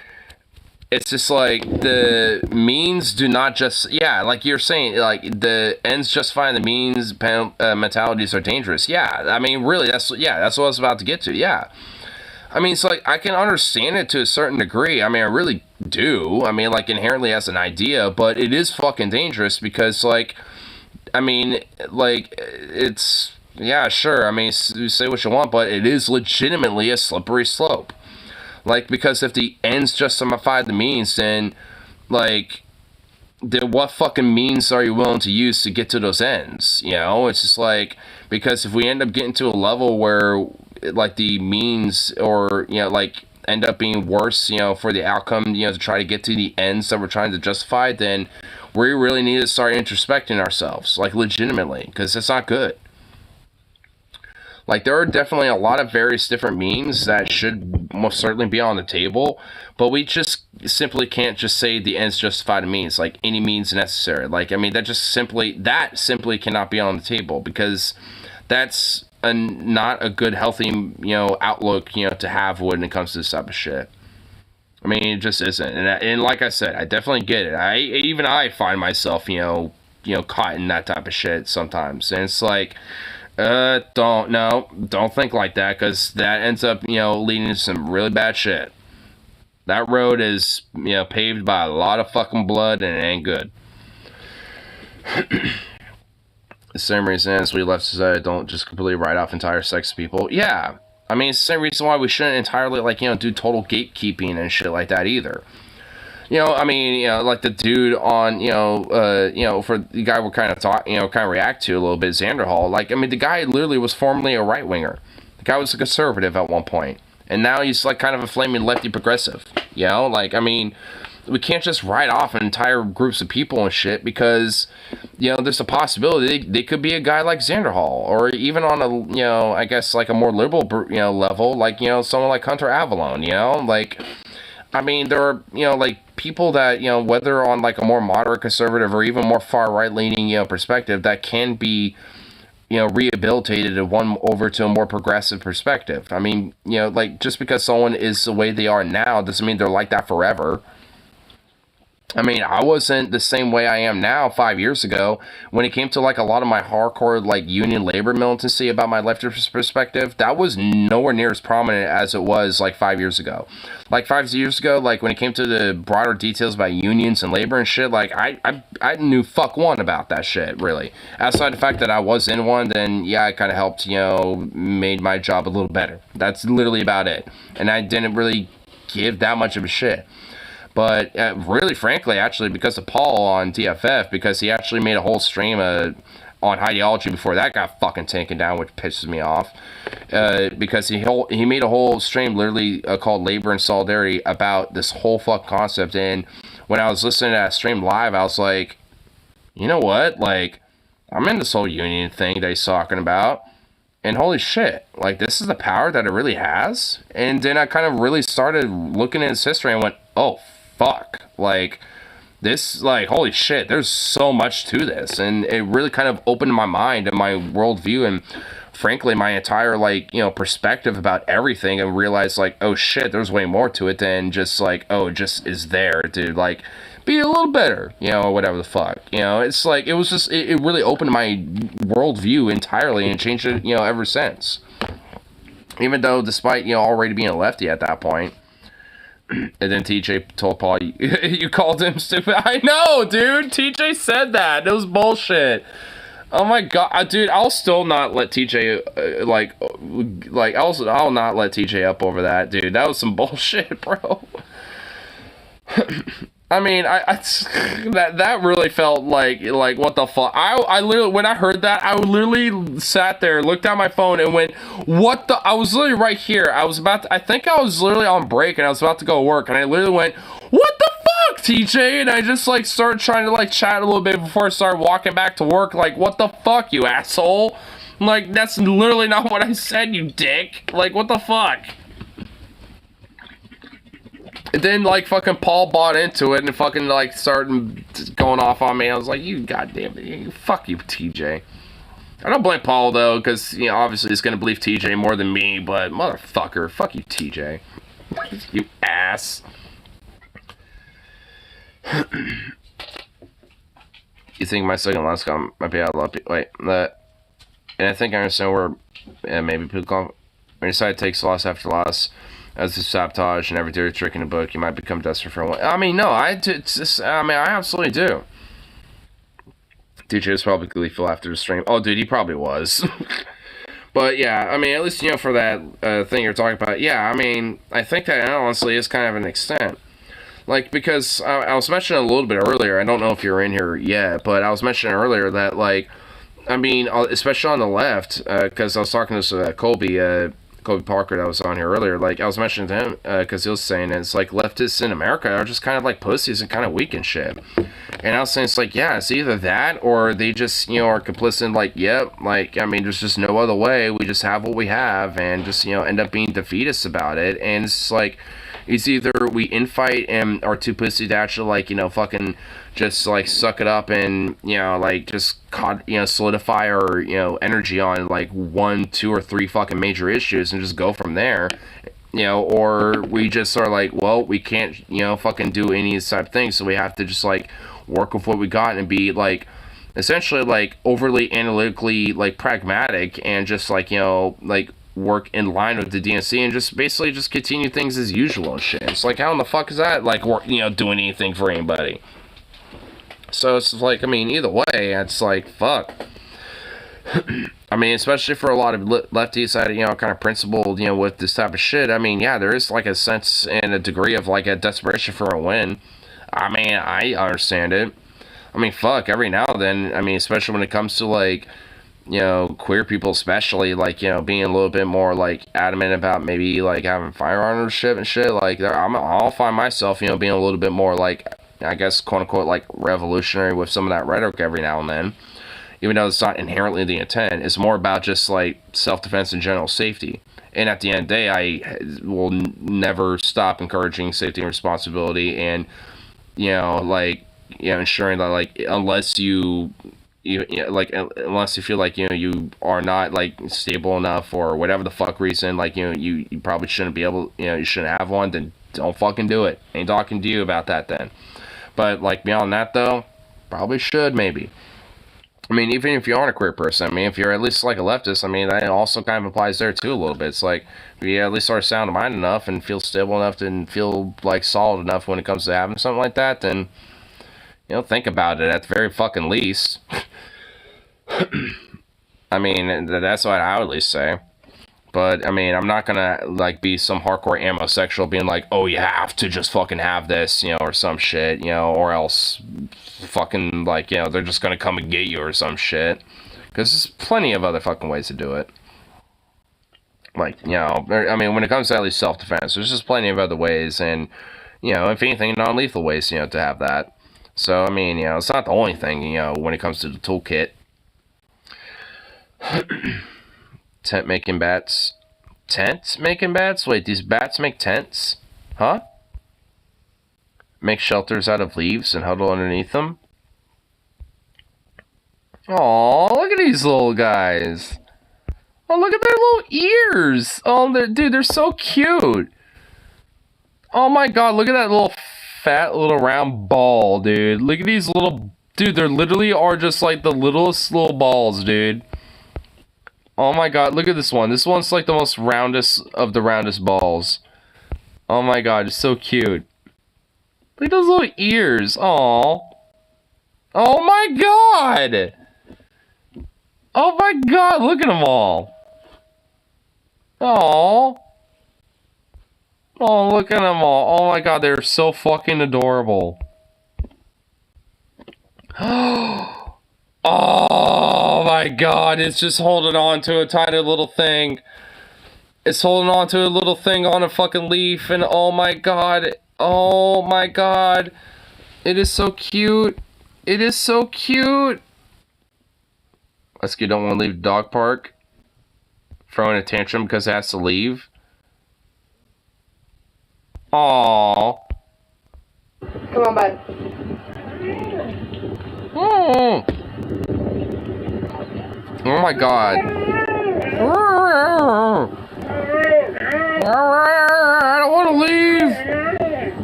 it's just like, the means do not just, yeah, like you're saying, like, the ends justifying the means mentalities are dangerous. Yeah, I mean, really, that's what I was about to get to, yeah. I mean, it's like, I can understand it to a certain degree. I mean, I really do. I mean, like, inherently as an idea, but it is fucking dangerous because, like, I mean, like, it's, yeah, sure, I mean, say what you want, but it is legitimately a slippery slope. Like, because if the ends justify the means, then, like, then what fucking means are you willing to use to get to those ends? You know, it's just like, because if we end up getting to a level where, like, the means, or, you know, like, end up being worse, you know, for the outcome, you know, to try to get to the ends that we're trying to justify, then we really need to start introspecting ourselves, like, legitimately, because it's not good. Like, there are definitely a lot of various different means that should most certainly be on the table, but we just simply can't just say the ends justify the means, like, any means necessary. Like, I mean, that simply cannot be on the table, because that's not a good, healthy, you know, outlook, you know, to have when it comes to this type of shit. I mean, it just isn't. And like I said, I definitely get it. Even I find myself, you know, caught in that type of shit sometimes. And it's like, don't think like that, because that ends up, you know, leading to some really bad shit. That road is, you know, paved by a lot of fucking blood, and it ain't good. The same reason as we left society don't just completely write off entire sex people. Yeah. I mean, it's the same reason why we shouldn't entirely, like, do total gatekeeping and shit like that either. I mean, like the dude on, for the guy we're kind of kind of react to a little bit, Xander Hall. Like, I mean, the guy literally was formerly a right-winger. The guy was a conservative at one point. And now he's, like, kind of a flaming lefty progressive. Like, I mean, we can't just write off entire groups of people and shit because, there's a possibility they could be a guy like Xander Hall, or even on a, I guess, like a more liberal, level, like, someone like Hunter Avalon, like, I mean, there are, like, people that, whether on, like, a more moderate conservative or even more far right-leaning, perspective, that can be, rehabilitated and won over to a more progressive perspective. I mean, like, just because someone is the way they are now doesn't mean they're like that forever. I mean, I wasn't the same way I am now 5 years ago when it came to, like, a lot of my hardcore, like, union labor militancy about my leftist perspective. That was nowhere near as prominent as it was, like, 5 years ago. Like, 5 years ago, like, when it came to the broader details about unions and labor and shit, like, I knew fuck one about that shit, really. Outside the fact that I was in one, then, yeah, it kind of helped, made my job a little better. That's literally about it. And I didn't really give that much of a shit. But really, frankly, actually, because of Paul on TFF, because he actually made a whole stream on ideology before that got fucking taken down, which pisses me off. Because he made a whole stream literally called Labor and Solidarity about this whole fuck concept. And when I was listening to that stream live, I was like, you know what? Like, I'm in this whole union thing that he's talking about. And holy shit, like, this is the power that it really has. And then I kind of really started looking at his history and went, oh, fuck, like, this, like, holy shit, there's so much to this, and it really kind of opened my mind and my worldview, and frankly, my entire, like, perspective about everything, and realized, like, oh shit, there's way more to it than just, like, oh, it just is there, dude, like, be a little better, or whatever the fuck, it's like, it was just, it really opened my worldview entirely, and changed it, ever since, even though, despite, already being a lefty at that point. And then TJ told Paul, you called him stupid. I know, dude. TJ said that. It was bullshit. Oh my god, dude. I'll still not let TJ I'll not let TJ up over that, dude. That was some bullshit, bro. I mean, that really felt like what the fuck. I literally, when I heard that, I literally sat there, looked at my phone, and went, what the? I was literally right here. I think I was literally on break, and I was about to go work, and I literally went, what the fuck, TJ? And I just, like, started trying to, like, chat a little bit before I started walking back to work, like, what the fuck, you asshole? Like, that's literally not what I said, you dick. Like, what the fuck? And then, like, fucking Paul bought into it and fucking, like, started going off on me. I was like, you goddamn it. Fuck you, TJ. I don't blame Paul, though, because, obviously he's going to believe TJ more than me, but motherfucker, fuck you, TJ. You ass. You think my second last comment might be out of luck? Wait, and I think I understand where maybe people call when you decide to take loss after loss. As a sabotage and every dirty trick in the book, you might become desperate for one. I mean, no, I absolutely do. DJ was probably gleeful after the stream. Oh, dude, he probably was. But yeah, I mean, at least, for that thing you're talking about, yeah, I mean, I think that honestly is kind of an extent. Like, because I was mentioning a little bit earlier, I don't know if you're in here yet, but I was mentioning earlier that, like, I mean, especially on the left, because I was talking to Kobe Parker that was on here earlier, like, I was mentioning to him, because he was saying it's like leftists in America are just kind of like pussies and kind of weak and shit. And I was saying, it's like, yeah, it's either that or they just, are complicit in, like, yep, like, I mean, there's just no other way. We just have what we have and just, end up being defeatists about it. And it's like, it's either we infight and are too pussy to actually, like, fucking just, like, suck it up and, like, just solidify our, energy on, like, 1, 2, or 3 fucking major issues and just go from there, or we just are like, well, we can't, fucking do any of these type of things, so we have to just, like, work with what we got and be, like, essentially, like, overly analytically, like, pragmatic and just, like, like, work in line with the DNC and just basically just continue things as usual and shit. It's like, how in the fuck is that, like, doing anything for anybody? So it's like, I mean, either way, it's like, fuck. I mean, especially for a lot of lefties that, you know, kind of principled, you know, with this type of shit. I mean, yeah, there is like a sense and a degree of like a desperation for a win. I mean, I understand it. I mean, fuck, every now and then, I mean, especially when it comes to like, you know, queer people especially, like, you know, being a little bit more like adamant about maybe like having firearm ownership and shit, like, I'll find myself, you know, being a little bit more like, I guess, quote unquote, like revolutionary with some of that rhetoric every now and then. Even though it's not inherently the intent, it's more about just like self-defense and general safety. And at the end of the day, I will never stop encouraging safety and responsibility, and, you know, like, you know, ensuring that, like, unless you like, unless you feel like, you know, you are not like stable enough or whatever the fuck reason, like, you know, you probably shouldn't be able, you know, you shouldn't have one, then don't fucking do it. Ain't talking to you about that then. But like beyond that though, probably should maybe. I mean, even if you aren't a queer person, I mean, if you're at least like a leftist, I mean, that also kind of applies there too a little bit. It's like, if you at least are sound of mind enough and feel stable enough and feel like solid enough when it comes to having something like that, then, you know, think about it at the very fucking least. I mean, that's what I would at least say. But, I mean, I'm not gonna, like, be some hardcore amosexual being like, oh, you have to just fucking have this, you know, or some shit, you know, or else fucking, like, you know, they're just gonna come and get you or some shit. Because there's plenty of other fucking ways to do it. Like, you know, I mean, when it comes to at least self-defense, there's just plenty of other ways, and, you know, if anything, non-lethal ways, you know, to have that. So, I mean, you know, it's not the only thing, you know, when it comes to the toolkit. Tent making bats. Tents making bats? Wait, these bats make tents? Huh? Make shelters out of leaves and huddle underneath them? Aw, look at these little guys. Oh, look at their little ears. Oh, dude, they're so cute. Oh my god, look at that little fat little round ball, dude. Look at these little... Dude, they literally are just like the littlest little balls, dude. Oh my god, look at this one. This one's like the most roundest of the roundest balls. Oh my god, it's so cute. Look at those little ears. Aww. Oh my god! Oh my god, look at them all. Aww. Oh, look at them all. Oh my god, they're so fucking adorable. Oh my god, it's just holding on to a tiny little thing. It's holding on to a little thing on a fucking leaf, and oh my god. Oh my god. It is so cute. It is so cute. Husky don't want to leave the dog park. Throwing a tantrum because it has to leave. Aww. Come on, bud. Oh. Oh my god. I don't want to leave.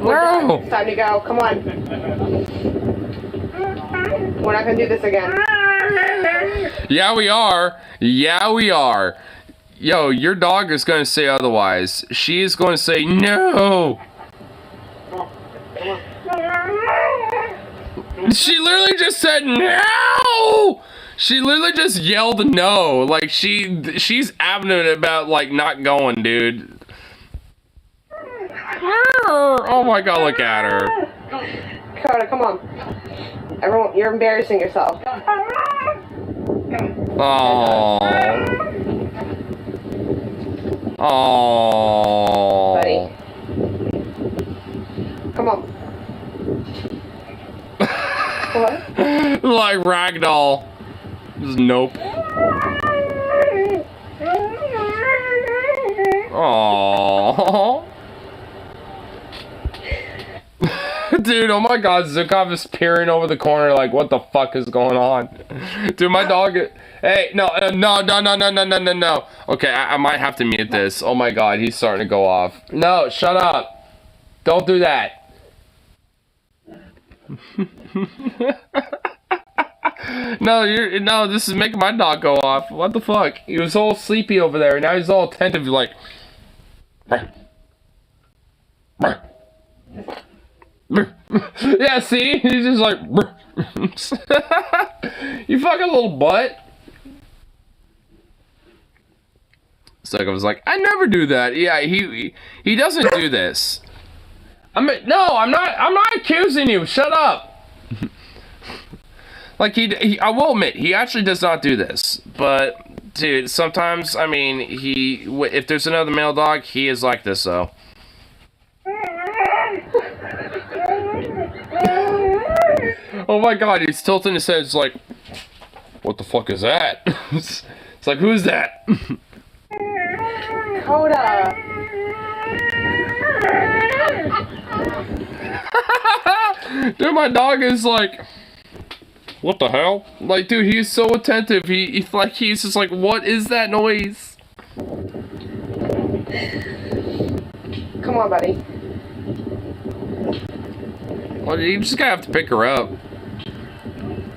No. It's time to go. Come on. We're not gonna do this again. Yeah, we are. Yeah, we are. Yo, your dog is going to say otherwise. She is going to say no. She literally just said no. She literally just yelled no. Like she's adamant about like not going, dude. Oh my god, look at her. Dakota, come on. Everyone, you're embarrassing yourself. Oh. Oh. Buddy. Come on. What? Like ragdoll. Just nope. Aww. Dude, oh my god, Zukov is peering over the corner like, what the fuck is going on? Dude, my dog... Hey, no. Okay, I might have to mute this. Oh my god, he's starting to go off. No, shut up. Don't do that. No, this is making my dog go off. What the fuck? He was all sleepy over there, and now he's all attentive, like... Yeah, see? He's just like... You fucking little butt. Stuck was like, I never do that. Yeah, he doesn't do this. I'm not accusing you. Shut up. Like, I will admit, he actually does not do this. But, dude, sometimes, I mean, if there's another male dog, he is like this, though. Oh my god, he's tilting his head. It's like, what the fuck is that? It's like, who's that? Coda. Dude, my dog is like, what the hell? Like, dude, he's so attentive. He's just like, what is that noise? Come on, buddy. Well, you just gotta have to pick her up.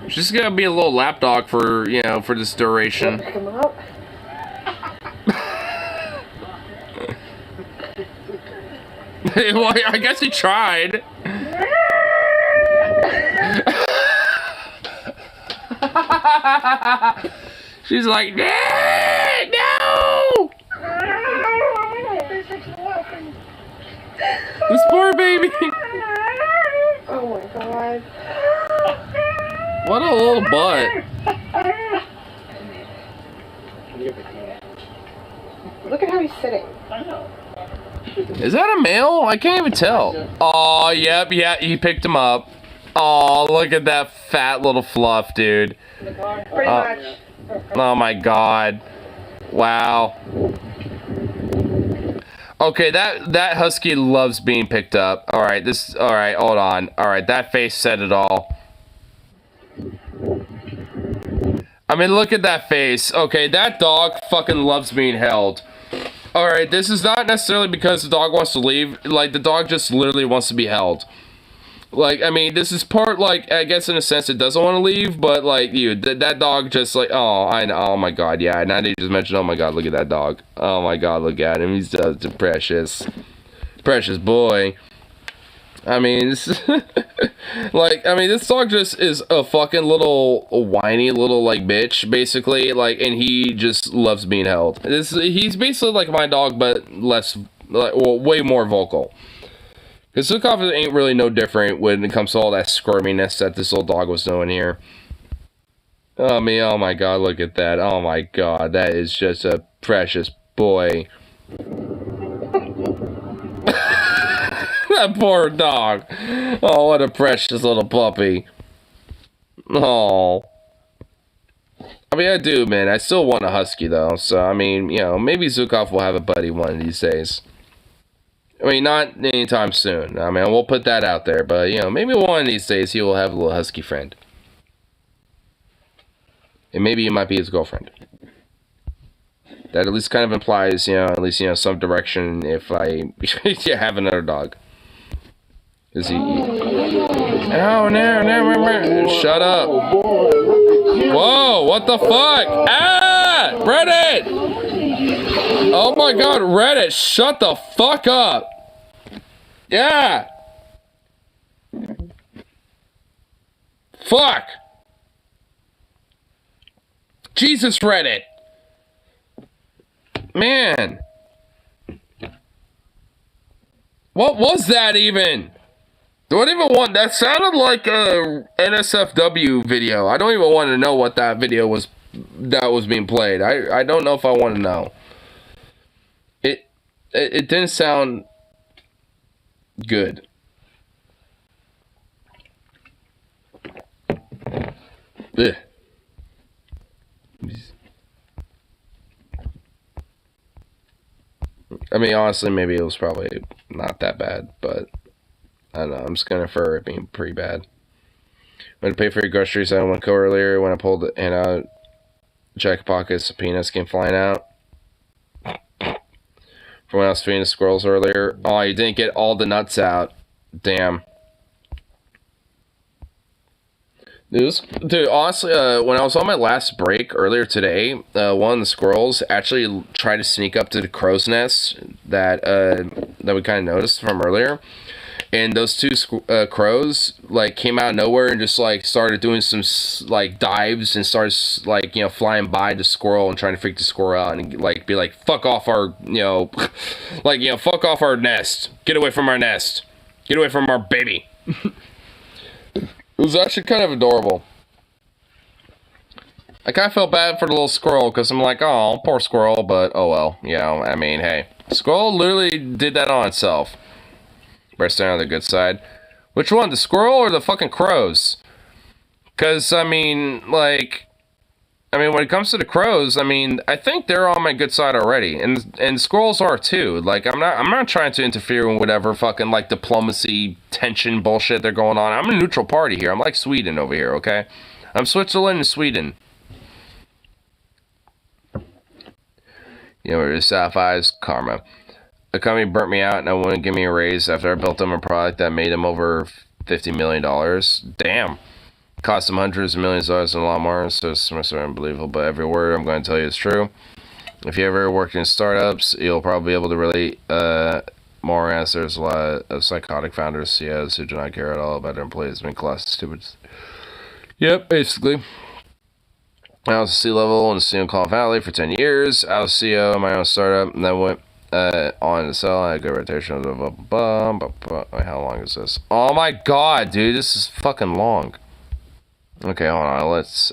She's gonna be a little lap dog for, you know, for this duration. Pick him up. Well, I guess he tried. She's like, no! This poor baby. Oh my god. What a little butt. Look at how he's sitting. Is that a male? I can't even tell. Oh, yep, yeah, he picked him up. Oh, look at that fat little fluff, dude. Pretty much. Oh my god. Wow. Okay, that husky loves being picked up. Alright, hold on. Alright, that face said it all. I mean, look at that face. Okay, that dog fucking loves being held. Alright, this is not necessarily because the dog wants to leave. Like, the dog just literally wants to be held. Like, I mean, this is part, like, I guess in a sense it doesn't want to leave, but, like, that dog just, like, oh my god, yeah, now that you just mentioned, oh my god, look at that dog. Oh my god, look at him, he's just a precious boy. I mean, this dog just is a fucking little whiny little, like, bitch, basically, like, and he just loves being held. He's basically like my dog, but less, like, well, way more vocal. Because Zukov ain't really no different when it comes to all that squirminess that this little dog was doing here. Oh my god, look at that. Oh my god, that is just a precious boy. That poor dog. Oh, what a precious little puppy. Oh. I mean, I do, man. I still want a husky, though. So, I mean, you know, maybe Zukov will have a buddy one of these days. I mean, not anytime soon. I mean, we'll put that out there. But, you know, maybe one of these days he will have a little husky friend. And maybe it might be his girlfriend. That at least kind of implies, you know, at least, you know, some direction if I have another dog. Is he... Oh, no. Shut up. Whoa, what the fuck? Ah! Reddit! Oh my god, Reddit, shut the fuck up. Yeah. Fuck. Jesus, Reddit. Man. What was that even? Don't even want... That sounded like a NSFW video. I don't even want to know what that video was that was being played. I don't know if I want to know. It didn't sound good. Ugh. I mean, honestly, maybe it was probably not that bad, but I don't know. I'm just gonna infer it being pretty bad. When I pay for your groceries, I went go earlier when I pulled it and out. Jack pockets, peanuts came flying out. From when I was feeding the squirrels earlier. Oh, you didn't get all the nuts out. Damn. Dude, honestly, when I was on my last break earlier today, one of the squirrels actually tried to sneak up to the crow's nest that we kind of noticed from earlier. and those two crows like came out of nowhere and just like started doing some like dives and started like, you know, flying by the squirrel and trying to freak the squirrel out and like be like, fuck off our, you know, like, you know, fuck off our nest, get away from our nest, get away from our baby. It was actually kind of adorable. I kind of felt bad for the little squirrel because I'm like, oh, poor squirrel, but oh well, you know, I mean, hey, squirrel literally did that on itself. Better stay on the good side. Which one, the squirrel or the fucking crows? Because, I mean, like, when it comes to the crows, I mean, I think they're on my good side already, and squirrels are too. Like, I'm not trying to interfere in whatever fucking like diplomacy, tension bullshit they're going on. I'm a neutral party here. I'm like Sweden over here, okay? I'm Switzerland and Sweden. You know, there's Sapphire's karma. The company burnt me out and I wouldn't give me a raise after I built them a product that made them over $50 million. Damn. Cost them hundreds of millions of dollars and a lot more, so it's unbelievable, but every word I'm going to tell you is true. If you ever worked in startups, you'll probably be able to relate more, as there's a lot of psychotic founders, CEOs, who do not care at all about their employees being classed as stupid. Yep, basically. I was C-level in Silicon Valley for 10 years. I was CEO of my own startup, and then went on to sell. I had a good rotation. Wait, how long is this? Oh my god, dude, this is fucking long. Okay, hold on. Let's.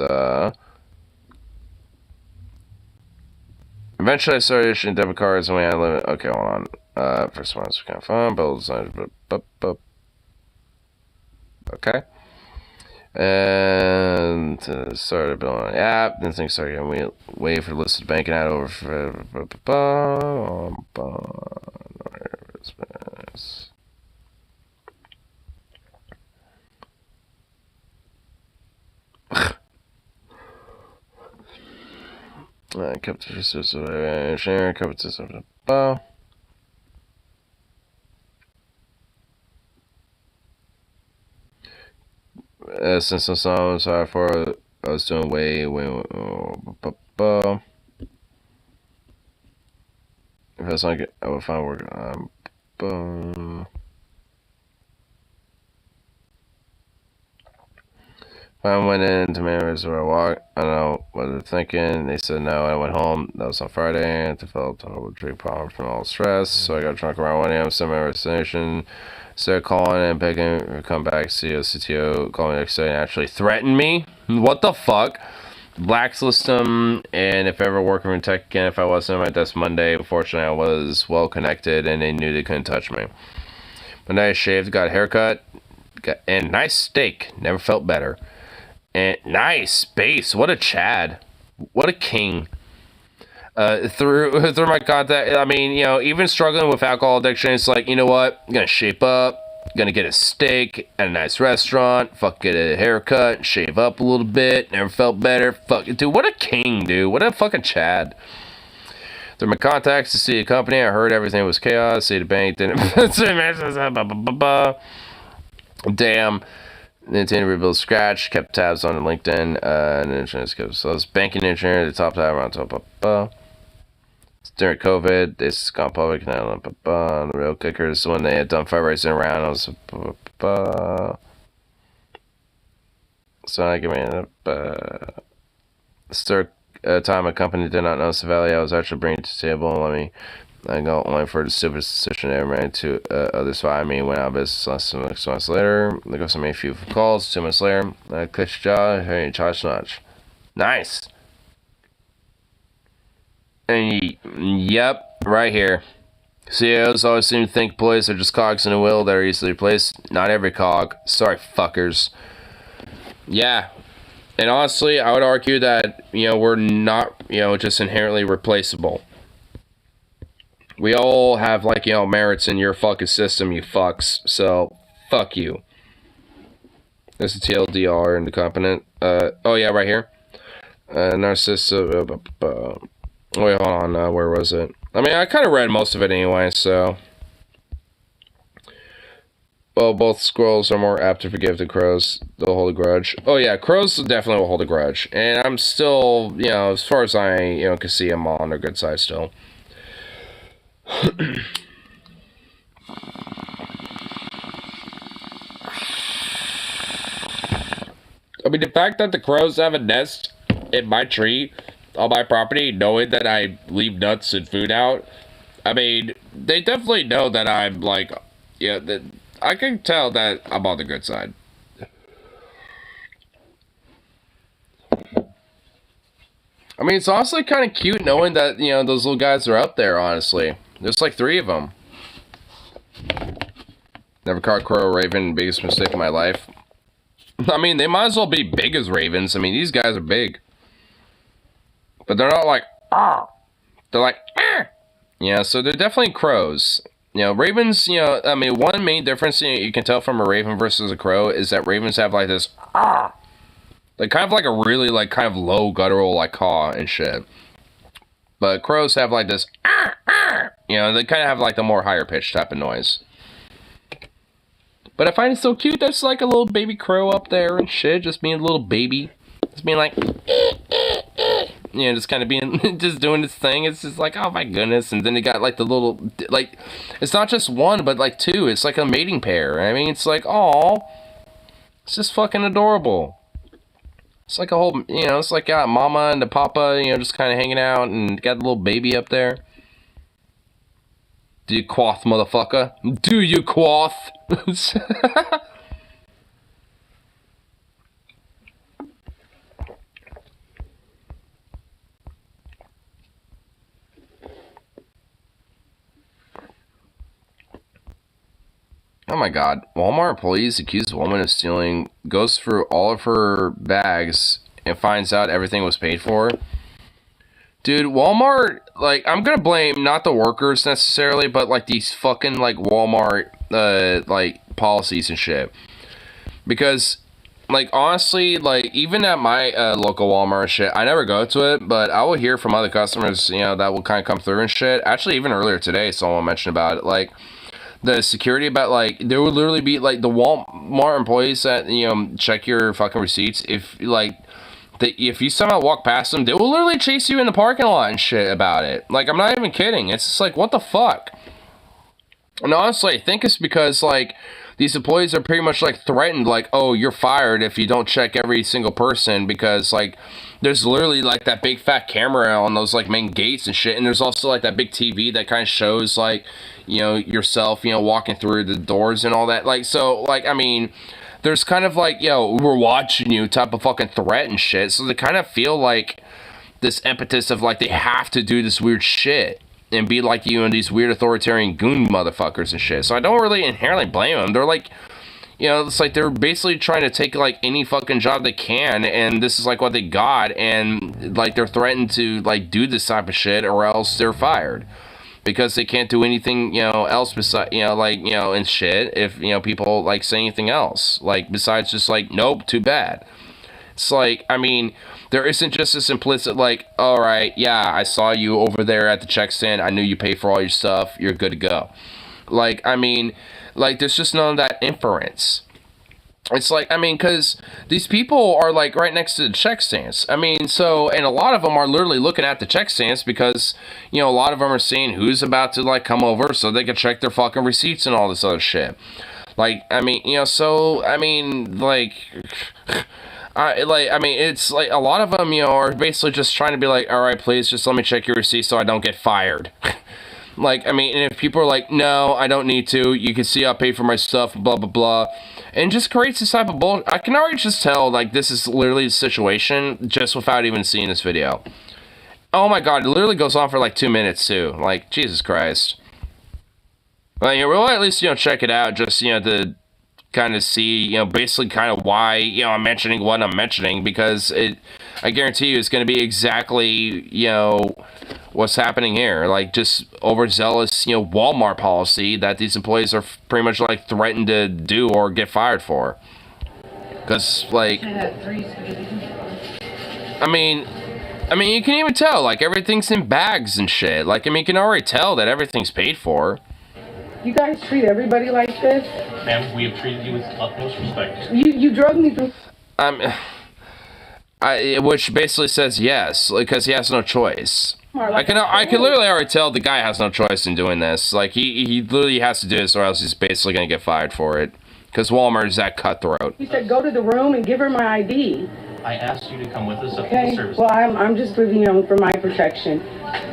Eventually, I started issuing debit cards, and we had limit. Okay, hold on. First one was kind of fun. Build. Okay. And started building an app. Then things started getting way for listed banking out over for kept the system sharing, kept the system. Since some songs are for I was doing way if that's not good, I would find work. I went into managers where I walked. I don't know what they're thinking. They said no. I went home. That was on Friday. I developed a horrible drink problem from all the stress. So I got drunk around 1 a.m. Sent my resignation. Started calling and begging. Come back. CEO, CTO called me next day and actually threatened me. What the fuck? Blacklist them. And if I ever working in tech again, if I wasn't at my desk Monday, unfortunately I was well connected and they knew they couldn't touch me. But then I shaved, got a haircut, and nice steak. Never felt better. And nice base. What a Chad. What a king. Through my contact, I mean, you know, even struggling with alcohol addiction, it's like, you know what? I'm gonna shape up. Gonna get a steak at a nice restaurant. Fuck, get a haircut. Shave up a little bit. Never felt better. Fuck, dude, what a king, dude. What a fucking Chad. Through my contacts to see the company, I heard everything was chaos. See the bank didn't. Damn. Nintendo rebuilt scratch, kept tabs on LinkedIn, and insurance goes. So it's banking engineer, the top tab around top. During COVID, this gone public now. The real kicker is when they had done fundraising around. I was so I give me start time a company did not notice the value I was actually bringing to the table. I go only for the stupidest decision I ever made to others fired me, went out of business less than 6 months later. There goes made a few calls. 2 months later, I quit your job, hey, charge notch. Nice. And yep, right here. CEOs always seem to think employees are just cogs in a wheel that are easily replaced. Not every cog. Sorry, fuckers. Yeah. And honestly, I would argue that, you know, we're not, you know, just inherently replaceable. We all have, like, you know, merits in your fucking system, you fucks. So, fuck you. There's a TLDR in the component. Oh, yeah, right here. Narcissist. Wait, hold on. Where was it? I mean, I kind of read most of it anyway, so. Well, both squirrels are more apt to forgive than crows. They'll hold a grudge. Oh, yeah, crows definitely will hold a grudge. And I'm still, you know, as far as I, you know, can see, I'm on their good side still. I mean, the fact that the crows have a nest in my tree on my property, knowing that I leave nuts and food out, I mean, they definitely know that I'm like, yeah, that I can tell that I'm on the good side. I mean, it's honestly kind of cute knowing that, you know, those little guys are up there, honestly. There's like 3 of them. Never caught crow or raven, biggest mistake of my life. I mean, they might as well be big as ravens. I mean, these guys are big. But they're not like, ah. They're like, ah. Yeah, so they're definitely crows. You know, ravens, you know, I mean, one main difference you can tell from a raven versus a crow is that ravens have like this, ah. Like, kind of like a really, like, kind of low guttural, like, caw and shit. But crows have, like, this, ah, ah. You know, they kind of have, like, the more higher pitched type of noise. But I find it so cute. There's, like, a little baby crow up there and shit. Just being a little baby. Just being, like, you know, just kind of being, just doing this thing. It's just like, oh, my goodness. And then they got, like, the little, like, it's not just one, but, like, 2. It's, like, a mating pair. I mean, it's like, aw. It's just fucking adorable. It's like a whole, you know, it's like got mama and the papa, you know, just kind of hanging out and got the little baby up there. Do you quaff, motherfucker? Do you quaff? Oh my god. Walmart employees accuse a woman of stealing, goes through all of her bags and finds out everything was paid for. Dude, Walmart, like, I'm gonna blame not the workers necessarily, but like these fucking like Walmart like policies and shit. Because like honestly, like even at my local Walmart and shit, I never go to it, but I will hear from other customers, you know, that will kind of come through and shit. Actually, even earlier today, someone mentioned about it, like the security about, like, there would literally be, like, the Walmart employees that, you know, check your fucking receipts. If, like, if you somehow walk past them, they will literally chase you in the parking lot and shit about it. Like, I'm not even kidding. It's just like, what the fuck? And honestly, I think it's because, like, these employees are pretty much, like, threatened, like, oh, you're fired if you don't check every single person, because, like, there's literally, like, that big fat camera on those, like, main gates and shit, and there's also, like, that big TV that kind of shows, like, you know, yourself, you know, walking through the doors and all that. Like, so, like, I mean, there's kind of like, yo, we're watching you type of fucking threat and shit. So they kind of feel like this impetus of, like, they have to do this weird shit and be like, you know, these weird authoritarian goon motherfuckers and shit. So I don't really inherently blame them. They're like, you know, it's like they're basically trying to take, like, any fucking job they can, and this is, like, what they got, and, like, they're threatened to, like, do this type of shit, or else they're fired. Because they can't do anything, you know, else besides, you know, like, you know, and shit, if, you know, people, like, say anything else. Like, besides just, like, nope, too bad. It's like, I mean, there isn't just this implicit, like, alright, yeah, I saw you over there at the check stand, I knew you paid for all your stuff, you're good to go. Like, I mean, like, there's just none of that inference. It's like, I mean, because these people are, like, right next to the check stands. I mean, so, and a lot of them are literally looking at the check stands because, you know, a lot of them are seeing who's about to, like, come over so they can check their fucking receipts and all this other shit. Like, I mean, you know, so, I mean, like, I mean, it's, like, a lot of them, you know, are basically just trying to be like, alright, please, just let me check your receipt so I don't get fired. Like, I mean, and if people are like, no, I don't need to, you can see I paid for my stuff, blah, blah, blah, and just creates this type of bullshit. I can already just tell, like, this is literally the situation, just without even seeing this video. Oh my god, it literally goes on for, like, 2 minutes, too. Like, Jesus Christ. Like, we'll at least, you know, check it out, just, you know, to kind of see, you know, basically kind of why, you know, I'm mentioning what I'm mentioning, because it, I guarantee you, it's going to be exactly, you know, what's happening here. Like, just overzealous, you know, Walmart policy that these employees are pretty much, like, threatened to do or get fired for. Because, like, I mean, you can even tell, like, everything's in bags and shit. Like, I mean, you can already tell that everything's paid for. You guys treat everybody like this? Ma'am, we have treated you with utmost respect. You drug me through... Which basically says yes, because he has no choice. I can literally already tell the guy has no choice in doing this. Like, he literally has to do this or else he's basically going to get fired for it. because Walmart is that cutthroat. He said, go to the room and give her my ID. I asked you to come with us up to Okay, the service. well, I'm just with you for my protection.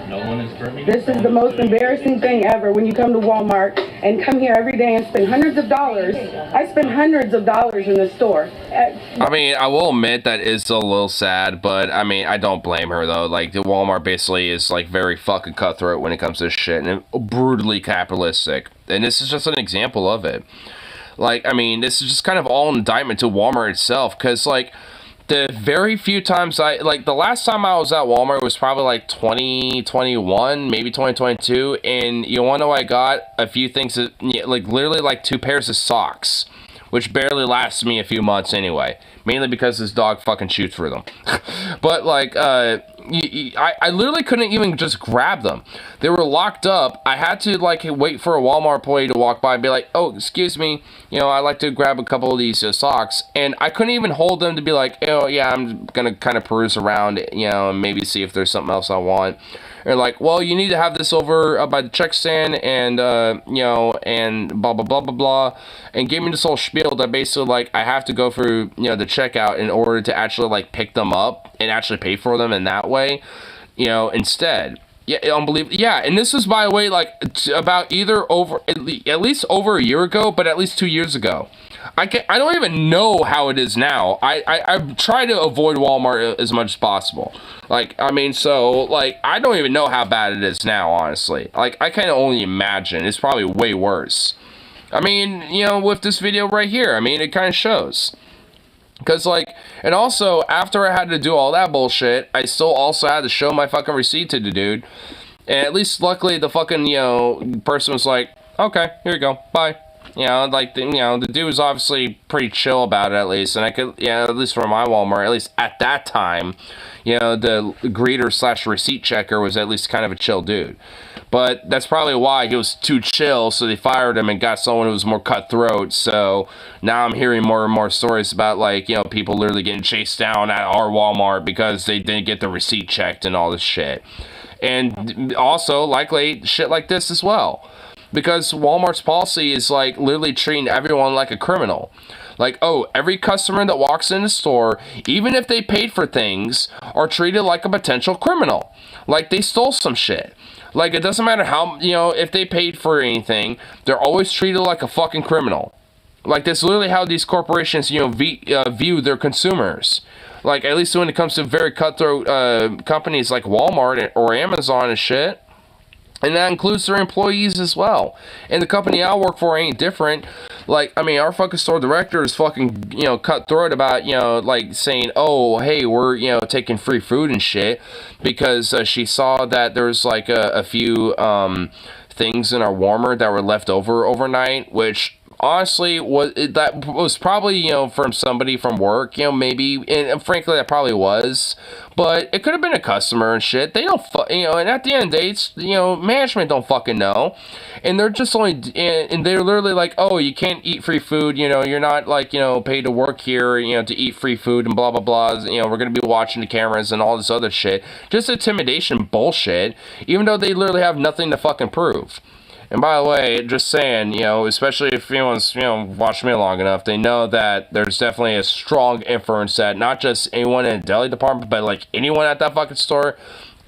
No one is threatening. This is the most embarrassing thing ever when you come to Walmart and come here every day and spend hundreds of dollars. I spend hundreds of dollars in the store. I mean, I will admit that is a little sad, but I mean, I don't blame her though. Like, the Walmart basically is like very fucking cutthroat when it comes to this shit and brutally capitalistic. And this is just an example of it. Like, I mean, this is just kind of all an indictment to Walmart itself, because like, the very few times the last time I was at Walmart was probably like 2021, maybe 2022, and you want to know I got a few things that, like, literally like 2 pairs of socks, which barely lasts me a few months anyway, mainly because this dog fucking shoots through them. But like, I literally couldn't even just grab them. They were locked up. I had to like wait for a Walmart employee to walk by and be like, oh, excuse me, I'd like to grab a couple of these socks. And I couldn't even hold them to be like, oh yeah, I'm gonna kind of peruse around, and maybe see if there's something else I want. Or like, well, you need to have this over by the check stand, and and blah blah blah blah blah, and gave me this whole spiel that basically like I have to go through the checkout in order to actually like pick them up and actually pay for them in that way, instead. Yeah, unbelievable. Yeah, and this was, by the way, like about either over at least over a year ago, but at least 2 years ago. I don't even know how it is now. I try to avoid Walmart as much as possible. Like, I mean, so, like, I don't even know how bad it is now, honestly. Like, I can only imagine. It's probably way worse. I mean, with this video right here, I mean, it kind of shows. Because, like, and also, after I had to do all that bullshit, I still also had to show my fucking receipt to the dude. And at least, luckily, the fucking, person was like, okay, here you go, bye. Like, the dude was obviously pretty chill about it, at least. And I could, at least for my Walmart, at least at that time, the greeter / receipt checker was at least kind of a chill dude. But that's probably why he was too chill, so they fired him and got someone who was more cutthroat. So now I'm hearing more and more stories about, like, people literally getting chased down at our Walmart because they didn't get the receipt checked and all this shit. And also, likely, shit like this as well. Because Walmart's policy is, like, literally treating everyone like a criminal. Like, oh, every customer that walks in the store, even if they paid for things, are treated like a potential criminal. Like, they stole some shit. Like, it doesn't matter how, if they paid for anything, they're always treated like a fucking criminal. Like, that's literally how these corporations, view their consumers. Like, at least when it comes to very cutthroat companies like Walmart or Amazon and shit. And that includes their employees as well. And the company I work for ain't different. Like, I mean, our fucking store director is fucking, cutthroat about, like, saying, oh, hey, we're, taking free food and shit. Because she saw that there's, like, a few things in our warmer that were left over overnight. Which, honestly, that was probably, from somebody from work, maybe. And frankly, that probably was. But it could have been a customer and shit. They don't, and at the end of the day, it's, management don't fucking know. And they're just only, and they're literally like, oh, you can't eat free food, you're not, like, paid to work here, to eat free food and blah, blah, blah. We're going to be watching the cameras and all this other shit. Just intimidation bullshit, even though they literally have nothing to fucking prove. And by the way, just saying, especially if anyone's, watched me long enough, they know that there's definitely a strong inference that not just anyone in the deli department, but like anyone at that fucking store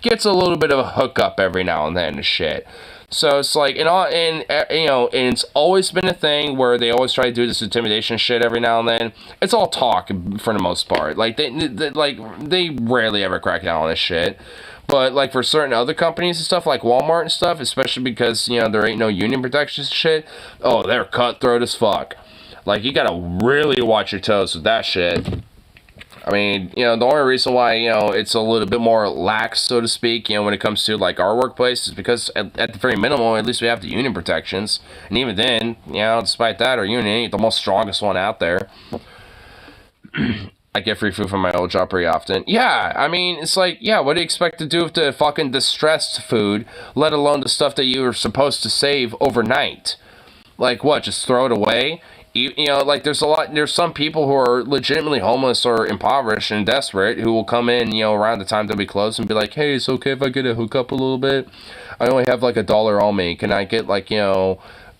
gets a little bit of a hookup every now and then and shit. So it's like, and it's always been a thing where they always try to do this intimidation shit every now and then. It's all talk for the most part. Like, they rarely ever crack down on this shit. But, like, for certain other companies and stuff, like Walmart and stuff, especially because, there ain't no union protections and shit, oh, they're cutthroat as fuck. Like, you gotta really watch your toes with that shit. I mean, the only reason why, it's a little bit more lax, so to speak, when it comes to, like, our workplace is because, at the very minimum, at least we have the union protections. And even then, despite that, our union ain't the most strongest one out there. I get free food from my old job pretty often. Yeah, I mean, it's like, yeah, what do you expect to do with the fucking distressed food, let alone the stuff that you were supposed to save overnight? Like, what, just throw it away? Like, there's some people who are legitimately homeless or impoverished and desperate who will come in, around the time they'll be closed and be like, hey, it's okay if I get a hookup a little bit? I only have, like, $1 on me. Can I get, like,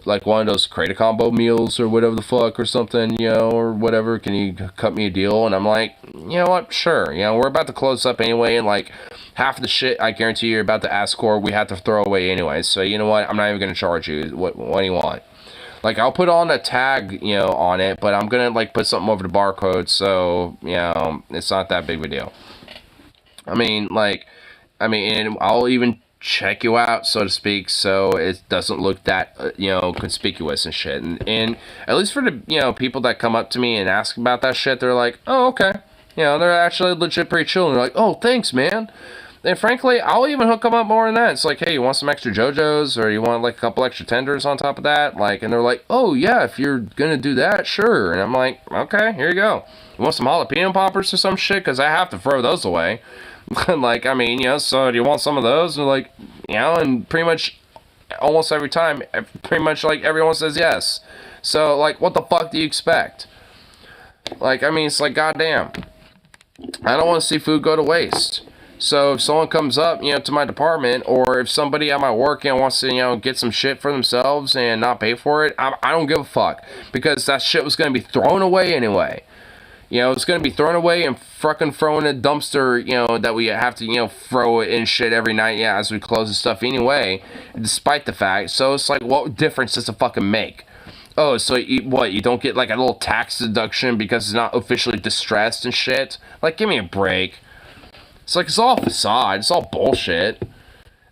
like one of those Create Combo meals or whatever the fuck or something, you know, or whatever. Can you cut me a deal? And I'm like, you know what? Sure. You know, we're about to close up anyway, and like half of the shit I guarantee you're about to ask for, we have to throw away anyway. So you know what? I'm not even gonna charge you. What do you want? Like, I'll put on a tag, you know, on it, but I'm gonna like put something over the barcode, so you know, it's not that big of a deal. I mean, and I'll even check you out, so to speak, so it doesn't look that, you know, conspicuous and shit. And at least for the, you know, people that come up to me and ask about that shit, they're like, oh, okay. You know, they're actually legit pretty chill. And they're like, oh, thanks, man. And frankly, I'll even hook them up more than that. It's like, hey, you want some extra JoJo's, or you want like a couple extra tenders on top of that? Like, and they're like, oh, yeah, if you're gonna do that, sure. And I'm like, okay, here you go. You want some jalapeno poppers or some shit? Because I have to throw those away. Like, I mean, you know, so do you want some of those? And like, you know, and pretty much almost every time, pretty much like everyone says yes. So, like, what the fuck do you expect? Like, I mean, it's like, goddamn. I don't want to see food go to waste. So if someone comes up, you know, to my department, or if somebody at my work, you know, wants to, you know, get some shit for themselves and not pay for it, I don't give a fuck. Because that shit was going to be thrown away anyway. You know, it's going to be thrown away and fucking thrown in a dumpster, you know, that we have to, you know, throw it in shit every night, yeah, as we close the stuff anyway, despite the fact. So it's like, what difference does it fucking make? Oh, so you don't get like a little tax deduction because it's not officially distressed and shit? Like, give me a break. It's like, it's all facade. It's all bullshit.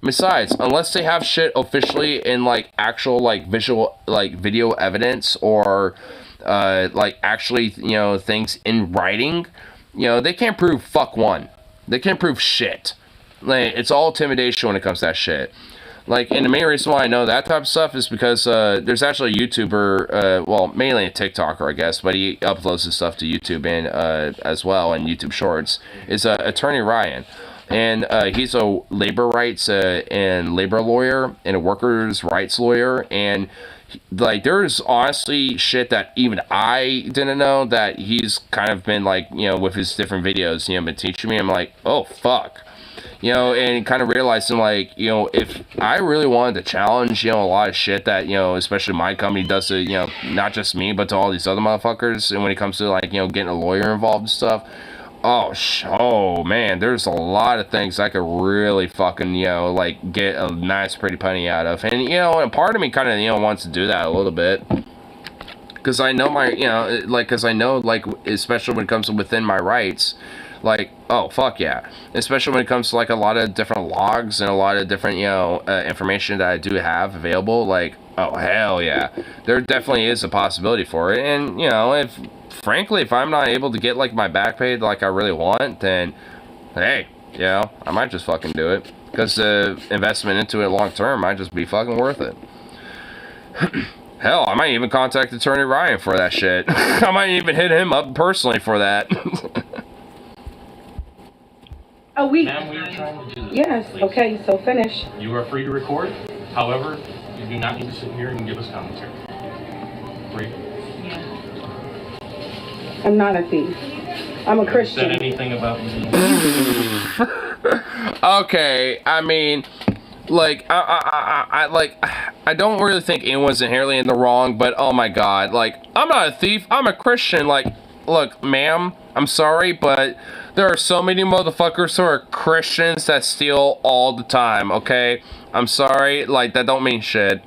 Besides, unless they have shit officially in like actual like visual, like video evidence, or like actually, you know, things in writing, you know, they can't prove fuck one. They can't prove shit. Like, it's all intimidation when it comes to that shit. Like, and the main reason why I know that type of stuff is because there's actually a YouTuber, well, mainly a TikToker, I guess, but he uploads his stuff to YouTube and as well, and YouTube Shorts, is Attorney Ryan. And he's a labor rights and labor lawyer and a workers' rights lawyer. And like, there's honestly shit that even I didn't know that he's kind of been like, you know, with his different videos, you know, been teaching me. I'm like, oh, fuck. You know, and kind of realizing, like, you know, if I really wanted to challenge, you know, a lot of shit that, you know, especially my company does to, you know, not just me, but to all these other motherfuckers, and when it comes to, like, you know, getting a lawyer involved and stuff, oh, man, there's a lot of things I could really fucking, you know, like, get a nice, pretty penny out of. And, you know, and part of me kind of, you know, wants to do that a little bit. Because I know my, you know, like, because I know, like, especially when it comes to within my rights, like, oh, fuck yeah. Especially when it comes to, like, a lot of different logs and a lot of different, you know, information that I do have available. Like, oh, hell yeah. There definitely is a possibility for it. And, you know, frankly, if I'm not able to get, like, my back paid like I really want, then, hey, you know, I might just fucking do it. Because the investment into it long term might just be fucking worth it. Hell, I might even contact Attorney Ryan for that shit. I might even hit him up personally for that. A week. Ma'am, we are trying to do this. Yes, please. okay, so finish. You are free to record. However, you do not need to sit here and give us commentary. Free. I'm not a thief. I'm a Christian. Said anything about me? Okay, I mean, like, I don't really think anyone's inherently in the wrong, but oh my god, like, I'm not a thief, I'm a Christian. Like, look, ma'am, I'm sorry, but there are so many motherfuckers who are Christians that steal all the time, okay? I'm sorry, like, that don't mean shit.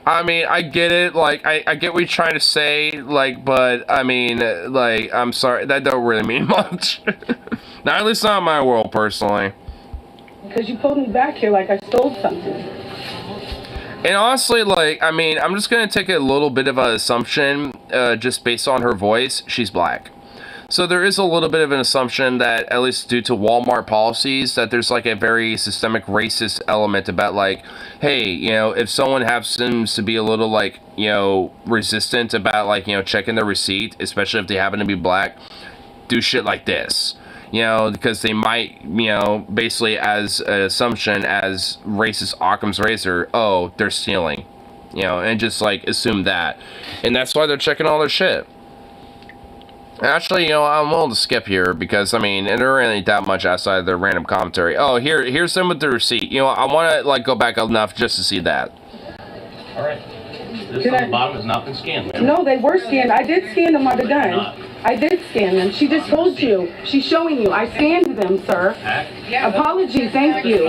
I mean, I get it, like, I get what you're trying to say, like, but, I mean, like, I'm sorry, that don't really mean much. Not at least not in my world, personally. Because you pulled me back here like I stole something. And honestly, like, I mean, I'm just gonna take a little bit of an assumption, just based on her voice. She's black. So there is a little bit of an assumption that, at least due to Walmart policies, that there's like a very systemic racist element about, like, hey, you know, if someone seems to be a little, like, you know, resistant about, like, you know, checking their receipt, especially if they happen to be black, do shit like this. You know, because they might, you know, basically as an assumption as racist Occam's razor, oh, they're stealing. You know, and just, like, assume that. And that's why they're checking all their shit. Actually, you know, I'm willing to skip here because, I mean, there ain't that much outside of their random commentary. Oh, here's them with the receipt. You know, I want to, like, go back enough just to see that. All right. This Can on I- the bottom has not been scanned, ma'am. No, they were scanned. I did scan them on the gun. I did scan them. She just told you. She's showing you. I scanned them, sir. Apology. Thank you.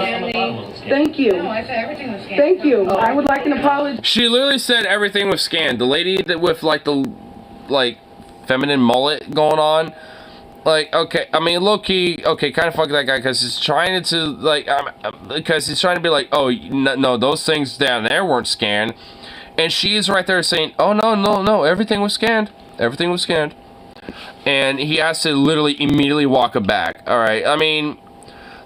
Thank you. No, I said everything was scanned. Thank you. I would like an apology. She literally said everything was scanned. The lady that with like the feminine mullet going on, like, okay, I mean, low key, okay, kind of fuck that guy because he's trying to like, because he's trying to be like, oh no, those things down there weren't scanned, and she's right there saying, oh no, everything was scanned, and he has to literally immediately walk it back. All right, I mean,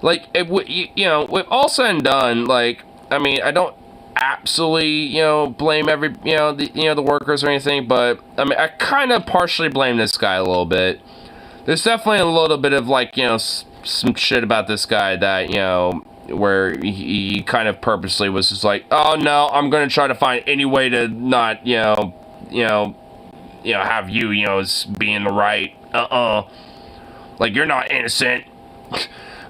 like, you know, with all said and done, like, I mean, I don't absolutely, you know, blame the workers or anything, but I mean, I kind of partially blame this guy a little bit. There's definitely a little bit of, like, you know, some shit about this guy that, you know, where he kind of purposely was just like, oh no, I'm gonna try to find any way to not, have you, you know, as being the right, like, you're not innocent.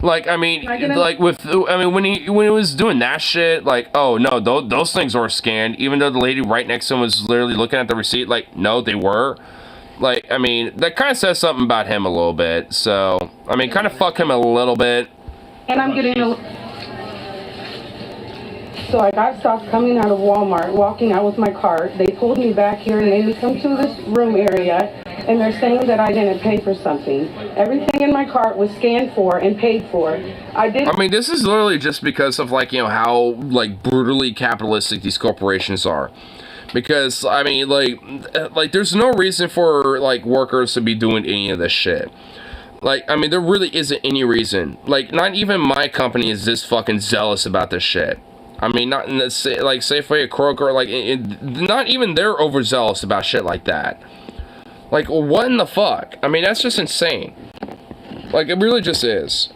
Like, I mean, like, when he was doing that shit, like, oh, no, those things were scanned, even though the lady right next to him was literally looking at the receipt, like, no, they were. Like, I mean, that kind of says something about him a little bit, so, I mean, kind of fuck him a little bit. And I'm getting So I got stopped coming out of Walmart, walking out with my cart. They pulled me back here and made me come to this room area, and they're saying that I didn't pay for something. Everything in my cart was scanned for and paid for. I mean, this is literally just because of, like, you know, how, like, brutally capitalistic these corporations are. Because, I mean, like, there's no reason for, like, workers to be doing any of this shit. Like, I mean, there really isn't any reason. Like, not even my company is this fucking zealous about this shit. I mean, not in the, like, Safeway, Kroger, like, not even they're overzealous about shit like that. Like, what in the fuck? I mean, that's just insane. Like, it really just is.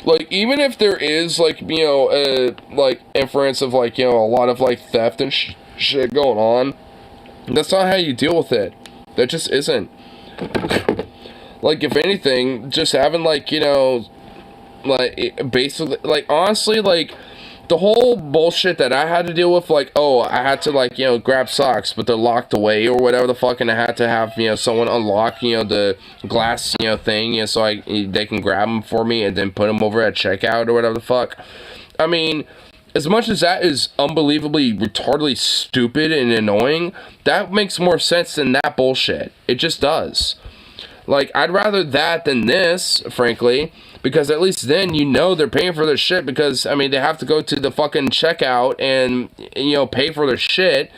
Like, even if there is, like, you know, like, inference of, like, you know, a lot of, like, theft and shit going on, that's not how you deal with it. That just isn't. Like, if anything, just having, like, you know, like, basically, like, honestly, like, the whole bullshit that I had to deal with, like, oh, I had to, like, you know, grab socks, but they're locked away or whatever the fuck, and I had to have, you know, someone unlock, you know, the glass, you know, thing, you know, so they can grab them for me and then put them over at checkout or whatever the fuck. I mean, as much as that is unbelievably retardedly stupid and annoying, that makes more sense than that bullshit. It just does. Like, I'd rather that than this, frankly, because at least then you know they're paying for their shit, because, I mean, they have to go to the fucking checkout and, you know, pay for their shit,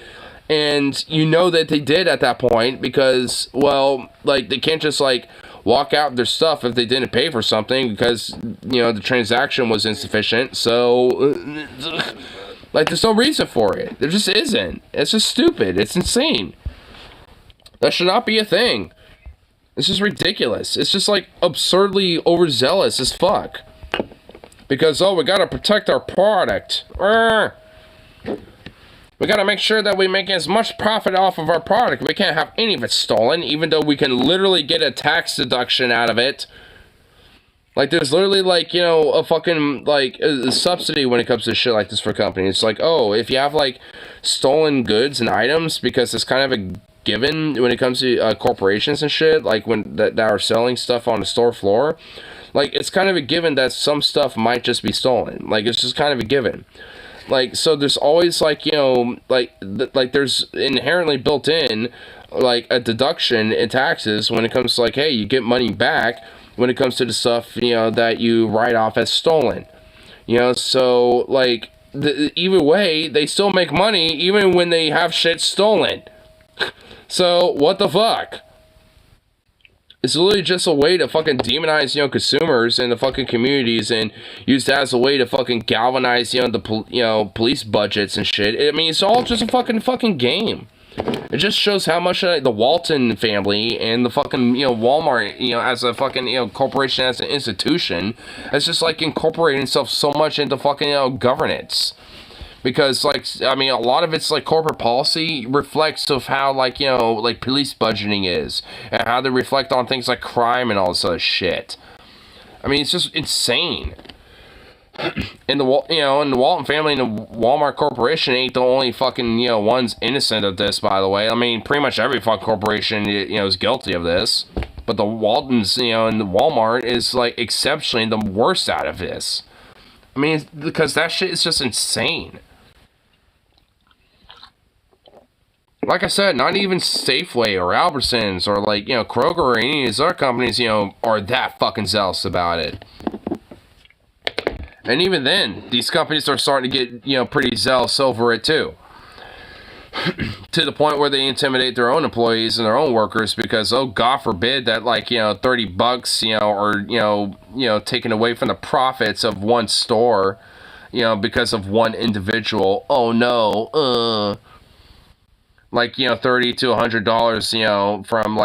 and you know that they did at that point, because, well, like, they can't just, like, walk out their stuff if they didn't pay for something, because, you know, the transaction was insufficient, so, like, there's no reason for it. There just isn't. It's just stupid. It's insane. That should not be a thing. It's just ridiculous. It's just, like, absurdly overzealous as fuck. Because, oh, we gotta protect our product. We gotta make sure that we make as much profit off of our product. We can't have any of it stolen, even though we can literally get a tax deduction out of it. Like, there's literally, like, you know, a fucking, like, a subsidy when it comes to shit like this for companies. It's like, oh, if you have, like, stolen goods and items, because it's kind of a given when it comes to corporations and shit, like, when that are selling stuff on the store floor, like, it's kind of a given that some stuff might just be stolen. Like, it's just kind of a given. Like, so there's always, like, you know, like there's inherently built in, like, a deduction in taxes when it comes to, like, hey, you get money back when it comes to the stuff, you know, that you write off as stolen. You know, so, like, either way, they still make money even when they have shit stolen. So, what the fuck? It's literally just a way to fucking demonize, you know, consumers and the fucking communities, and use that as a way to fucking galvanize, you know, the police budgets and shit. I mean, it's all just a fucking game. It just shows how much the Walton family and the fucking, you know, Walmart, you know, as a fucking, you know, corporation, as an institution, has just, like, incorporated itself so much into fucking, you know, governance. Because, like, I mean, a lot of it's, like, corporate policy reflects of how, like, you know, like, police budgeting is, and how they reflect on things like crime and all this other shit. I mean, it's just insane. And the Walton family and the Walmart Corporation ain't the only fucking, ones innocent of this, by the way. I mean, pretty much every fucking corporation, is guilty of this. But the Waltons, and the Walmart is, like, exceptionally the worst out of this. I mean, because that shit is just insane. Like I said, not even Safeway or Albertsons or, like, Kroger or any of these other companies, are that fucking zealous about it. And even then, these companies are starting to get, pretty zealous over it too. To the point where they intimidate their own employees and their own workers because, oh, God forbid that, like, $30, or, taken away from the profits of one store, because of one individual. Oh, no, like, $30 to $100, from,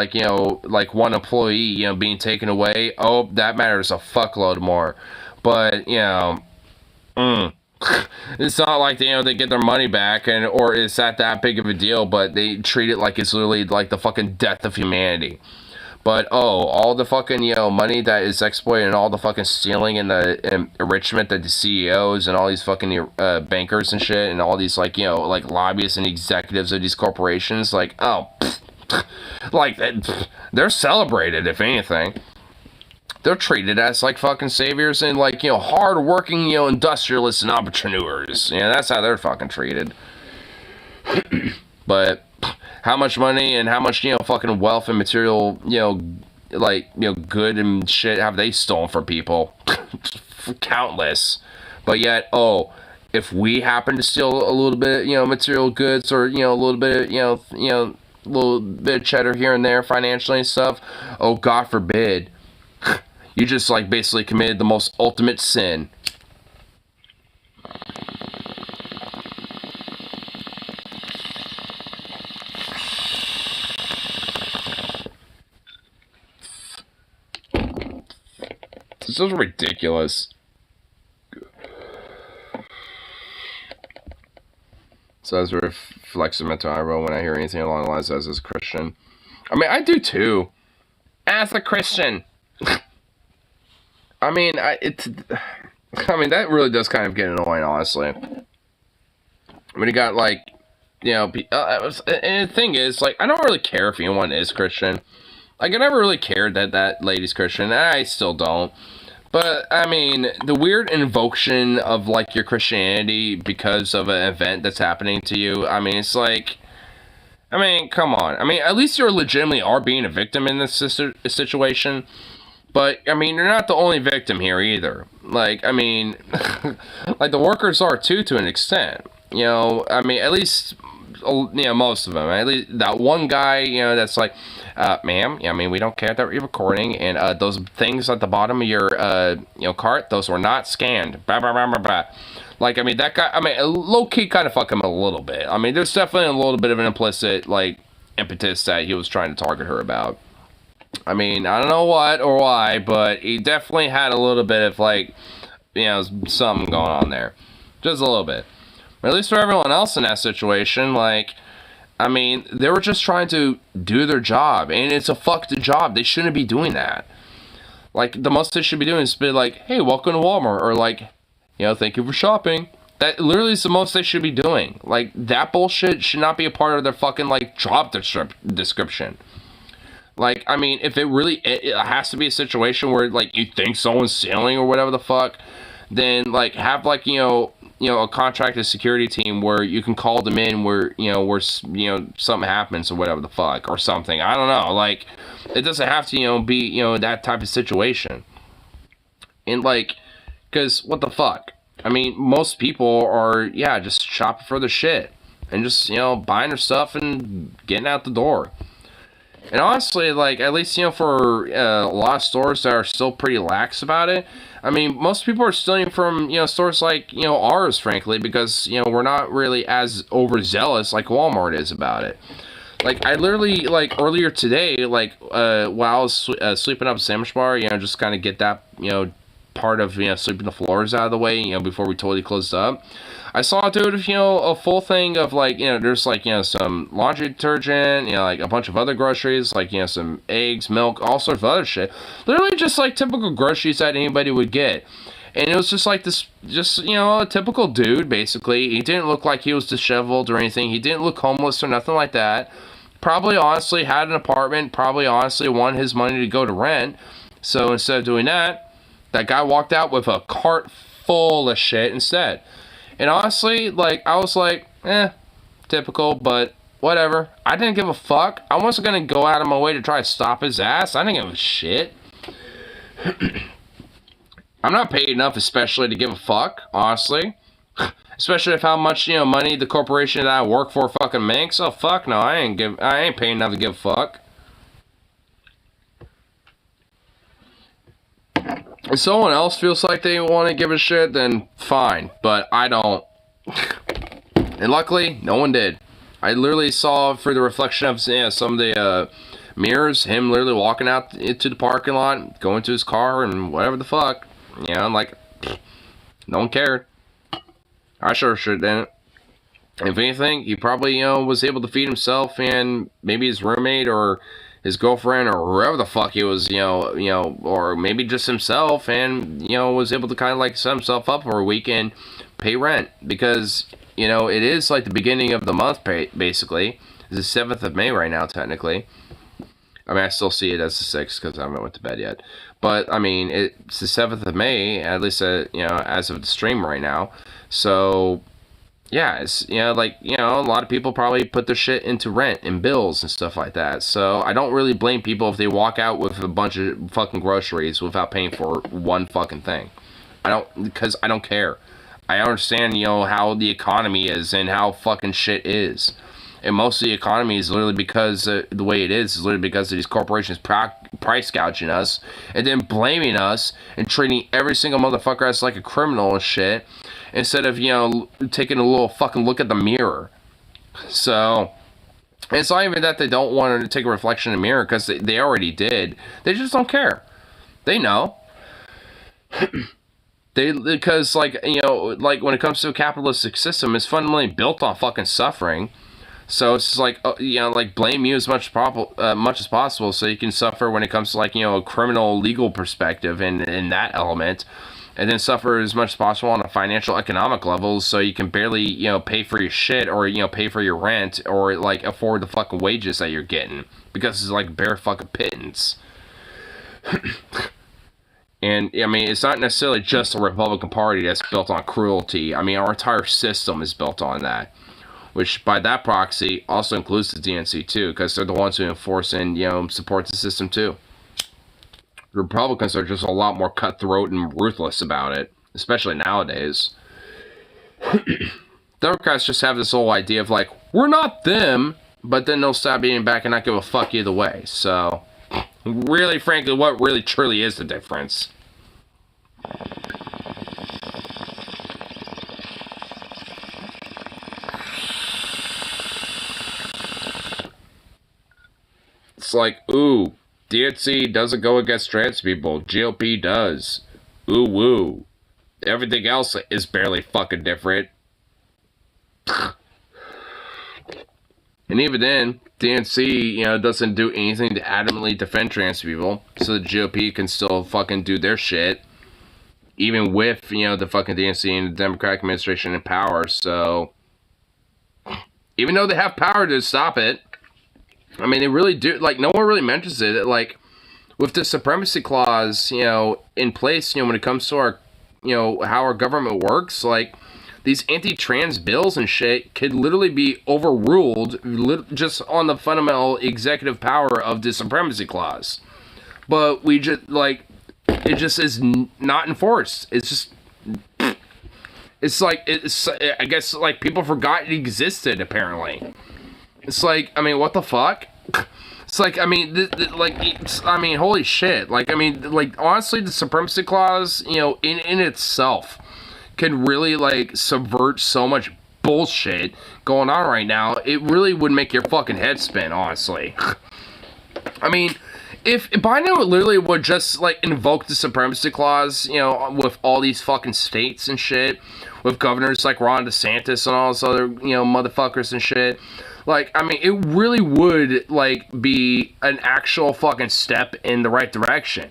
like one employee, being taken away. Oh, that matters a fuckload more. But, it's not like, they get their money back, or it's not that big of a deal, but they treat it like it's literally like the fucking death of humanity. But, all the fucking, money that is exploited and all the fucking stealing and the enrichment that the CEOs and all these fucking bankers and shit and all these, like, like lobbyists and executives of these corporations, like, like, they're celebrated, if anything. They're treated as, like, fucking saviors and, like, hard-working, industrialists and entrepreneurs. That's how they're fucking treated. But how much money and how much, fucking wealth and material, good and shit have they stolen from people? Countless. But yet, if we happen to steal a little bit, material goods or, a little bit, little bit of cheddar here and there financially and stuff, oh, God forbid. You just, like, basically committed the most ultimate sin. This is ridiculous. Says reflects the mental eyebrow when I hear anything along the lines as a Christian. I mean, I do too. As a Christian. I mean, that really does kind of get annoying, honestly. I mean, you got, like, and the thing is, like, I don't really care if anyone is Christian. Like, I never really cared that lady's Christian, and I still don't. But, I mean, the weird invocation of, like, your Christianity because of an event that's happening to you, I mean, it's like, I mean, come on. I mean, at least you legitimately are being a victim in this situation. But, I mean, you're not the only victim here either. Like, I mean, like, the workers are too, to an extent. I mean, at least, most of them. At least that one guy, that's like, ma'am, I mean, we don't care that you're recording, and those things at the bottom of your, cart, those were not scanned. Bah, bah, bah, bah, bah. Like, I mean, that guy, I mean, low-key kind of fuck him a little bit. I mean, there's definitely a little bit of an implicit, like, impetus that he was trying to target her about. I mean, I don't know what or why, but he definitely had a little bit of, like, something going on there. Just a little bit. But at least for everyone else in that situation, like, I mean, they were just trying to do their job, and it's a fucked job. They shouldn't be doing that. Like, the most they should be doing is be like, hey, welcome to Walmart, or like, thank you for shopping. That literally is the most they should be doing. Like, that bullshit should not be a part of their fucking, like, job description. Like, I mean, if it has to be a situation where, like, you think someone's stealing or whatever the fuck, then, like, have, like, a contracted security team where you can call them in where something happens or whatever the fuck, or something. I don't know. Like, it doesn't have to, be, that type of situation. And, like, because what the fuck? I mean, most people are, just shopping for their shit and just, buying their stuff and getting out the door. And honestly, like, at least, for a lot of stores that are still pretty lax about it, I mean, most people are stealing from, stores like, ours, frankly, because, we're not really as overzealous like Walmart is about it. Like, I literally, like, earlier today, like, while I was sleeping up a sandwich bar, just kind of get that, part of, sweeping the floors out of the way, before we totally closed up. I saw, dude, a full thing of, like, there's, like, some laundry detergent, like, a bunch of other groceries, like, some eggs, milk, all sorts of other shit. Literally just, like, typical groceries that anybody would get. And it was just like this, just, you know, a typical dude, basically. He didn't look like he was disheveled or anything. He didn't look homeless or nothing like that. Probably honestly had an apartment, probably honestly wanted his money to go to rent. So instead of doing that, that guy walked out with a cart full of shit instead. And honestly, like, I was like, typical, but whatever. I didn't give a fuck. I wasn't gonna go out of my way to try to stop his ass. I didn't give a shit. I'm not paid enough, especially to give a fuck, honestly. Especially if how much, you know, money the corporation that I work for fucking makes. Oh, fuck no, I ain't paying enough to give a fuck. If someone else feels like they want to give a shit, then fine. But I don't. And luckily, no one did. I literally saw through the reflection of, you know, some of the mirrors, him literally walking out into the parking lot, going to his car, and whatever the fuck. You know, I'm like, no one cared. I sure didn't. If anything, he probably, you know, was able to feed himself and maybe his roommate or his girlfriend or whoever the fuck he was, you know, or maybe just himself, and, you know, was able to kind of like set himself up for a weekend, pay rent, because, you know, it is like the beginning of the month, basically. It's the 7th of May right now, technically. I mean, I still see it as the 6th because I haven't went to bed yet. But, I mean, it's the 7th of May, at least, you know, as of the stream right now. So, yeah, it's, you know, like, you know, a lot of people probably put their shit into rent and bills and stuff like that. So, I don't really blame people if they walk out with a bunch of fucking groceries without paying for one fucking thing. Because I don't care. I understand, you know, how the economy is and how fucking shit is. And most of the economy is literally because the way it is literally because of these corporations price gouging us and then blaming us and treating every single motherfucker as like a criminal and shit instead of, you know, taking a little fucking look at the mirror. So, it's not even that they don't want to take a reflection in the mirror because they already did. They just don't care. They know. Because, like, you know, like when it comes to a capitalistic system, it's fundamentally built on fucking suffering. So it's just like, you know, like blame you as much as possible so you can suffer when it comes to, like, you know, a criminal legal perspective and in that element. And then suffer as much as possible on a financial economic level so you can barely, you know, pay for your shit or, you know, pay for your rent or, like, afford the fucking wages that you're getting. Because it's like bare fucking pittance. And, I mean, it's not necessarily just the Republican Party that's built on cruelty. I mean, our entire system is built on that. Which, by that proxy, also includes the DNC, too. Because they're the ones who enforce and, you know, support the system, too. The Republicans are just a lot more cutthroat and ruthless about it. Especially nowadays. Democrats just have this whole idea of, like, we're not them. But then they'll stop being back and not give a fuck either way. So, really, frankly, what really truly is the difference? It's like, ooh, DNC doesn't go against trans people. GOP does. Ooh, woo. Everything else is barely fucking different. And even then, DNC, you know, doesn't do anything to adamantly defend trans people. So the GOP can still fucking do their shit. Even with, you know, the fucking DNC and the Democratic administration in power. So, even though they have power to stop it, I mean, they really do. Like, no one really mentions it. Like, with the supremacy clause, you know, in place, you know, when it comes to our, you know, how our government works, like, these anti-trans bills and shit could literally be overruled just on the fundamental executive power of the supremacy clause. But we just, like, it just is not enforced. It's just, it's like, I guess, like, people forgot it existed, apparently. It's like, I mean, what the fuck? It's like, I mean, I mean, holy shit. Like, I mean, like, honestly, the supremacy clause, you know, in itself can really, like, subvert so much bullshit going on right now. It really would make your fucking head spin, honestly. I mean, if Biden literally would just, like, invoke the supremacy clause, you know, with all these fucking states and shit, with governors like Ron DeSantis and all this other, you know, motherfuckers and shit, like, I mean, it really would, like, be an actual fucking step in the right direction.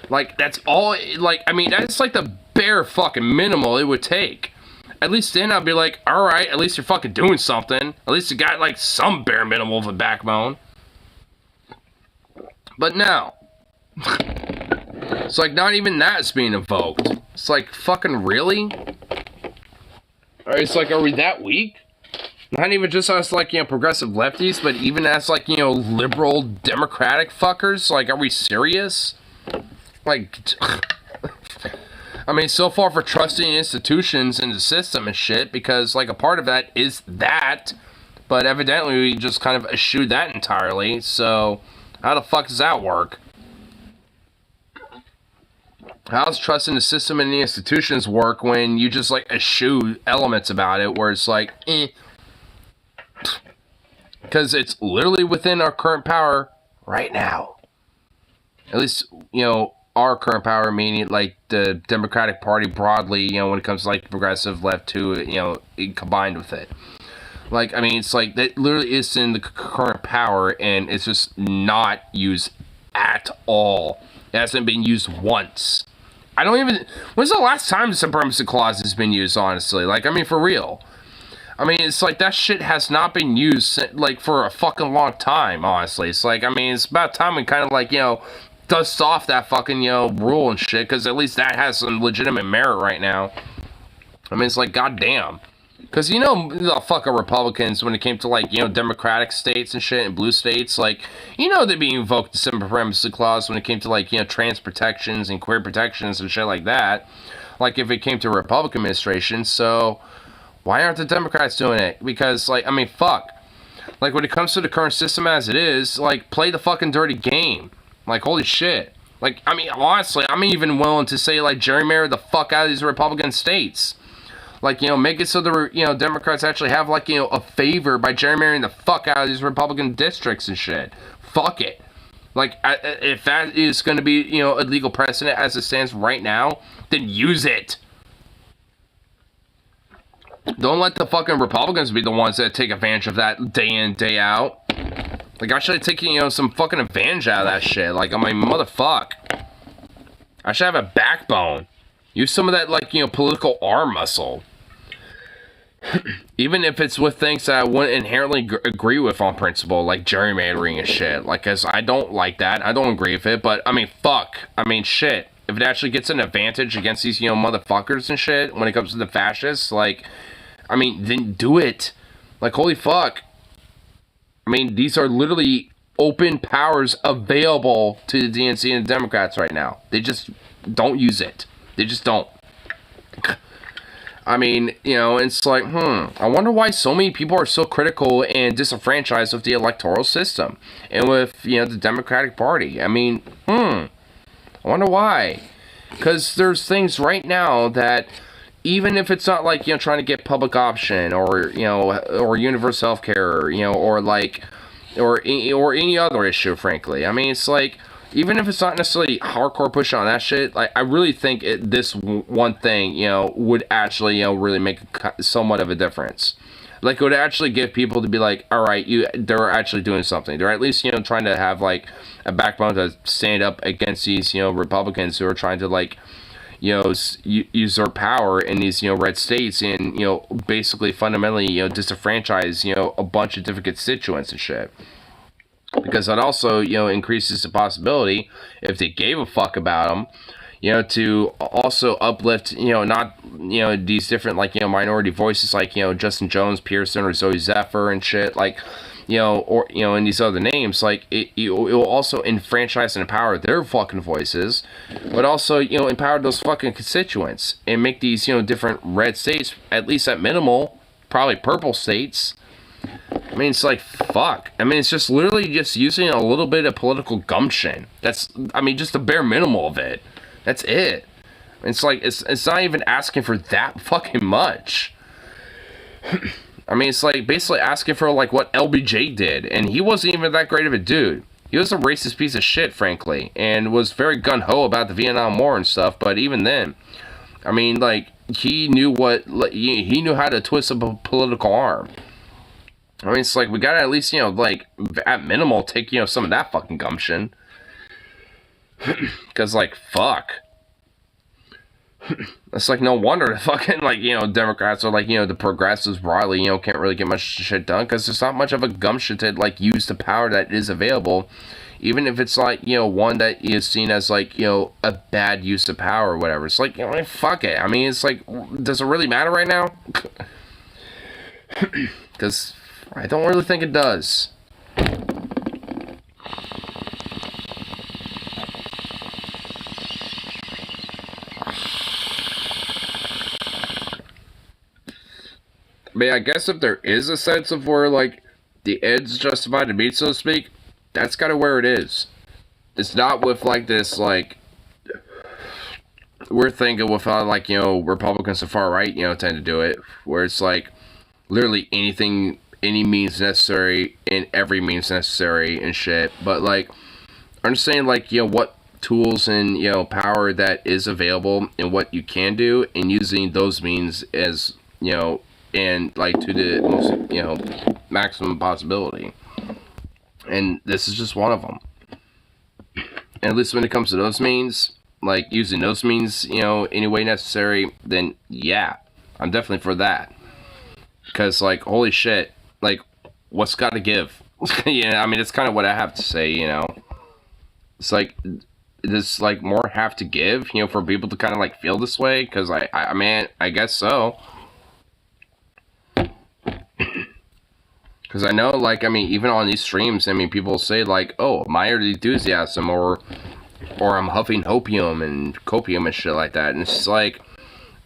Like, that's all, like, I mean, that's, like, the bare fucking minimal it would take. At least then I'd be like, alright, at least you're fucking doing something. At least you got like some bare minimal of a backbone. But no. It's like not even that's being invoked. It's like, fucking really? It's like, are we that weak? Not even just as, like, you know, progressive lefties, but even as, like, you know, liberal democratic fuckers? Like, are we serious? Like, I mean, so far for trusting institutions and the system and shit, because, like, a part of that is that, but evidently we just kind of eschewed that entirely, so how the fuck does that work? How does trusting the system and the institutions work when you just, like, eschew elements about it where it's like, eh. Because it's literally within our current power right now. At least, you know, our current power, meaning, like, the Democratic Party broadly, you know, when it comes to, like, progressive left too, you know, combined with it. Like, I mean, it's like, that literally is in the current power, and it's just not used at all. It hasn't been used once. I don't even... When's the last time the Supremacy Clause has been used, honestly? Like, I mean, for real. I mean, it's like, that shit has not been used, like, for a fucking long time, honestly. It's like, I mean, it's about time we kind of, like, you know, dust off that fucking, you know, rule and shit, because at least that has some legitimate merit right now. I mean, it's like, goddamn. Because, you know, the fucking Republicans, when it came to, like, you know, Democratic states and shit, and blue states, like, you know, they'd be invoked the Supremacy Clause when it came to, like, you know, trans protections and queer protections and shit like that. Like, if it came to Republican administration, so why aren't the Democrats doing it? Because, like, I mean, fuck. Like, when it comes to the current system as it is, like, play the fucking dirty game. Like, holy shit. Like, I mean, honestly, I'm even willing to say, like, gerrymander the fuck out of these Republican states. Like, you know, make it so the, you know, Democrats actually have, like, you know, a favor by gerrymandering the fuck out of these Republican districts and shit. Fuck it. Like, if that is going to be, you know, a legal precedent as it stands right now, then use it. Don't let the fucking Republicans be the ones that take advantage of that day in, day out. Like, I should have taken, you know, some fucking advantage out of that shit. Like, I'm like, motherfuck. I should have a backbone. Use some of that, like, you know, political arm muscle. Even if it's with things that I wouldn't inherently agree with on principle, like gerrymandering and shit. Like, cause I don't like that. I don't agree with it, but, I mean, fuck. I mean, shit. If it actually gets an advantage against these, you know, motherfuckers and shit, when it comes to the fascists, like, I mean, then do it. Like, holy fuck. I mean, these are literally open powers available to the DNC and the Democrats right now. They just don't use it. They just don't. I mean, you know, it's like, I wonder why so many people are so critical and disenfranchised with the electoral system and with, you know, the Democratic Party. I mean, I wonder why. Because there's things right now that, even if it's not like, you know, trying to get public option or, you know, or universal health care, you know, or like, or any other issue, frankly. I mean, it's like, even if it's not necessarily hardcore push on that shit, like, I really think this one thing, you know, would actually, you know, really make somewhat of a difference. Like, it would actually get people to be like, all right, they're actually doing something. They're at least, you know, trying to have, like, a backbone to stand up against these, you know, Republicans who are trying to, like, you know, usurp power in these, you know, red states and, you know, basically fundamentally, you know, disenfranchise, you know, a bunch of different constituents and shit. Because that also, you know, increases the possibility, if they gave a fuck about them, you know, to also uplift, you know, not, you know, these different, like, you know, minority voices like, you know, Justin Jones, Pearson, or Zoe Zephyr and shit, like, you know, or, you know, and these other names, like, it will also enfranchise and empower their fucking voices, but also, you know, empower those fucking constituents and make these, you know, different red states, at least at minimal, probably purple states. I mean, it's like, fuck. I mean, it's just literally just using a little bit of political gumption. That's, I mean, just the bare minimal of it. That's it. It's like, it's not even asking for that fucking much. I mean, it's like basically asking for, like, what LBJ did, and he wasn't even that great of a dude. He was a racist piece of shit, frankly, and was very gung-ho about the Vietnam War and stuff, but even then, I mean, like, he knew what, like, he knew how to twist a political arm. I mean, it's like, we gotta at least, you know, like, at minimal, take, you know, some of that fucking gumption. Because, like, fuck. It's like no wonder the fucking, like, you know, Democrats are like, you know, the progressives broadly, you know, can't really get much shit done because there's not much of a gumption to, like, use the power that is available, even if it's like, you know, one that is seen as, like, you know, a bad use of power or whatever. It's like, you know, fuck it. I mean, it's like, does it really matter right now? Because I don't really think it does. I mean, I guess if there is a sense of where, like, the ends justify the means, so to speak, that's kind of where it is. It's not with, like, this, like, we're thinking with, like, you know, Republicans and far right, you know, tend to do it, where it's, like, literally anything, any means necessary, and every means necessary and shit. But, like, understanding, like, you know, what tools and, you know, power that is available and what you can do, and using those means as, you know, and, like, to the most, you know, maximum possibility. And this is just one of them. And at least when it comes to those means, like, using those means, you know, any way necessary, then, yeah, I'm definitely for that. Because, like, holy shit, like, what's got to give? Yeah, I mean, it's kind of what I have to say, you know. It's like, does, like, more have to give, you know, for people to kind of, like, feel this way? Because, I mean, I guess so. Because I know, like, I mean, even on these streams, I mean, people say, like, oh, my enthusiasm, or I'm huffing opium and copium and shit like that. And it's like,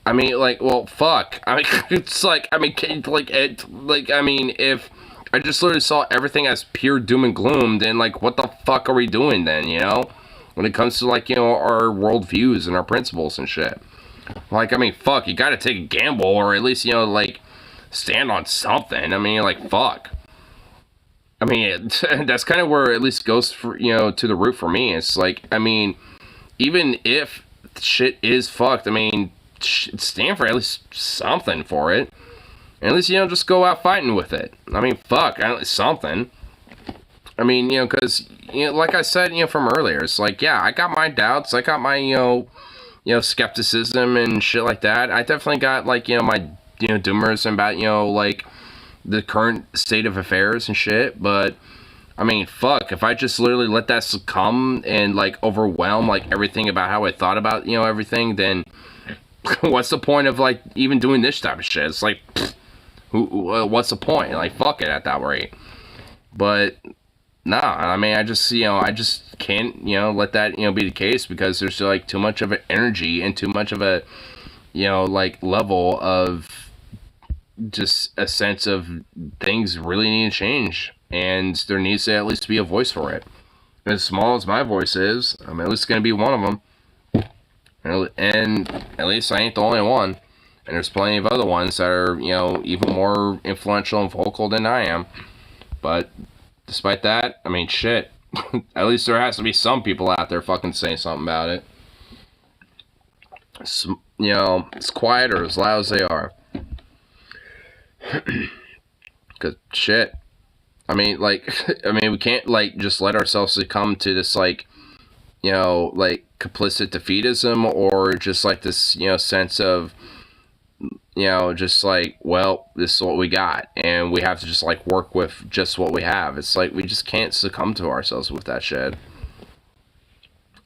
I mean, like, well, fuck. I mean, it's like, I mean, I mean, if I just literally saw everything as pure doom and gloom, then, like, what the fuck are we doing then, you know? When it comes to, like, you know, our worldviews and our principles and shit. Like, I mean, fuck, you gotta take a gamble, or at least, you know, like, stand on something. I mean, like, fuck. I mean, that's kind of where it at least goes for, you know, to the root for me. It's like, I mean, even if shit is fucked, I mean, stand for at least something for it. And at least, you know, just go out fighting with it. I mean, fuck, something. I mean, you know, because, you know, like I said, you know, from earlier, it's like, yeah, I got my doubts. I got my, you know, skepticism and shit like that. I definitely got, like, you know, my, you know, doomers about, you know, like, the current state of affairs and shit, but I mean, fuck, if I just literally let that succumb and, like, overwhelm, like, everything about how I thought about, you know, everything, then what's the point of, like, even doing this type of shit? It's like, what's the point? Like, fuck it at that rate. But nah, I mean, I just, you know, I just can't, you know, let that, you know, be the case, because there's, like, too much of an energy and too much of a, you know, like, level of just a sense of things really need to change, and there needs to at least be a voice for it. As small as my voice is, I'm at least going to be one of them, and at least I ain't the only one, and there's plenty of other ones that are, you know, even more influential and vocal than I am. But despite that, I mean, shit, at least there has to be some people out there fucking saying something about it. You know, as quiet or as loud as they are. Cause shit, I mean, like, I mean, we can't, like, just let ourselves succumb to this, like, you know, like, complicit defeatism, or just, like, this, you know, sense of, you know, just like, well, this is what we got, and we have to just, like, work with just what we have. It's like, we just can't succumb to ourselves with that shit.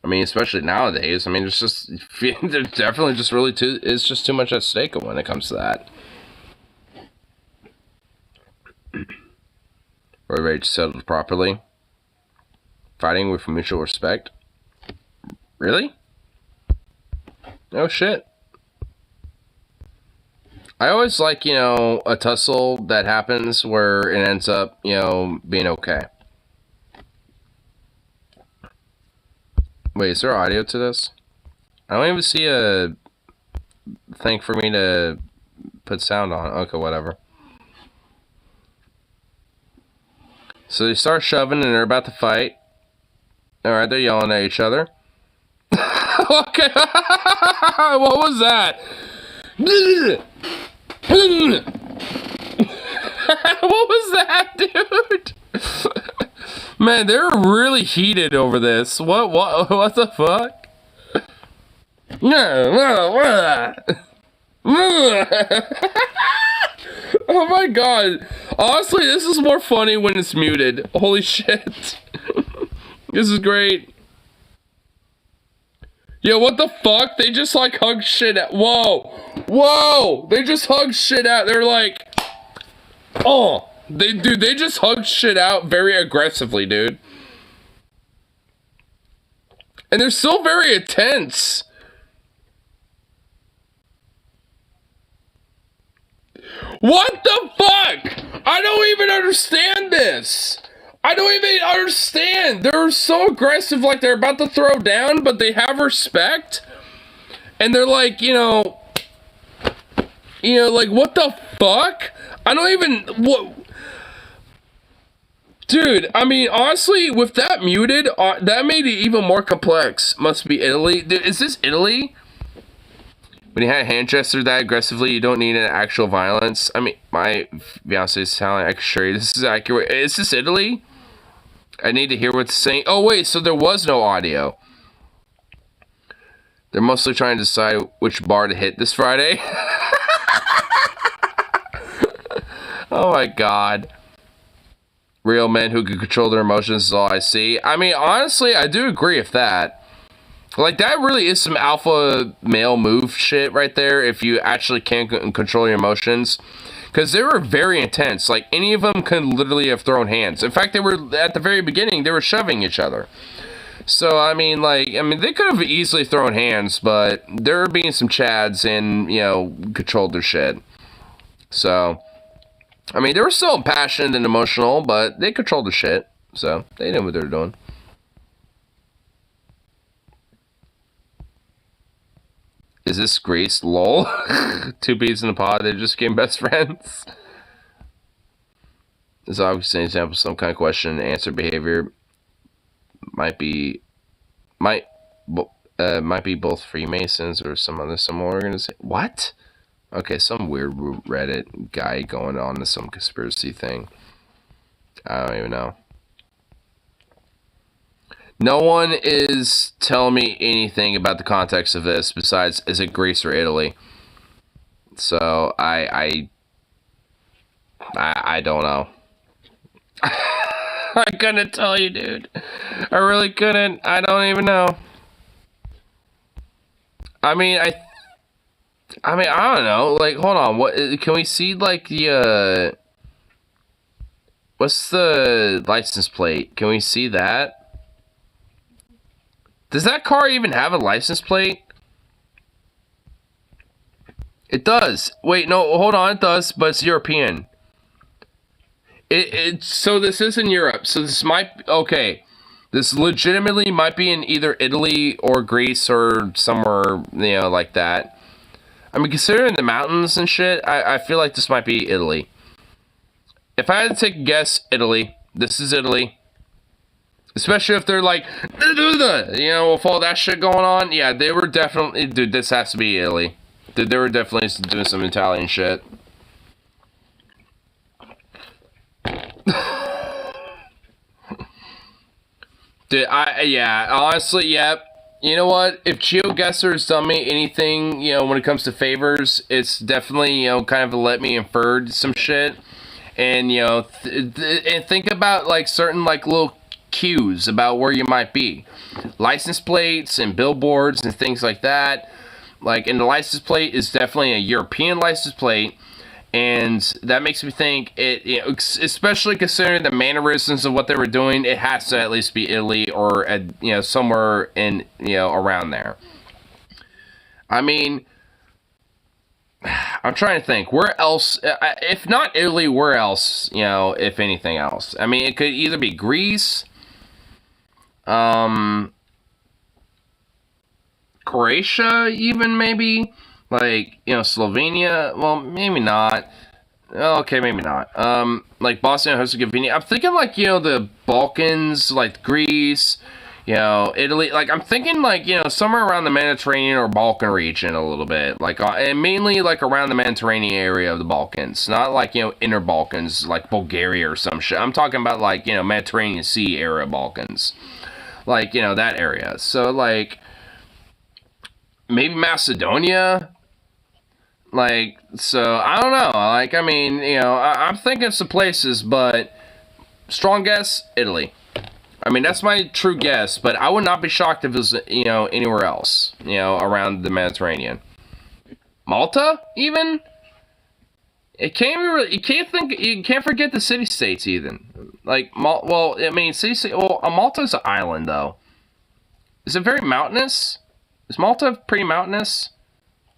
I mean, especially nowadays. I mean, it's just, there's definitely just really it's just too much at stake when it comes to that. Road rage settled properly. Fighting with mutual respect. Really? Oh shit. I always like, you know, a tussle that happens where it ends up, you know, being okay. Wait, is there audio to this? I don't even see a thing for me to put sound on. Okay, whatever. So they start shoving and they're about to fight. Alright, they're yelling at each other. Okay, what was that? What was that, dude? Man, they're really heated over this. What the fuck? Oh my god. Honestly, this is more funny when it's muted. Holy shit. This is great. Yo, what the fuck? They just like hug shit out. Whoa. Whoa. They just hug shit out. They're like, oh. They just hug shit out very aggressively, dude. And they're still very intense. What the fuck? I don't even understand this. I don't even understand. They're so aggressive, like they're about to throw down, but they have respect. And they're like, you know, like, what the fuck? I don't even, what? Dude, I mean, honestly, with that muted, that made it even more complex. Must be Italy. Dude, is this Italy? When you had a hand gesture that aggressively, you don't need an actual violence. I mean, my fiance is telling, I can assure you this is accurate. Is this Italy? I need to hear what's saying. Oh, wait, so there was no audio. They're mostly trying to decide which bar to hit this Friday. Oh, my God. Real men who can control their emotions is all I see. I mean, honestly, I do agree with that. Like, that really is some alpha male move shit right there, if you actually can control your emotions. Because they were very intense. Like, any of them could literally have thrown hands. In fact, they were, at the very beginning, they were shoving each other. So, I mean, they could have easily thrown hands, but there were being some chads and, you know, controlled their shit. So, I mean, they were still passionate and emotional, but they controlled the shit. So, they knew what they were doing. Is this Greece? Lol. Two peas in a pod, they just became best friends. This is obviously an example of some kind of question and answer behavior. Might be both Freemasons or some other similar organization. What? Okay, some weird Reddit guy going on to some conspiracy thing. I don't even know. No one is telling me anything about the context of this besides, is it Greece or Italy? So, I don't know. I couldn't tell you, dude. I really couldn't. I don't even know. I mean, I don't know. Like, hold on. What can we see? Like the what's the license plate? Can we see that? Does that car even have a license plate? It does. Wait, no, hold on. It does, but it's European. So this is in Europe. So this might, okay. This legitimately might be in either Italy or Greece or somewhere, you know, like that. I mean, considering the mountains and shit, I feel like this might be Italy. If I had to take a guess, Italy. This is Italy. Especially if they're like, you know, with all that shit going on. Yeah, they were definitely, dude, this has to be Italy. Dude, they were definitely doing some Italian shit. Dude, yeah, honestly, yep. You know what? If GeoGuessr has done me anything, you know, when it comes to favors, it's definitely, you know, kind of let me infer some shit. And, you know, and think about, like, certain, like, little cues about where you might be. License plates and billboards and things like that. Like, and the license plate is definitely a European license plate. And that makes me think it, you know, especially considering the mannerisms of what they were doing, it has to at least be Italy or, you know, somewhere in, you know, around there. I mean, I'm trying to think, where else, if not Italy, where else, you know, if anything else? I mean, it could either be Greece, Croatia, even maybe. Like, you know, Slovenia, well, maybe not. Okay, maybe not. Like Bosnia and Herzegovina. I'm thinking, like, you know, the Balkans, like Greece, you know, Italy. Like, I'm thinking, like, you know, somewhere around the Mediterranean or Balkan region a little bit. Like, and mainly, like, around the Mediterranean area of the Balkans. Not, like, you know, inner Balkans, like Bulgaria or some shit. I'm talking about, like, you know, Mediterranean Sea area Balkans. Like, you know, that area. So, like, maybe Macedonia. Like, so, I don't know. Like, I mean, you know, I'm thinking some places, but strong guess, Italy. I mean, that's my true guess, but I would not be shocked if it was, you know, anywhere else, you know, around the Mediterranean. Malta, even? You can't forget the city-states, even. Like, well, I mean, Malta's an island, though. Is it very mountainous? Is Malta pretty mountainous?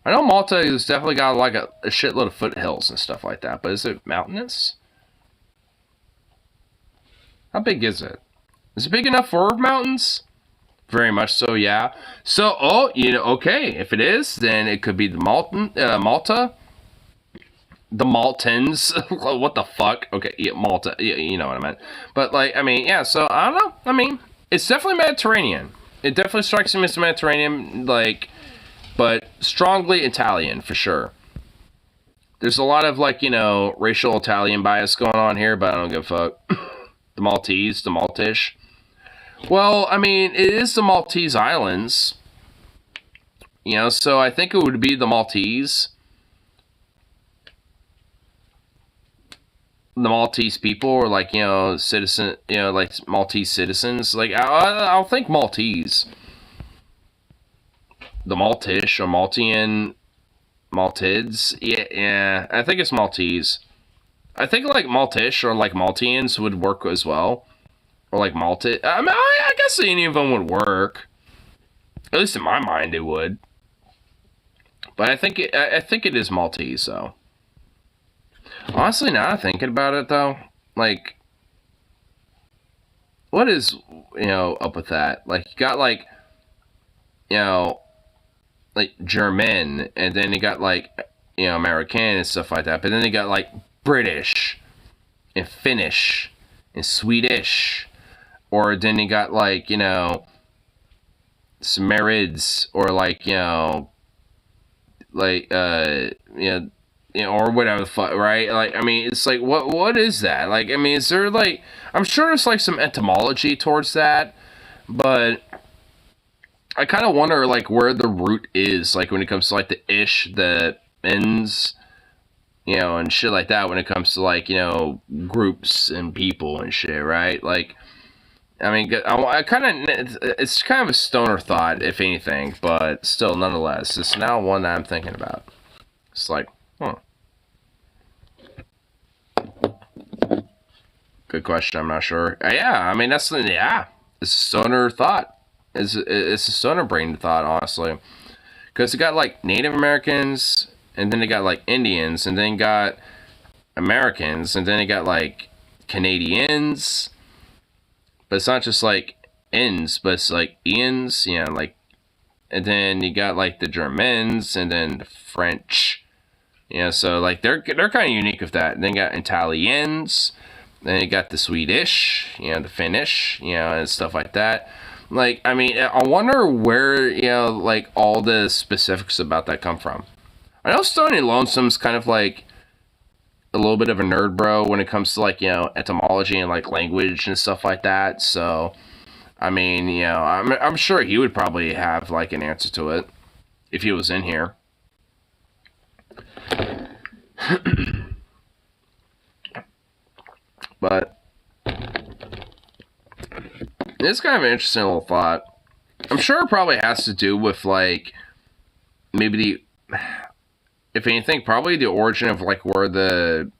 I know Malta has definitely got like a shitload of foothills and stuff like that, but is it mountainous? How big is it? Is it big enough for mountains? Very much so, yeah. So, oh, you know, okay, if it is, then it could be the Malta. The Maltans. What the fuck? Okay, yeah, Malta. Yeah, you know what I meant. But, like, I mean, yeah, so, I don't know. I mean, it's definitely Mediterranean. It definitely strikes me as Mediterranean, like, but strongly Italian, for sure. There's a lot of, like, you know, racial Italian bias going on here, but I don't give a fuck. The Maltese, the Maltish. Well, I mean, it is the Maltese Islands. You know, so I think it would be the Maltese. The Maltese people, or like, you know, like Maltese citizens. Like, I'll think Maltese. The Maltish, or Maltian, Maltids. Yeah, I think it's Maltese. I think like Maltish or like Maltians would work as well. Or like Malta. I mean, I guess any of them would work. At least in my mind, it would. But I think it is Maltese, though. Honestly, now I'm thinking about it, though, like, what is, you know, up with that? Like, you got like, you know, like German, and then you got like, you know, American and stuff like that. But then you got like British and Finnish and Swedish. Or then you got, like, you know, Samarids, or, like, you know, like, or whatever the fuck, right? Like, I mean, it's like, what is that? Like, I mean, is there, like, I'm sure there's, like, some etymology towards that, but I kind of wonder, like, where the root is, like, when it comes to, like, the ish, the ends, you know, and shit like that, when it comes to, like, you know, groups and people and shit, right? Like, I mean, it's kind of a stoner thought, if anything, but still, nonetheless, it's now one that I'm thinking about. It's like, good question, I'm not sure. Yeah, I mean, it's a stoner thought. It's a stoner brain thought, honestly. Because it got, like, Native Americans, and then it got, like, Indians, and then got Americans, and then it got, like, Canadians. But it's not just, like, N's, but it's, like, Ians, you know, like, and then you got, like, the Germans, and then the French, you know, so, like, they're kind of unique with that. And then you got Italians, then you got the Swedish, you know, the Finnish, you know, and stuff like that. Like, I mean, I wonder where, you know, like, all the specifics about that come from. I know Stony Lonesome's kind of, like, a little bit of a nerd bro when it comes to, like, you know, etymology and, like, language and stuff like that. So, I mean, you know, I'm sure he would probably have, like, an answer to it if he was in here. But it's kind of an interesting little thought. I'm sure it probably has to do with, like, maybe if anything, probably the origin of, like, where the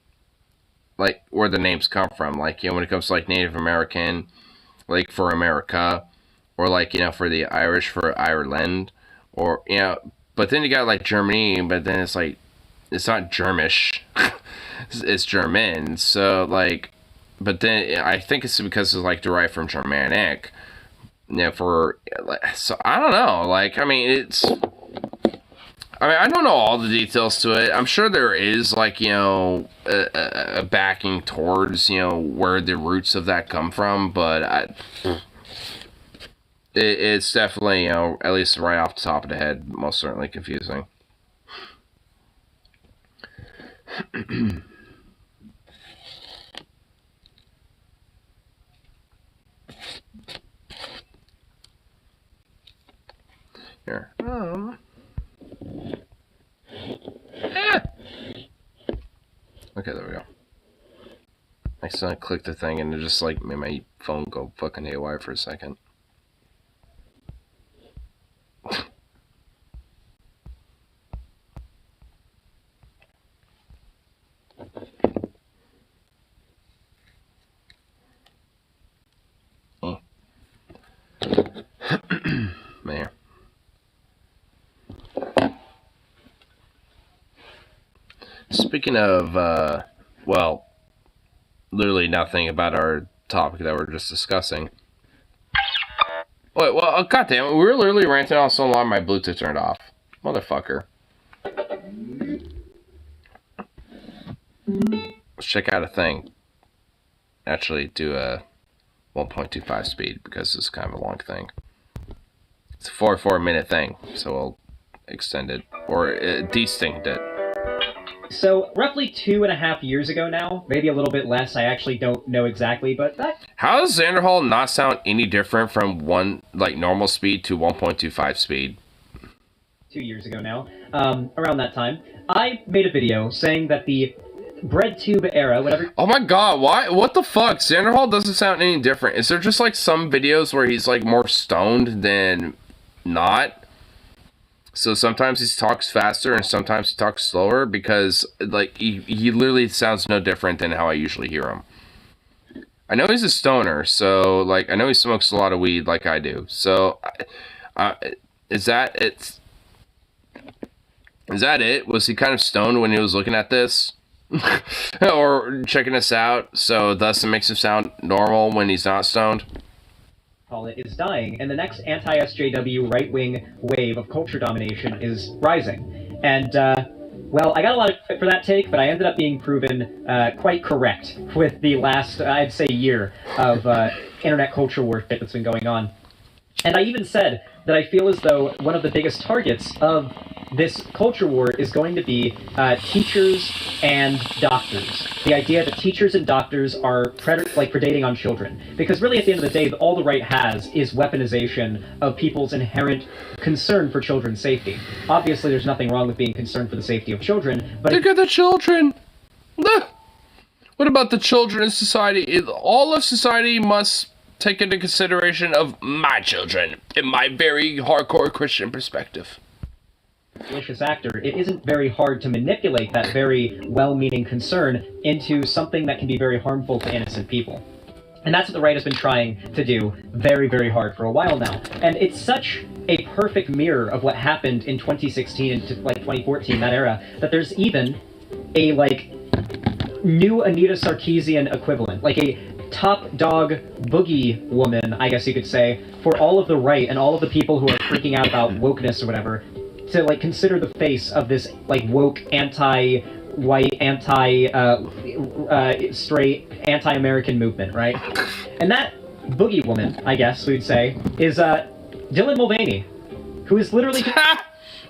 names come from. Like, you know, when it comes to, like, Native American, like, for America, or, like, you know, for the Irish, for Ireland, or, you know, but then you got, like, Germany, but then it's, like, it's not Germish, it's German, so, like, but then I think it's because it's, like, derived from Germanic, you know, so, I don't know, like, I mean, I don't know all the details to it. I'm sure there is, like, you know, a backing towards, you know, where the roots of that come from, but it's definitely, you know, at least right off the top of the head, most certainly confusing. Here. Okay, there we go. I accidentally clicked the thing and it just like made my phone go fucking haywire for a second. Man. Speaking of, well, literally nothing about our topic that we're just discussing. Wait, well, goddamn it, we were literally ranting on so long my Bluetooth turned off. Motherfucker. Let's check out a thing. Actually, do a 1.25 speed because it's kind of a long thing. It's a 4-minute thing, so we'll extend it, or distinct it. So, roughly 2.5 years ago now, maybe a little bit less, I actually don't know exactly, but that... How does Xanderhal not sound any different from normal speed to 1.25 speed? 2 years ago now, around that time, I made a video saying that the bread tube era, whatever... Oh my god, why? What the fuck? Xanderhal doesn't sound any different. Is there just like some videos where he's like more stoned than not? So sometimes he talks faster and sometimes he talks slower because like he literally sounds no different than how I usually hear him. I know he's a stoner, so like I know he smokes a lot of weed like I do. So is that it? Is that it? Was he kind of stoned when he was looking at this? Or checking us out, so thus it makes him sound normal when he's not stoned? Call it, is dying, and the next anti-SJW right-wing wave of culture domination is rising. And, well, I got a lot for that take, but I ended up being proven quite correct with the last, I'd say, year of internet culture warfare that's been going on. And I even said that I feel as though one of the biggest targets of this culture war is going to be teachers and doctors. The idea that teachers and doctors are predating on children. Because really, at the end of the day, all the right has is weaponization of people's inherent concern for children's safety. Obviously, there's nothing wrong with being concerned for the safety of children, but... Look at the children! What about the children in society? All of society must take into consideration of my children in my very hardcore Christian perspective. Malicious actor, it isn't very hard to manipulate that very well-meaning concern into something that can be very harmful to innocent people. And that's what the right has been trying to do very, very hard for a while now. And it's such a perfect mirror of what happened in 2016 and 2014, that era, that there's even a, new Anita Sarkeesian equivalent, like a top dog boogie woman, I guess you could say, for all of the right and all of the people who are freaking out about wokeness or whatever, to consider the face of this woke, anti-white, anti-straight, anti-American movement, right? And that boogie woman, I guess we'd say, is Dylan Mulvaney, who is literally...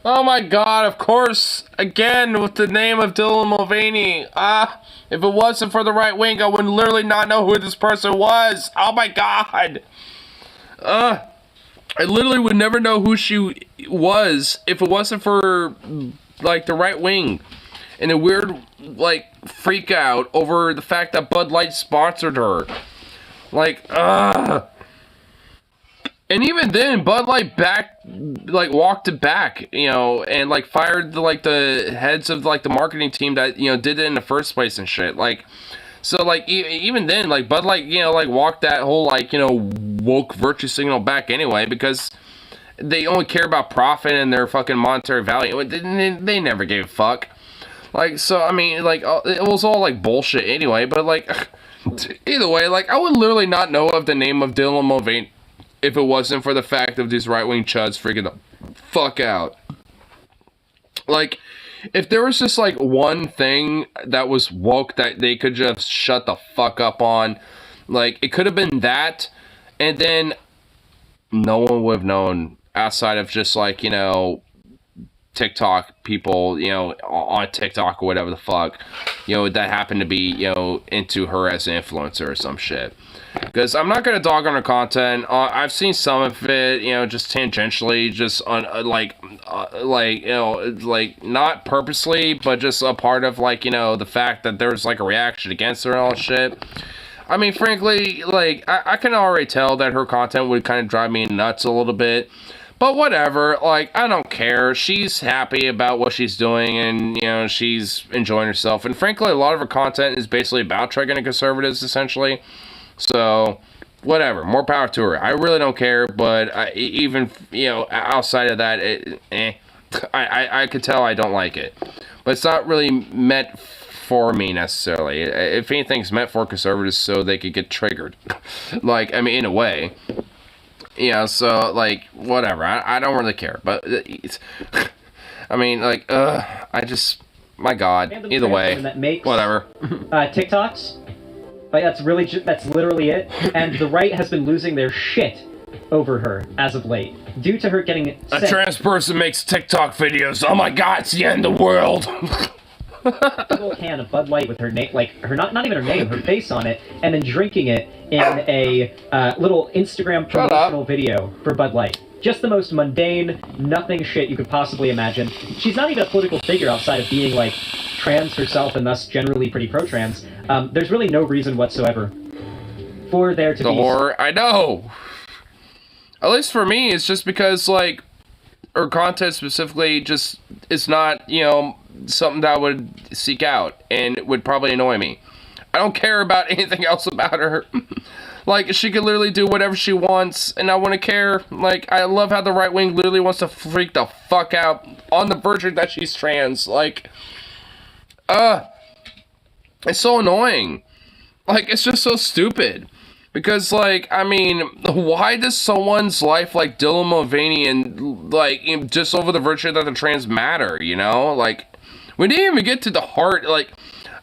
Oh my god, of course, again with the name of Dylan Mulvaney. If it wasn't for the right wing, I would literally not know who this person was. Oh my god. I literally would never know who she was if it wasn't for, the right wing. And a weird, freak out over the fact that Bud Light sponsored her. And even then, Bud Light walked it back, and, fired, the heads of, the marketing team that, did it in the first place and shit. So, even then, Bud Light, walked that whole, woke virtue signal back anyway, because they only care about profit and their fucking monetary value. They never gave a fuck. So, I mean, it was all, bullshit anyway, but, either way, I would literally not know of the name of Dylan Mulvaney if it wasn't for the fact of these right-wing chuds freaking the fuck out. If there was just, one thing that was woke that they could just shut the fuck up on, it could have been that, and then no one would have known outside of just, TikTok people, you know, on TikTok or whatever the fuck, you know, that happen to be, you know, into her as an influencer or some shit. Because I'm not gonna dog on her content. I've seen some of it, you know, just tangentially, just on like you know, like not purposely, but just a part of like, you know, the fact that there's like a reaction against her and all that shit. I mean, frankly, like I can already tell that her content would kind of drive me nuts a little bit. But whatever, like, I don't care. She's happy about what she's doing, and, you know, she's enjoying herself. And frankly, a lot of her content is basically about triggering conservatives, essentially. So, whatever. More power to her. I really don't care, but even, you know, outside of that, I could tell I don't like it. But it's not really meant for me, necessarily. If anything, it's meant for conservatives so they could get triggered. Like, I mean, in a way. Yeah, so, like, whatever. I don't really care. But, I mean, like, I just, my God. Either way, whatever. TikToks. Like, that's literally it. And the right has been losing their shit over her as of late. Due to her getting sick. A trans person makes TikTok videos. Oh my God, it's the end of the world. A little can of Bud Light with her name, like her not even her name, her face on it, and then drinking it in a little Instagram promotional video for Bud Light. Just the most mundane, nothing shit you could possibly imagine. She's not even a political figure outside of being like trans herself and thus generally pretty pro-trans. There's really no reason whatsoever for there to be horror. I know. At least for me, it's just because like her content specifically just is not, you know, something that I would seek out and would probably annoy me. I don't care about anything else about her. Like, she could literally do whatever she wants, and I wouldn't care. Like, I love how the right wing literally wants to freak the fuck out on the version that she's trans. Like, it's so annoying. Like, it's just so stupid. Because, like, I mean, why does someone's life, like Dylan Mulvaney, and, like, just over the virtue that they're trans matter, you know? Like, we didn't even get to the heart, like,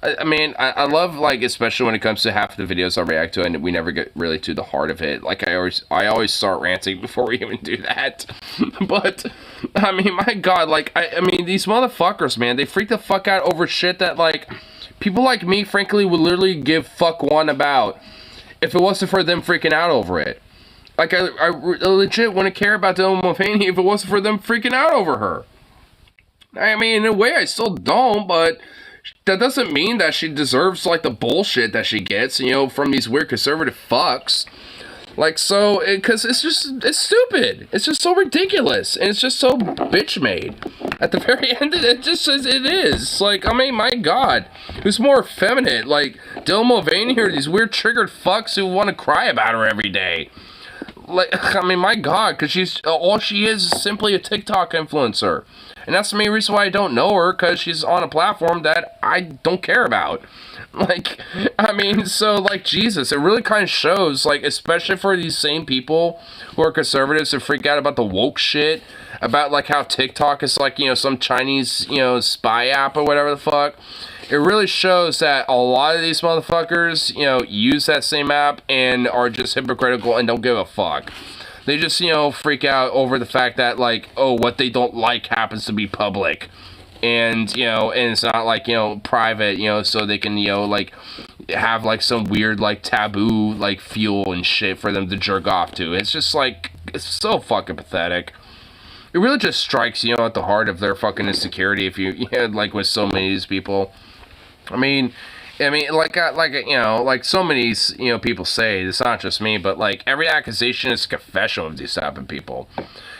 I mean, I love, like, especially when it comes to half of the videos I react to, and we never get really to the heart of it. Like, I always start ranting before we even do that. But, I mean, my God, like, I mean, these motherfuckers, man, they freak the fuck out over shit that, like, people like me, frankly, would literally give fuck one about if it wasn't for them freaking out over it. Like, I legit wouldn't care about Dylan Mulvaney if it wasn't for them freaking out over her. I mean, in a way, I still don't, but that doesn't mean that she deserves, like, the bullshit that she gets, you know, from these weird conservative fucks. Like, so, because it's stupid. It's just so ridiculous, and it's just so bitch-made. At the very end, it just says it is. Like, I mean, my God. Who's more effeminate? Like, Dylan Mulvaney or these weird triggered fucks who want to cry about her every day? Like, I mean, my God, because all she is simply a TikTok influencer. And that's the main reason why I don't know her, because she's on a platform that I don't care about. Like, I mean, so, like, Jesus, it really kind of shows, like, especially for these same people who are conservatives who freak out about the woke shit, about, like, how TikTok is, like, you know, some Chinese, you know, spy app or whatever the fuck. It really shows that a lot of these motherfuckers, you know, use that same app and are just hypocritical and don't give a fuck. They just, you know, freak out over the fact that, like, oh, what they don't like happens to be public. And, you know, and it's not, like, you know, private, you know, so they can, you know, like, have, like, some weird, like, taboo, like, fuel and shit for them to jerk off to. It's just, like, it's so fucking pathetic. It really just strikes, you know, at the heart of their fucking insecurity if you know, like, with so many of these people. I mean, like, you know, like so many, you know, people say, it's not just me, but, like, every accusation is a confession of these type of people.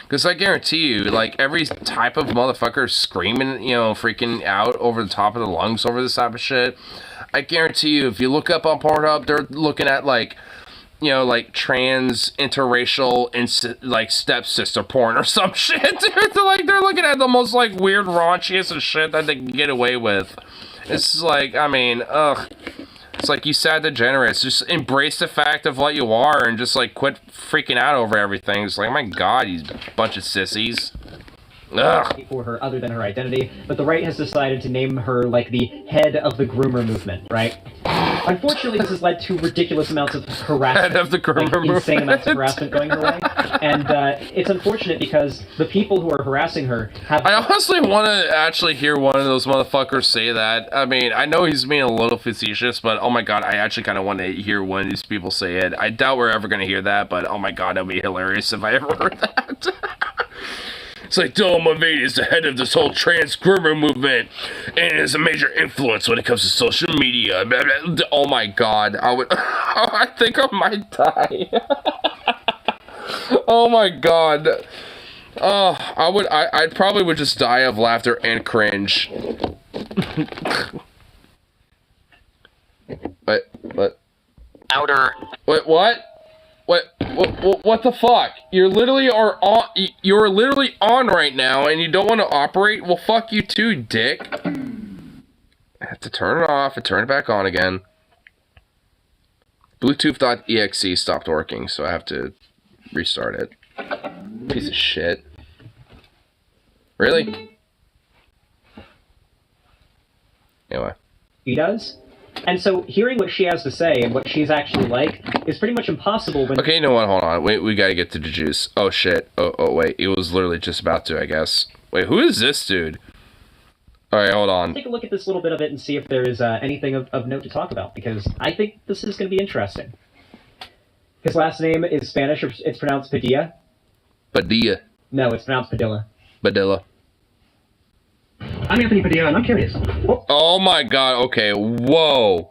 Because I guarantee you, like, every type of motherfucker screaming, you know, freaking out over the top of the lungs over this type of shit, I guarantee you, if you look up on Pornhub, they're looking at, like, you know, like, trans, interracial, like, stepsister porn or some shit. They're looking at the most, like, weird, raunchiest of shit that they can get away with. It's like, I mean, ugh. It's like, you sad degenerates. Just embrace the fact of what you are and just, like, quit freaking out over everything. It's like, my God, you bunch of sissies. Ugh. For her other than her identity, but the right has decided to name her, like, the head of the groomer movement, right? Unfortunately, this has led to ridiculous amounts of harassment, insane amounts of harassment going her way, and it's unfortunate because the people who are harassing her have... I honestly want to actually hear one of those motherfuckers say that. I mean, I know he's being a little facetious, but oh my god, I actually kind of want to hear one of these people say it. I doubt we're ever going to hear that, but oh my god, that would be hilarious if I ever heard that. It's like, Dylan Mulvaney is the head of this whole trans groomer movement and is a major influence when it comes to social media. Oh my god, I think I might die. Oh my god. I probably would just die of laughter and cringe. What? Outer. What? What the fuck? You're literally on right now and you don't want to operate? Well, fuck you too, dick. I have to turn it off and turn it back on again. Bluetooth.exe stopped working, so I have to restart it. Piece of shit. Really? Anyway. He does? And so, hearing what she has to say and what she's actually like is pretty much impossible when... Okay, you know what? Hold on. Wait, we gotta get to the juice. Oh, shit. Oh, wait. It was literally just about to, I guess. Wait, who is this dude? Alright, hold on. Take a look at this little bit of it and see if there is anything of note to talk about, because I think this is going to be interesting. His last name is Spanish, it's pronounced Padilla. Padilla. No, it's pronounced Padilla. Padilla. I'm Anthony Padilla, and I'm curious. Oh my god, okay, whoa.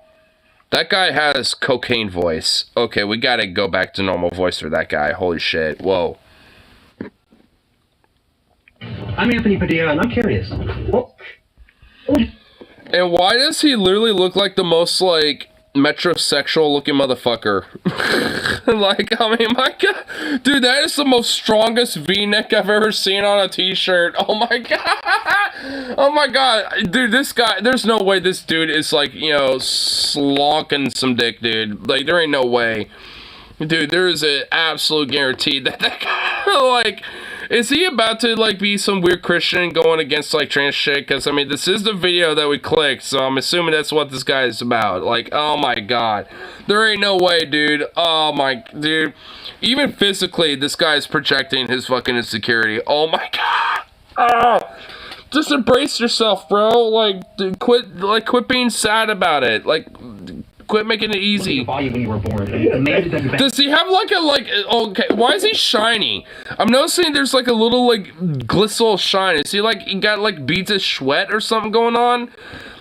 That guy has cocaine voice. Okay, we gotta go back to normal voice for that guy. Holy shit, whoa. I'm Anthony Padilla, and I'm curious. And why does he literally look like the most, like, metrosexual looking motherfucker? Like, I mean, my god. Dude, that is the most strongest V-neck I've ever seen on a t-shirt. Oh my god. Oh my god. Dude, this guy, there's no way this dude is, like, you know, slonking some dick, dude. Like, there ain't no way. Dude, there is an absolute guarantee that that guy, like... Is he about to, like, be some weird Christian going against, like, trans shit? Because, I mean, this is the video that we clicked, so I'm assuming that's what this guy is about. Like, oh my god. There ain't no way, dude. Oh my... Dude. Even physically, this guy is projecting his fucking insecurity. Oh my god. Oh. Just embrace yourself, bro. Like, quit being sad about it. Like... Quit making it easy. When you were born. Does he have like okay, why is he shiny? I'm noticing there's like a little like glistle shine. Is he like, he got like beads of sweat or something going on?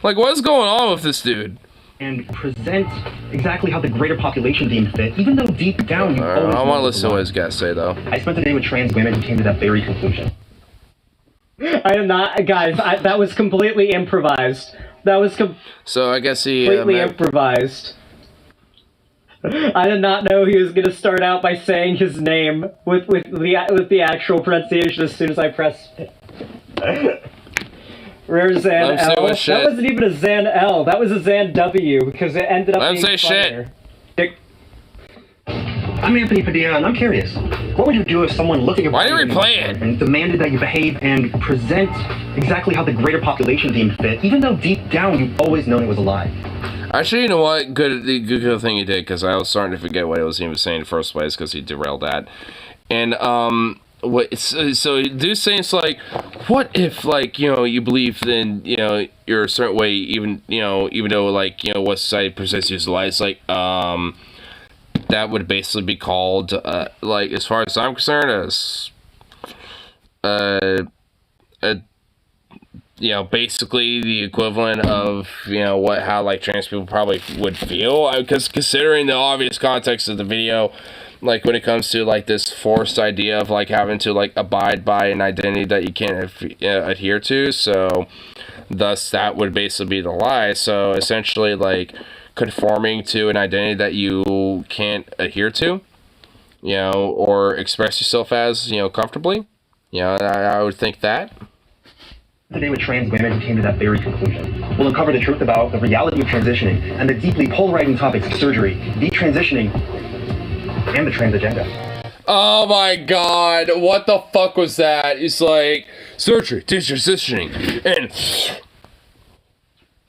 Like, what is going on with this dude? And present exactly how the greater population deemed fit, even though deep down you always... I want to listen to what his guys say though. I spent the day with trans women who came to that very conclusion. I am not, guys, that was completely improvised. That was so I guess he completely improvised. I did not know he was gonna start out by saying his name with the actual pronunciation as soon as I pressed it. Rare Zan L. That wasn't even a Zan L. That was a Zan W because it ended up being funnier. Shit. I'm Anthony Padilla, and I'm curious. What would you do if someone looked at your body and demanded that you behave and present exactly how the greater population deemed fit, even though deep down you've always known it was a lie? Actually, you know what? Good thing he did, because I was starting to forget what he was even saying in the first place, because he derailed that. And so dude's saying, it's like, what if, like, you know, you believe in, you know, you're a certain way, even though, like, you know, what society presents you as a lie. It's like, that would basically be called, like, as far as I'm concerned, as, you know, basically the equivalent of, you know, how, like, trans people probably would feel. Because considering the obvious context of the video, like, when it comes to, like, this forced idea of, like, having to, like, abide by an identity that you can't adhere to, so, thus, that would basically be the lie. So, essentially, like, conforming to an identity that you can't adhere to, you know, or express yourself as, you know, comfortably. You know, I would think that. Today with trans women who came to that very conclusion. We'll uncover the truth about the reality of transitioning and the deeply polarizing topics of surgery, detransitioning, and the trans agenda. Oh my god, what the fuck was that? It's like, surgery, detransitioning, and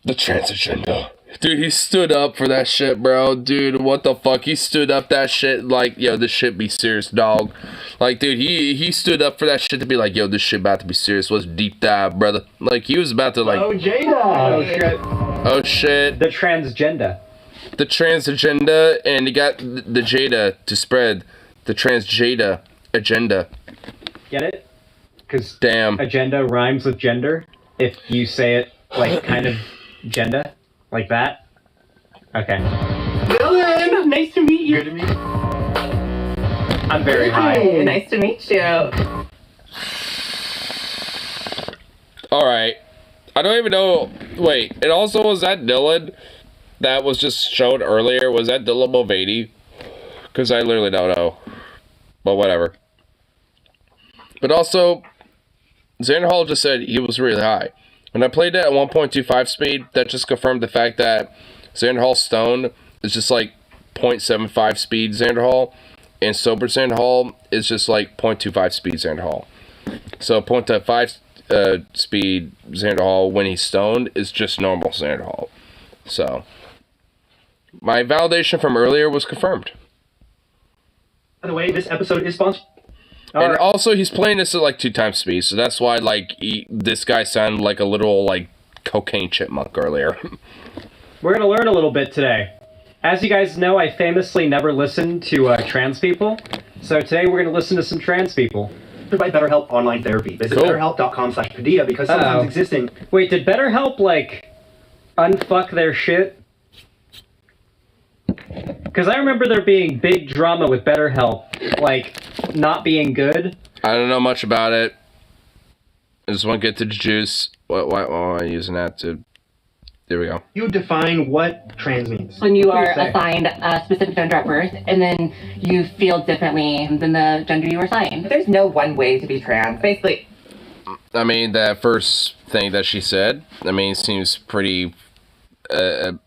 the trans agenda. Dude, he stood up for that shit, bro. Dude, what the fuck? He stood up that shit like, yo, this shit be serious, dog. Like, dude, he stood up for that shit to be like, yo, this shit about to be serious. Let's deep dive, brother. Like, he was about to, like... Oh, Jada! Oh, shit. Oh, shit. The transgender. The trans agenda, and he got the Jada to spread the trans Jada agenda. Get it? Because Damn. agenda rhymes with gender. If you say it, like, kind of gender. Like that? Okay. Dylan, nice to meet you. Good to meet you. I'm very high. Hi, nice to meet you. Alright. I don't even know. Wait, it also was that Dylan that was just shown earlier? Was that Dylan Mulvaney? Because I literally don't know. But whatever. But also, Xander Hall just said he was really high. When I played it at 1.25 speed, that just confirmed the fact that Xander Hall stoned is just like 0.75 speed Xander Hall, and sober Xander Hall is just like 0.25 speed Xander Hall. So 0.25 speed Xander Hall when he's stoned is just normal Xander Hall. So my validation from earlier was confirmed. By the way, this episode is sponsored. And also, he's playing this at like 2 times speed, so that's why like this guy sounded like a literal like cocaine chipmunk earlier. We're gonna learn a little bit today. As you guys know, I famously never listen to trans people. So today we're gonna listen to some trans people. By BetterHelp Online Therapy. Visit Cool. BetterHelp.com/Padilla because sometimes existing... Wait, did BetterHelp, like, unfuck their shit? Because I remember there being big drama with BetterHelp, like, not being good. I don't know much about it. I just want to get to the juice. Why am I using that to... There we go. You define what trans means. When you What do you are say? assigned a specific gender at birth, and then you feel differently than the gender you were assigned. There's no one way to be trans. Basically, I mean, that first thing that she said, I mean, seems pretty... a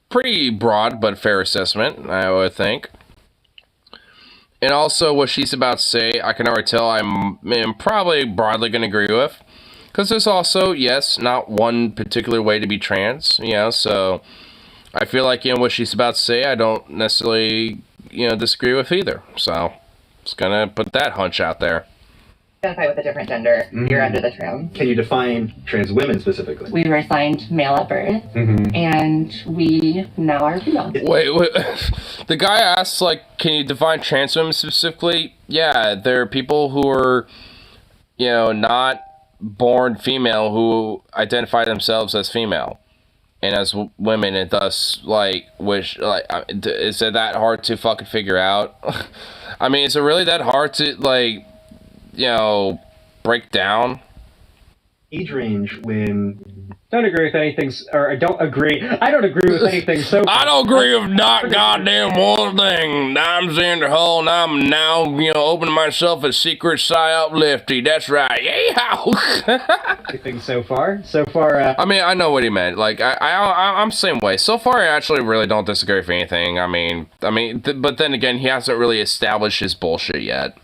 pretty broad but fair assessment, I would think. And also, what she's about to say, I can already tell I'm probably broadly going to agree with. Because there's also, yes, not one particular way to be trans, you know, so I feel like, you know, what she's about to say, I don't necessarily, you know, disagree with either. So, just gonna put that hunch out there. identify with a different gender. You're under the trans. Can you define trans women specifically? We were assigned male at birth, and we now are female. Wait. The guy asked, like, can you define trans women specifically? Yeah, there are people who are, you know, not born female who identify themselves as female and as women, and thus, like, is it that hard to fucking figure out? I mean, is it really that hard to, like, you know, break down? Age range when... Don't agree with anything, or I don't agree with anything so far. I don't agree with not goddamn one thing. I'm Xander Hull, and I'm now, you know, opening myself a secret psyop lifty. That's right. Yeah. Anything so far? I mean, I know what he meant. Like, I'm the same way. So far, I actually really don't disagree with anything. I mean, but then again, he hasn't really established his bullshit yet.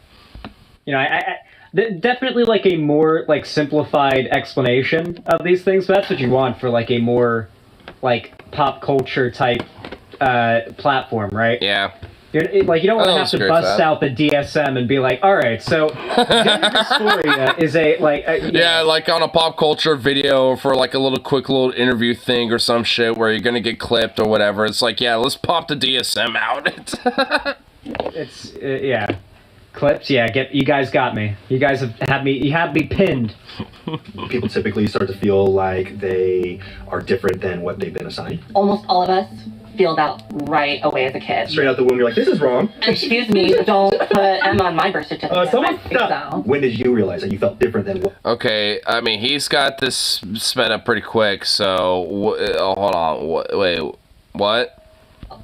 You know, definitely like a more like simplified explanation of these things, but that's what you want for like a more like pop culture type platform, right? Yeah. You don't want to have to bust out the DSM and be like, all right, so gender dysphoria is a like yeah, like on a pop culture video for like a little quick little interview thing or some shit where you're gonna get clipped or whatever. It's like, yeah, let's pop the DSM out. It's yeah. Clips, yeah. You guys got me. You guys have me. You have me pinned. People typically start to feel like they are different than what they've been assigned. Almost all of us feel that right away as a kid. Straight out the womb, you're like, this is wrong. Excuse me, don't put M on my birth certificate. Someone I think so. When did you realize that you felt different than what? Okay, I mean, he's got this sped up pretty quick, so hold on. Wait, what?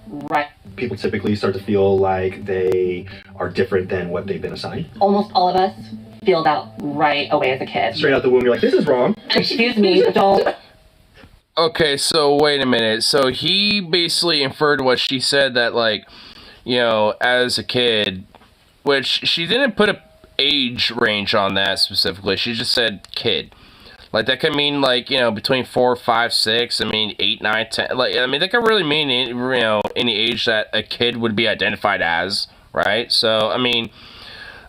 Right. People typically start to feel like they are different than what they've been assigned. Almost all of us feel that right away as a kid. Straight out the womb, you're like, this is wrong. Excuse me, don't. Okay, so wait a minute. So he basically inferred what she said, that, like, you know, as a kid, which she didn't put a age range on that specifically. She just said kid. Like, that could mean, like, you know, between 4, 5, 6, I mean, 8, 9, 10. Like, I mean, that could really mean, you know, any age that a kid would be identified as, right? So, I mean,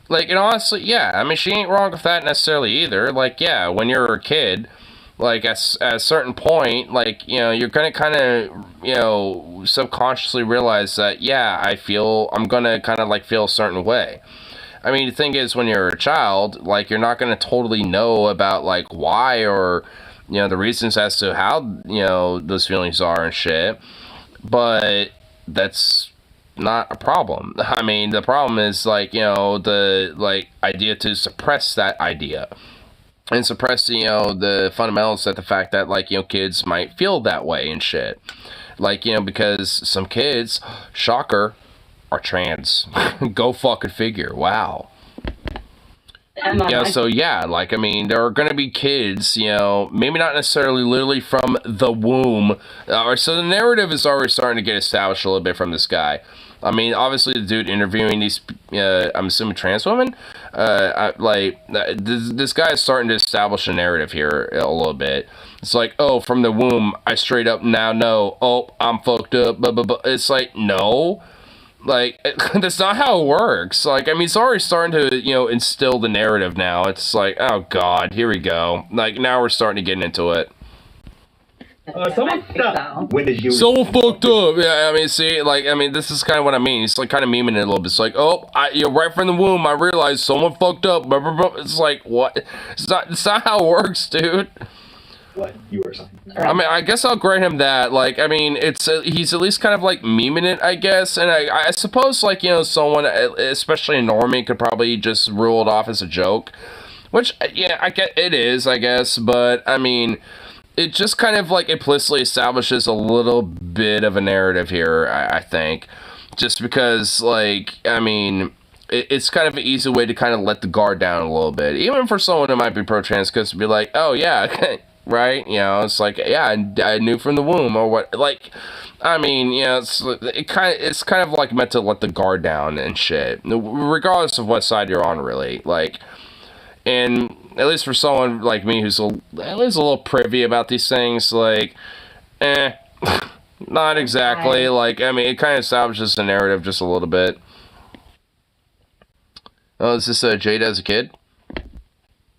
like, and honestly, yeah, I mean, she ain't wrong with that necessarily either. Like, yeah, when you're a kid, like, at a certain point, like, you know, you're gonna kind of, you know, subconsciously realize that, yeah, I'm gonna kind of, like, feel a certain way. I mean, the thing is, when you're a child, like, you're not going to totally know about, like, why or, you know, the reasons as to how, you know, those feelings are and shit. But that's not a problem. I mean, the problem is, like, you know, the, like, idea to suppress that idea. And suppress, you know, the fundamentals that the fact that, like, you know, kids might feel that way and shit. Like, you know, because some kids, shocker, are trans. Go fucking figure. Wow. Yeah, so yeah, like, I mean, there are gonna be kids, you know, maybe not necessarily literally from the womb. So the narrative is already starting to get established a little bit from this guy. I mean, obviously the dude interviewing these, I'm assuming trans women, this guy is starting to establish a narrative here a little bit. It's like, oh, from the womb, I straight up now know, oh, I'm fucked up, blah, blah, blah. It's like, no. Like, that's not how it works. Like, I mean, it's already starting to, you know, instill the narrative now. It's like, oh, God, here we go. Like, now we're starting to get into it. Someone fucked up. When did you... Someone fucked up. Yeah, I mean, see, like, I mean, this is kind of what I mean. It's like kind of memeing it a little bit. It's like, oh, you know, right from the womb, I realized someone fucked up. Blah, blah, blah. It's like, what? It's not how it works, dude. What you were saying. I mean, I guess I'll grant him that. Like, I mean, he's at least kind of like memeing it, I guess. And I suppose, like, you know, someone, especially a normie, could probably just rule it off as a joke. Which, yeah, I get it is, I guess. But, I mean, it just kind of, like, implicitly establishes a little bit of a narrative here, I think. Just because, like, I mean, it's kind of an easy way to kind of let the guard down a little bit. Even for someone who might be pro-trans, because to be like, oh, yeah, right? You know, it's like, yeah, I knew from the womb, or what, like, I mean, you know, it's kind of like meant to let the guard down and shit, regardless of what side you're on, really, like, and at least for someone like me who's at least a little privy about these things, like, not exactly, like, I mean, it kind of establishes the narrative just a little bit. Oh, is this Jade as a kid?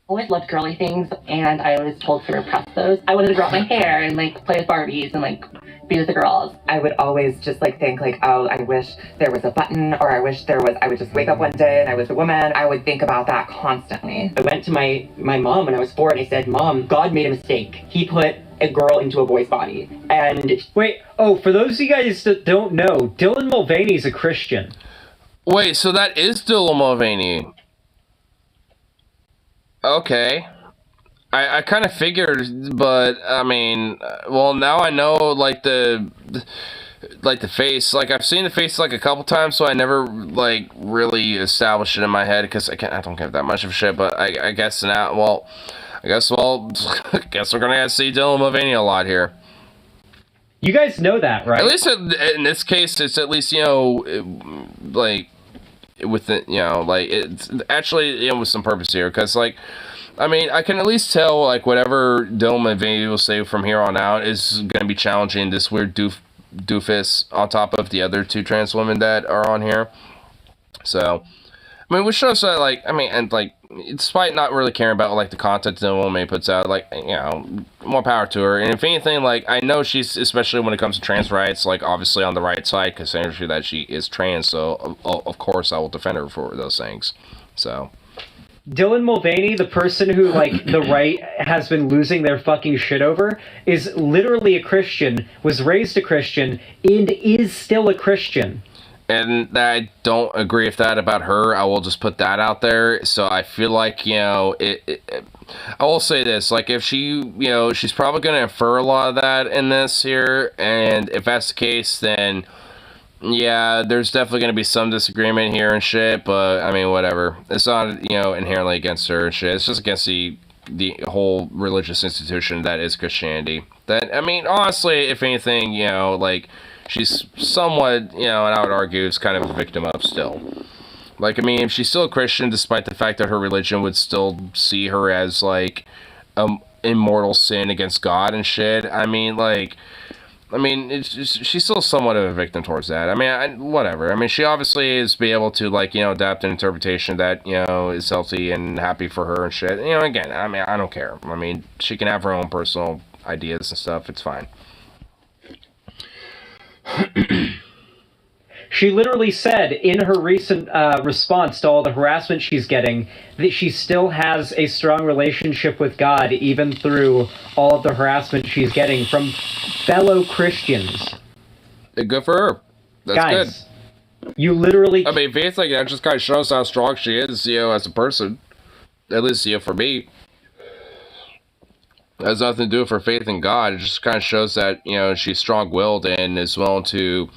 Always loved girly things, and I was told to repress those. I wanted to grow out my hair and, like, play with Barbies and, like, be with the girls. I would always just, like, think, like, oh, I wish there was a button, or I would just wake up one day and I was a woman. I would think about that constantly. I went to my mom when I was 4 and I said, Mom, God made a mistake. He put a girl into a boy's body. And... Wait, oh, for those of you guys that don't know, Dylan Mulvaney's a Christian. Wait, so that is Dylan Mulvaney. Okay. I kind of figured, but, I mean, well, now I know, like, the face. Like, I've seen the face, like, a couple times, so I never, like, really established it in my head, because I don't give that much of a shit, but I guess now, well, I guess we're gonna have to see Dylan Mulvaney a lot here. You guys know that, right? At least in this case, it's at least, you know, like, with it, you know, like, it's actually, you know, with some purpose here, because, like, I mean, I can at least tell, like, whatever Dylan Mulvaney will say from here on out is going to be challenging this weird doofus on top of the other 2 trans women that are on here. So, I mean, which shows that, like, I mean, and, like, despite not really caring about, like, the content Dylan Mulvaney puts out, like, you know, more power to her. And if anything, like, I know she's, especially when it comes to trans rights, like, obviously on the right side, considering that she is trans, so, of course, I will defend her for those things. So... Dylan Mulvaney, the person who, like, the right has been losing their fucking shit over, is literally a Christian, was raised a Christian, and is still a Christian. And I don't agree with that about her. I will just put that out there. So I feel like, you know, I will say this, like, if she, you know, she's probably going to infer a lot of that in this here, and if that's the case, then... yeah, there's definitely going to be some disagreement here and shit, but, I mean, whatever. It's not, you know, inherently against her and shit. It's just against the whole religious institution that is Christianity. That, I mean, honestly, if anything, you know, like, she's somewhat, you know, and I would argue is kind of a victim of still. Like, I mean, if she's still a Christian, despite the fact that her religion would still see her as, like, in mortal sin against God and shit. I mean, like, she's still somewhat of a victim towards that. I mean, whatever. I mean, she obviously is be able to, like, you know, adapt an interpretation that, you know, is healthy and happy for her and shit. You know, again, I mean, I don't care. I mean, she can have her own personal ideas and stuff. It's fine. She literally said in her recent response to all the harassment she's getting that she still has a strong relationship with God even through all of the harassment she's getting from fellow Christians. Good for her. That's Guys, good. You literally... I mean, faith like that just kind of shows how strong she is, you know, as a person. At least, you know, for me. It has nothing to do with her faith in God. It just kind of shows that, you know, she's strong-willed and is willing to,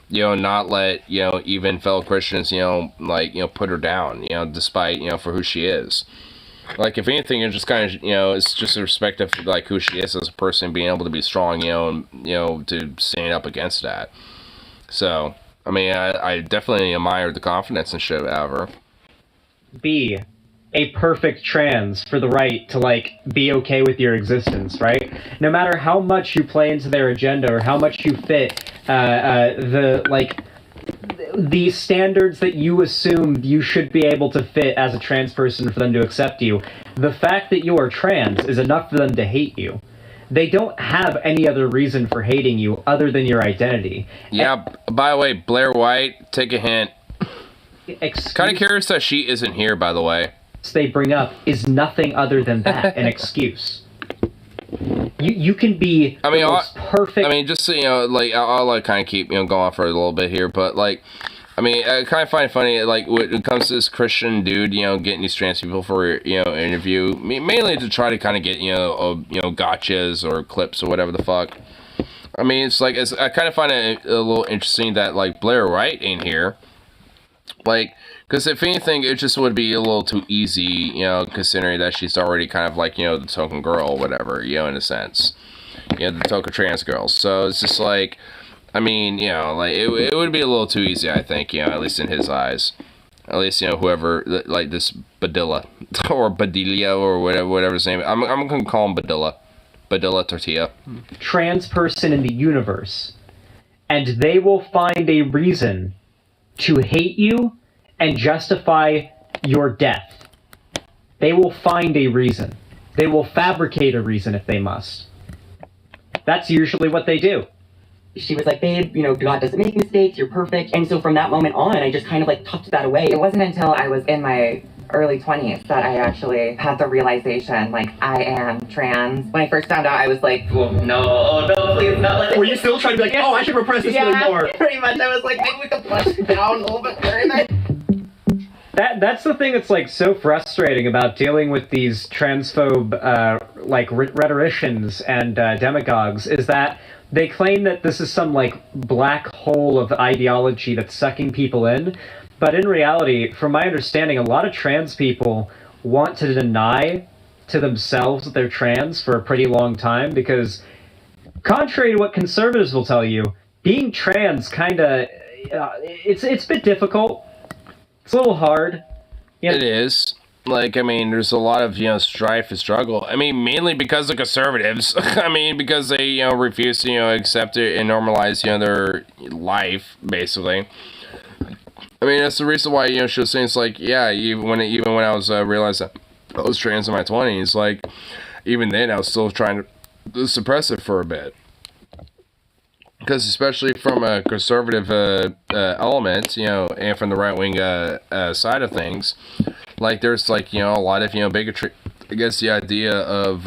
you know, not let, you know, even fellow Christians, you know, like, you know, put her down, you know, despite, you know, for who she is. Like, if anything, it just kind of, you know, it's just a respect of, like, who she is as a person, being able to be strong, you know, and, you know, to stand up against that. So, I mean, I definitely admire the confidence and shit out of her. Be a perfect trans for the right to, like, be okay with your existence, right? No matter how much you play into their agenda or how much you fit the standards that you assume you should be able to fit as a trans person for them to accept you, the fact that you are trans is enough for them to hate you. They don't have any other reason for hating you other than your identity. Yeah, by the way, Blair White, take a hint. Kind of curious that she isn't here, by the way. They bring up is nothing other than that, an excuse. You can be the most perfect... I mean, just so you know, like, I'll like, kind of keep, you know, going on for a little bit here, but, like, I mean, I kind of find it funny, like, when it comes to this Christian dude, you know, getting these trans people for, you know, an interview, mainly to try to kind of get, you know, gotchas or clips or whatever the fuck. I mean, it's like, I kind of find it a little interesting that, like, Blair White ain't here. Like, because if anything, it just would be a little too easy, you know, considering that she's already kind of like, you know, the token girl or whatever, you know, in a sense. You know, the token trans girl. So it's just like, I mean, you know, like, it would be a little too easy, I think, you know, at least in his eyes. At least, you know, whoever, like this Badilla, or Badilla, or whatever his name is. I'm going to call him Badilla. Badilla Tortilla. Trans person in the universe. And they will find a reason to hate you and justify your death. They will find a reason. They will fabricate a reason if they must. That's usually what they do. She was like, babe, you know, God doesn't make mistakes, you're perfect. And so from that moment on, I just kind of like tucked that away. It wasn't until I was in my early 20s that I actually had the realization, like, I am trans. When I first found out, I was like, well, no, please, not like... Were you still trying to be like, oh, I should repress this feeling more? Pretty much. I was like, maybe we could push it down a little bit further. That's the thing that's, like, so frustrating about dealing with these transphobe, rhetoricians and demagogues, is that they claim that this is some, like, black hole of ideology that's sucking people in, but in reality, from my understanding, a lot of trans people want to deny to themselves that they're trans for a pretty long time, because, contrary to what conservatives will tell you, being trans kinda, it's a bit difficult. It's a little hard. Yeah. It is. Like, I mean, there's a lot of, you know, strife and struggle. I mean, mainly because of conservatives. I mean, because they, you know, refuse to, you know, accept it and normalize, you know, their life, basically. I mean, that's the reason why, you know, she was saying, it's like, yeah, even when I was, realized that I was trans in my 20s, like, even then, I was still trying to suppress it for a bit. Because especially from a conservative element, you know, and from the right-wing side of things, like, there's, like, you know, a lot of, you know, bigotry against the idea of,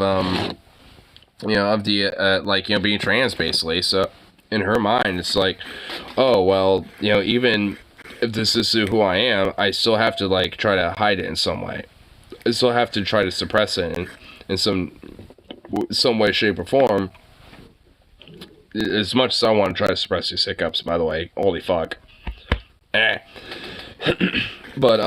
you know, of the, like, you know, being trans, basically. So, in her mind, it's like, oh, well, you know, even if this is who I am, I still have to, like, try to hide it in some way. I still have to try to suppress it in some way, shape, or form. As much as I want to try to suppress these hiccups, by the way, holy fuck. But,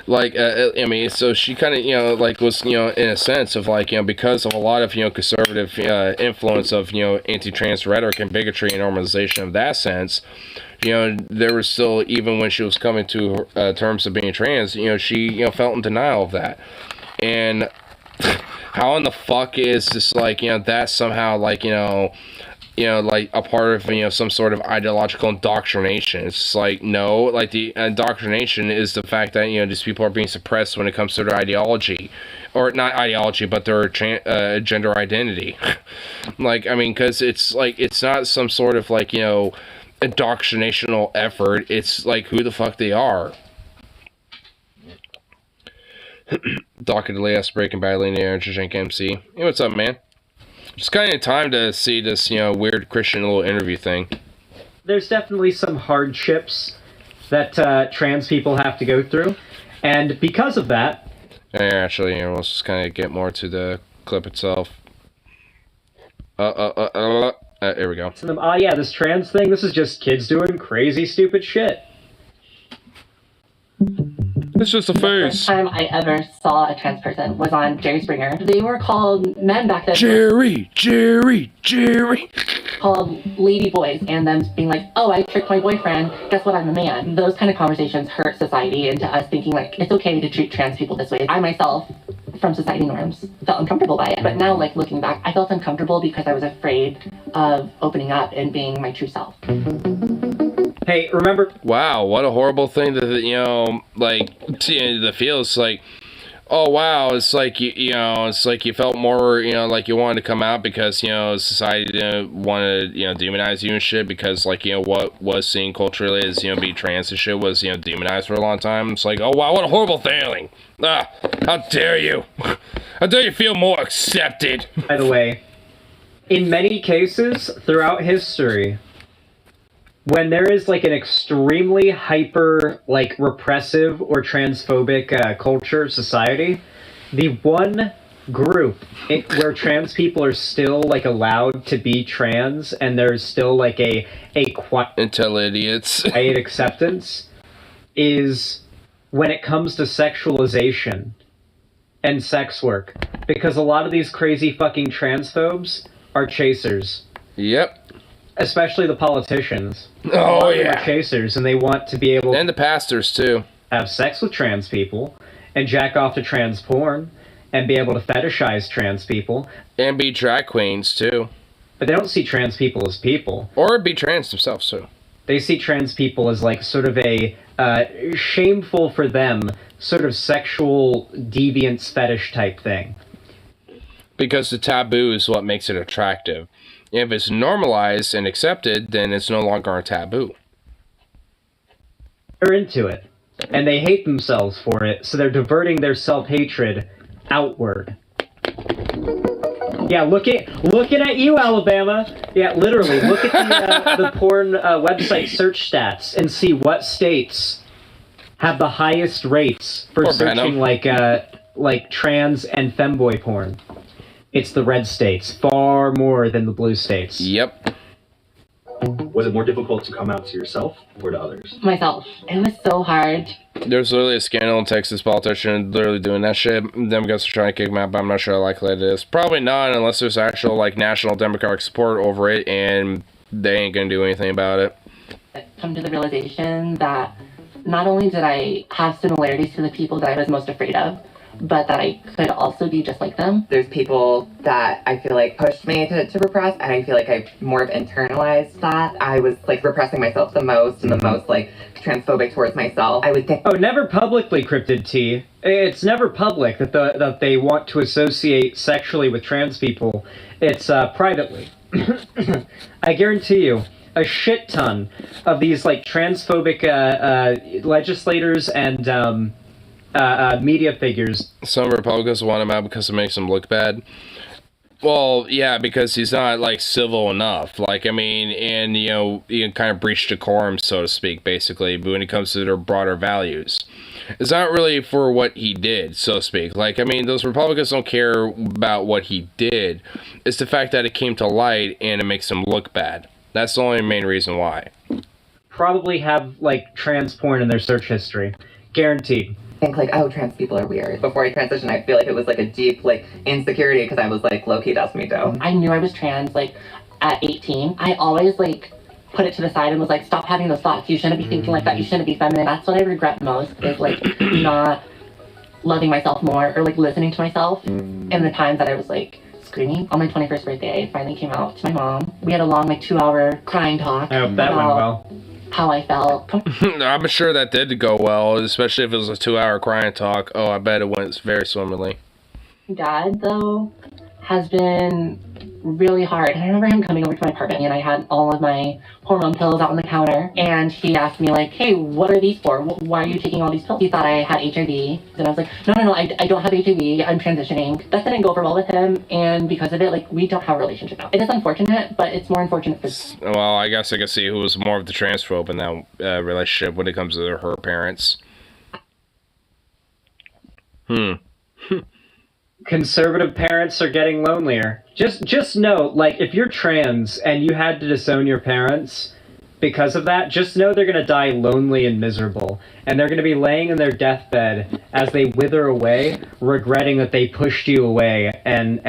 like, I mean, so she kind of, you know, like, was, you know, in a sense of, like, you know, because of a lot of, you know, conservative influence of, you know, anti-trans rhetoric and bigotry and normalization of that sense, you know, there was still, even when she was coming to terms of being trans, you know, she, you know, felt in denial of that. And How in the fuck is this, like, that somehow, like, like a part of, some sort of ideological indoctrination? It's like, no, like the indoctrination is the fact that, these people are being suppressed when it comes to their ideology. Or not ideology, but their gender identity. Like, I mean, because it's like, it's not some sort of, like, indoctrinational effort. It's like who the fuck they are. Docket Elias, Breaking Bad, Linear, Jank MC. Hey, what's up, man? Just kind of time to see this, weird Christian little interview thing. There's definitely some hardships that trans people have to go through, and because of that... Actually, let's just kind of get more to the clip itself. Here we go. Yeah, this trans thing, this is just kids doing crazy, stupid shit. It's just a face. The first time I ever saw a trans person was on Jerry Springer. They were called men back then. Jerry. Called lady boys, and them being like, oh, I tricked my boyfriend, guess what, I'm a man. Those kind of conversations hurt society into us thinking like, it's okay to treat trans people this way. I myself, from society norms, felt uncomfortable by it. But now, like, looking back, I felt uncomfortable because I was afraid of opening up and being my true self. Hey, remember... Wow, what a horrible thing that, like, the feels like, oh, wow, it's like, it's like you felt more, like you wanted to come out because, society didn't want to, demonize you and shit because, like, what was seen culturally as, being trans and shit was, demonized for a long time. It's like, oh, wow, what a horrible feeling. How dare you? How dare you feel more accepted? By the way, in many cases throughout history, when there is, like, an extremely hyper, like, repressive or transphobic culture, society, the one group where trans people are still, like, allowed to be trans and there's still, like, a until idiots quiet acceptance is when it comes to sexualization and sex work. Because a lot of these crazy fucking transphobes are chasers. Yep. Especially the politicians. Oh, yeah. Are chasers, and they want to be able... And the pastors, too. ...have sex with trans people, and jack off to trans porn, and be able to fetishize trans people. And be drag queens, too. But they don't see trans people as people. Or be trans themselves, too. They see trans people as, like, sort of a shameful for them, sort of sexual deviance fetish type thing. Because the taboo is what makes it attractive. If it's normalized and accepted, then it's no longer a taboo. They're into it, and they hate themselves for it, so they're diverting their self-hatred outward. Yeah, looking at you, Alabama. Yeah, literally, look at the porn website search stats and see what states have the highest rates for searching like trans and femboy porn. It's the red states, far more than the blue states. Yep. Was it more difficult to come out to yourself or to others? Myself. It was so hard. There's literally a scandal in Texas, politician literally doing that shit. Democrats are trying to kick him out, but I'm not sure how likely it is. Probably not, unless there's actual, like, national Democratic support over it, and they ain't gonna do anything about it. I come to the realization that not only did I have similarities to the people that I was most afraid of, but that I could also be just like them. There's people that I feel like pushed me to repress, and I feel like I more of internalized that. I was like repressing myself the most and the most like transphobic towards myself. I would think, oh, never publicly, Cryptid T. It's never public that they want to associate sexually with trans people. It's privately. I guarantee you, a shit ton of these like transphobic legislators and media figures. Some Republicans want him out because it makes him look bad. Well, yeah, because he's not, like, civil enough. Like, I mean, and, you kind of breach decorum, so to speak, basically, but when it comes to their broader values. It's not really for what he did, so to speak. Like, I mean, those Republicans don't care about what he did. It's the fact that it came to light and it makes him look bad. That's the only main reason why. Probably have, like, trans porn in their search history. Guaranteed. Think like, oh, trans people are weird. Before I transitioned, I feel like it was like a deep like insecurity because I was like low-key that's me too. I knew I was trans like at 18. I always like put it to the side and was like, stop having those thoughts. You shouldn't be thinking like that. You shouldn't be feminine. That's what I regret most is like not loving myself more or like listening to myself. And the times that I was like screaming on my 21st birthday, I finally came out to my mom. We had a long like 2-hour crying talk. I hope that went well. How I felt. I'm sure that did go well, especially if it was a 2-hour crying talk. Oh, I bet it went very swimmingly. Dad, though, has been really hard. And I remember him coming over to my apartment and I had all of my hormone pills out on the counter. And he asked me like, hey, what are these for? Why are you taking all these pills? He thought I had HIV. And I was like, no, I don't have HIV. I'm transitioning. That didn't go over well with him. And because of it, like, we don't have a relationship now. It is unfortunate, but it's more unfortunate for... Well, I guess I can see who was more of the transphobe in that relationship when it comes to her parents. Conservative parents are getting lonelier. Just know, like, if you're trans and you had to disown your parents because of that, just know they're gonna die lonely and miserable. And they're gonna be laying in their deathbed as they wither away, regretting that they pushed you away and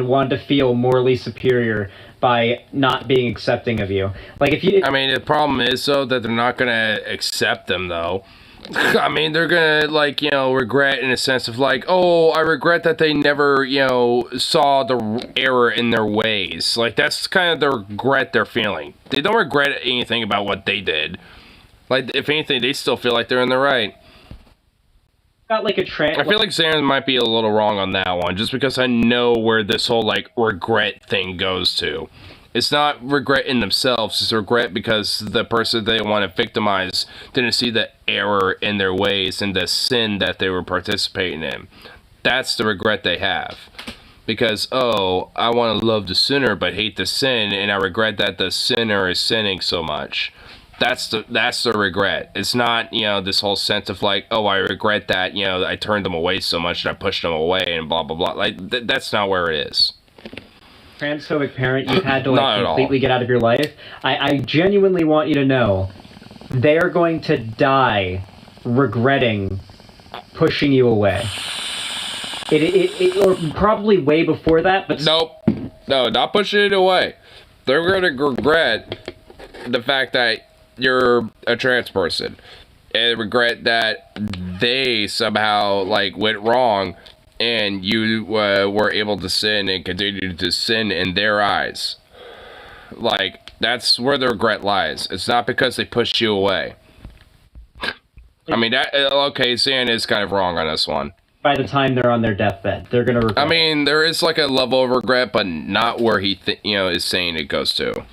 wanted to feel morally superior by not being accepting of you. Like, if you... I mean, the problem is, though, that they're not gonna accept them, though. I mean, they're gonna, like, you know, regret in a sense of, like, oh, I regret that they never, you know, saw the error in their ways. Like, that's kind of the regret they're feeling. They don't regret anything about what they did. Like, if anything, they still feel like they're in the right. Got, like, a trans... I feel like Sam might be a little wrong on that one, just because I know where this whole, like, regret thing goes to. It's not regret in themselves, it's regret because the person they want to victimize didn't see the error in their ways and the sin that they were participating in. That's the regret they have. Because, oh, I want to love the sinner but hate the sin, and I regret that the sinner is sinning so much. That's the regret. It's not, you know, this whole sense of like, oh, I regret that, you know, I turned them away so much and I pushed them away and blah, blah, blah. Like, that's not where it is. Transphobic parent you've had to like completely get out of your life, I genuinely want you to know they are going to die regretting pushing you away. It or probably way before that, but nope, no, not pushing it away. They're going to regret the fact that you're a trans person and regret that they somehow like went wrong and you were able to sin and continue to sin in their eyes. Like, that's where the regret lies. It's not because they pushed you away. I mean, that, okay, Sam is kind of wrong on this one. By the time they're on their deathbed, they're going to regret. I mean, there is like a level of regret, but not where he is saying it goes to.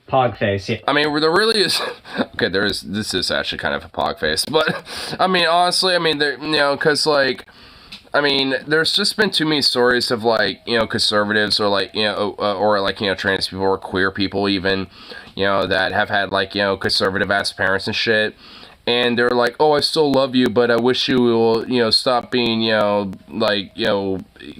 Pog face, yeah. I mean, there really is... Okay, this is actually kind of a pog face, but, I mean, honestly, I mean, you know, because, like... I mean, there's just been too many stories of, like, you know, conservatives or, like, you know, or, like, you know, trans people or queer people even, you know, that have had, like, you know, conservative-ass parents and shit. And they're like, oh, I still love you, but I wish you will, you know, stop being, you know, like, you know,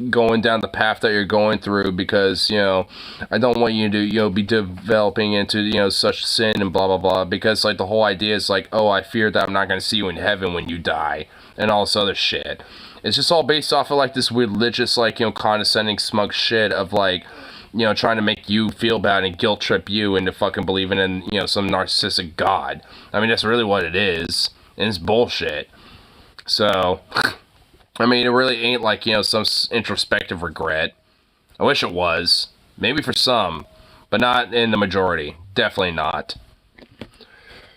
going down the path that you're going through because, you know, I don't want you to, you know, be developing into, you know, such sin and blah, blah, blah. Because, like, the whole idea is, like, oh, I fear that I'm not going to see you in heaven when you die and all this other shit. It's just all based off of, like, this religious, like, you know, condescending, smug shit of, like, you know, trying to make you feel bad and guilt trip you into fucking believing in, you know, some narcissistic god. I mean, that's really what it is. And it's bullshit. So, I mean, it really ain't like, you know, some introspective regret. I wish it was. Maybe for some. But not in the majority. Definitely not.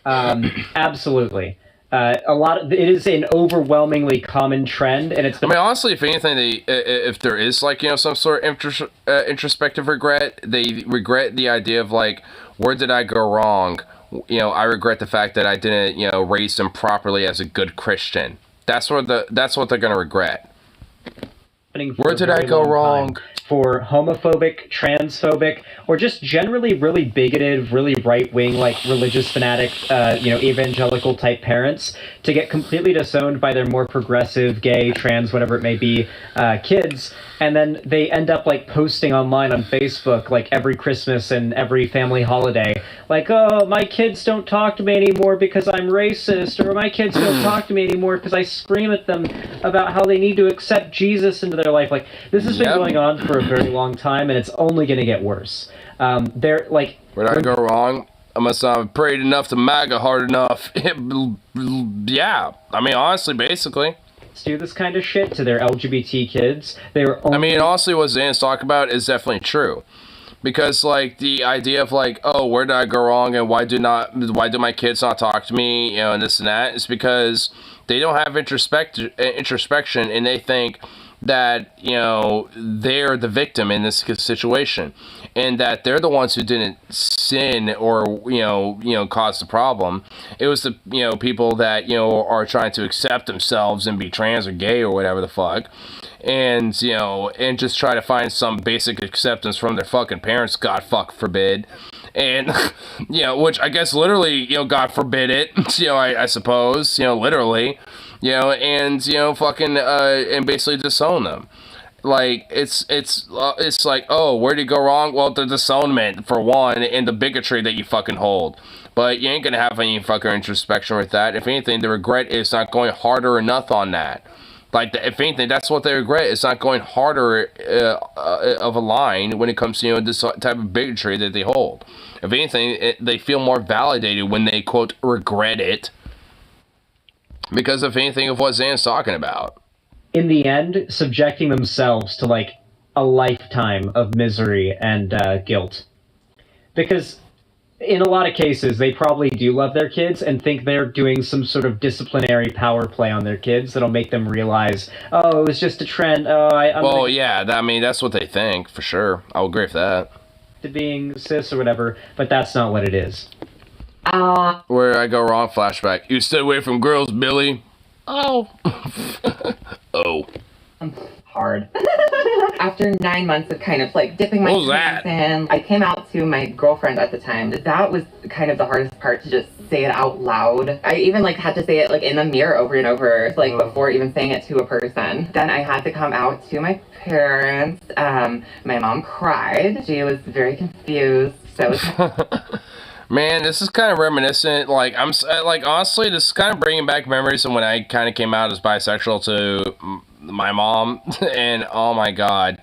Absolutely. It is an overwhelmingly common trend, and it's. I mean, honestly, if anything, if there is like, you know, some sort of introspective regret, they regret the idea of like, where did I go wrong? You know, I regret the fact that I didn't, you know, raise them properly as a good Christian. That's what they're gonna regret. Where did I go wrong? For homophobic, transphobic, or just generally really bigoted, really right-wing, like religious fanatic, you know, evangelical type parents to get completely disowned by their more progressive, gay, trans, whatever it may be, kids, and then they end up like posting online on Facebook like every Christmas and every family holiday, like, oh, my kids don't talk to me anymore because I'm racist, or my kids don't talk to me anymore because I scream at them about how they need to accept Jesus into their life. Like, this has been going on for a very long time, and it's only going to get worse. They're like, where did I go wrong? I must not have prayed enough to MAGA hard enough. Yeah, I mean, honestly, basically. Do this kind of shit to their LGBT kids. They were only... I mean, honestly, what Zan's talking about is definitely true. Because, like, the idea of, like, oh, where did I go wrong and why do my kids not talk to me, you know, and this and that, is because they don't have introspection, and they think that, you know, they're the victim in this situation, and that they're the ones who didn't sin or, you know, cause the problem. It was the, you know, people that, you know, are trying to accept themselves and be trans or gay or whatever the fuck, and, you know, and just try to find some basic acceptance from their fucking parents, God fuck forbid. And, you know, which I guess literally, you know, God forbid it, you know, I suppose, you know, literally, you know, and, you know, fucking, and basically disown them. Like, it's like, oh, where'd you go wrong? Well, the disownment, for one, and the bigotry that you fucking hold. But you ain't gonna have any fucking introspection with that. If anything, the regret is not going harder enough on that. Like, if anything, that's what they regret. It's not going harder of a line when it comes to, you know, this type of bigotry that they hold. If anything, they feel more validated when they, quote, regret it. Because if anything of what Zan's talking about. In the end, subjecting themselves to, like, a lifetime of misery and guilt. Because in a lot of cases, they probably do love their kids and think they're doing some sort of disciplinary power play on their kids that'll make them realize, oh, it was just a trend. Oh, yeah, I mean, that's what they think, for sure. I'll agree with that. To being cis or whatever, but that's not what it is. Where I go wrong flashback. You stay away from girls, Billy. Oh. Oh. Hard. After 9 months of kind of like dipping my toes in, I came out to my girlfriend at the time. That was kind of the hardest part, to just say it out loud. I even like had to say it like in the mirror over and over, like before even saying it to a person. Then I had to come out to my parents. My mom cried. She was very confused. So man, this is kind of reminiscent. Like, honestly, this is kind of bringing back memories of when I kind of came out as bisexual to my mom. And oh my god,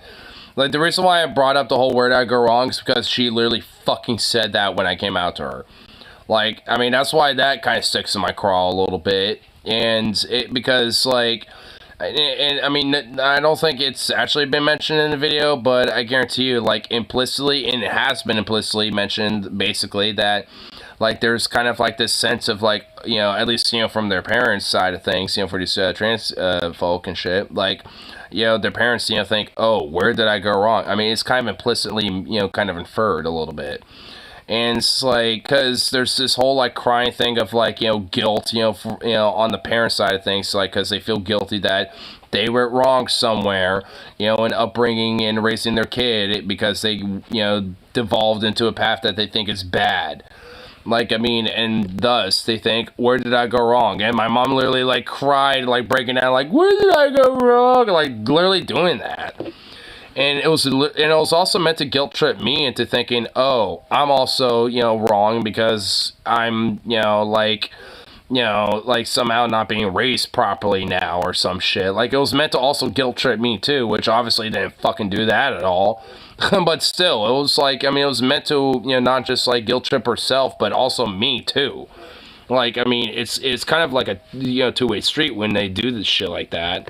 like, the reason why I brought up the whole where did I go wrong is because she literally fucking said that when I came out to her. Like, I mean, that's why that kind of sticks in my craw a little bit. And because, like, and I mean, I don't think it's actually been mentioned in the video, but I guarantee you, like, implicitly, and it has been implicitly mentioned, basically, that, like, there's kind of, like, this sense of, like, you know, at least, you know, from their parents' side of things, you know, for these trans folk and shit, like, you know, their parents, you know, think, oh, where did I go wrong? I mean, it's kind of implicitly, you know, kind of inferred a little bit. And it's like, because there's this whole, like, crying thing of, like, you know, guilt, you know, for, you know, on the parent side of things, like, because they feel guilty that they went wrong somewhere, you know, in upbringing and raising their kid because they, you know, devolved into a path that they think is bad. Like, I mean, and thus, they think, where did I go wrong? And my mom literally, like, cried, like, breaking down, like, where did I go wrong? Like, literally doing that. And it was also meant to guilt trip me into thinking, oh, I'm also, you know, wrong because I'm, you know, like somehow not being raised properly now or some shit. Like, it was meant to also guilt trip me too, which obviously didn't fucking do that at all. But still, it was like, I mean, it was meant to, you know, not just like guilt trip herself, but also me too. Like, I mean, it's kind of like a, you know, two-way street when they do this shit like that.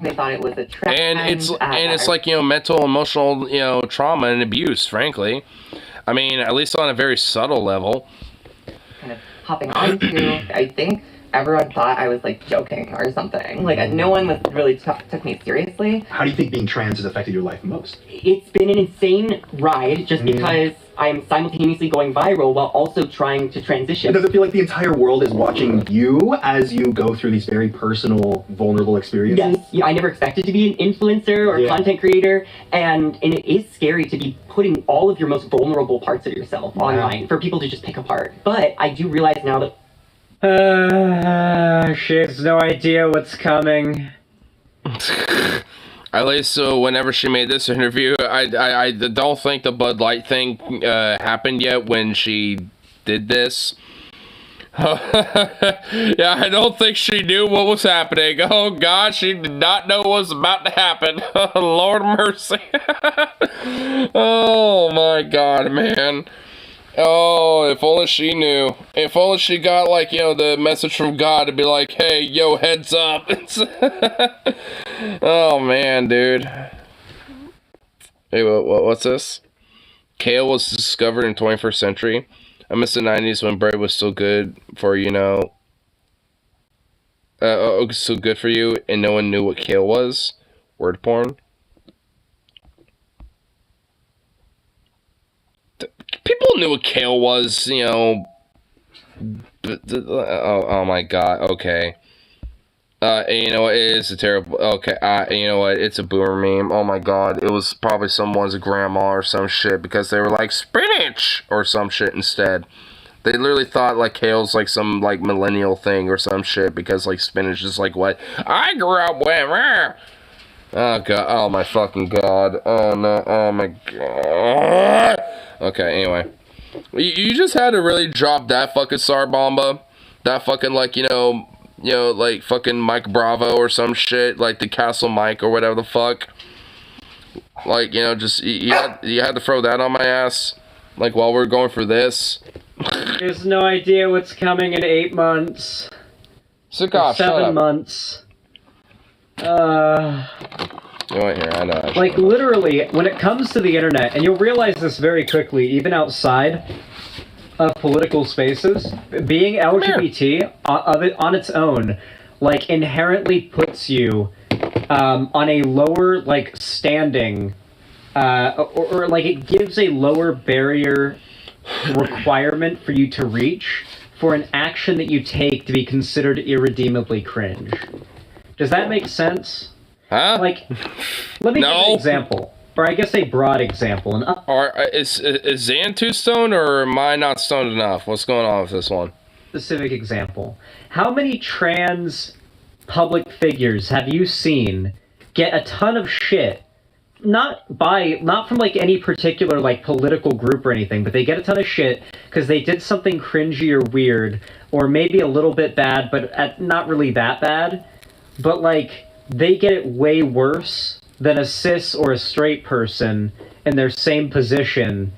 They thought it was a trend. And it's like, you know, mental, emotional, you know, trauma and abuse, frankly. I mean, at least on a very subtle level. Kind of hopping onto, I think everyone thought I was like joking or something. Like, no one was really took me seriously. How do you think being trans has affected your life most? It's been an insane ride just because I'm simultaneously going viral while also trying to transition. And does it feel like the entire world is watching you as you go through these very personal, vulnerable experiences? Yes. Yeah, I never expected to be an influencer or content creator, and it is scary to be putting all of your most vulnerable parts of yourself online for people to just pick apart. But I do realize now that she has no idea what's coming. At least, so whenever she made this interview, I don't think the Bud Light thing happened yet when she did this. Yeah, I don't think she knew what was happening. Oh God, she did not know what was about to happen. Lord mercy. Oh my God, man. Oh, if only she knew. If only she got, like, the message from God to be like, hey, yo, heads up. Oh, man, dude. Hey, what's this? Kale was discovered in 21st century. I miss the 90s when bread was still good for, so good for you, and no one knew what kale was. Word porn. People knew what kale was, oh my god, okay. You know what, it is a terrible, okay, you know what, it's a boomer meme, oh my god, it was probably someone's grandma or some shit, because they were like, spinach, or some shit instead. They literally thought, like, kale's, like, some, like, millennial thing or some shit, because, like, spinach is, like, what I grew up with. Oh, God. Oh, my fucking God. Oh, no. Oh, my God. Okay, anyway. You just had to really drop that fucking SAR bomba. That fucking, like, like, fucking Mike Bravo or some shit. Like, the Castle Mike or whatever the fuck. Like, just, you had to throw that on my ass. Like, while we're going for this. There's no idea what's coming in 8 months. Sick off, 7 months. You want here? I know. Like, literally, when it comes to the internet, and you'll realize this very quickly, even outside of political spaces, being LGBT on its own, like, inherently puts you on a lower, like, standing, or like, it gives a lower barrier requirement for you to reach for an action that you take to be considered irredeemably cringe. Does that make sense? Huh? Like, let me give an example, or I guess a broad example. Is Zan too stoned, or am I not stoned enough? What's going on with this one? Specific example. How many trans public figures have you seen get a ton of shit? Not from, like, any particular, like, political group or anything, but they get a ton of shit because they did something cringy or weird, or maybe a little bit bad, but not really that bad. But, like, they get it way worse than a cis or a straight person in their same position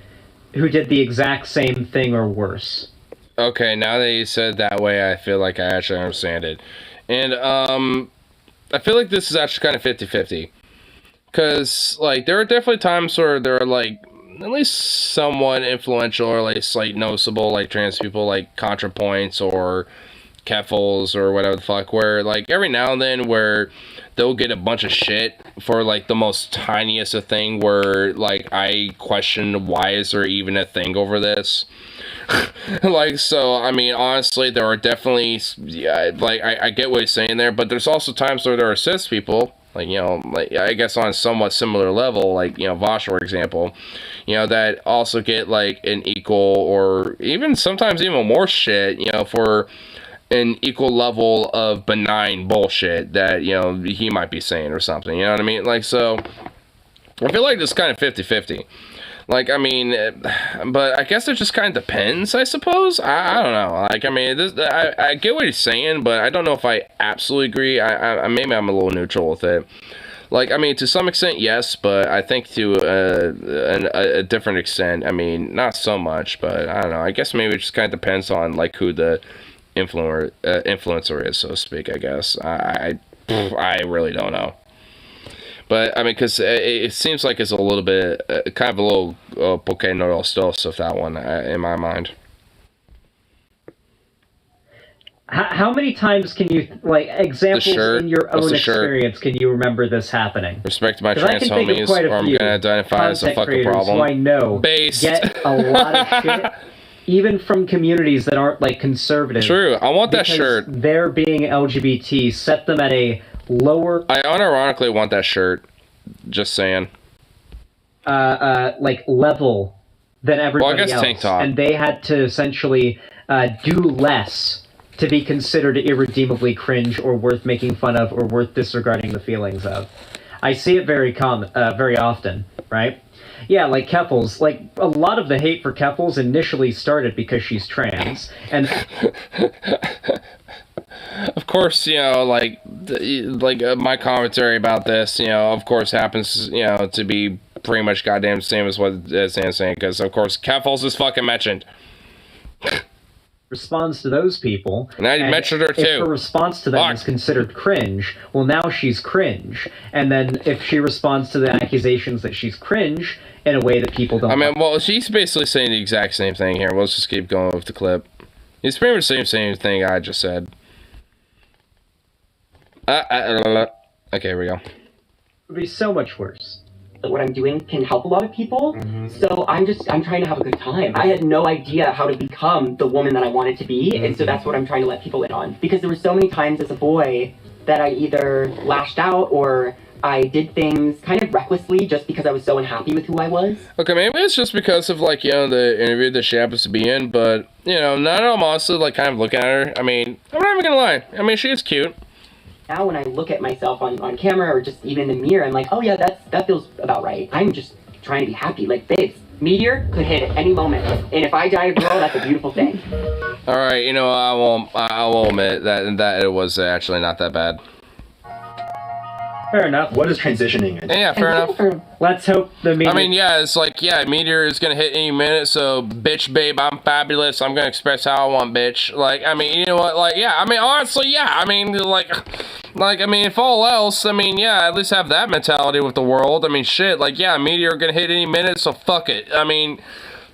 who did the exact same thing or worse. Okay, now that you said it that way, I feel like I actually understand it. And, I feel like this is actually kind of 50-50. Because, like, there are definitely times where there are, like, at least somewhat influential or, like, slight noticeable, like, trans people, like, ContraPoints or Keffels or whatever the fuck, where, like, every now and then where they'll get a bunch of shit for, like, the most tiniest of thing where, like, I question why is there even a thing over this. Like, so, I mean, honestly, there are definitely, yeah, like, I get what he's saying there, but there's also times where there are cis people, like, like, I guess on a somewhat similar level, like, Vosh, for example, that also get, like, an equal or even sometimes even more shit, for an equal level of benign bullshit that, he might be saying or something, you know what I mean? Like, so, I feel like it's kind of 50-50. Like, I mean, but I guess it just kind of depends, I suppose. I don't know. Like, I mean, I get what he's saying, but I don't know if I absolutely agree. Maybe I'm a little neutral with it. Like, I mean, to some extent, yes, but I think to a different extent, I mean, not so much, but I don't know. I guess maybe it just kind of depends on, like, who the influencer is, so to speak, I guess. I really don't know. But, I mean, because it seems like it's a little bit, kind of a little poke no los dos of that one, in my mind. How many times can you, like, examples in your own experience can you remember this happening? Respect my trans homies, or I'm going to identify as a fucking problem. Who I know get a lot of shit, even from communities that aren't, like, conservative. True, I want that shirt. Their being LGBT set them at a lower... I unironically want that shirt. Just saying. Like, level than everybody else. Tank top. And they had to essentially do less to be considered irredeemably cringe or worth making fun of or worth disregarding the feelings of. I see it very often, right? Yeah, like Keffels. Like, a lot of the hate for Keffels initially started because she's trans, and... Of course, my commentary about this, of course happens, to be pretty much goddamn same as what Sam's saying, because of course catfalls is fucking mentioned. Responds to those people. And I mentioned her too. If her response to them is considered cringe, well, now she's cringe. And then if she responds to the accusations that she's cringe in a way that people don't. I mean, well, she's basically saying the exact same thing here. Let's just keep going with the clip. It's pretty much the same thing I just said. Okay, here we go. It would be so much worse. What I'm doing can help a lot of people. So I'm trying to have a good time. I had no idea how to become the woman that I wanted to be, and so that's what I'm trying to let people in on. Because there were so many times as a boy that I either lashed out or I did things kind of recklessly just because I was so unhappy with who I was. Okay, maybe it's just because of, like, you know, the interview that she happens to be in, but, you know, now I'm also, like, kind of looking at her. I mean, I'm not even gonna lie. I mean, she is cute. Now when I look at myself on camera or just even in the mirror, I'm like, oh yeah, that feels about right. I'm just trying to be happy. Like, babes, meteor could hit at any moment. And if I die a girl, that's a beautiful thing. Alright, you know, I will admit that it was actually not that bad. Fair enough. What is transitioning? Yeah, fair enough. Let's hope the meteor... I mean, yeah, it's like, yeah, meteor is gonna hit any minute, so, bitch, babe, I'm fabulous, I'm gonna express how I want, bitch. Like, I mean, you know what, like, yeah, I mean, honestly, yeah, I mean, like, I mean, if all else, I mean, yeah, at least have that mentality with the world. I mean, shit, like, yeah, meteor gonna hit any minute, so fuck it. I mean,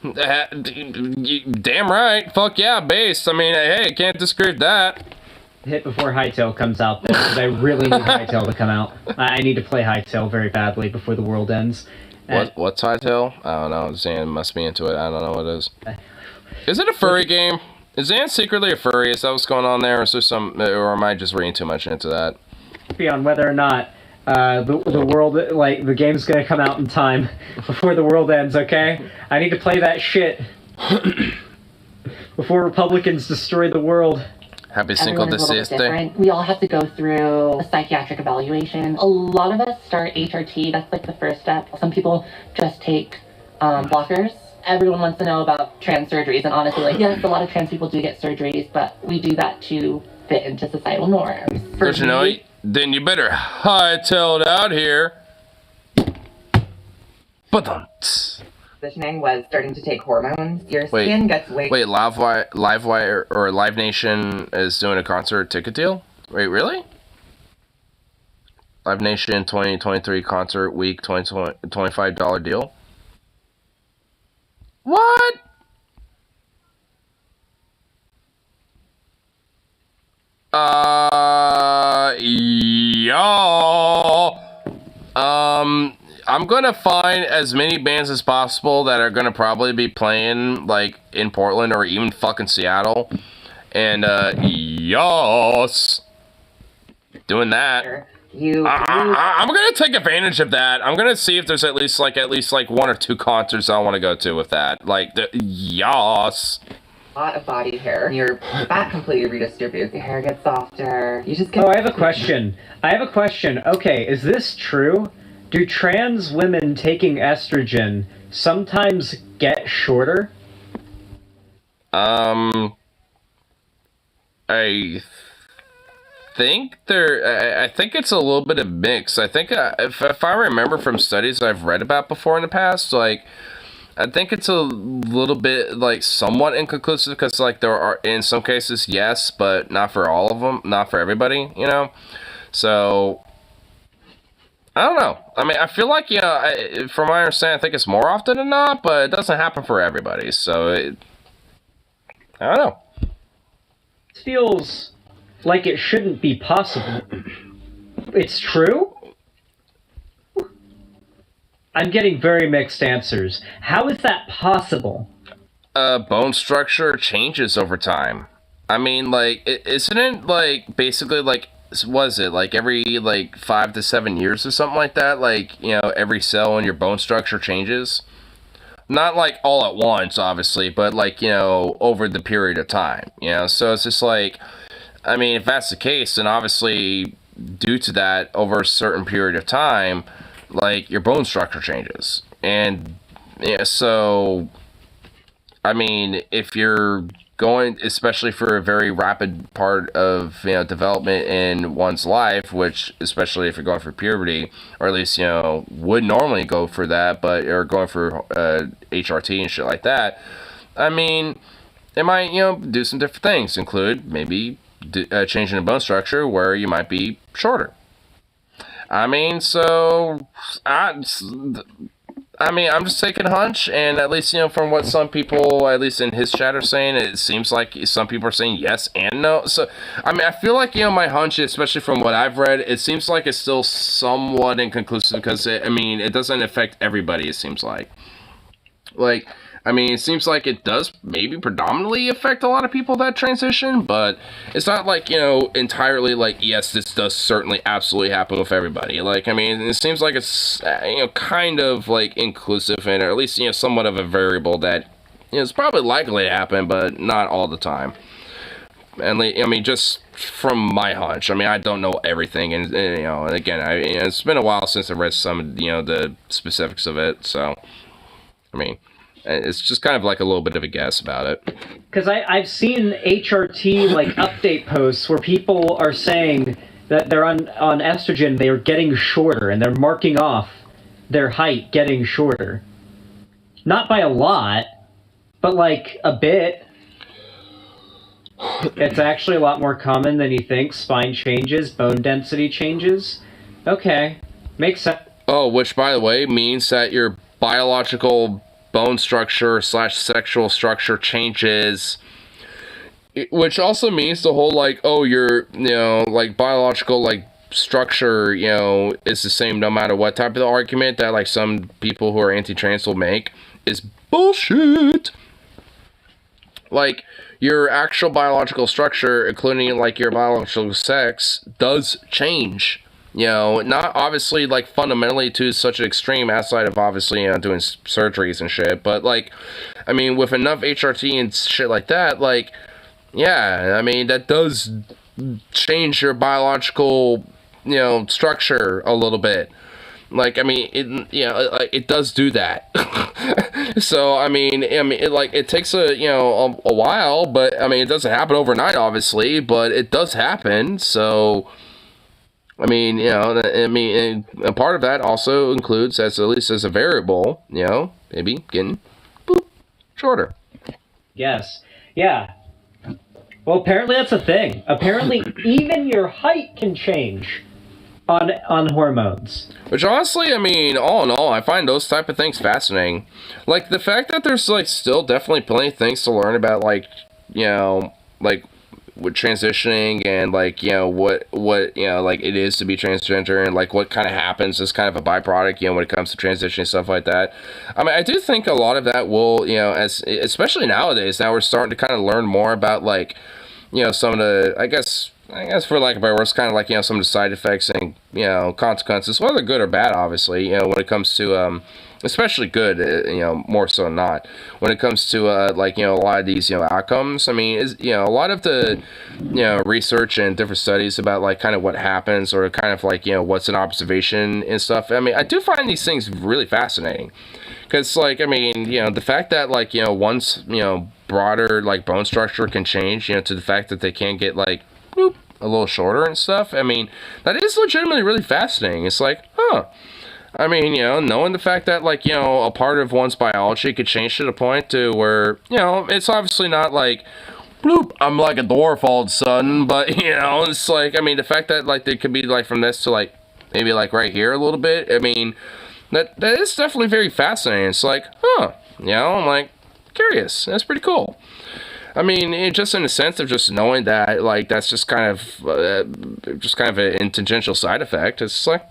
damn right, fuck yeah, base. I mean, hey, can't disagree with that. Hit before Hightail comes out, though, because I really need Hightail to come out. I need to play Hightail very badly before the world ends. What's Hightail? I don't know. Zan must be into it. I don't know what it is. Is it a furry game? Is Zan secretly a furry? Is that what's going on there? Or is there or am I just reading too much into that? On whether or not the world, like, the game's gonna come out in time before the world ends, okay? I need to play that shit before Republicans destroy the world. Happy Cinco de Siete. We all have to go through a psychiatric evaluation. A lot of us start HRT. That's like the first step. Some people just take blockers. Everyone wants to know about trans surgeries, and honestly, like, yes, a lot of trans people do get surgeries, but we do that to fit into societal norms. But you know, then you better hightail it out here. But Transitioning was starting to take hormones. Your skin gets way... Wait, Livewire or Live Nation is doing a concert ticket deal? Wait, really? Live Nation 2023 concert week $25 deal? What? Y'all. I'm gonna find as many bands as possible that are gonna probably be playing, like, in Portland or even fucking Seattle. And, yas. Doing that. I'm gonna take advantage of that. I'm gonna see if there's at least like one or two concerts I want to go to with that. Like, yas. A lot of body hair. Your back completely redistributes. Your hair gets softer. You just get... Oh, I have a question. Okay, is this true? Do trans women taking estrogen sometimes get shorter? I think it's a little bit of mix. I think if I remember from studies I've read about before in the past, like, I think it's a little bit, like, somewhat inconclusive, because, like, there are, in some cases, yes, but not for all of them, not for everybody, you know? So, I don't know. I mean, I feel like, you know, from my understanding, I think it's more often than not, but it doesn't happen for everybody, so, I don't know. It feels like it shouldn't be possible. It's true? I'm getting very mixed answers. How is that possible? Bone structure changes over time. I mean, like, isn't it, like, basically, like, was it, like, every, like, 5 to 7 years or something like that? Like, you know, every cell in your bone structure changes? Not, like, all at once, obviously, but, like, you know, over the period of time, you know? So it's just, like, I mean, if that's the case, then obviously, due to that, over a certain period of time, like, your bone structure changes. And, yeah, so, I mean, if you're going, especially for a very rapid part of, you know, development in one's life, which, especially if you're going for puberty, or at least, you know, would normally go for that, but or going for HRT and shit like that. I mean, it might, you know, do some different things, include maybe changing the bone structure where you might be shorter. I mean, so I'm just taking a hunch, and at least, you know, from what some people, at least in his chat, are saying, it seems like some people are saying yes and no. So, I mean, I feel like, you know, my hunch, especially from what I've read, it seems like it's still somewhat inconclusive because, it doesn't affect everybody, it seems like. Like, I mean, it seems like it does maybe predominantly affect a lot of people that transition, but it's not like, you know, entirely like, yes, this does certainly absolutely happen with everybody. Like, I mean, it seems like it's, you know, kind of like inclusive and, or at least, you know, somewhat of a variable that, you know, it's probably likely to happen, but not all the time. And, I mean, just from my hunch, I mean, I don't know everything, and you know, and again, it's been a while since I read some, you know, the specifics of it, so, I mean, it's just kind of like a little bit of a guess about it. Because I've seen HRT like update posts where people are saying that they're on estrogen, they are getting shorter, and they're marking off their height getting shorter. Not by a lot, but like a bit. It's actually a lot more common than you think. Spine changes, bone density changes. Okay, makes sense. Oh, which, by the way, means that your biological bone structure / sexual structure changes, which also means the whole, like, oh, your, you know, like, biological, like, structure, you know, is the same no matter what type of argument that, like, some people who are anti-trans will make is bullshit. Like, your actual biological structure, including, like, your biological sex, does change. You know, not obviously, like, fundamentally to such an extreme outside of, obviously, you know, doing surgeries and shit, but, like, I mean, with enough HRT and shit like that, like, yeah, I mean, that does change your biological, you know, structure a little bit. Like, I mean, it does do that. So, I mean, it takes a while, but, I mean, it doesn't happen overnight, obviously, but it does happen, so, I mean, you know, and a part of that also includes, at least as a variable, you know, maybe getting, shorter. Yes. Yeah. Well, apparently that's a thing. Apparently, even your height can change on hormones. Which, honestly, I mean, all in all, I find those type of things fascinating. Like, the fact that there's, like, still definitely plenty of things to learn about, like, you know, like, with transitioning and, like, you know, what you know, like, it is to be transgender and, like, what kind of happens as kind of a byproduct, you know, when it comes to transitioning and stuff like that. I mean, I do think a lot of that will, you know, especially nowadays, now we're starting to kind of learn more about, like, you know, some of the, I guess for lack of a better word, it's kind of like, you know, some of the side effects and, you know, consequences, whether good or bad, obviously, you know, when it comes to, especially good, you know, more so than not. When it comes to, like, you know, a lot of these, you know, outcomes, I mean, you know, a lot of the, you know, research and different studies about, like, kind of what happens or kind of, like, you know, what's an observation and stuff, I mean, I do find these things really fascinating. Because, like, I mean, you know, the fact that, like, you know, one's, you know, broader, like, bone structure can change, you know, to the fact that they can get, like, boop, a little shorter and stuff, I mean, that is legitimately really fascinating. It's like, huh. I mean, you know, knowing the fact that, like, you know, a part of one's biology could change to the point to where, you know, it's obviously not like, bloop, I'm like a dwarf all of a sudden, but, you know, it's like, I mean, the fact that, like, there could be, like, from this to, like, maybe, like, right here a little bit, I mean, that is definitely very fascinating. It's like, huh, you know, I'm, like, curious. That's pretty cool. I mean, just in the sense of just knowing that, like, that's just kind of an tangential side effect. It's like,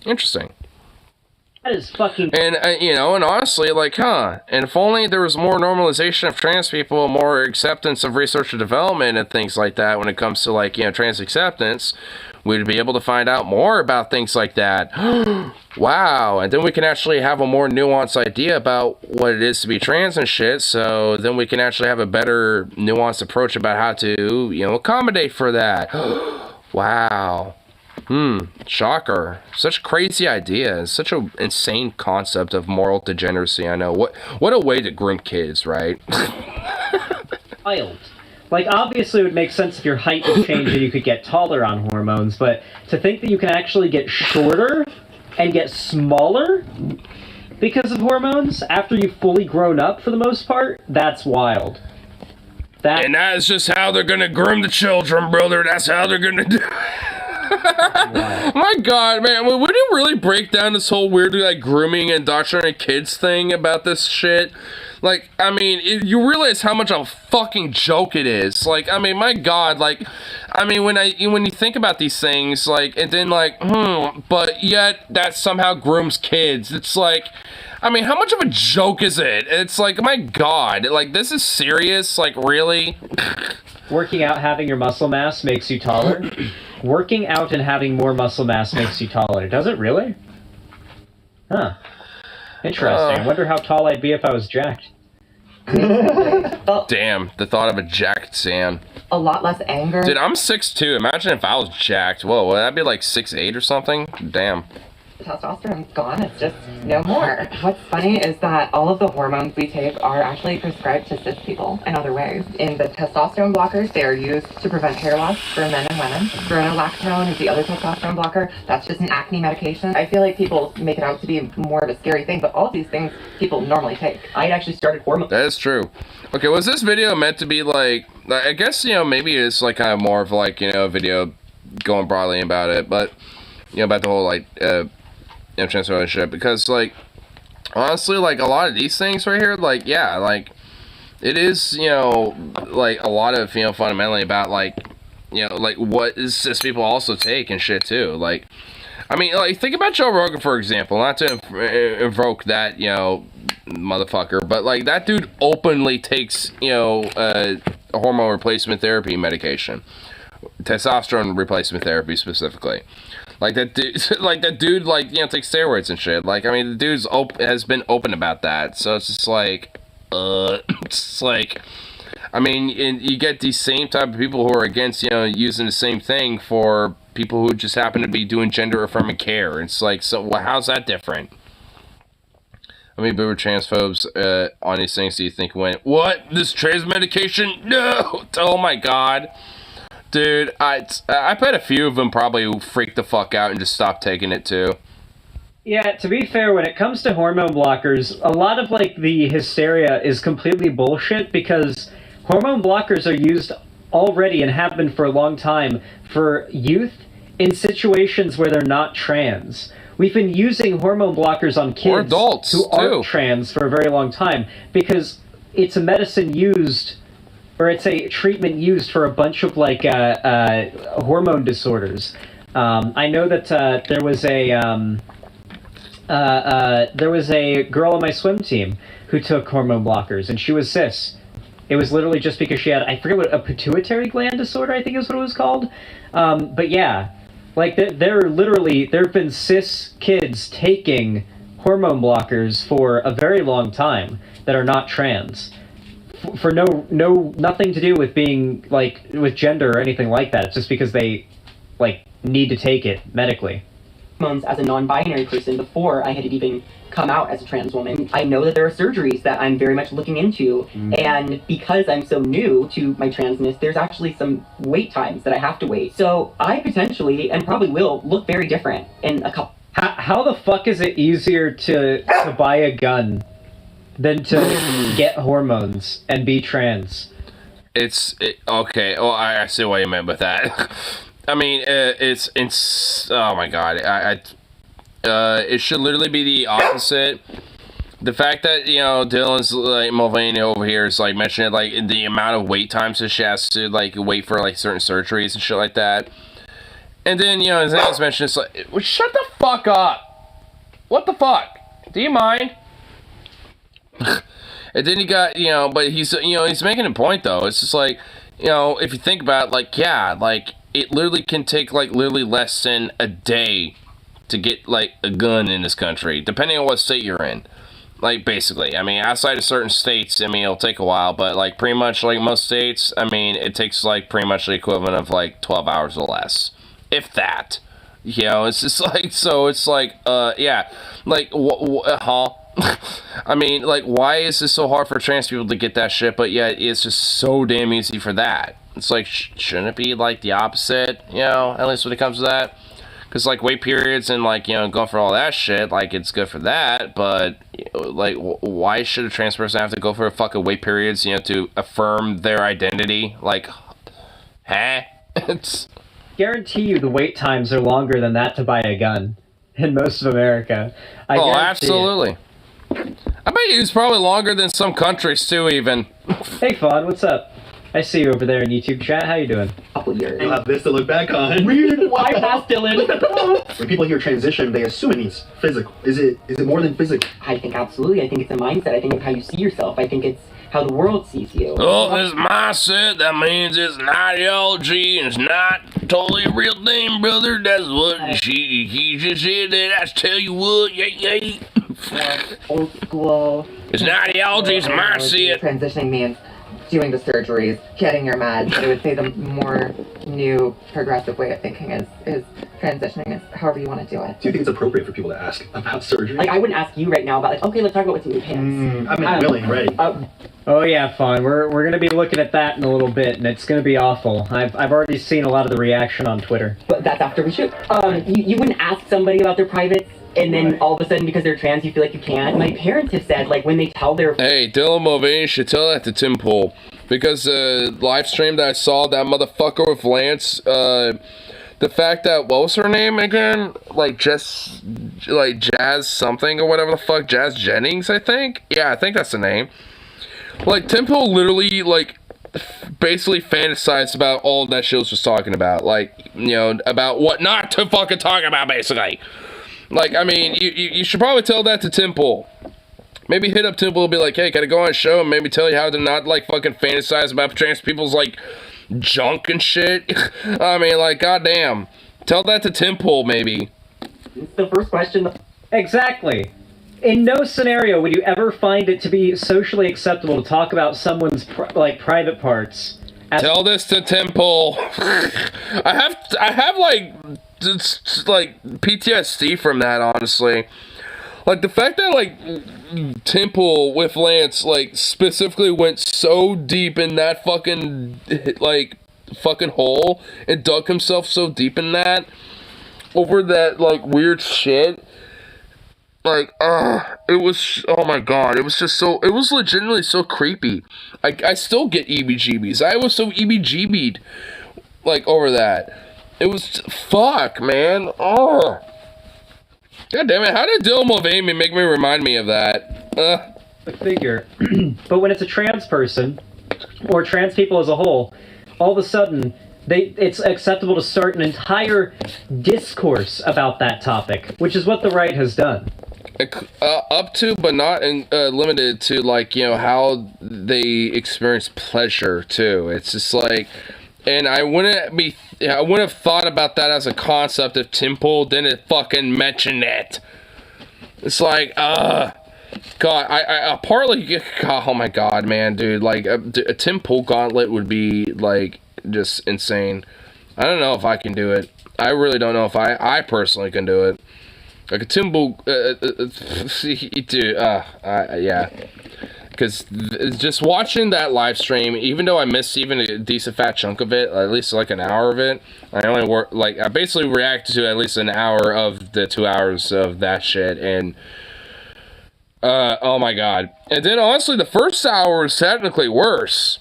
interesting. That is fucking... And, you know, and honestly, like, and if only there was more normalization of trans people, more acceptance of research and development and things like that when it comes to, like, you know, trans acceptance, we'd be able to find out more about things like that. Wow. And then we can actually have a more nuanced idea about what it is to be trans and shit, so then we can actually have a better nuanced approach about how to, you know, accommodate for that. Wow. Shocker. Such a crazy idea. Such an insane concept of moral degeneracy, I know. What a way to groom kids, right? wild. Like, obviously it would make sense if your height would change and you could get taller on hormones, but to think that you can actually get shorter and get smaller because of hormones after you've fully grown up for the most part, that's wild. And that's just how they're gonna groom the children, brother. That's how they're gonna do My God, man, would you really break down this whole weird, like, grooming and indoctrinating kids thing about this shit? Like, I mean, you realize how much of a fucking joke it is. Like, I mean, my God, like, I mean, when you think about these things, like, and then, like, but yet that somehow grooms kids. It's like, I mean, how much of a joke is it? It's like, my God, like, this is serious? Like, really? Working out, having your muscle mass makes you taller. Working out and having more muscle mass makes you taller. Does it really? Huh. Interesting. I wonder how tall I'd be if I was jacked. Damn, the thought of a jacked Sam. A lot less anger. Dude, I'm 6'2". Imagine if I was jacked. Whoa, would that be like 6'8" or something? Damn. Testosterone's gone. It's just no more. What's funny is that all of the hormones we take are actually prescribed to cis people in other ways. In the testosterone blockers, they are used to prevent hair loss for men and women. Spironolactone is the other testosterone blocker. That's just an acne medication. I feel like people make it out to be more of a scary thing, but all of these things people normally take. I actually started hormones. That is true. Okay, was this video meant to be like, I guess, you know, maybe it's like kind of more of like, you know, a video going broadly about it, but, you know, about the whole, like, trans relationship, because, like, honestly, like, a lot of these things right here, like, yeah, like, it is, you know, like, a lot of, you know, fundamentally about, like, you know, like, what cis people also take and shit, too. Like, I mean, like, think about Joe Rogan, for example, not to invoke that, you know, motherfucker, but, like, that dude openly takes, you know, a hormone replacement therapy medication. Testosterone replacement therapy, specifically. Like, that dude, like, you know, takes steroids and shit. Like, I mean, the dude's has been open about that. So it's just like, it's like, I mean, and you get these same type of people who are against, you know, using the same thing for people who just happen to be doing gender-affirming care. It's like, so well, how's that different? How many boomer transphobes on these things do you think went, what? This trans medication? No! Oh my God. Dude, I bet a few of them probably freaked the fuck out and just stopped taking it too. Yeah, to be fair, when it comes to hormone blockers, a lot of, like, the hysteria is completely bullshit, because hormone blockers are used already and have been for a long time for youth in situations where they're not trans. We've been using hormone blockers on kids or adults who aren't trans for a very long time, because it's a medicine used, or it's a treatment used for a bunch of, like, hormone disorders. I know that there was a girl on my swim team who took hormone blockers, and she was cis. It was literally just because she had, I forget what, a pituitary gland disorder, I think is what it was called. But yeah, like, there have been cis kids taking hormone blockers for a very long time that are not trans. For nothing to do with being, like, with gender or anything like that. It's just because they, like, need to take it medically. As a non-binary person, before I had even come out as a trans woman, I know that there are surgeries that I'm very much looking into, and because I'm so new to my transness, there's actually some wait times that I have to wait. So I potentially, and probably will, look very different in a couple. How the fuck is it easier to buy a gun than to get hormones and be trans? Okay. Oh, I see what you meant with that. I mean, it's oh my God. It should literally be the opposite. The fact that, you know, Dylan's, like, Mulvaney over here is, like, mentioning, like, the amount of wait times that she has to, like, wait for, like, certain surgeries and shit like that. And then, you know, as I was mentioning, it's like, well, shut the fuck up. What the fuck? Do you mind? And then you got, you know, but he's, you know, he's making a point, though. It's just like, you know, if you think about it, like, yeah, like, it literally can take, like, literally less than a day to get, like, a gun in this country, depending on what state you're in. Like, basically. I mean, outside of certain states, I mean, it'll take a while, but, like, pretty much, like, most states, I mean, it takes, like, pretty much the equivalent of, like, 12 hours or less. If that. You know, it's just, like, so it's, like, yeah. Like, I mean, like, why is this so hard for trans people to get that shit, but yet it's just so damn easy for that? It's like, shouldn't it be, like, the opposite, you know, at least when it comes to that? Because, like, wait periods and, like, you know, going for all that shit, like, it's good for that, but, like, why should a trans person have to go for a fucking wait periods, you know, to affirm their identity? Like, huh? It's... Guarantee you the wait times are longer than that to buy a gun in most of America. Oh, absolutely. I bet you it's probably longer than some countries, too, even. Hey, Fawn, what's up? I see you over there in YouTube chat. How you doing? You'll have this to look back on. Why pass Dylan? When people hear transition, they assume it means physical. Is it more than physical? I think absolutely. I think it's a mindset. I think it's how you see yourself. I think it's how the world sees you. Oh, this mindset, that means it's an ideology and it's not totally a real thing, brother. That's what he just said that. I tell you what, yay. Old school. It's an ideology, it's a mindset. Transitioning means doing the surgeries, getting your meds. But I would say the more new, progressive way of thinking is transitioning is however you want to do it. Do you think it's appropriate for people to ask about surgery? Like, I wouldn't ask you right now about, like, okay, let's talk about what's in your pants. I'm willing, ready. Oh yeah, Fawn. We're gonna be looking at that in a little bit, and it's gonna be awful. I've already seen a lot of the reaction on Twitter. But that's after we shoot. You wouldn't ask somebody about their privates, and then all of a sudden, because they're trans, you feel like you can. My parents have said, like, when they tell their... Hey, Dylan Mulvaney should tell that to Tim Pool. Because the live stream that I saw, that motherfucker with Lance, the fact that, what was her name again? Like, Jazz something or whatever the fuck, Jazz Jennings, I think? Yeah, I think that's the name. Like, Tim Pool literally, like, basically fantasized about all that shit was just talking about. Like, you know, about what not to fucking talk about, basically. Like, I mean, you should probably tell that to Tim Pool. Maybe hit up Tim Pool and be like, hey, can I go on a show and maybe tell you how to not, like, fucking fantasize about trans people's, like, junk and shit? I mean, like, goddamn. Tell that to Tim Pool, maybe. It's the first question. Exactly. In no scenario would you ever find it to be socially acceptable to talk about someone's private parts. Tell this to Tim Pool. I have like PTSD from that, honestly. Like, the fact that, like, Temple with Lance, like, specifically went so deep in that fucking, like, fucking hole and dug himself so deep in that over that, like, weird shit. Like, it was, oh my god, it was just so, it was legitimately so creepy. I still get EBGBs. I was so EBGB'd, like, over that. It was, fuck, man. Oh. God damn it, how did Dylan Mulvaney make me remind me of that? I figure. But when it's a trans person, or trans people as a whole, all of a sudden, it's acceptable to start an entire discourse about that topic, which is what the right has done. Up to, but not limited to, like, you know, how they experience pleasure, too. It's just like... And I wouldn't have thought about that as a concept if Temple didn't fucking mention it. It's like, God, I partly, oh my god, man, dude, like, a Temple gauntlet would be, like, just insane. I don't know if I can do it. I really don't know if I personally can do it. Like, a Temple, dude, yeah. Because just watching that live stream, even though I missed even a decent fat chunk of it, at least like an hour of it, I basically reacted to at least an hour of the 2 hours of that shit, and oh my god. And then honestly, the first hour was technically worse.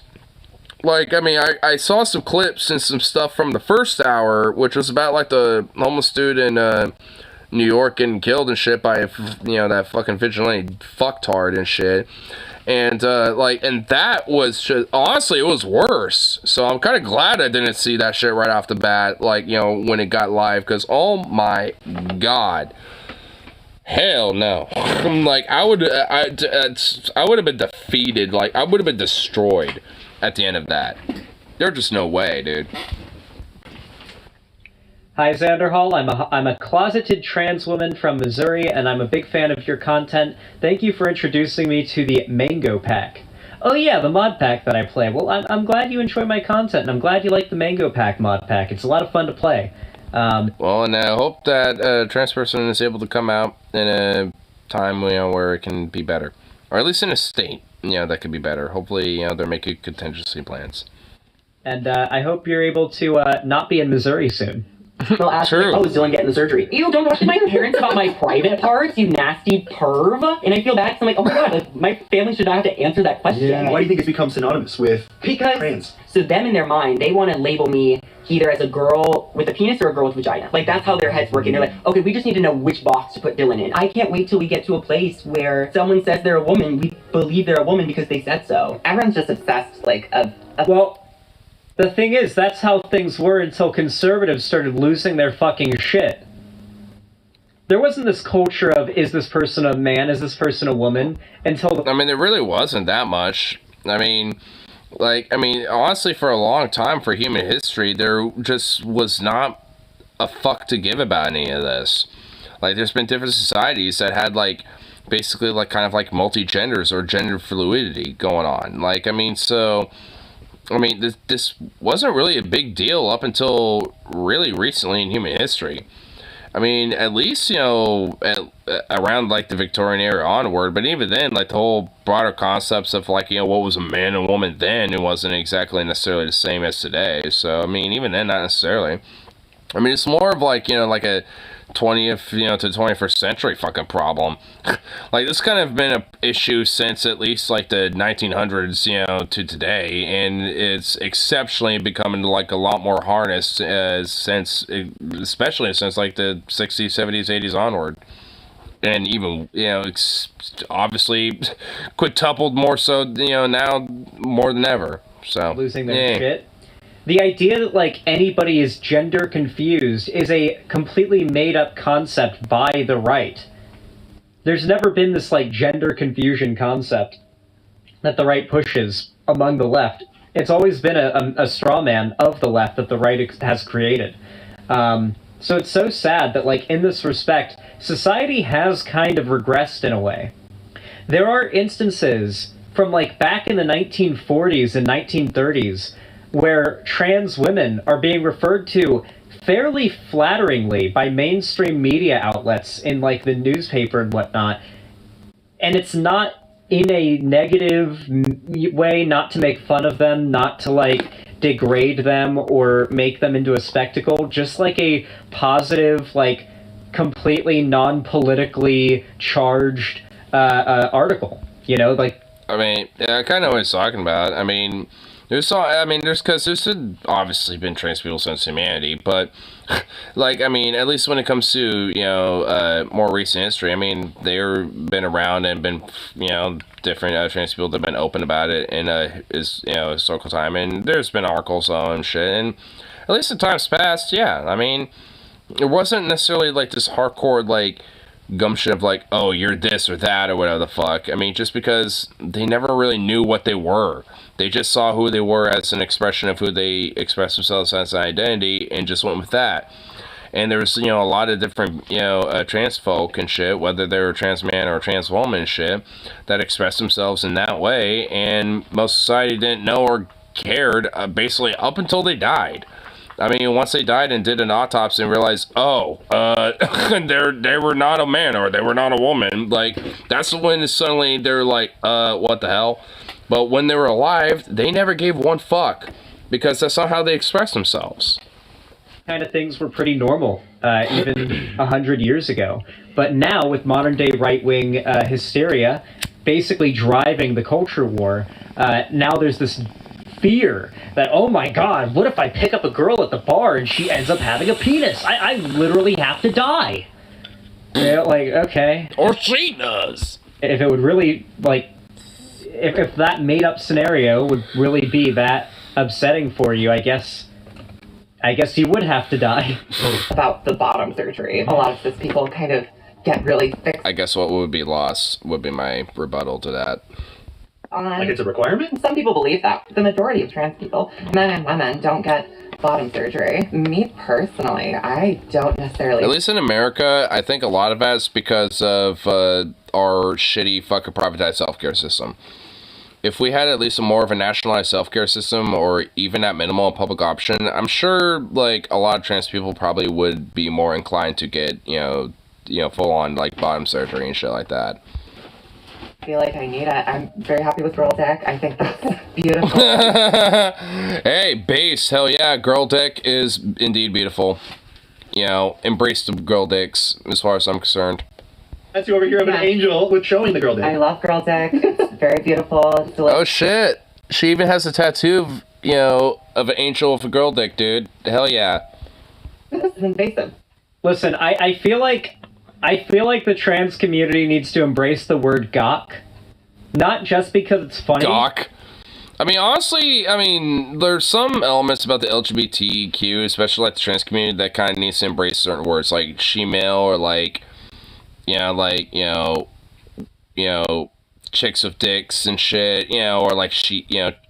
Like, I mean, I saw some clips and some stuff from the first hour, which was about like the homeless dude in New York getting killed and shit by, you know, that fucking vigilante fucktard and shit. And, and that was just, honestly, it was worse. So I'm kind of glad I didn't see that shit right off the bat, like, you know, when it got live, because, oh my god. Hell no. I'm like, I would have been defeated, like, I would have been destroyed at the end of that. There's just no way, dude. Hi, Xander Hall. I'm a closeted trans woman from Missouri, and I'm a big fan of your content. Thank you for introducing me to the Mango Pack. Oh yeah, the mod pack that I play. Well, I'm glad you enjoy my content, and I'm glad you like the Mango Pack mod pack. It's a lot of fun to play. Well, and I hope that a trans person is able to come out and time, where it can be better, or at least in a state, that could be better. Hopefully, they're making contingency plans. And I hope you're able to not be in Missouri soon. Well, ask me, oh, is Dylan getting the surgery? Ew, don't talk to my parents about my private parts, you nasty perv. And I feel bad because I'm like, oh my god, like, my family should not have to answer that question. Yeah. Why do you think it's become synonymous with trans? So them in their mind, they want to label me either as a girl with a penis or a girl with vagina. Like, that's how their head's working. They're like, okay, we just need to know which box to put Dylan in. I can't wait till we get to a place where someone says they're a woman, we believe they're a woman because they said so. Everyone's just obsessed, like, Well, the thing is, that's how things were until conservatives started losing their fucking shit. There wasn't this culture of, is this person a man, is this person a woman, until there really wasn't that much. Honestly, for a long time, for human history, there just was not a fuck to give about any of this. Like, there's been different societies that had, like, basically, like, kind of like multi-genders or gender fluidity going on. Like, this wasn't really a big deal up until really recently in human history. At least, around, like, the Victorian era onward, but even then, like, the whole broader concepts of, like, what was a man and woman then, it wasn't exactly necessarily the same as today. So, even then, not necessarily. It's more of, like, like a 20th, to 21st century fucking problem. Like, this kind of been an issue since at least, like, the 1900s, to today, and it's exceptionally becoming, like, a lot more harnessed especially since, like, the 60s, 70s, 80s onward. And even, obviously quintupled more so, now more than ever. So, losing their shit. The idea that, like, anybody is gender confused is a completely made-up concept by the right. There's never been this, like, gender confusion concept that the right pushes among the left. It's always been a straw man of the left that the right has created. So it's so sad that, like, in this respect, society has kind of regressed in a way. There are instances from, like, back in the 1940s and 1930s where trans women are being referred to fairly flatteringly by mainstream media outlets in, like, the newspaper and whatnot. And it's not in a negative way, not to make fun of them, not to, like, degrade them or make them into a spectacle, just like a positive, like, completely non-politically charged article, like... I kind of know what he's talking about. There's obviously been trans people since humanity, but, like, at least when it comes to, more recent history, they've been around and been, different trans people that have been open about it in historical time, and there's been articles on shit, and at least in times past, it wasn't necessarily, like, this hardcore, like, gumption of, like, oh, you're this or that or whatever the fuck. Just because they never really knew what they were. They just saw who they were as an expression of who they expressed themselves as an identity and just went with that. And there's, a lot of different, trans folk and shit, whether they're a trans man or a trans woman and shit, that expressed themselves in that way, and most society didn't know or cared, basically up until they died. Once they died and did an autopsy and realized, they were not a man or they were not a woman, like, that's when suddenly they're like, what the hell? But when they were alive, they never gave one fuck, because that's not how they expressed themselves. Kind of things were pretty normal, even 100 years ago. But now, with modern-day right-wing hysteria basically driving the culture war, now there's this fear that, oh my god, what if I pick up a girl at the bar and she ends up having a penis? I literally have to die. Okay. Or she does. If it would really, like, if that made-up scenario would really be that upsetting for you, I guess you would have to die. About the bottom surgery, a lot of cis people kind of get really fixed. I guess what would be lost would be my rebuttal to that. Like it's a requirement? Some people believe that. The majority of trans people, men and women, don't get bottom surgery. Me personally, I don't necessarily. At least in America, I think a lot of that is because of our shitty fucking privatized healthcare system. If we had at least more of a nationalized healthcare system, or even at minimal a public option, I'm sure, like, a lot of trans people probably would be more inclined to get, full on like bottom surgery and shit like that. I feel like I need it. I'm very happy with girl dick. I think that's beautiful. Hey, base, hell yeah, girl dick is indeed beautiful. Embrace the girl dicks as far as I'm concerned. That's you over here of an angel with showing the girl dick. I love girl dick. It's very beautiful. It's Oh shit! She even has a tattoo of an angel with a girl dick, dude. Hell yeah. This is invasive. Listen, I feel like the trans community needs to embrace the word gawk. Not just because it's funny. Gawk? I mean, honestly, there's some elements about the LGBTQ, especially like the trans community, that kind of needs to embrace certain words, like she-male, or like, chicks with dicks and shit, or like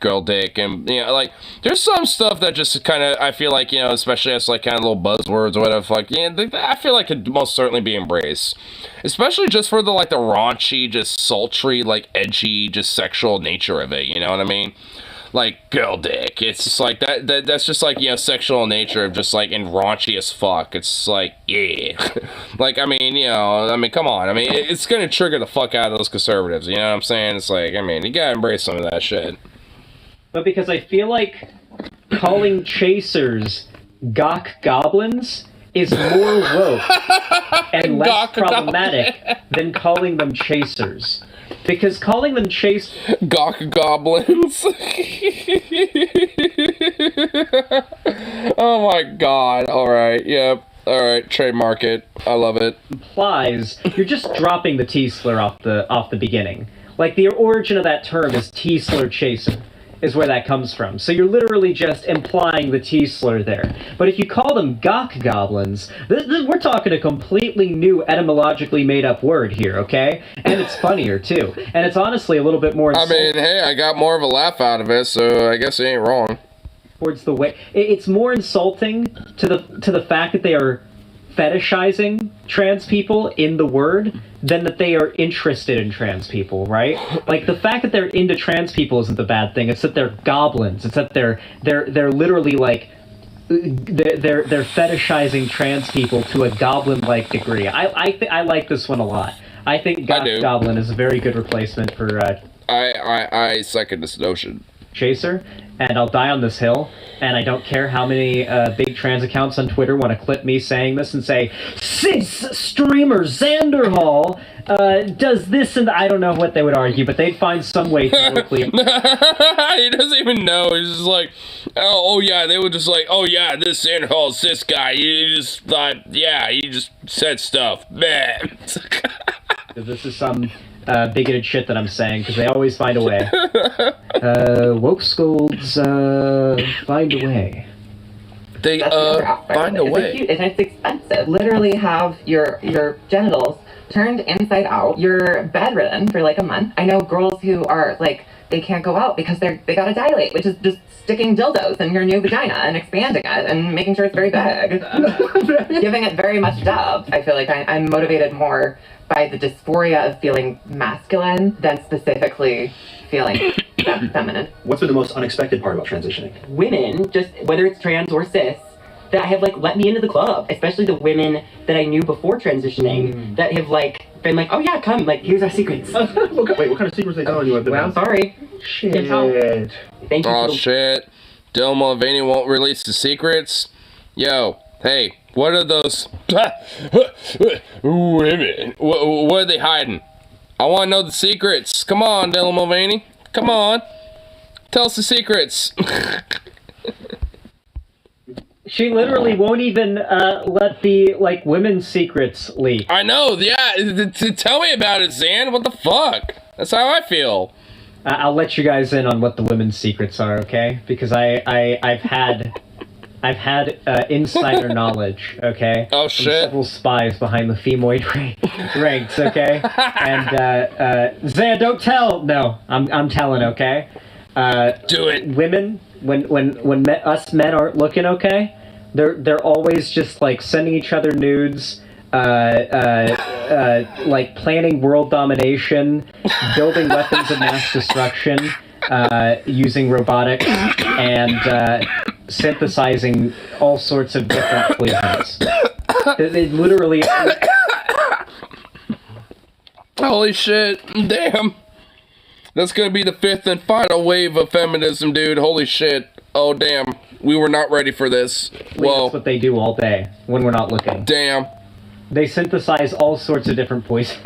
girl dick, and like there's some stuff that just kind of, I feel like, especially as like kind of little buzzwords or whatever, like I feel like could most certainly be embraced, especially just for the like the raunchy, just sultry, like edgy, just sexual nature of it. You know what I mean? Like girl dick, it's just like that's just like sexual nature of just like and raunchy as fuck. It's like yeah. Like come on, it's gonna trigger the fuck out of those conservatives, you know what I'm saying? It's like, you gotta embrace some of that shit. But because I feel like calling chasers gawk goblins is more woke and less problematic than calling them chasers. Because calling them gawk goblins. Oh my god. Alright, yep. Alright, trademark it. I love it. Implies you're just dropping the T slur off the beginning. Like the origin of that term is T slur chaser, is where that comes from. So you're literally just implying the T slur there. But if you call them gawk goblins, we're talking a completely new etymologically made up word here, okay? And it's funnier too. And it's honestly a little bit more insulting. Hey, I got more of a laugh out of it, so I guess it ain't wrong. Towards the way it's more insulting to the fact that they are fetishizing trans people in the word than that they are interested in trans people, right? Like the fact that they're into trans people isn't the bad thing. It's that they're goblins. It's that they're literally like they're fetishizing trans people to a goblin-like degree. I like this one a lot. I think goblin is a very good replacement for. I second this notion. Chaser, and I'll die on this hill, and I don't care how many big trans accounts on Twitter want to clip me saying this and say, cis streamer Xanderhall does this, and I don't know what they would argue, but they'd find some way to quickly. He doesn't even know. He's just like, oh yeah, they would just like, oh yeah, this Xanderhall is this guy. He just thought, yeah, he just said stuff. Man. This is some bigoted shit that I'm saying, because they always find a way. Woke scolds find a way. They find a way. And it's expensive. Literally have your genitals turned inside out. You're bedridden for like a month. I know girls who are like, they can't go out because they gotta dilate, which is just sticking dildos in your new vagina and expanding it and making sure it's very big. Giving it very much depth. I feel like I'm motivated more by the dysphoria of feeling masculine than specifically feeling feminine. What's been the most unexpected part about transitioning? Women, just whether it's trans or cis, that have like let me into the club, especially the women that I knew before transitioning that have like been like, oh yeah, come, like here's our secrets. Wait, what kind of secrets are they telling you? Well, I'm sorry. Shit. Thank you. Oh shit. Dylan Mulvaney won't release the secrets? Yo, hey, what are those women? What are they hiding? I want to know the secrets. Come on, Dylan Mulvaney. Come on. Tell us the secrets. She literally won't even let the like women's secrets leak. I know, yeah. Tell me about it, Zan. What the fuck? That's how I feel. I'll let you guys in on what the women's secrets are, okay? Because I've had insider knowledge, okay? Oh from shit! Several spies behind the femoid ranks, okay? And Zan, don't tell. No, I'm telling, okay? Do it. Women, when us men aren't looking, okay? They're always just like sending each other nudes, like planning world domination, building weapons of mass destruction, using robotics, and synthesizing all sorts of different poisons. They literally Holy shit. Damn. That's gonna be the 5th and final wave of feminism, dude. Holy shit. Oh, damn. We were not ready for this. Whoa. That's what they do all day when we're not looking. Damn. They synthesize all sorts of different poisons.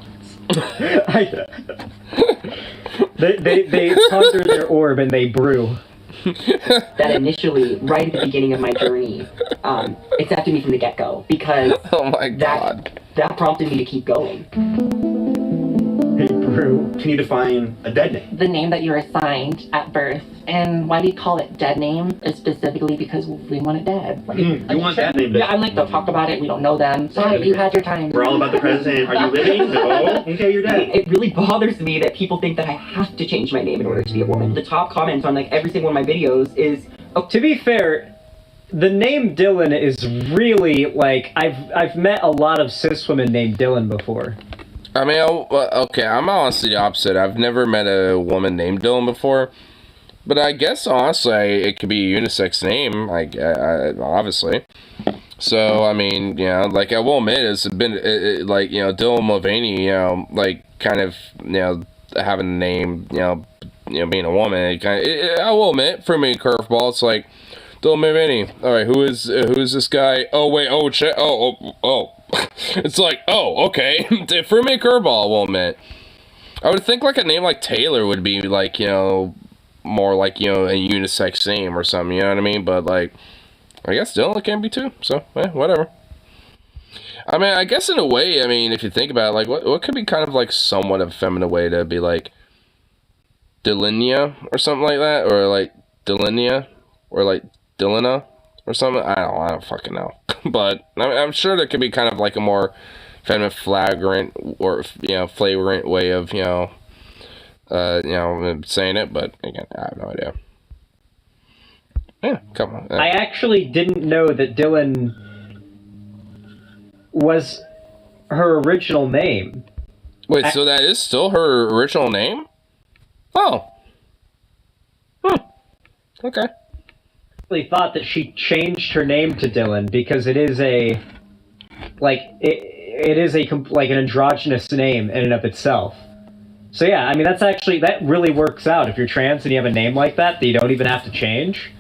They ponder their orb and they brew. That initially, right at the beginning of my journey, accepted me from the get-go, because oh my god, that prompted me to keep going. They brew. Can you define a dead name? The name that you were assigned at birth, and why we call it dead name is specifically because we want it dead. Like, you want that name dead? Yeah, I'm like, don't talk about it, we don't know them. Sorry, you had your time. We're all about the present. Are you living? No. Okay, you're dead. It really bothers me that people think that I have to change my name in order to be a woman. The top comments on like every single one of my videos is, oh, to be fair, the name Dylan is really like I've met a lot of cis women named Dylan before. I mean, okay, I'm honestly the opposite. I've never met a woman named Dylan before, but I guess honestly it could be a unisex name, like obviously. So I mean, you know, like I will admit, it's been like, you know, Dylan Mulvaney, you know, like kind of, you know, having a name, you know, being a woman, I will admit, for me, curveball, it's like Dylan Mulvaney. All right, who is this guy? Oh wait, oh shit, oh. It's like, oh, okay. For me, curveball, I will admit. I would think like a name like Taylor would be like, you know, more like, you know, a unisex name or something, you know what I mean? But like, I guess Dylan can be too, so, whatever. I mean, I guess in a way, I mean, if you think about it, like, what could be kind of like somewhat of a feminine way to be like Dylinia or something like that? Or like Dylinia? Or like Dylina? Or something? I don't fucking know. But I'm sure there could be kind of like a more feminine, flagrant, or, you know, flagrant way of, you know, saying it. But again, I have no idea. Yeah, come on. I actually didn't know that Dylan was her original name. Wait, so that is still her original name? Oh. Okay. Thought that she changed her name to Dylan because it is a like it is a like an androgynous name in and of itself. So yeah, I mean that really works out if you're trans and you have a name like that you don't even have to change.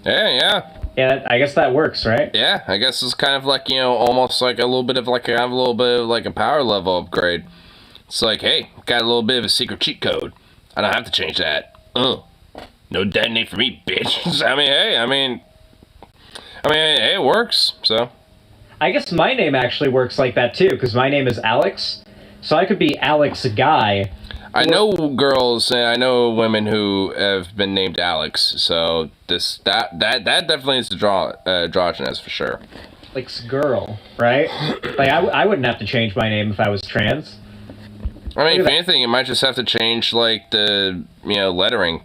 Yeah, I guess that works, right? Yeah, I guess it's kind of like, you know, almost like a little bit of like a power level upgrade. It's like, hey, got a little bit of a secret cheat code. I don't have to change that. No dead name for me, bitch. I mean, hey, it works, so. I guess my name actually works like that, too, because my name is Alex, so I could be Alex Guy. I know girls, and I know women who have been named Alex, so that definitely is androgynous for sure. Like, girl, right? Like, I wouldn't have to change my name if I was trans. I mean, if anything, you might just have to change, like, the, you know, lettering.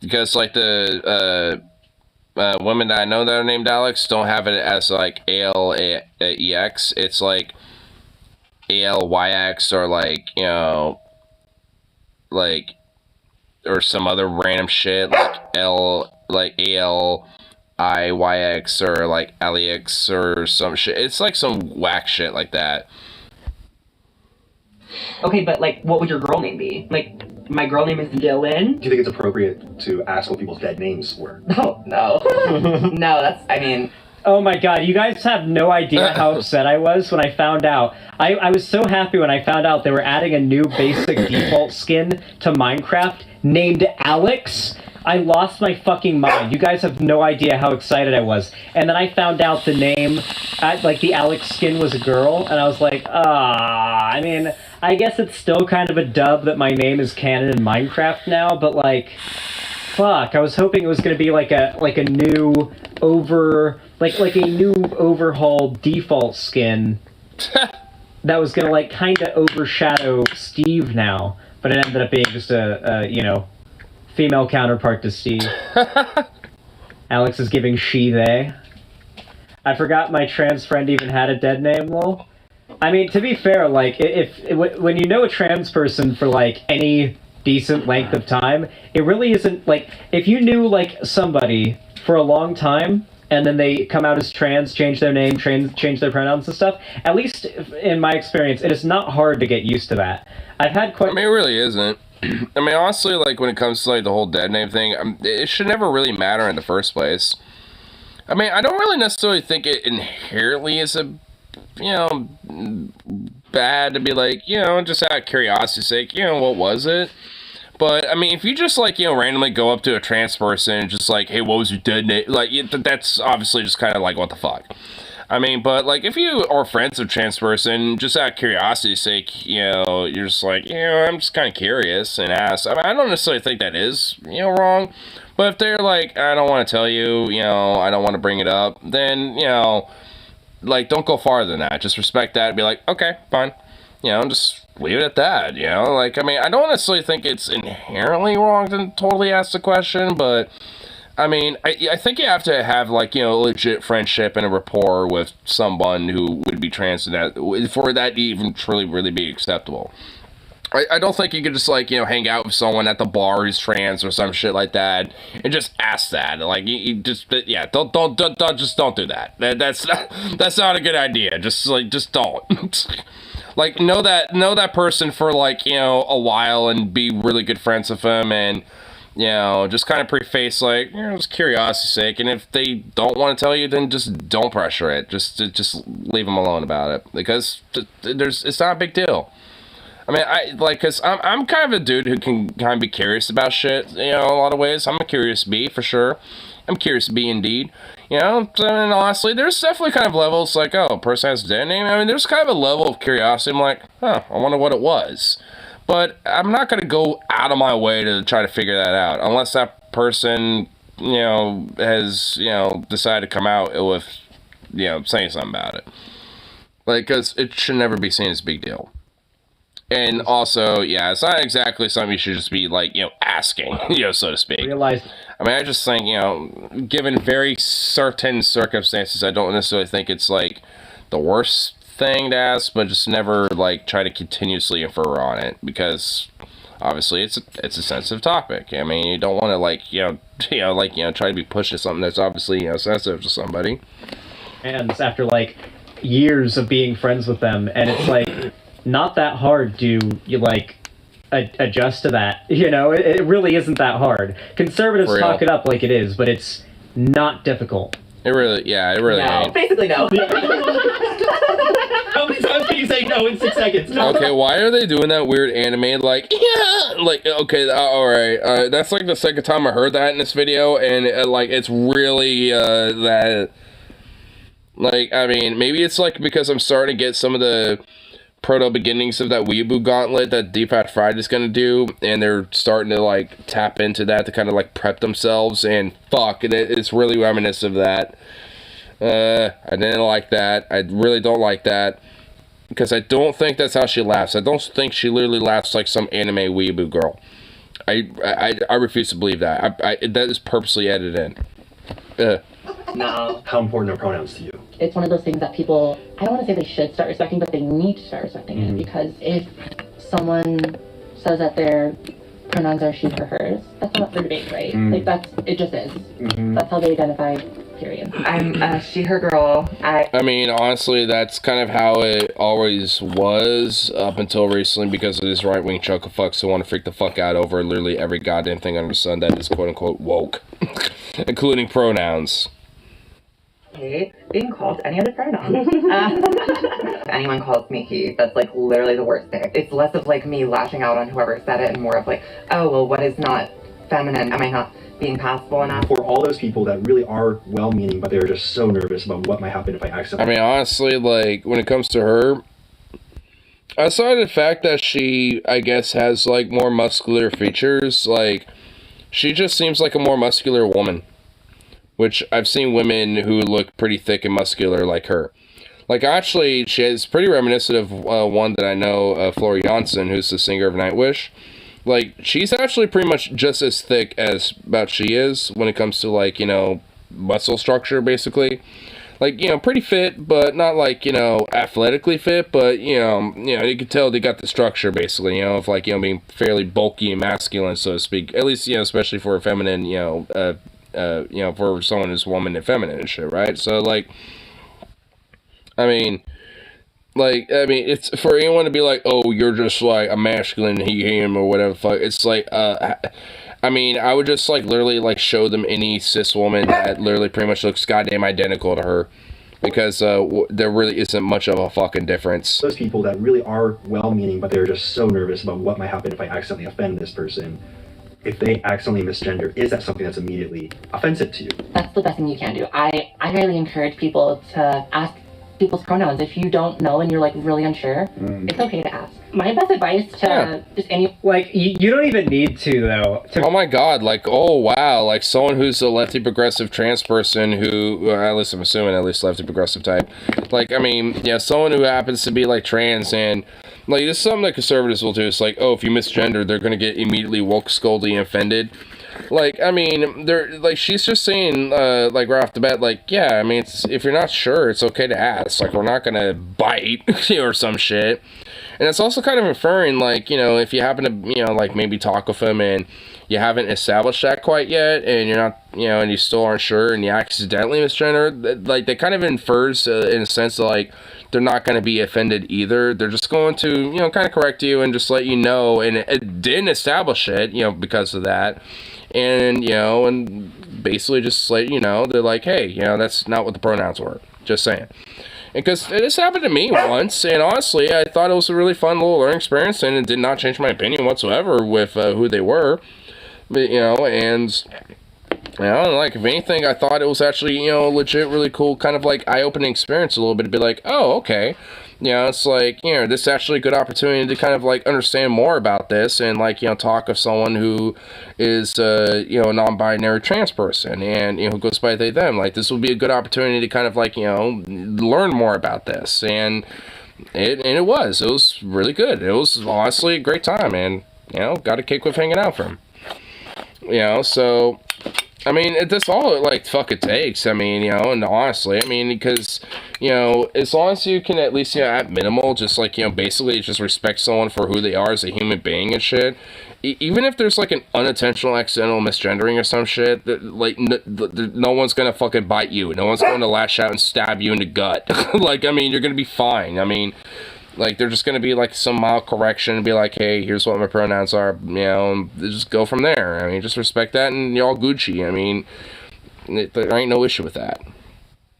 Because, like, the women that I know that are named Alex don't have it as, like, ALEX. It's, like, ALYX or, like, you know, like, or some other random shit, like, ALIYX or, like, ALEX or some shit. It's, like, some whack shit like that. Okay, but, like, what would your girl name be? Like, my girl name is Dylan. Do you think it's appropriate to ask what people's dead names were? No. No, that's, I mean... Oh my god, you guys have no idea how upset I was when I found out. I was so happy when I found out they were adding a new basic default skin to Minecraft named Alex. I lost my fucking mind. You guys have no idea how excited I was. And then I found out the name, like the Alex skin was a girl, and I was like, I mean, I guess it's still kind of a dub that my name is canon in Minecraft now, but like, fuck, I was hoping it was gonna be like a new like a new overhauled default skin that was gonna like kind of overshadow Steve now, but it ended up being just a you know, female counterpart to Steve. Alex is giving she, they. I forgot my trans friend even had a dead name, lol. I mean, to be fair, like, when you know a trans person for, like, any decent length of time, it really isn't, like, if you knew, like, somebody for a long time, and then they come out as trans, change their name, change their pronouns and stuff. At least in my experience, it is not hard to get used to that. I've had quite. I mean, it really isn't. I mean, honestly, like when it comes to like the whole dead name thing, it should never really matter in the first place. I mean, I don't really necessarily think it inherently is a, bad to be like, just out of curiosity's sake, what was it? But, I mean, if you just, like, randomly go up to a trans person and just, like, hey, what was your dead name? Like, that's obviously just kind of like, what the fuck? I mean, but, like, if you are friends with a trans person, just out of curiosity's sake, you're just like, I'm just kind of curious and ask. I mean, I don't necessarily think that is, wrong. But if they're like, I don't want to tell you, I don't want to bring it up, then, like, don't go farther than that. Just respect that and be like, okay, fine. Just leave it at that, Like, I mean, I don't necessarily think it's inherently wrong to totally ask the question, but, I mean, I think you have to have, like, a legit friendship and a rapport with someone who would be trans for that to even truly really be acceptable. I don't think you could just, like, hang out with someone at the bar who's trans or some shit like that and just ask that. Like, you just, yeah, don't do that. That's not a good idea. Just don't. Like, know that person for, like, a while and be really good friends with them and, just kind of preface, like, just curiosity's sake. And if they don't want to tell you, then just don't pressure it. Just leave them alone about it. Because it's not a big deal. I mean, because I'm kind of a dude who can kind of be curious about shit, a lot of ways. I'm a curious bee, for sure. I'm curious bee, indeed. And honestly, there's definitely kind of levels, like, oh, a person has a dead name. I mean, there's kind of a level of curiosity. I'm like, I wonder what it was. But I'm not going to go out of my way to try to figure that out, unless that person, has, decided to come out with, saying something about it. Like, because it should never be seen as a big deal. And also, yeah, it's not exactly something you should just be, like, asking, so to speak. Realize. I mean, I just think, given very certain circumstances, I don't necessarily think it's, like, the worst thing to ask, but just never, like, try to continuously infer on it, because, obviously, it's a sensitive topic. I mean, you don't want to, like, try to be pushing something that's obviously, sensitive to somebody. And it's after, like, years of being friends with them, and it's, like, not that hard to, adjust to that. It really isn't that hard. Conservatives talk it up like it is, but it's not difficult. It really ain't. Basically, no. How many times can you say no in 6 seconds? No. Okay, why are they doing that weird anime, like, yeah, like, okay, alright, that's, like, the second time I heard that in this video, and, it's really, that, like, I mean, maybe it's, like, because I'm starting to get some of the proto-beginnings of that Weeaboo gauntlet that Deep Fat Fried is going to do, and they're starting to, like, tap into that to kind of, like, prep themselves, and fuck, it's really reminiscent of that. I didn't like that. I really don't like that, because I don't think that's how she laughs. I don't think she literally laughs like some anime Weeaboo girl. I refuse to believe that. That is purposely edited in. Now, how important are pronouns to you? It's one of those things that people, I don't want to say they should start respecting, but they need to start respecting it, because if someone says that their pronouns are she, her, hers, that's not for debate, right? Like, it just is. That's how they identify, period. I'm a she, her girl. I mean, honestly, that's kind of how it always was up until recently, because of these right-wing chucklefucks who want to freak the fuck out over literally every goddamn thing under the sun that is quote-unquote woke, including pronouns. Being called any other pronoun. If anyone calls me he, that's like literally the worst thing. It's less of like me lashing out on whoever said it and more of like, oh, well, what is not feminine? Am I not being passable enough? For all those people that really are well-meaning, but they're just so nervous about what might happen if I accidentally... I mean, honestly, like, when it comes to her, aside the fact that she, I guess, has, like, more muscular features, like, she just seems like a more muscular woman. Which I've seen women who look pretty thick and muscular like her. Like, actually, she is pretty reminiscent of one that I know, Flora Jansen, who's the singer of Nightwish. Like, she's actually pretty much just as thick as about she is when it comes to, like, muscle structure, basically. Like, pretty fit, but not, like, athletically fit, but, you can tell they got the structure, basically, of, like, being fairly bulky and masculine, so to speak. At least, especially for a feminine, for someone who's woman and feminine and shit, right? So, like, I mean, it's for anyone to be like, oh, you're just like a masculine he, him, or whatever the fuck. It's like, I mean, I would just like literally like show them any cis woman that literally pretty much looks goddamn identical to her, because there really isn't much of a fucking difference. Those people that really are well-meaning, but they're just so nervous about what might happen if I accidentally offend this person. If they accidentally misgender, is that something that's immediately offensive to you? That's the best thing you can do. I highly encourage people to ask people's pronouns. If you don't know and you're like really unsure, it's okay to ask. My best advice to just any, like, you don't even need to, though. Oh my god, like, oh wow, like someone who's a lefty progressive trans person who, at least I'm assuming at least lefty progressive type, like, I mean, yeah, someone who happens to be like trans, and like, this is something that conservatives will do. It's like, oh, if you misgender, they're gonna get immediately woke, scoldy, and offended. Like, I mean, they're like, she's just saying, like, right off the bat, like, yeah, I mean, if you're not sure, it's okay to ask. Like, we're not gonna bite or some shit. And it's also kind of inferring, like, if you happen to, like, maybe talk with them and you haven't established that quite yet, and you're not, and you still aren't sure, and you accidentally misgender, like, that kind of infers, in a sense, that, like, they're not going to be offended either. They're just going to, kind of correct you and just let you know, and it didn't establish it, because of that. And, and basically just let you know, they're like, hey, that's not what the pronouns were. Just saying. Because this happened to me once, and honestly, I thought it was a really fun little learning experience, and it did not change my opinion whatsoever with who they were. But, and, like, if anything, I thought it was actually, legit, really cool, kind of like eye-opening experience a little bit, to be like, oh, okay. It's like, this is actually a good opportunity to kind of, like, understand more about this, and, like, talk with someone who is, a non-binary trans person, and, who goes by they, them. Like, this will be a good opportunity to kind of, like, learn more about this, and it was really good. It was honestly a great time, and, got a kick with hanging out from him. So, I mean, that's all it, like, fuck it takes. I mean, and honestly, I mean, because, as long as you can at least, at minimal, just, like, basically just respect someone for who they are as a human being and shit, even if there's, like, an unintentional accidental misgendering or some shit, that, like, no one's gonna fucking bite you. No one's going to lash out and stab you in the gut. Like, I mean, you're gonna be fine. I mean, like, they're just gonna be, like, some mild correction and be like, hey, here's what my pronouns are, and just go from there. I mean, just respect that and you're all Gucci. I mean, there ain't no issue with that.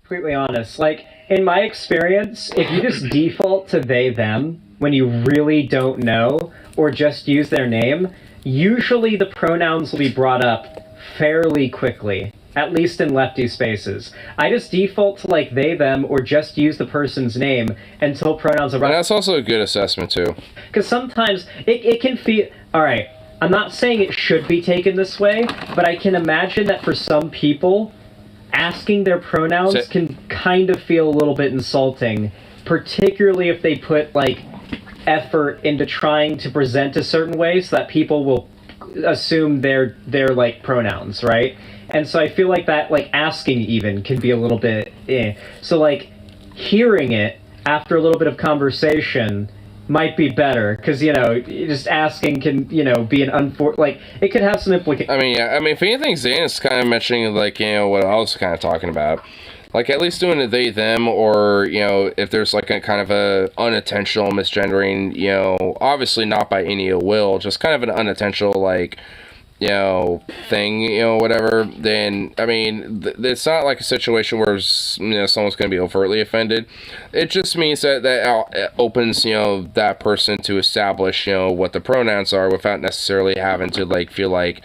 Completely honest. Like, in my experience, if you just default to they, them, when you really don't know, or just use their name, usually the pronouns will be brought up fairly quickly. At least in lefty spaces. I just default to, like, they, them, or just use the person's name until pronouns are... And that's also a good assessment, too. Because sometimes it can feel... Alright, I'm not saying it should be taken this way, but I can imagine that for some people, asking their pronouns can kind of feel a little bit insulting, particularly if they put, like, effort into trying to present a certain way so that people will assume they're like, pronouns, right? And so I feel like that, like, asking even can be a little bit So, like, hearing it after a little bit of conversation might be better, because, just asking can, be an like, it could have some implications. I mean, yeah, I mean, if anything, Zane is kind of mentioning, like, what I was kind of talking about. Like, at least doing a they, them, or, if there's, like, a kind of a unintentional misgendering, obviously not by any ill will, just kind of an unintentional, like, thing, whatever, then, I mean, it's not like a situation where, someone's going to be overtly offended. It just means that opens, that person to establish, what the pronouns are without necessarily having to, like, feel like,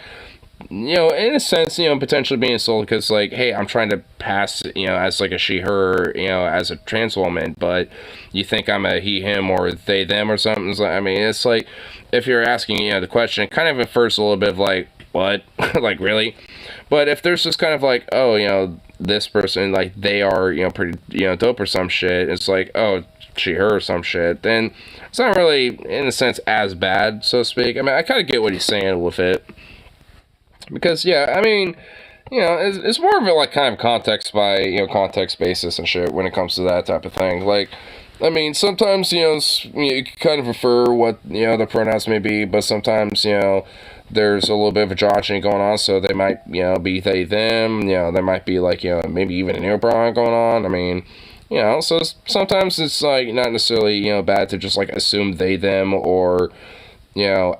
in a sense, potentially being insulted because, like, hey, I'm trying to pass, as, like, a she, her, as a trans woman, but you think I'm a he, him, or they, them, or something. So, I mean, it's like, if you're asking, the question, it kind of infers a little bit of, like, what? Like, really? But if there's just kind of, like, oh, this person, like, they are, pretty, dope or some shit, it's like, oh, she, her, or some shit, then it's not really, in a sense, as bad, so to speak. I mean, I kind of get what he's saying with it. Because, yeah, I mean, it's more of a, like, kind of context by, context basis and shit when it comes to that type of thing. Like, I mean, sometimes, you can kind of refer what, the pronouns may be, but sometimes, there's a little bit of a joshing going on, so they might, be they, them, there might be, like, maybe even an ear pronoun going on. I mean, so sometimes it's, like, not necessarily, bad to just, like, assume they, them, or,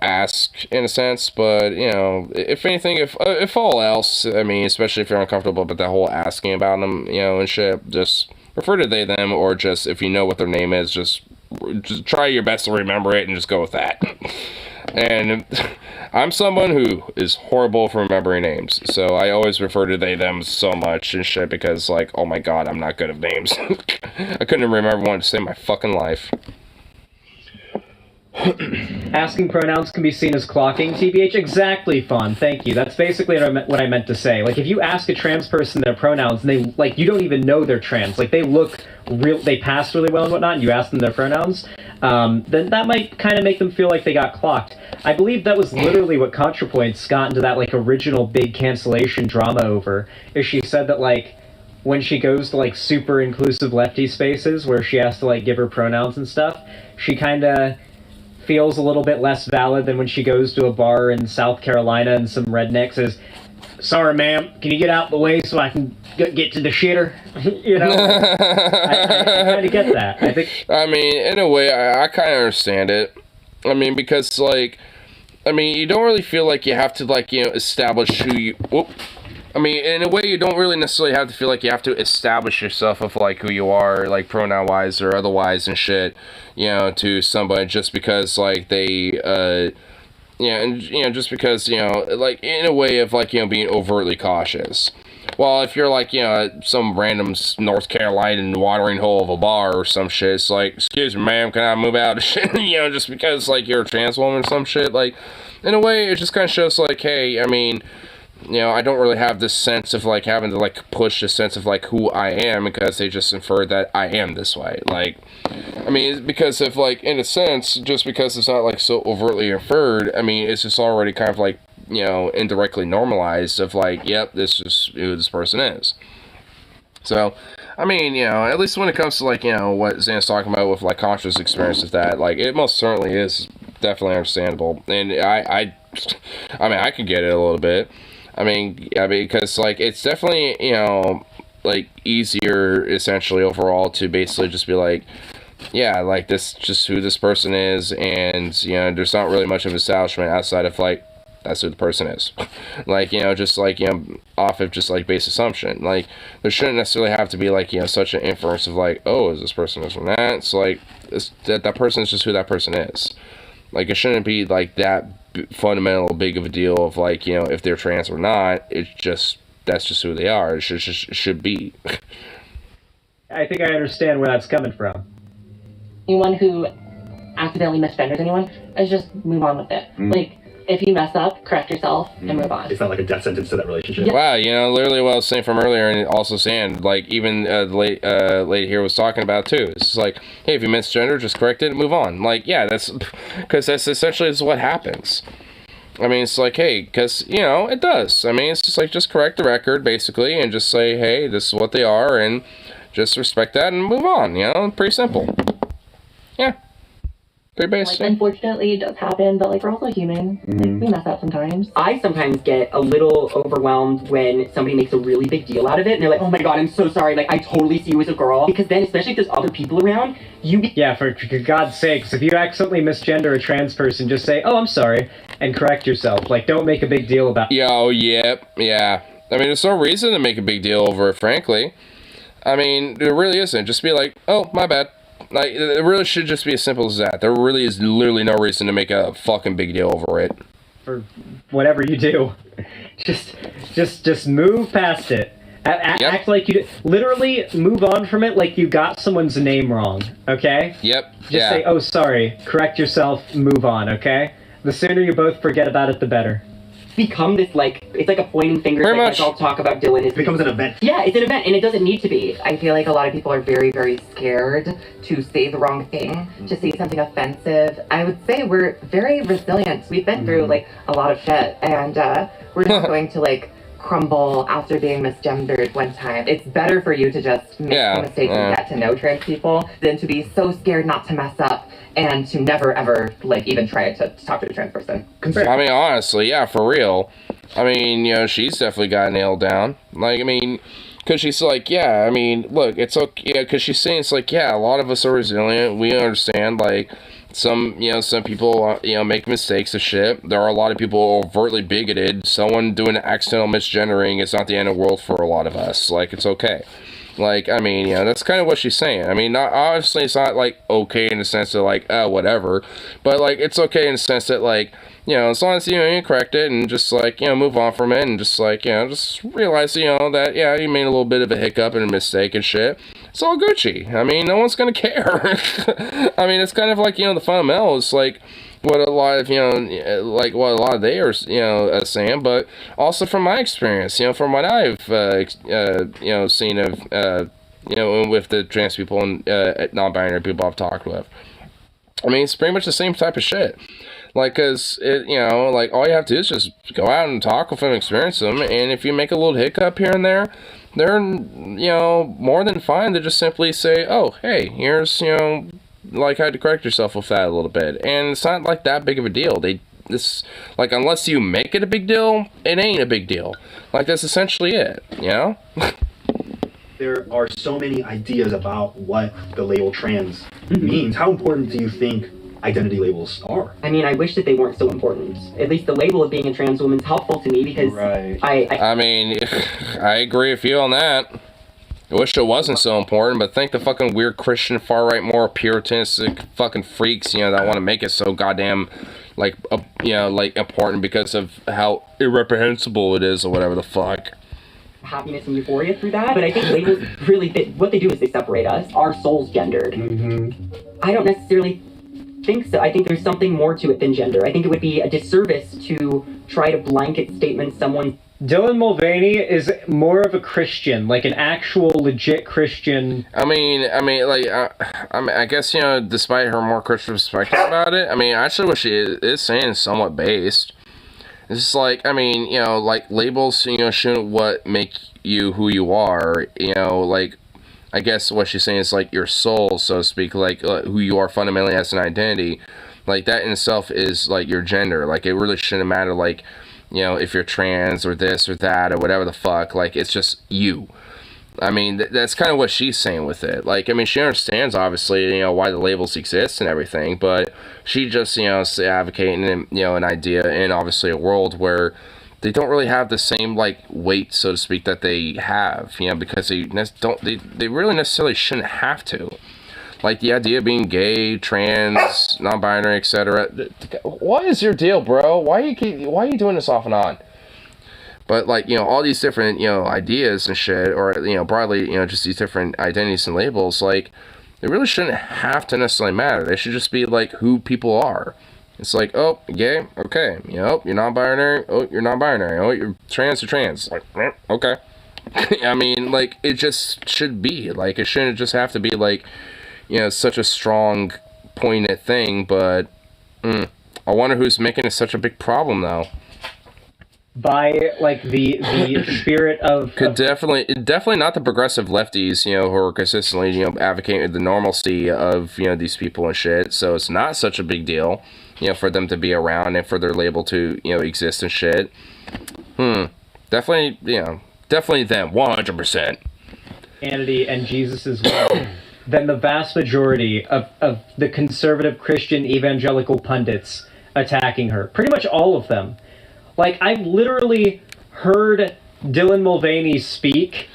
ask, in a sense, but, if anything, if all else, I mean, especially if you're uncomfortable about that whole asking about them, and shit, just refer to they, them, or just, if you know what their name is, just try your best to remember it and just go with that. And I'm someone who is horrible for remembering names, so I always refer to they, them so much and shit, because, like, oh my god, I'm not good at names. I couldn't remember one to save my fucking life. Asking pronouns can be seen as clocking, TBH. Exactly, Fawn. Thank you. That's basically what I meant to say. Like, if you ask a trans person their pronouns, and they, like, you don't even know they're trans, like, they look real, they pass really well and whatnot, and you ask them their pronouns, then that might kind of make them feel like they got clocked. I believe that was literally what ContraPoints got into that, like, original big cancellation drama over, is she said that, like, when she goes to, like, super inclusive lefty spaces where she has to, like, give her pronouns and stuff, she kind of feels a little bit less valid than when she goes to a bar in South Carolina and some redneck says, "Sorry, ma'am, can you get out the way so I can get to the shitter?" I kind of get that. I think. I mean, in a way, I kind of understand it. I mean, because, like, you don't really feel like you have to, like, establish who you... Whoop. I mean, in a way, you don't really necessarily have to feel like you have to establish yourself of, like, who you are, like, pronoun-wise or otherwise and shit, to somebody just because, like, they, just because, like, in a way of, like, being overtly cautious. Well, if you're, like, some random North Carolina watering hole of a bar or some shit, it's like, "Excuse me, ma'am, can I move out of shit?" Just because, like, you're a trans woman or some shit. Like, in a way, it just kind of shows, like, hey, I mean... I don't really have this sense of, like, having to, like, push the sense of, like, who I am, because they just infer that I am this way. Like, I mean, because if, like, in a sense, just because it's not, like, so overtly inferred, I mean, it's just already kind of, like, indirectly normalized of, like, yep, this is who this person is. So, I mean, at least when it comes to, like, what Zan's talking about with, like, conscious experience of that, like, it most certainly is definitely understandable. And I mean, I can get it a little bit. I mean, because, like, it's definitely, like, easier, essentially, overall, to basically just be like, yeah, like, this, just who this person is, and, there's not really much of establishment outside of, like, that's who the person is. Like, just, like, off of just, like, base assumption. Like, there shouldn't necessarily have to be, like, such an inference of, like, oh, is this person this or that? It's, like, that person is just who that person is. Like, it shouldn't be, like, that fundamental big of a deal of, like, if they're trans or not. It's just, that's just who they are. It should be. I think I understand where that's coming from. Anyone who accidentally misgenders anyone, is just move on with it. Like, if you mess up, correct yourself and move on. It's not like a death sentence to that relationship. Yeah. Wow, literally what I was saying from earlier, and also saying, like, even the lady here was talking about too. It's just like, hey, if you misgender, just correct it and move on. Like, yeah, that's because that's essentially is what happens. I mean, it's like, hey, because, it does. I mean, it's just like, just correct the record, basically, and just say, hey, this is what they are, and just respect that and move on, pretty simple. Yeah. Pretty basic. Like, unfortunately, it does happen, but, like, we're also human. Like, we mess up sometimes. I sometimes get a little overwhelmed when somebody makes a really big deal out of it, and they're like, "Oh my god, I'm so sorry, like, I totally see you as a girl." Because then, especially if there's other people around, Yeah, for God's sakes, if you accidentally misgender a trans person, just say, "Oh, I'm sorry," and correct yourself. Like, don't make a big deal about it. Yeah. I mean, there's no reason to make a big deal over it, frankly. I mean, there really isn't. Just be like, "Oh, my bad." Like, it really should just be as simple as that. There really is literally no reason to make a fucking big deal over it. For whatever you do, just move past it. Act like you literally move on from it like you got someone's name wrong. Okay? Yep. Just say, "Oh, sorry." Correct yourself. Move on. Okay? The sooner you both forget about it, the better. become this, like, it's like a pointing finger. Very like, much. I'll talk about Dylan. It becomes an event. Yeah, it's an event, and it doesn't need to be. I feel like a lot of people are very, very scared to say the wrong thing, to say something offensive. I would say we're very resilient. We've been through, like, a lot of shit, and we're not going to, like, crumble after being misgendered one time. It's better for you to just make the mistake and get to know trans people than to be so scared not to mess up and to never ever like even try to talk to a trans person. I mean, honestly, yeah, for real. I mean, you know, she's definitely got nailed down. Like, I mean, because she's like, yeah, I mean, look, it's okay, yeah, because she's saying it's like, yeah, a lot of us are resilient. We understand, like, some people, make mistakes and shit. There are a lot of people overtly bigoted. Someone doing accidental misgendering is not the end of the world for a lot of us. Like, it's okay. Like, I mean, that's kind of what she's saying. I mean, not obviously it's not, like, okay in the sense of, like, whatever. But, like, it's okay in the sense that, like, as long as, you correct it and just, like, move on from it and just, like, just realize, that, yeah, you made a little bit of a hiccup and a mistake and shit. It's all Gucci. I mean, no one's gonna care. I mean, it's kind of like, the fundamentals, like, what a lot of, like, what a lot of they are, saying, but also from my experience, from what I've, seen of, with the trans people and, non-binary people I've talked with. I mean, it's pretty much the same type of shit. Like, cause it, like, all you have to do is just go out and talk with them, experience them, and if you make a little hiccup here and there, they're, more than fine to just simply say, oh, hey, here's, like, how to correct yourself with that a little bit. And it's not, like, that big of a deal. Like, unless you make it a big deal, it ain't a big deal. Like, that's essentially it, There are so many ideas about what the label trans means. How important do you think identity labels are? I mean, I wish that they weren't so important. At least the label of being a trans woman is helpful to me because I mean, I agree with you on that. I wish it wasn't so important, but think the fucking weird Christian far-right, more puritanistic fucking freaks, that want to make it so goddamn, like, like, important because of how irreprehensible it is or whatever the fuck. Happiness and euphoria through that, but I think labels really, what they do is they separate us. Our soul's gendered. I don't necessarily think so. I think there's something more to it than gender. I think it would be a disservice to try to blanket statement someone. Dylan Mulvaney is more of a Christian, like an actual legit Christian. I mean, like, I guess, despite her more Christian perspective about it, I mean, actually what she is saying is somewhat based. It's just like, I mean, like, labels, shouldn't what make you who you are, like, I guess what she's saying is, like, your soul, so to speak, like, who you are fundamentally as an identity, like, that in itself is, like, your gender. Like, it really shouldn't matter, like, if you're trans or this or that or whatever the fuck, like, it's just you. I mean, that's kind of what she's saying with it. Like, I mean, she understands, obviously, why the labels exist and everything, but she just, is advocating, an idea in, obviously, a world where they don't really have the same, like, weight, so to speak, that they have, because they really necessarily shouldn't have to. Like, the idea of being gay, trans, non-binary, etc. What is your deal, bro? Why are you doing this off and on? But, like, all these different, ideas and shit, or, broadly, just these different identities and labels, like, they really shouldn't have to necessarily matter. They should just be, like, who people are. It's like, oh, gay? Okay. You're non-binary? Oh, you're non-binary. Oh, you're trans or trans? Like, okay. I mean, like, it just should be. Like, it shouldn't just have to be, like, such a strong, poignant thing, but I wonder who's making it such a big problem, though. By, like, the spirit of... Definitely not the progressive lefties, who are consistently, advocating the normalcy of, these people and shit, so it's not such a big deal, for them to be around and for their label to, exist and shit. Definitely, definitely them, 100%. Christianity and Jesus as well, than the vast majority of the conservative Christian evangelical pundits attacking her. Pretty much all of them. Like, I've literally heard Dylan Mulvaney speak,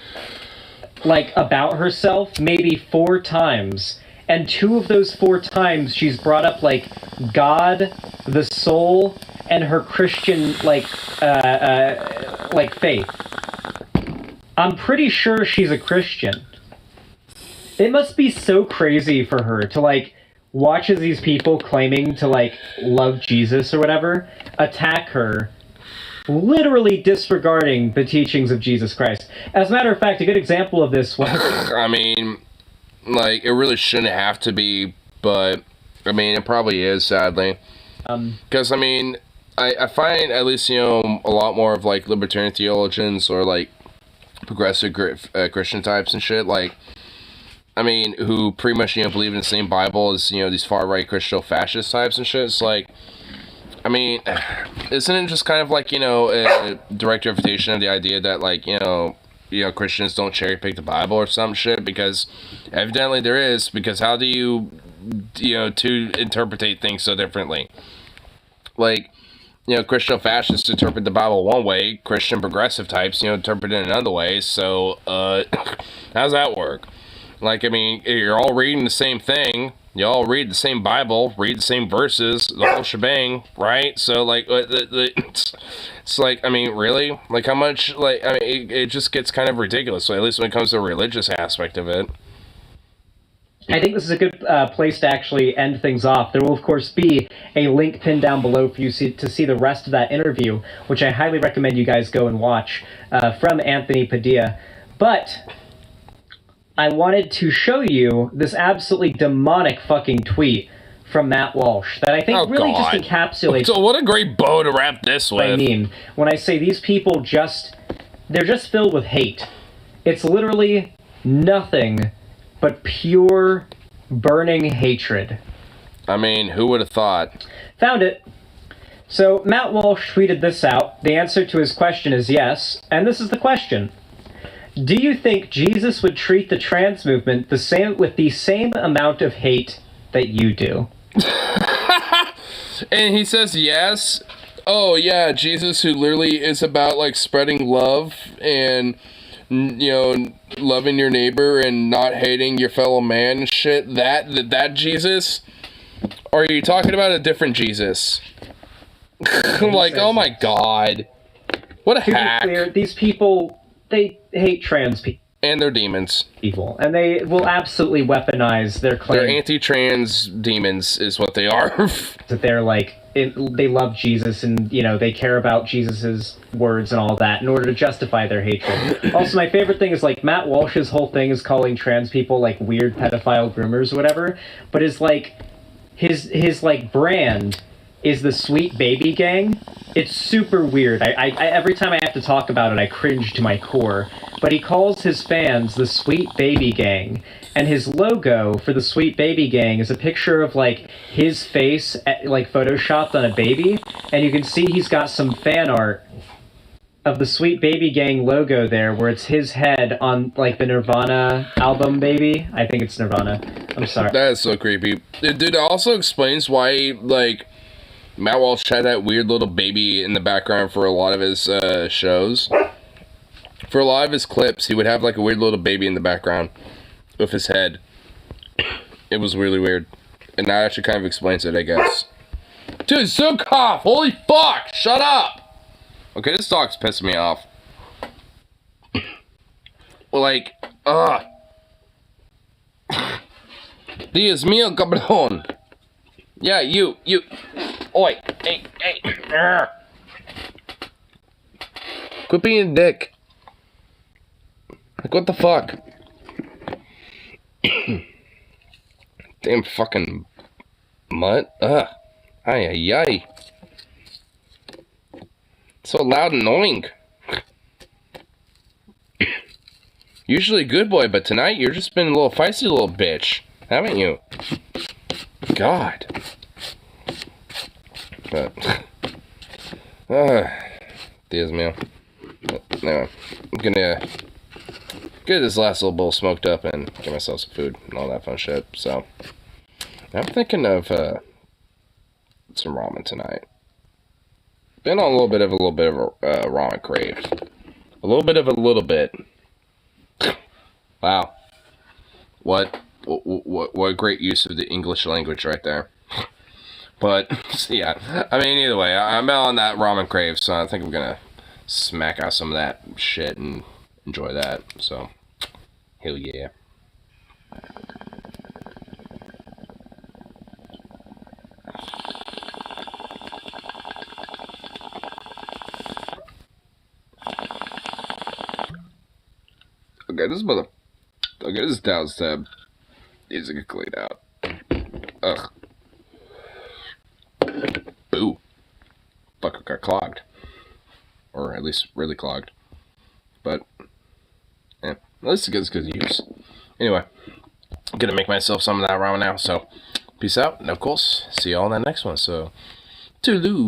like, about herself maybe 4 times. And 2 of those 4 times she's brought up, like, God, the soul, and her Christian, like faith. I'm pretty sure she's a Christian. It must be so crazy for her to, like, watch as these people claiming to, like, love Jesus or whatever attack her, literally disregarding the teachings of Jesus Christ. As a matter of fact, a good example of this was... I mean, like, it really shouldn't have to be, but, I mean, it probably is, sadly. Because, I mean, I find at least, you know, a lot more of like libertarian theologians or like progressive Christian types and shit, like, I mean, who pretty much, you know, believe in the same Bible as, you know, these far-right Christian fascist types and shit. It's like, I mean, isn't it just kind of like, you know, a direct refutation of the idea that, like, you know, Christians don't cherry-pick the Bible or some shit? Because evidently there is, because how do you know, to interpretate things so differently? Like, you know, Christian fascists interpret the Bible one way, Christian progressive types, you know, interpret it another way, so, how's that work? Like, I mean, you're all reading the same thing, you all read the same Bible, read the same verses, the whole shebang, right? So, like, it's like, I mean, really? Like, how much, like, I mean, it just gets kind of ridiculous, so at least when it comes to the religious aspect of it. I think this is a good place to actually end things off. There will, of course, be a link pinned down below for you to see the rest of that interview, which I highly recommend you guys go and watch, from Anthony Padilla. But I wanted to show you this absolutely demonic fucking tweet from Matt Walsh that I think really just encapsulates... So what a great bow to wrap this with. What I mean, when I say these people they're just filled with hate. It's literally nothing but pure, burning hatred. I mean, who would have thought? Found it. So, Matt Walsh tweeted this out. The answer to his question is yes, and this is the question. Do you think Jesus would treat the trans movement with the same amount of hate that you do? And he says yes. Oh, yeah, Jesus, who literally is about, like, spreading love and, you know, loving your neighbor and not hating your fellow man and shit. That Jesus? Or are you talking about a different Jesus? I'm like, oh my god. What a hack. To be clear, these people, they hate trans people. And they're demons. And they will absolutely weaponize their claim. They're anti-trans demons is what they are. That they're like, they love Jesus and, you know, they care about Jesus's words and all that in order to justify their hatred. Also, my favorite thing is, like, Matt Walsh's whole thing is calling trans people, like, weird pedophile groomers or whatever, but is like, his like, brand is the Sweet Baby Gang. It's super weird. I every time I have to talk about it, I cringe to my core. But he calls his fans the Sweet Baby Gang. And his logo for the Sweet Baby Gang is a picture of, like, his face, like, photoshopped on a baby. And you can see he's got some fan art of the Sweet Baby Gang logo there, where it's his head on, like, the Nirvana album, Baby. I think it's Nirvana. I'm sorry. That is so creepy. Dude, it also explains why, like, Matt Walsh had that weird little baby in the background for a lot of his shows. For a lot of his clips, he would have, like, a weird little baby in the background with his head. It was really weird. And that actually kind of explains it, I guess. Dude, Zukov! Holy fuck! Shut up! Okay, this dog's pissing me off. Well, like, Dios mío, cabrón. Yeah, you. Oi, hey. Quit being a dick. Like, what the fuck? Damn fucking mutt. Ay, ay, ay. So loud and annoying. Usually a good boy, but tonight you're just been a little feisty little bitch, haven't you? God. But, Dios mío. Anyway, I'm gonna get this last little bowl smoked up and get myself some food and all that fun shit. So, I'm thinking of some ramen tonight. Been on a little bit of a ramen crave. A little bit. Wow. What great use of the English language right there. But, yeah. I mean, either way, I'm on that ramen crave, so I think I'm gonna smack out some of that shit and enjoy that. So, hell yeah. Okay, this Dow's tab needs to get cleaned out. Ugh. Boo. Fuck. motherfucker got clogged. Or at least really clogged. But, yeah, at least it gets good use. Anyway, I'm gonna make myself some of that ramen now, so peace out, and of course, see y'all in that next one, so toodaloo.